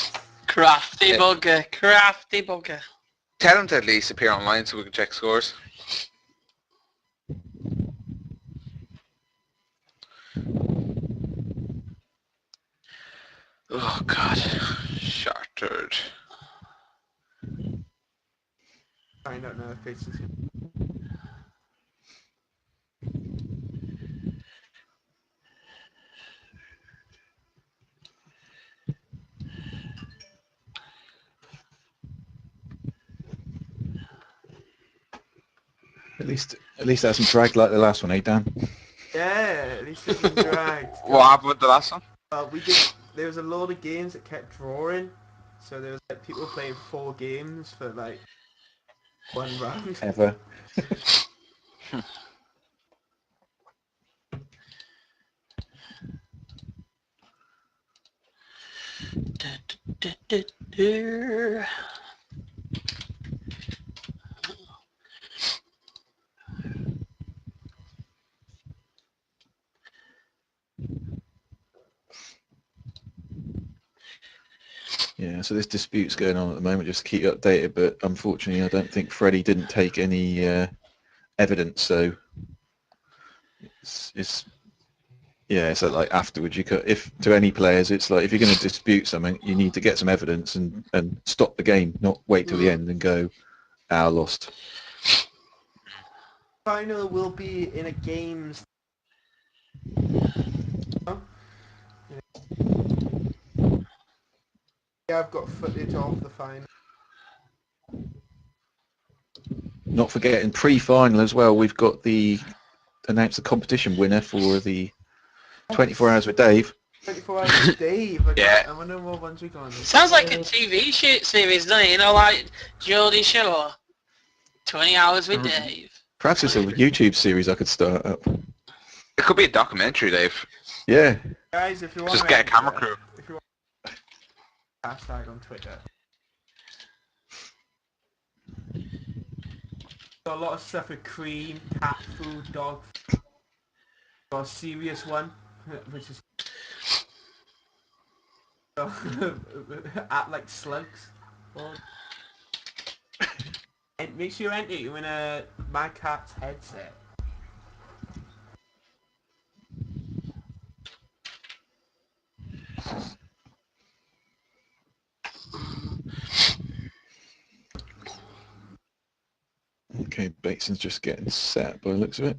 Crafty Yeah. bugger, crafty bugger. Tell him to at least appear online so we can check scores. Oh god. Shattered. I don't know if it's... At least it hasn't dragged like the last one, eh, Dan? Yeah, at least it's been dragged. What happened with the last one? There was a load of games that kept drawing. So there was like people playing 4 games for like 1 round. Ever. Yeah, so this dispute's going on at the moment, just to keep you updated, but unfortunately I don't think Freddie didn't take any evidence, so it's like afterwards you could, if to any players, it's like if you're going to dispute something, you need to get some evidence and stop the game, not wait till the end and go, I lost. Final will be in a games. Yeah, I've got footage of the final. Not forgetting pre-final as well, we've got announced the competition winner for the 24 Hours with Dave. 24 hours with Dave. Yeah. I wonder what ones we got on this. Sounds like a TV series, doesn't it? You know, like Geordie Shore, 20 Hours with Dave. Perhaps it's a YouTube series I could start up. It could be a documentary, Dave. Yeah. Guys, if you want Just to get a camera crew. If you want hashtag on Twitter. Got a lot of stuff with cream, cat food, dog food. Got a serious one, which is at like slugs. And make sure you enter you in a Mad Cat's headset. Okay, Bateson's just getting set by the looks of it.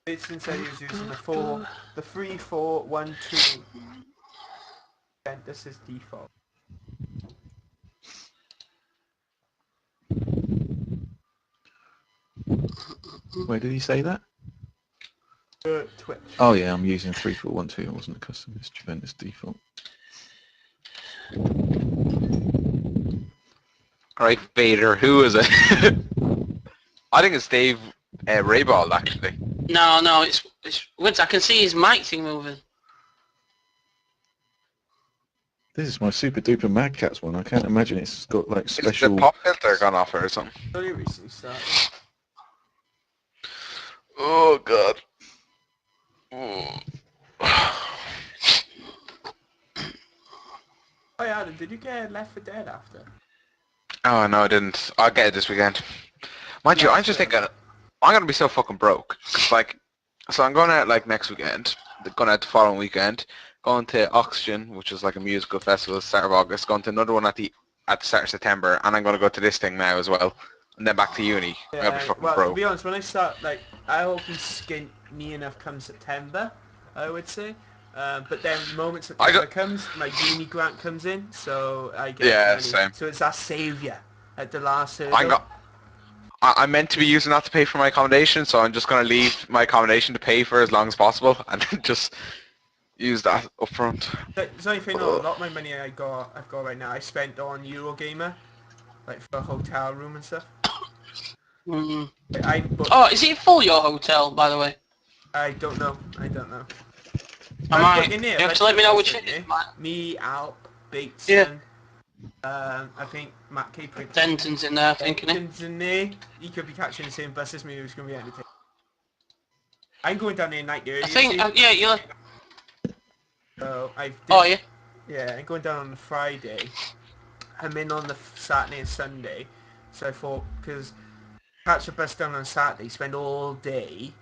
Bateson said he was using the 3-4-1-2. And this is default. Where did he say that? Twitch. Oh yeah, I'm using 3-4-1-2. It wasn't a custom. It's Juventus default. Alright, Vader, who is it? I think it's Dave Rayball, actually. No, it's Woods. I can see his mic thing moving. This is my super duper Mad Cats one. I can't imagine it's got like Is the special. pop filter gone off or something? Only recently started. Oh, God. Oh. Oh yeah, Adam, did you get Left 4 Dead after? Oh, no, I didn't. I'll get it this weekend. Mind you, I'm just thinking, I'm going to be so fucking broke. 'Cause, like, so I'm going out, like, next weekend. Going out the following weekend. Going to Oxygen, which is, like, a musical festival at the start of August. Going to another one at the start of September. And I'm going to go to this thing now as well. And then back to uni. I'm going to be fucking well, to broke. be honest, when I start, like, I hope he's skint me enough come September, I would say. But then the moment September comes, my uni grant comes in, so I get money. Same. So it's our saviour at the last hurdle. I'm meant to be using that to pay for my accommodation, so I'm just going to leave my accommodation to pay for as long as possible, and then just use that up front. There's only thing, though, a lot of my money I've got right now, I spent on Eurogamer, like for a hotel room and stuff. Mm. Oh, is it full, your hotel, by the way? I don't know. You have to let me know which it is, Matt. Me, Alp, Bateson, Yeah. I think Matt K. Denton's in there, I think, isn't Denton's in there. He could be catching the same bus as me, who's going to be entertaining. I'm going down there night early. I think, yeah, you're... So yeah? Yeah, I'm going down on the Friday. I'm in on the Saturday and Sunday. So I thought, because catch a bus down on Saturday, spend all day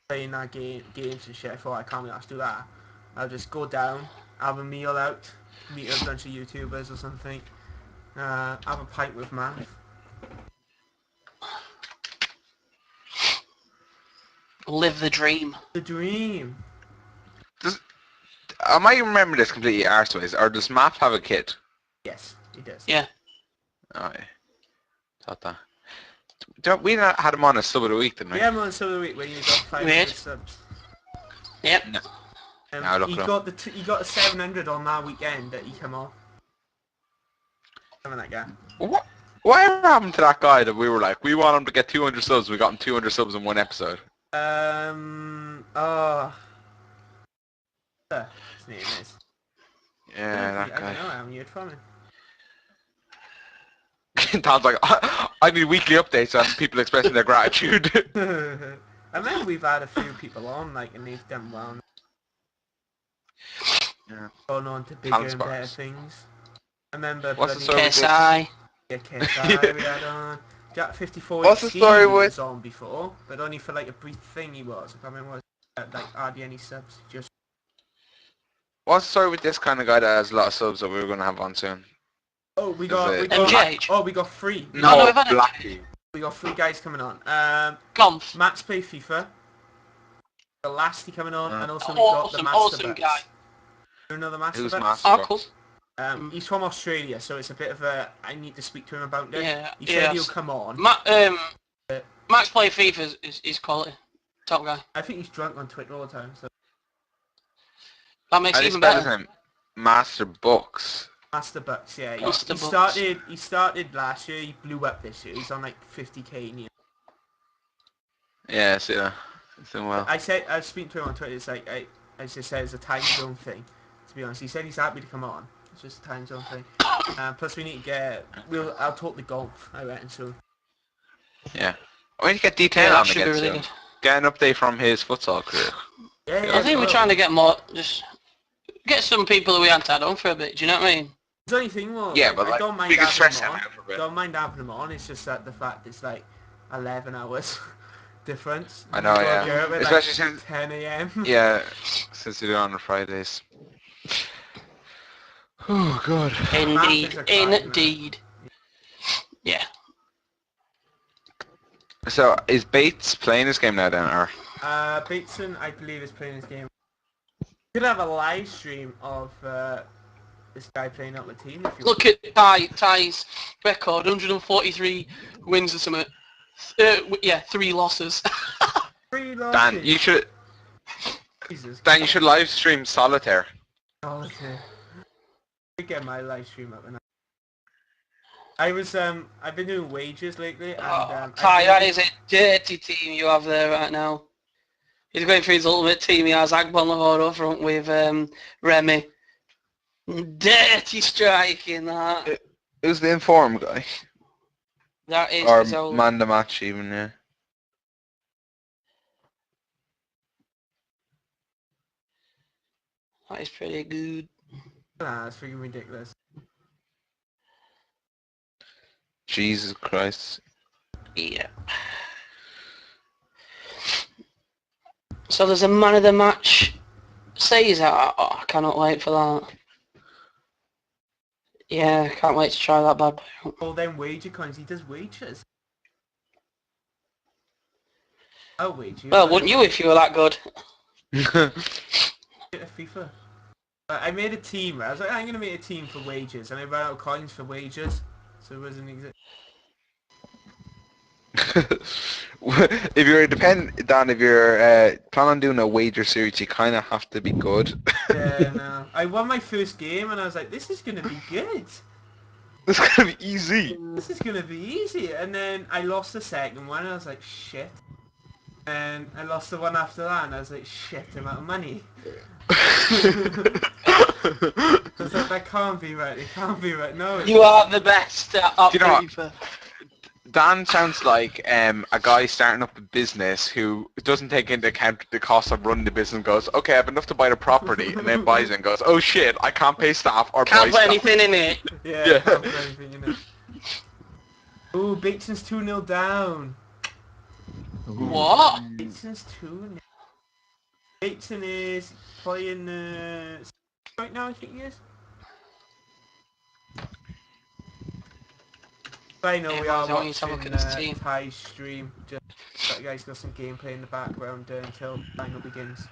playing that games and shit. I thought I can't be asked to do that. I'll just go down, have a meal out, meet a bunch of YouTubers or something, have a pint with Matt. Live the dream. The dream. I might remember this completely arseways, or does Matt have a kid? Yes, he does. Yeah. Oh, yeah. Thought that. We had him on a sub of the week, didn't we? Yeah, I'm on some of the week where you got 500 subs. Yep. No. Now look he got a 700 on that weekend that he come on. Something like that. Whatever happened to that guy that we were like, we want him to get 200 subs, we got him 200 subs in one episode? His name is. Yeah, that I guy. don't know, I haven't heard from him. Tom's like, I need weekly updates on people expressing their gratitude. I remember we've had a few people on, like, and they've done well. Yeah. Gone on to bigger and better things. I remember What's the story with KSI. Yeah, KSI we had on. Jack 54 What's the story with? was on before, but only for like a brief thing he was. I can't remember what like hardly any subs. Just What's the story with this kind of guy that has a lot of subs that we were going to have on soon? we got MJH. We got three. No, we've had Blackie. We got three guys coming on. Gomf. Matt's play FIFA. The Lasty coming on, and also we got the Master Awesome Bucks. guy. You know the Master Who's Bucks? Master? Oh, cool. He's from Australia, so it's a bit of a. I need to speak to him about it. Yeah, He said he'll come on. Max play FIFA is quality. Top guy. I think he's drunk on Twitter all the time. So That makes I it just even spelled his better. name. Master Bucks. Master Bucks, yeah. Master He Bucks. started last year. He blew up this year. He's on like 50k now. Yeah, I see that. It's doing well. I was speaking to him on Twitter. It's like I just said it's a time zone thing. To be honest, he said he's happy to come on. It's just a time zone thing. Plus we need to get. I'll talk the golf. I reckon soon. Yeah. I need to get D10 Yeah, on that should be again really soon. good. Get an update from his futsal career. Yeah, I think we're trying to get more, just get some people that we haven't had on for a bit. Do you know what I mean? The only thing was, Yeah, but I like, don't mind we can having stress him him on. out for a bit. Don't mind having him on. It's just that the fact it's like 11 hours difference. I know, We've got to yeah. get up at, Especially like, since 10 a.m. Yeah, since you do it on Fridays. Oh god. Indeed. Yeah. So is Bates playing this game now then, or? Bateson, I believe, is playing this game. We could have a live stream of this guy playing out the team. If you Look at Ty's record, 143 wins or something. 3 losses. 3 losses. Dan, you should. Jesus. Dan, you should live stream Solitaire. Oh, okay. I get my live stream up and I've been doing wages lately, and Ty, that is a dirty team you have there right now. He's going through his ultimate team. He has Agbon up front with Remy. Dirty striking that. Who's the informed guy? That is Or Fazoli. man the match even, yeah. That is pretty good. Nah, it's freaking ridiculous. Jesus Christ. Yeah. So there's a man of the match. Caesar. Oh, I cannot wait for that. Yeah, I can't wait to try that bad boy. All them wager coins, he does wages. I'll wager. Well, wouldn't you if you were that good? FIFA. I made a team. I was like, I'm gonna make a team for wages, and I ran out of coins for wages, so it wasn't exact. If you're Dan, if you're planning on doing a wager series, you kind of have to be good. Yeah, no. I won my first game, and I was like, this is gonna be good. It's gonna be easy. This is gonna be easy. And then I lost the second one, and I was like, shit. And I lost the one after that, and I was like, shit, I'm out of money. I was like, that can't be right. It can't be right. No. You are the best at Do you know what? FIFA. Dan sounds like a guy starting up a business who doesn't take into account the cost of running the business and goes, okay, I have enough to buy the property, and then buys it and goes, oh shit, I can't pay staff or Can't buy put staff. anything in it. Yeah. Can't put anything in it. Ooh, Bateson's 2-0 down. What? Bateson's 2-0. Bateson is playing right now, I think he is. I know Yeah, we well, are don't need to watching look at this team. Ty's stream. Just that guy's got some gameplay in the background until final begins.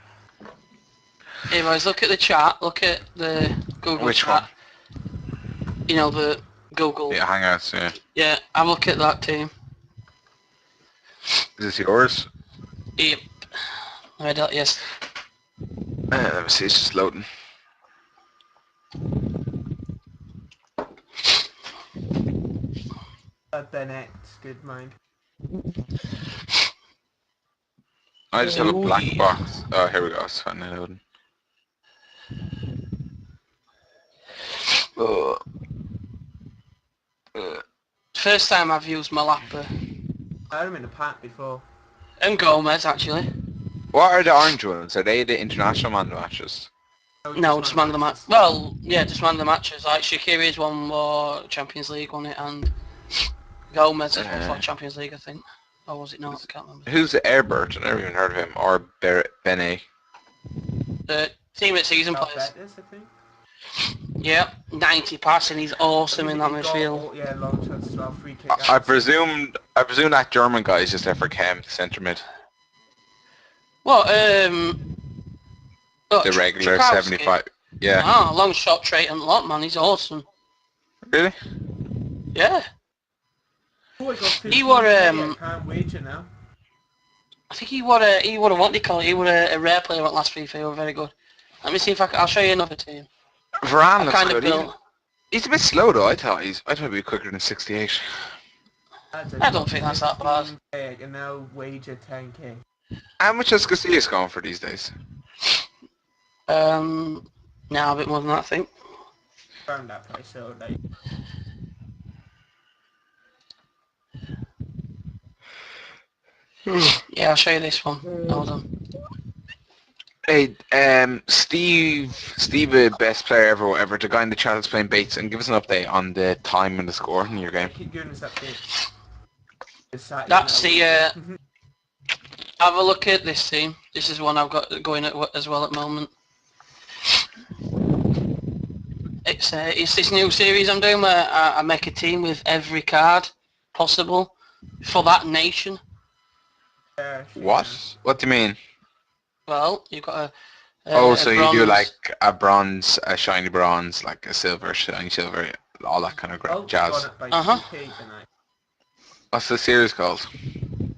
Hey boys, look at the chat. Look at the Google Which chat. You know, the Google. Yeah, Hangouts, yeah. Yeah, have a look at that team. Is this yours? Yep. I don't, yes. Let me see, it's just loading. BotN, good mind. I just have a Oh, black yeah. box. Oh, here we go, it's finally loading. Oh. First time I've used Malapa. I had him in the pack before. And Gomez, actually. What are the orange ones? Are they the international man matches? No, just man of the match. Well, yeah, just man of the matches. Like Shaqiri's one more Champions League on it, and Gomez is one for Champions League, I think. Or was it not? I can't remember. Who's the Airbert? I never even heard of him. Or Benet. The team at season players. Betis, I think. Yep, 90 passing. He's awesome in that He got midfield. yeah, long shots as well, free kick. I presume that German guy is just there for Chem, centre mid. What? The regular Tripowski. 75. Yeah. Ah, long shot trait and lot, man. He's awesome. Really? Yeah. Oh, I got 15 He wore, I can't wager now. I think he wore a what do you call it? He wore a rare player at last FIFA. He was very good. Let me see if I'll show you another team. Varane I looks kind of good. built. He's a bit slow though. I thought he'd be quicker than 68. I don't think that's that bad. And now wager 10k. How much has Casillas going for these days? Now a bit more than that, I think. Around that price, so like. Yeah, I'll show you this one. Hold on. Hey, Steve, best player ever. The guy in the chat is playing Bates, and give us an update on the time and the score in your game. Keep doing this update. That's the. Have a look at this team. This is one I've got going as well at the moment. It's this new series I'm doing where I make a team with every card possible for that nation. What? What do you mean? Well, you've got So you do like a bronze, a shiny bronze, like a silver, shiny silver, all that kind of jazz. What's the series called?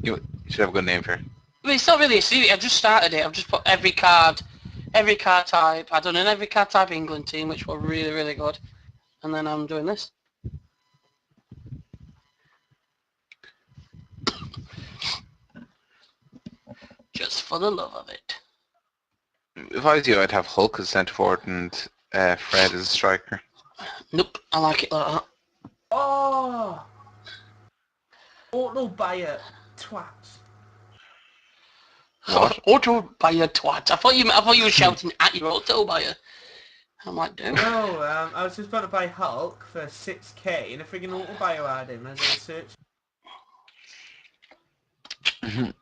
You should have a good name for it. Well, it's not really a series. I've just started it. I've just put every card type. I've done an every card type England team, which were really, really good. And then I'm doing this. just for the love of it. If I was you, I'd have Hulk as centre forward and Fred as a striker. Nope, I like it like that. Oh! Auto buyer twats. What? Auto buyer twat. I thought you were shouting at your auto buyer. I'm like, dude. No, I was just about to buy Hulk for 6k and a friggin' auto buyer had him as I was searching.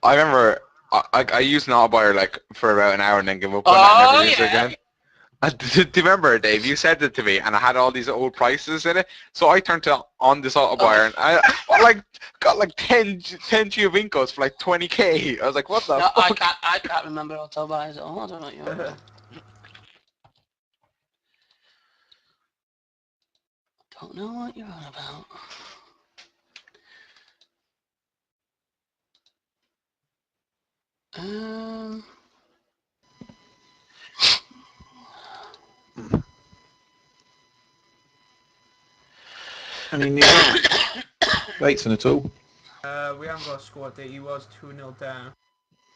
I remember I used an auto buyer like for about an hour and then give up on it and never used it again. Do you remember, Dave? You said it to me, and I had all these old prices in it. So I turned on this auto buyer, and I got like 10 Giovincos for like 20k. I was like, what the No, fuck? I can't remember auto buyers at all. I don't know what you're on about. Don't know what you're on about. Any news? Bateson at all? We haven't got a squad date. He was 2-0 down.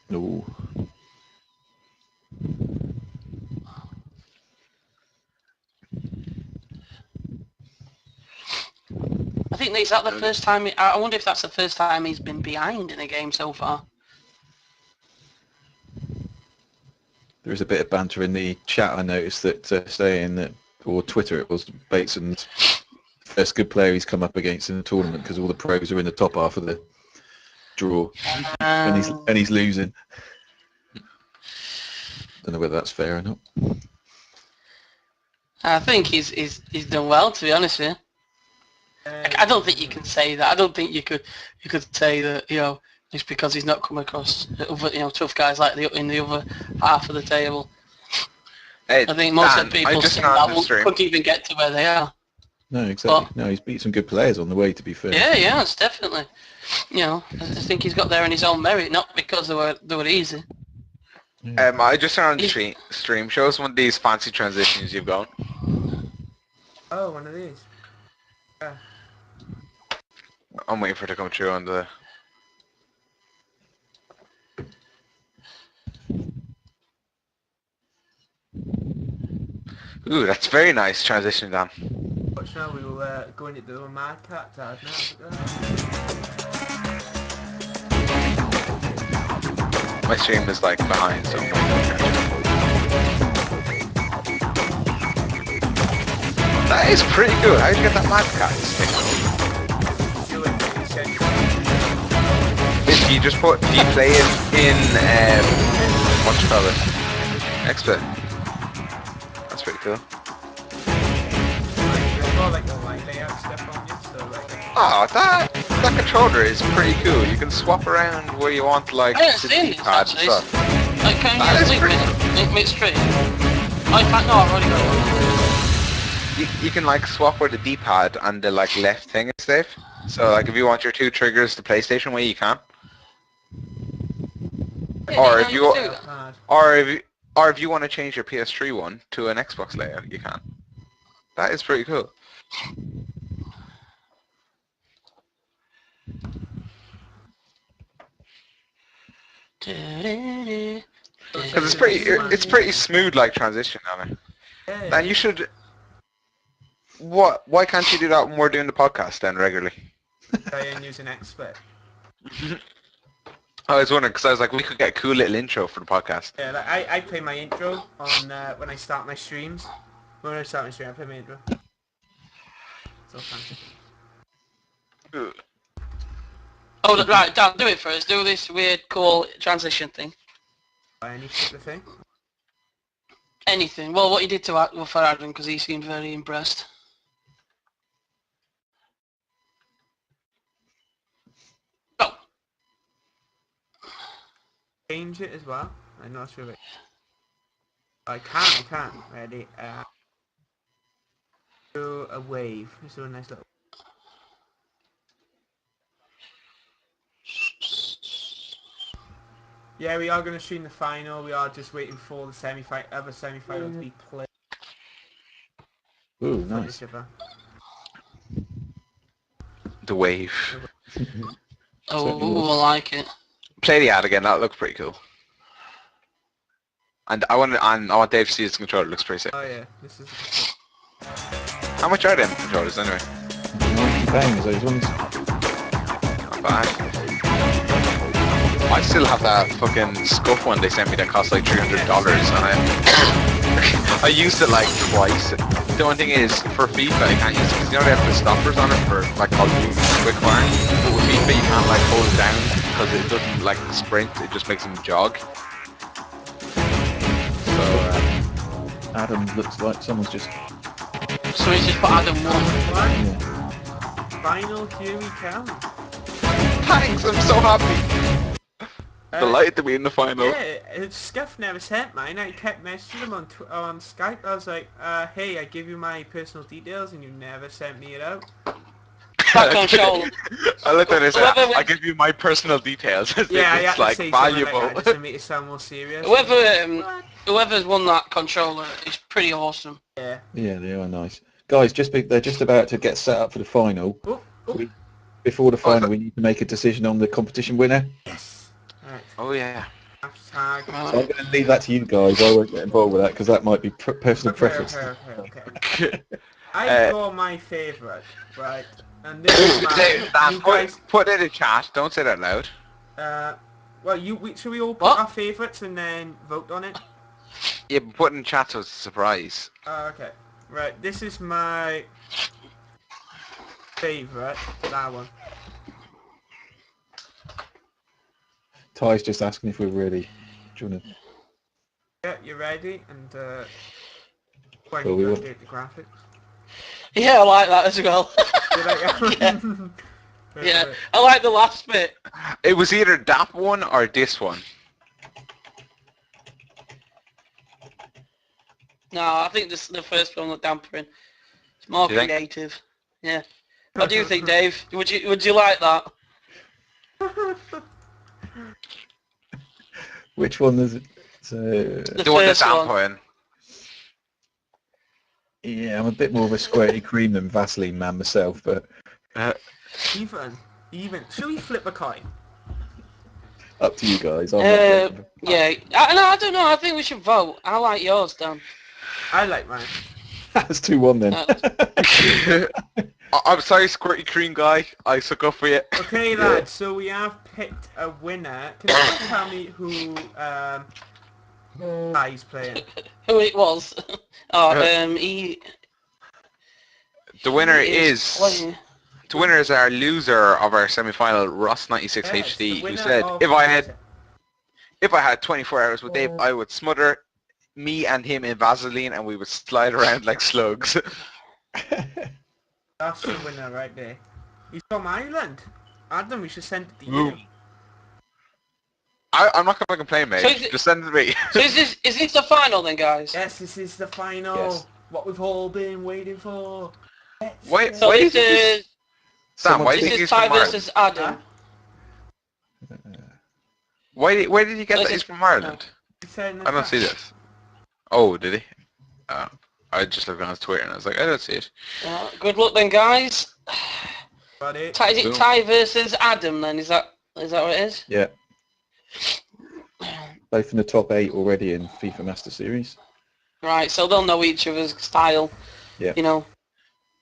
No. I think is that the first time. I wonder if that's the first time he's been behind in a game so far. There is a bit of banter in the chat. I noticed that saying that, or Twitter, it was Bateson's first good player he's come up against in the tournament because all the pros are in the top half of the draw, and he's losing. Don't know whether that's fair or not. I think he's done well, to be honest with you. I don't think you can say that. I don't think you could say that, you know, it's because he's not come across other, you know, tough guys like in the other half of the table. Hey, I think most Dan, of the people I just saying turned on that the stream. couldn't even get to where they are. No, exactly. No, he's beat some good players on the way, to be fair. Yeah, it's definitely. You know, I think he's got there in his own merit, not because they were easy. Yeah. I just turned on the stream. Show us one of these fancy transitions you've got. Oh, one of these. Yeah. I'm waiting for it to come through on the... Ooh, that's very nice transition, Dan. Watch now, we will go into the mad cat dad now. My stream is like behind, so... That is pretty good. How'd you get that mad cat stick? If you just put, do you play it in, what you call it? Expert. That's pretty cool. Oh, that controller is pretty cool. You can swap around where you want, like, the D-pad and stuff. Like, can That is you pretty... mix straight? Oh, in fact, no, I've already got one. You can, like, swap where the D-pad and the, like, left thing is safe. So, like, if you want your two triggers the PlayStation way, you can. Or if you... Or if you want to change your PS3 one to an Xbox layout, you can. That is pretty cool. Because it's pretty smooth like transition, Anna. And you should. Why can't you do that when we're doing the podcast then regularly? I am using expert. I was wondering because I was like, we could get a cool little intro for the podcast. Yeah, like I play my intro on when I start my streams. When I start my stream, I play my intro. So fancy. Oh, right, Dan, do it for us. Do this weird, cool transition thing. Any particular thing? Anything. Well, what you did to for Adam, because he seemed very impressed. Oh. Change it as well. I'm not sure. I can't. Ready? Do a wave. Let's do a nice little. Yeah, we are going to stream the final. We are just waiting for the other semi-final to be played. Ooh, nice. The wave. Oh, I like it. Play the ad again. That looks pretty cool. And I want Dave to see his controller. It looks pretty sick. Oh yeah, this is. How much are them controllers anyway? £90 those ones. Not bad. I still have that fucking scuff one they sent me that cost like $300, and I used it like twice. The only thing is, for FIFA, I can't use it because you know they have the stoppers on it for like Call of Duty quick fire. But with FIFA, you can't like hold it down because it doesn't like sprint. It just makes them jog. So Adam looks like someone's just... So he's just put Adam 1. Yeah. Final, here we come. thanks, I'm so happy. Delighted to be in the final. Yeah, Scuff never sent mine. I kept messaging him on Skype. I was like, hey, I give you my personal details and you never sent me it out. That controller. I looked at it and said, I give you my personal details. Yeah, I it's had like to say valuable. something like that to make it sound more serious. Whoever's won that controller is pretty awesome. Yeah. Yeah, they are nice. Guys, they're just about to get set up for the final. Oh, oh. Before the final, we need to make a decision on the competition winner. Yes. Right. Oh yeah. Hashtag. So I'm going to leave that to you guys. I won't get involved with that because that might be personal preference. Okay. I got my favourite, right? And this is mine. Dan, You guys, put it in the chat. Don't say that loud. well, should we all put What? our favourites and then vote on it? Yeah, but put it in the chat so it's a surprise. Okay. Right, this is my favourite. That one. Ty's just asking if we're ready. Do you want to... Yeah, you ready? And when Cool, you we update the graphics. Yeah, I like that as well. Did I Yeah. Yeah, I like the last bit. It was either that one or this one. No, I think this the first one with dampering. It's more Do you think? creative. Yeah. What do you think, Dave? Would you like that? Which one is it? The one that's first one. dampering. Yeah, I'm a bit more of a squarey cream than Vaseline man myself, but Even. Should we flip a coin? up to you guys. I'm not Yeah. I don't know. I think we should vote. I like yours, Dan. I like mine. That's 2-1 then. I'm sorry, squirty cream guy. I suck up for you. Okay, lads. So we have picked a winner. Can you tell me who Ty's playing? Who it was? He. The winner he is... playing- The winner is our loser of our semi-final, Ross96 Yeah, it's the HD, who winner said, of if I had 24 hours with Dave, I would smother me and him in Vaseline and we would slide around like slugs. That's the winner right there. He's from Ireland. Adam, we should send it to Ooh. you. I'm not going to complain, mate. So is it- Just send it to me. So is this the final then, guys? Yes, this is the final. Yes. What we've all been waiting for. Let's Wait, go. So why do you this think he's... is Sam, why do you this think is he's Ty from Ireland? versus Adam. Why did you get that he's from Ireland? He said in the I don't chat. see this. Oh, did he? I just looked on his Twitter and I was like, I don't see it. Good luck then, guys. Got it. Is it Boom. Ty versus Adam then? Is that what it is? Yeah, both in the top 8 already in FIFA Master Series. Right, so they'll know each other's style. Yeah. You know.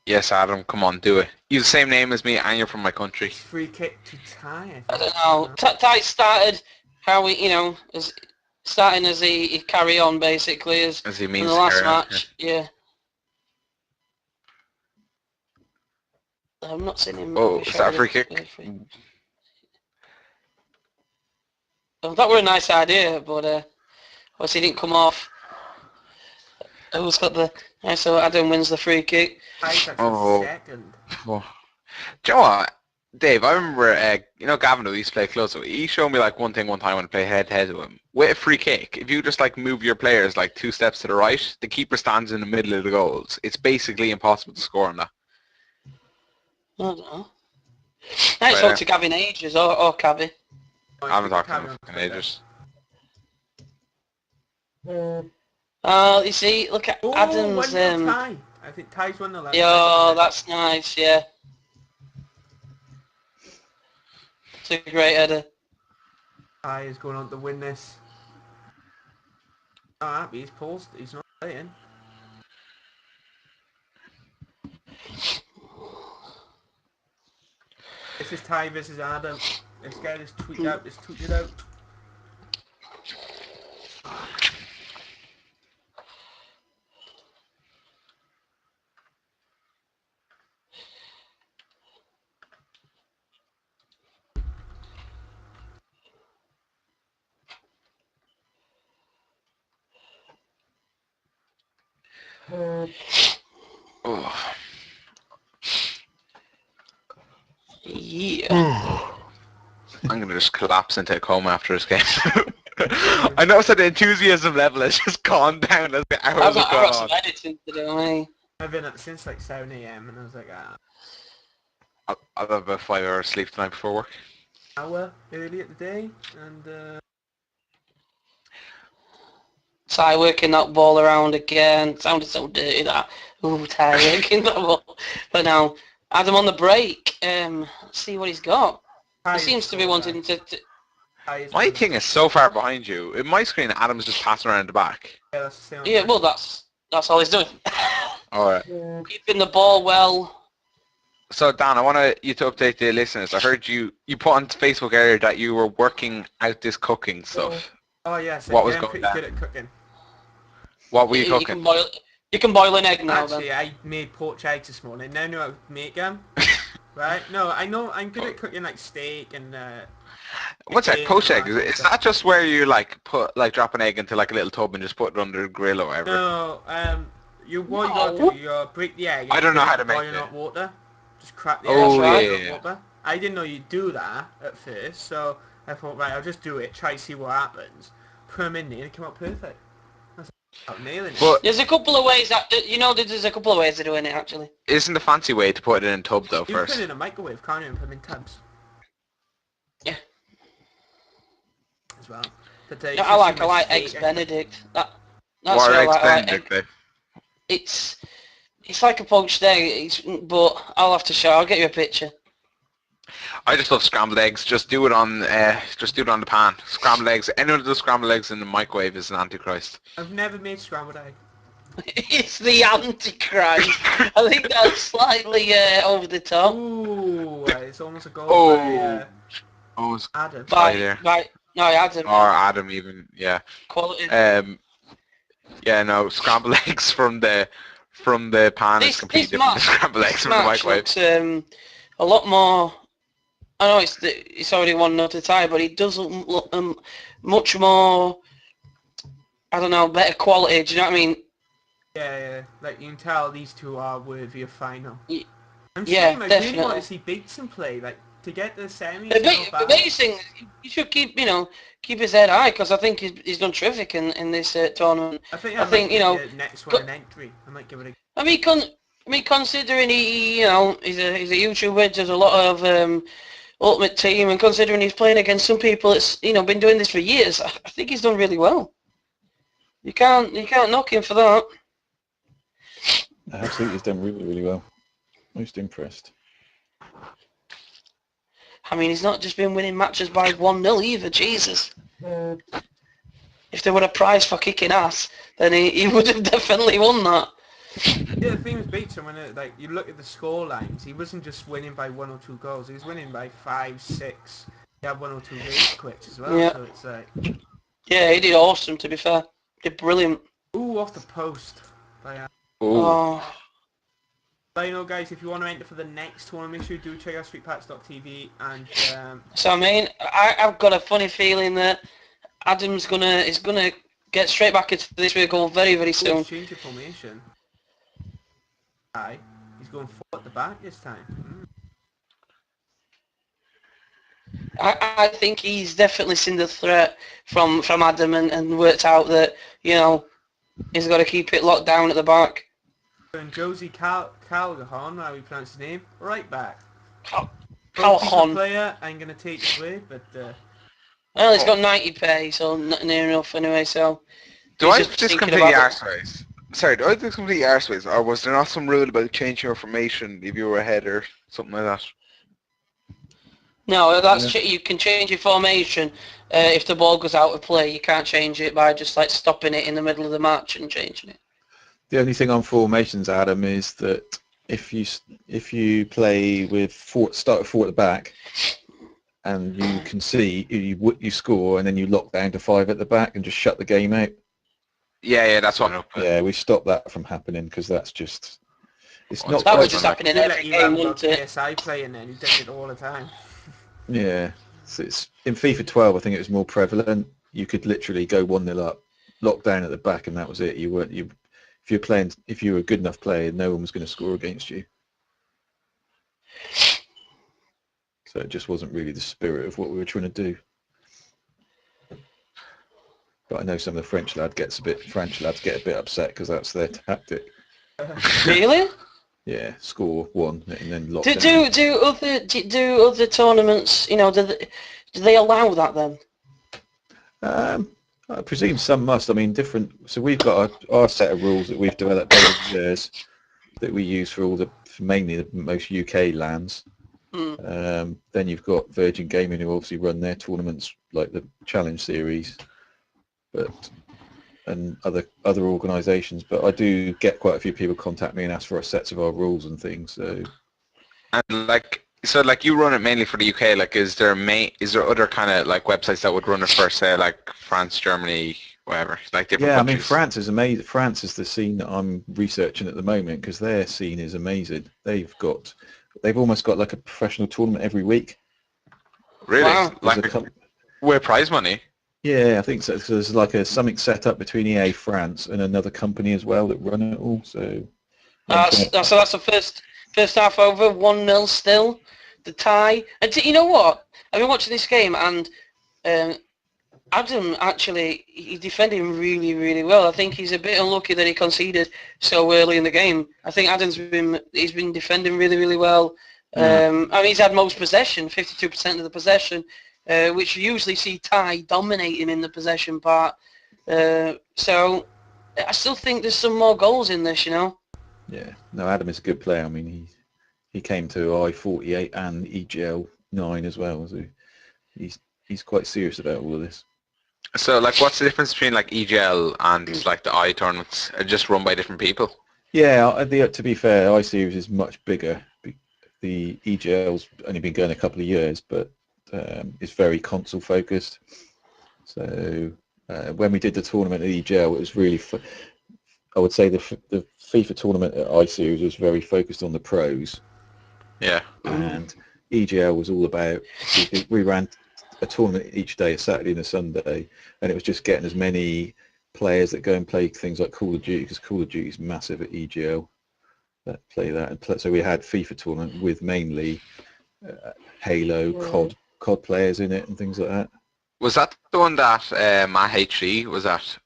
Yes, Adam, come on, do it. You have the same name as me and you're from my country. Free kick to Ty. I don't know. Ty started how he, starting as he carry on basically as As he in means the to last carry on, match. Yeah. I'm not seeing him. Oh, be is that a shouted free at- kick? yeah, Oh, that were a nice idea, but obviously it didn't come off. Who's got the... Yeah, so Adam wins the free kick. Ty's actually Oh. second. Oh. Do you know what? Dave, I remember, Gavin, who used to play close, he showed me like one thing one time when I played head-to-head with him. With a free kick, if you just like move your players like 2 steps to the right, the keeper stands in the middle of the goals. It's basically impossible to score on that. I don't know. I ain't Right, talked to Gavin ages, or Cavi. I haven't talked to him in fucking ages. You see, look at Oh, Adam's... 1-0 Ty. I think Ty's won the last. Yeah, that's nice, yeah. It's a great header. Ty is going on to win this. Not happy, he's paused, he's not playing. This is Ty versus Adam. Let's get this tweet out, let's tweet it out. Oh. Yeah. I'm gonna just collapse into a coma after this game. I noticed that the enthusiasm level has just gone down as the hours I've have got gone some on. editing to do, eh? I've been up since like 7 AM and I was like, I'll have about 5 hours sleep tonight before work. hour early at the day, and Ty working that ball around again. Sounded so dirty that. Ooh, Ty working that ball. But now, Adam on the break. Let's see what he's got. Ty He is seems to be so wanting bad. to... Ty is My bad. thing is so far behind you. In my screen, Adam's just passing around the back. Yeah, that's the same on Yeah, mine. well, that's all he's doing. Alright. Keeping the ball well. So Dan, I want you to update the listeners. I heard you put on Facebook earlier that you were working out this cooking stuff. Oh yeah, so What was I'm going pretty down? good at cooking. What were you You cooking? can boil an egg now Actually, then. I made pork eggs this morning. Now I know how to make them. Right? No, I know I'm good at cooking like steak and What's that? chicken Poached and egg? all that sort of Is stuff. that just where you drop an egg into like a little tub and just put it under the grill or whatever? No, what you gotta do, you break the egg. And I don't know put it how in to make boiling it. hot water. Just crack the Oh, egg. yeah, in yeah. hot water. I didn't know you'd do that at first, so I thought, right, I'll just do it, try to see what happens. Put them in there and it came out perfect. That's about nailing it. But There's a couple of ways that there's a couple of ways of doing it actually. isn't the fancy way to put it in a tub though you can first? put it in a microwave, can't you, and put them in tubs. Yeah. As well. But, Yeah, I like eggs Benedict. That's What what are I eggs like. Benedict, Dave? It's like a poached egg, but I'll have to show. I'll get you a picture. I just love scrambled eggs. Just do it on the pan. Scrambled eggs. Anyone who does scrambled eggs in the microwave is an antichrist. I've never made scrambled egg. It's the Antichrist. I think that's slightly over the top. Ooh, it's almost a goal Oh, oh, it's Adam. there. No, Adam. Or Adam even, yeah. Quality. Yeah, no, scrambled eggs from the pan is completely different to scrambled eggs from the microwave. Looks, a lot more. I know it's already 1-0 to tie, but it does look much more. I don't know, better quality. Do you know what I mean? Yeah, like you can tell these two are worthy of final. I'm Yeah, saying, I really want definitely. to see Bateson play, like, to get the semis. The biggest thing, you should keep his head high because I think he's done terrific in this tournament. I think the next one an entry. I might give it a. I mean, considering he's a YouTuber, does a lot of Ultimate Team, and considering he's playing against some people that's been doing this for years, I think he's done really well. You can't knock him for that. Absolutely, he's done really, really well. Most impressed. I mean, he's not just been winning matches by 1-0 either. Jesus. If there were a prize for kicking ass, then he would have definitely won that. Yeah, the thing with Bateson, when you look at the score lines, he wasn't just winning by 1 or 2 goals. He was winning by 5, 6. He had 1 or 2 rage quits as well. Yeah. So it's like, Yeah, he did awesome. To be fair, did brilliant. ooh, off the post. Oh, But guys, if you want to enter for the next tournament, make sure you do check out sweetpatch.tv and So I mean, I've got a funny feeling that Adam's is gonna get straight back into this vehicle very, very soon. he's changed the formation. Aye, he's going 4 at the back this time. I think he's definitely seen the threat from Adam and worked out that he's got to keep it locked down at the back. And Josie Calgahan, how we pronounce his name, right back. Calhoun. Player, I'm gonna take it away, but Well, he's got 90 pay, so not near enough anyway. So. do he's I just have this thinking completely about arseways? Sorry, do I have this completely arseways? Or was there not some rule about changing your formation if you were ahead or something like that? No, that's you can change your formation if the ball goes out of play. You can't change it by just like stopping it in the middle of the match and changing it. The only thing on formations, Adam, is that if you play with start with 4 at the back, and you can see you score, and then you lock down to 5 at the back and just shut the game out. Yeah, that's what. Yeah, we stopped that from happening because that's just it's Oh, not. That quite would just happen in every game, wouldn't it? PSI playing then, who did it all the time. Yeah, so it's in FIFA 12. I think it was more prevalent. You could literally go 1-0 up, lock down at the back, and that was it. If you were a good enough player, no one was going to score against you. So it just wasn't really the spirit of what we were trying to do. But I know some of the French lads get a bit upset because that's their tactic. Really? Yeah, score 1 and then lock Do down. do other tournaments? You know, do they allow that then? I presume some must. I mean, different. So we've got our set of rules that we've developed over the years that we use for mainly the most UK lands. Then you've got Virgin Gaming, who obviously run their tournaments like the Challenge Series, and other organisations. But I do get quite a few people contact me and ask for a sets of our rules and things. So. And like you run it mainly for the UK. Like, is there other kind of like websites that would run it for, say, like France, Germany, whatever, like different countries? I mean, France is amazing. France is the scene that I'm researching at the moment because their scene is amazing. They've almost got like a professional tournament every week. Really? Wow. With prize money? Yeah, I think so. So there's like something set up between EA France and another company as well that run it all. So. So that's the first half over, 1-0 still. The tie. And you know what? I've been watching this game and Adam actually, he's defending really, really well. I think he's a bit unlucky that he conceded so early in the game. I think he's been defending really, really well. I mean, he's had most possession, 52% of the possession, which you usually see Ty dominating in the possession part. So I still think there's some more goals in this, you know. Yeah, no, Adam is a good player. I mean, he came to I-48 and EGL 9 as well, so he's quite serious about all of this. So, like, what's the difference between like EGL and like the I tournaments? Are just run by different people? Yeah, to be fair, I Series is much bigger. The EGL's only been going a couple of years, but it's very console focused. So when we did the tournament at EGL, it was really. I would say the FIFA tournament at I Series was very focused on the pros. Yeah. And EGL was all about. We ran a tournament each day, a Saturday and a Sunday, and it was just getting as many players that go and play things like Call of Duty, because Call of Duty is massive at EGL. That play that, and so we had FIFA tournament with mainly Halo, COD players in it and things like that. Was that the one that Matt HG was at?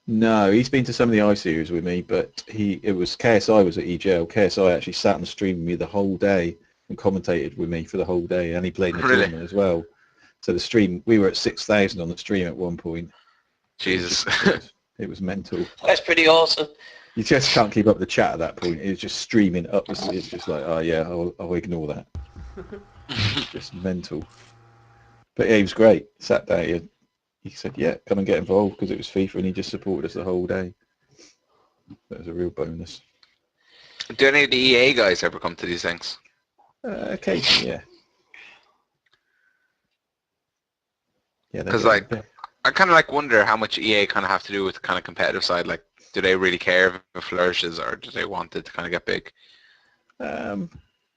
No, he's been to some of the I Series with me, but it was KSI was at EGL. KSI actually sat on the stream with me the whole day and commentated with me for the whole day, and he played in the tournament as well. So the stream, we were at 6,000 on the stream at one point. Jesus. It was mental. That's pretty awesome. You just can't keep up the chat at that point. It's just streaming up. It's just like, oh yeah, I'll ignore that. It's just mental. But yeah, he was great. Sat there, he said, yeah, come and get involved, because it was FIFA, and he just supported us the whole day. That was a real bonus. Do any of the EA guys ever come to these things? Occasionally, yeah. Yeah, because like I kind of like wonder how much EA kind of have to do with the kind of competitive side. Like, do they really care if it flourishes, or do they want it to kind of get big?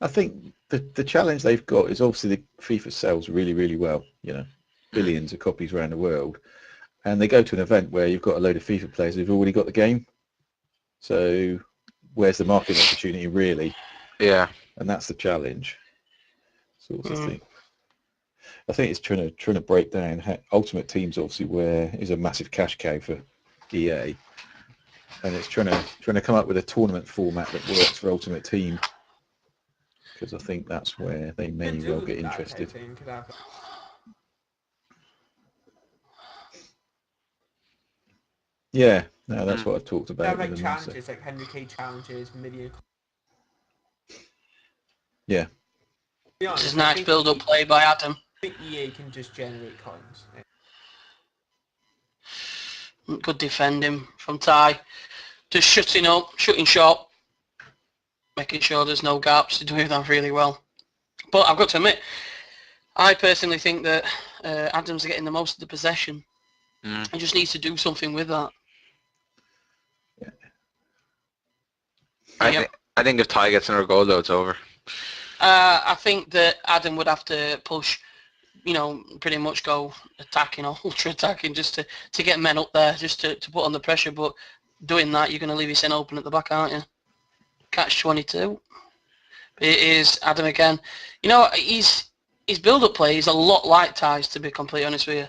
I think the challenge they've got is obviously the FIFA sells really, really well. You know, billions of copies around the world, and they go to an event where you've got a load of FIFA players who've already got the game. So where's the market opportunity really? Yeah, and that's the challenge, sort of thing. I think it's trying to break down Ultimate Team's obviously is a massive cash cow for EA, and it's trying to come up with a tournament format that works for Ultimate Team, because I think that's where they may well get interested. Yeah, no, that's what I've talked about. They have like challenges, like 100k challenges, million. Yeah. be This honest, is I nice think build-up play by Adam. I think EA can just generate coins. Good defending from Ty. Just shutting up, shutting short, making sure there's no gaps. He's doing that really well. But I've got to admit, I personally think that Adam's getting the most of the possession. He just needs to do something with that. I think if Ty gets another goal though, it's over. I think that Adam would have to push, pretty much go attacking or ultra attacking just to get men up there, just to put on the pressure. But doing that, you're going to leave your sin open at the back, aren't you? Catch 22. It is Adam again. His build-up play is a lot like Ty's, to be completely honest with you.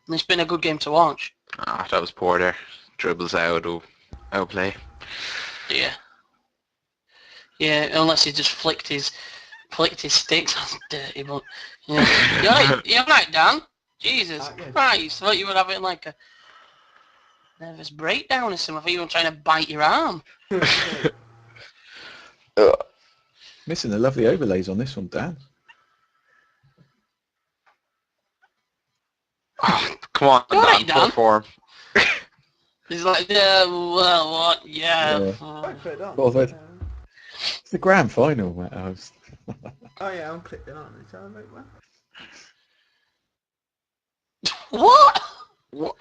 And it's been a good game to watch. That was poor there. Dribbles outplay. Yeah. Yeah, unless he just flicked his sticks. That's dirty, but yeah. You're right, Dan. Jesus Christ! I thought you would have it in like a nervous breakdown or something. I thought you were trying to bite your arm. Missing the lovely overlays on this one, Dan. Oh, come on, You're Dan. right, Dan. Perform. He's like, yeah, well, what? Yeah. It's the grand final, Matt. Oh yeah, I'm clicking on it. So I'm like, What? What?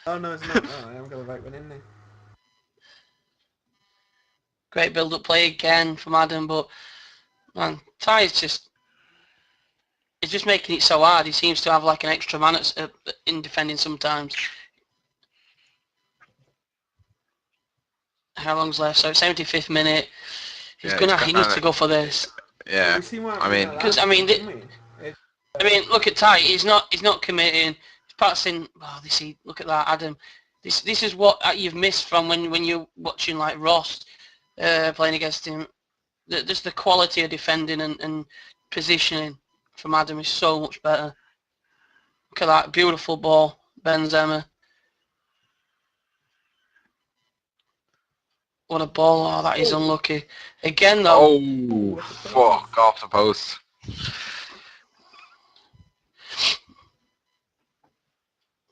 Oh no, it's not. Oh, I haven't got the right one in there. Great build-up play again from Adam, but man, Ty is just making it so hard. He seems to have like an extra man in defending sometimes. How long's left? So 75th minute. He needs to go for this. Yeah. I mean, because I mean, look at Ty. He's not committing. He's passing. Oh, look at that, Adam. This is what you've missed from when you're watching like Ross playing against him. Just the quality of defending and positioning from Adam is so much better. Look at that beautiful ball, Benzema. What a ball! Oh, that is unlucky. Again, though. Oh, fuck off the post.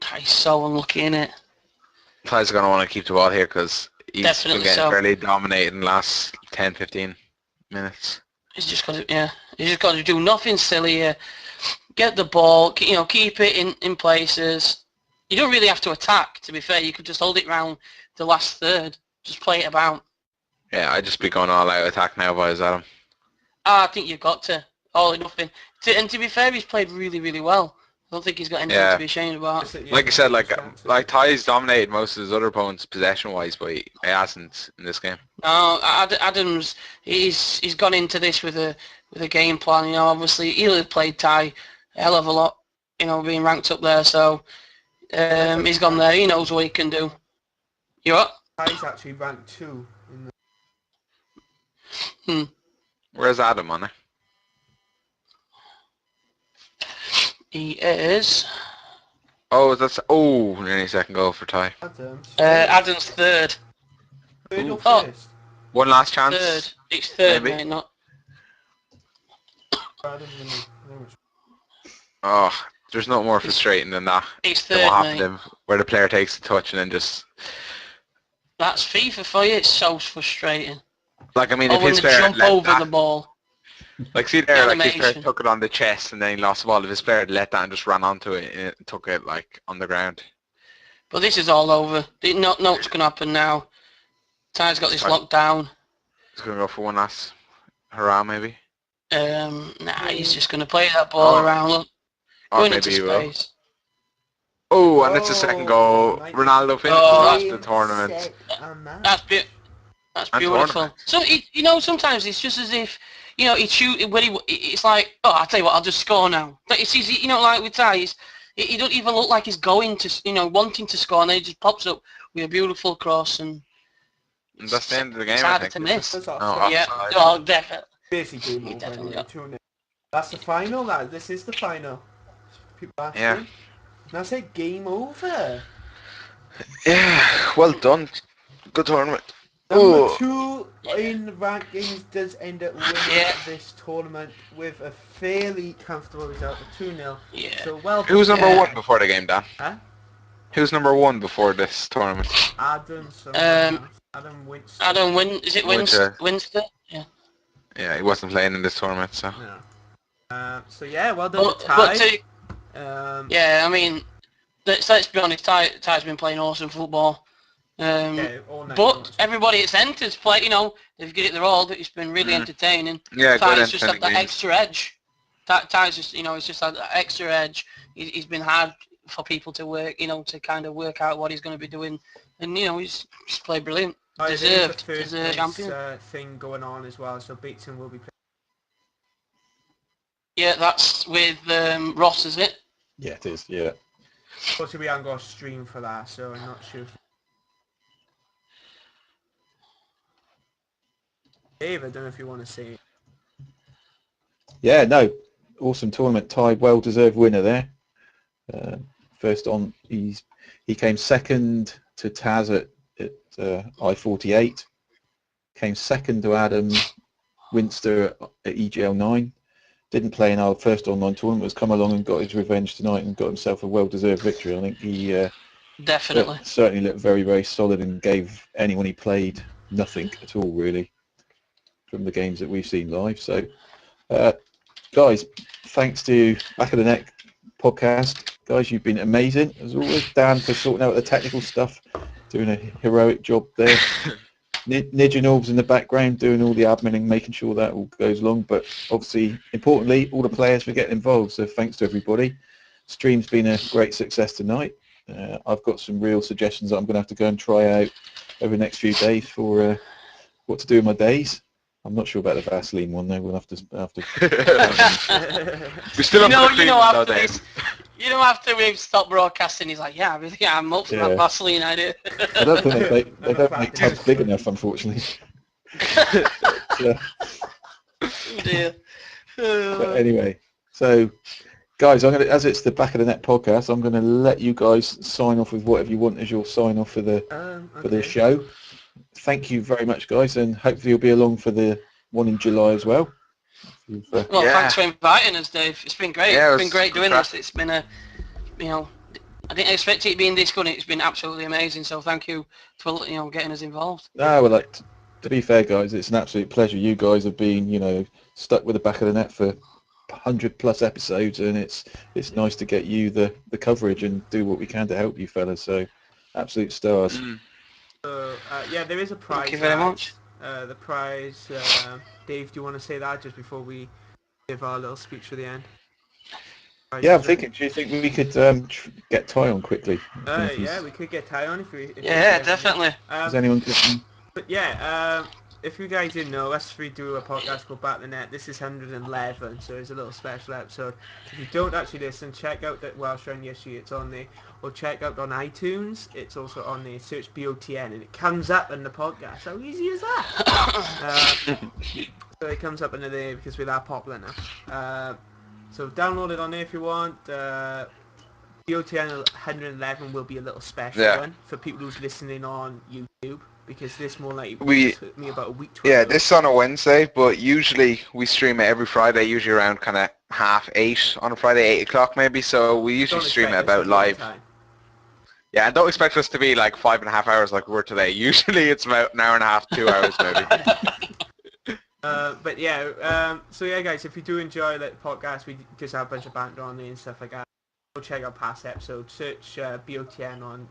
That is so unlucky, innit? Ty's going to want to keep the ball here because he's Definitely been getting so. fairly dominated in the last 10-15 minutes. He's just got to do nothing silly here. Get the ball, keep it in places. You don't really have to attack, to be fair. You could just hold it round the last third. Just play it about. Yeah, I'd just be going all out attack now, boys, Adam. I think you've got to. All or nothing. And to be fair, he's played really, really well. I don't think he's got anything to be ashamed about. Like I said, like Ty's dominated most of his other opponents possession-wise, but he hasn't in this game. No, Adams, he's gone into this with a game plan. Obviously he'll have played Ty a hell of a lot. Being ranked up there, so he's gone there. He knows what he can do. You what? Ty's actually ranked 2 in the... Where's Adam on it? He is. Nearly second goal for Ty. Adam's third. Third or Oh. first? One last chance. Third. It's third, Maybe. mate. Not. Oh, there's no more frustrating than that. It's Than third, what happened mate. to him, where the player takes the touch and then just... That's FIFA for you. It's so frustrating. Like, I mean, Or if when his they player jump let over that... the ball. Like, see there, like, his player Animation. took it on the chest and then he lost the ball. If his player had let that and just ran onto it and it took it, like, on the ground. But this is all over. Know what's going to happen now. Ty's got this locked down. He's going to go for one last hurrah, maybe. Nah, he's just going to play that ball around. Look, Or going maybe into he will. space. Oh, and it's the second goal. nice. Ronaldo finishes Oh, off the tournament. That's That's And beautiful. tournament. So sometimes it's just as if he'd shoot when it's like, oh, I'll tell you what, I'll just score now. But it's easy, like with Ty, he don't even look like he's going to, wanting to score, and then he just pops up with a beautiful cross, and That's the end of the game, it's I harder think. to miss. offside. Oh, definitely. Basically, game over. Definitely Anyway, 2-0. That's the final. This is the final. People asking. Yeah. And I say game over. Yeah, well done. Good tournament. Number 2 in rankings does end up winning Yeah. this tournament with a fairly comfortable result of 2-0. Yeah. So well Who was done. number Yeah. 1 before the game, Dan? Huh? Who's number 1 before this tournament? Adam someone else. Adam Winster. Adam is it Winter. Winster? Yeah. Yeah, he wasn't playing in this tournament, so. No. So yeah, well done to But Ty. yeah, I mean, let's be honest, Ty's been playing awesome football. Yeah, all night But long. everybody it's entered's play, they've got it their all. It's been really entertaining. Yeah, good Ty's just had entertaining that games. extra edge. Ty's just, it's just had that extra edge. He's been hard for people to work, to kind of work out what he's going to be doing. And, he's played brilliant. Deserved champion. Thing going on as well, so Beatson will be playing. Yeah, that's with Ross, is it? Yeah, it is. Yeah. Unfortunately, we haven't got a stream for that, so I'm not sure. Dave, I don't know if you want to say it. Yeah, no, awesome tournament. Ty, well-deserved winner there. First on, he came second to Taz at I-48. Came second to Adam Winster at EGL 9. Didn't play in our first online tournament. Has come along and got his revenge tonight and got himself a well-deserved victory. I think he Definitely. certainly looked very, very solid and gave anyone he played nothing at all, really, from the games that we've seen live. So, guys, thanks to Back of the Net podcast. Guys, you've been amazing, as always. Dan for sorting out the technical stuff, doing a heroic job there. Nidge and Orbs in the background doing all the admin and making sure that all goes along. But obviously, importantly, all the players for getting involved. So thanks to everybody. Stream's been a great success tonight. I've got some real suggestions that I'm going to have to go and try out over the next few days for what to do in my days. I'm not sure about the Vaseline one though. We'll have to. We still have after this, after we've stopped broadcasting, he's like, I'm up for that Vaseline idea. I don't think they don't make tubs big enough, unfortunately. Dear. But anyway, so guys, as it's the Back of the Net podcast, I'm gonna let you guys sign off with whatever you want as your sign off for the show. Thank you very much, guys, and hopefully you'll be along for the one in July as well. Thanks for inviting us, Dave. It's been great. Yeah, it's been great doing this. It's been I didn't expect it being this good. It's been absolutely amazing. So thank you for getting us involved. No, well, to be fair, guys, it's an absolute pleasure. You guys have been, stuck with the Back of the Net for 100+ episodes, and it's nice to get you the coverage and do what we can to help you fellas. So, absolute stars. So, there is a prize. Thank you very much. The prize, Dave, do you want to say that just before we give our little speech for the end? Yeah, I'm thinking, do you think we could get Ty on quickly? Yeah, we could get Ty on if we... Definitely. Does anyone... But yeah, if you guys didn't know, us three do a podcast called Back the Net. This is 111, so it's a little special episode. If you don't actually listen, check out that Welsh Run Yesterday, it's on there. Or check out on iTunes, it's also on there. Search BOTN and it comes up in the podcast. How easy is that? So it comes up in there because we're that popular now. So download it on there if you want. BOTN 111 will be a little special one for people who's listening on YouTube. Because this more likely took me about a week to this is on a Wednesday, but usually we stream it every Friday, usually around kind of 8:30 on a Friday, 8 o'clock maybe, so we usually stream it about live. Yeah, and don't expect us to be like 5.5 hours like we were today. Usually it's about an hour and a half, 2 hours maybe. But yeah, so yeah guys, if you do enjoy the podcast, we just have a bunch of banter on there and stuff like that. Go check out past episodes, search BOTN on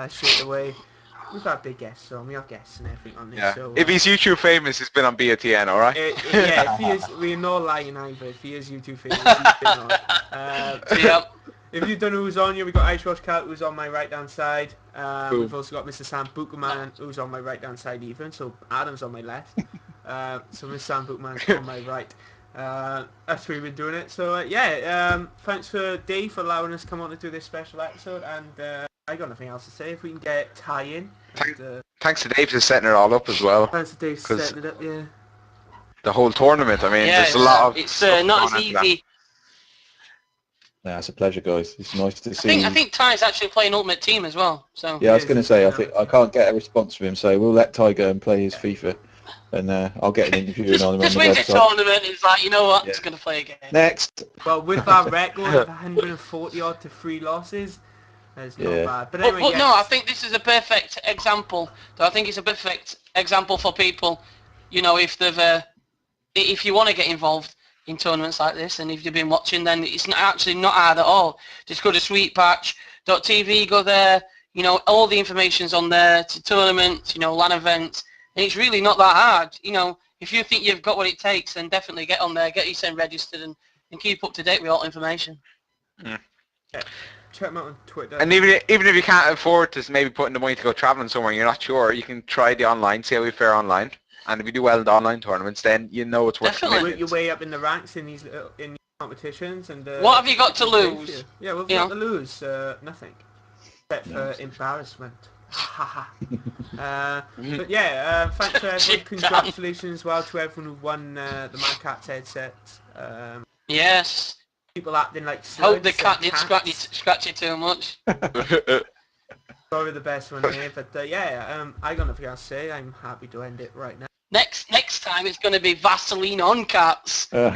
straight away. We've got big guests on, we have guests and everything on this. Yeah. So, if he's YouTube famous, he's been on BOTN, alright? Yeah, if he is, we're not lying either, if he is YouTube famous, he's been on. If you don't know who's on here, we've got Ice Rush Cat, who's on my right hand side. Cool. We've also got Mr. Sam Bookman, who's on my right hand side even, so Adam's on my left. So Mr. Sam Bookman's on my right. That's where we've been doing it. So thanks for Dave for allowing us to come on to do this special episode, and I got nothing else to say. If we can get Ty in. Thanks to Dave for setting it all up as well. Thanks to Dave for setting it up, yeah. The whole tournament, I mean, there's a lot of... It's not as easy. Yeah, it's a pleasure, guys. It's nice to I see. think Ty's actually playing Ultimate Team as well. So Yeah, I was going to say, I can't get a response from him, so we'll let Ty go and play his FIFA, and I'll get an interview in on him on just the wins a website. tournament. He's like, you know what? Yeah. Just gonna play a game. Next. Well, with our record of 140 odd to 3 losses, it's not Yeah. bad. But But, anyway, no, I think this is a perfect example. So I think it's a perfect example for people. You know, if they've if you want to get involved in tournaments like this, and if you've been watching, then it's actually not hard at all. Just go to sweetpatch.tv, go there. You know, all the information's on there. To tournaments, you know, LAN events, and it's really not that hard. You know, if you think you've got what it takes, then definitely get on there, get yourself registered, and keep up to date with all information. check them out on Twitter. And even if you can't afford to maybe putting the money to go traveling somewhere, and you're not sure, you can try the online, see how we fare online. And if you do well in the online tournaments, then you know it's worth Definitely. Work commitment. your way up in the ranks in these competitions, and What have you got to lose? Yeah, we've You got know? to lose nothing except for embarrassment. But yeah, thanks to everyone. Shit, Congratulations as well to everyone who won the Mad Catz headsets. Yes. People acting like Hope the slugs cat and didn't cats. scratch you too much. Probably the best one here, but yeah, I got nothing else to say. I'm happy to end it right now. Next time it's going to be Vaseline on cats. Dan,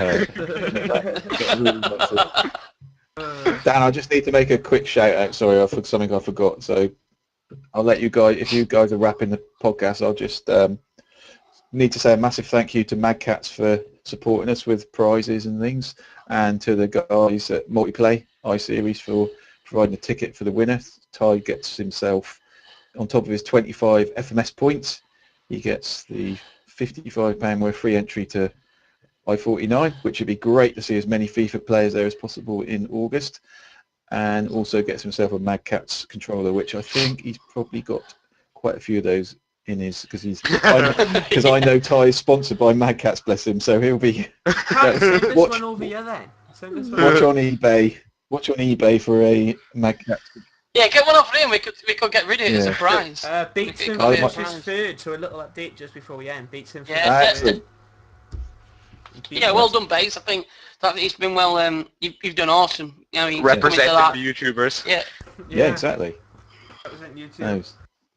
I just need to make a quick shout out. Sorry, something I forgot. So I'll let you guys, if you guys are wrapping the podcast, I'll just need to say a massive thank you to Mad Catz for supporting us with prizes and things, and to the guys at Multiplay iSeries for providing a ticket for the winner. Ty gets himself, on top of his 25 FMS points, he gets the £55 worth free entry to I-49, which would be great to see as many FIFA players there as possible in August, and also gets himself a Mad Catz controller, which I think he's probably got quite a few of those in his, because I know Ty is sponsored by Mad Catz, bless him, so he'll be Send this one over here then. Send this one watch on eBay for a Mad Catz. Yeah, get one off him. We could get rid of it as a Yeah. prize. Beats him Got it. finishes third, so a little update just before we end. Beats him Yeah, Excellent. yeah, well done, Bates. I think that it's been well. You've done awesome. You know, you Representing that. the YouTubers. Yeah, exactly. Represent YouTube.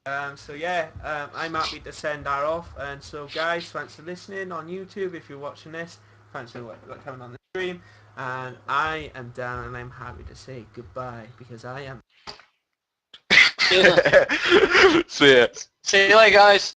No. So yeah, I'm happy to send that off. And so guys, thanks for listening on YouTube. If you're watching this, thanks for coming on the stream. And I am Dan, and I'm happy to say goodbye because I am. See ya. See you later, guys.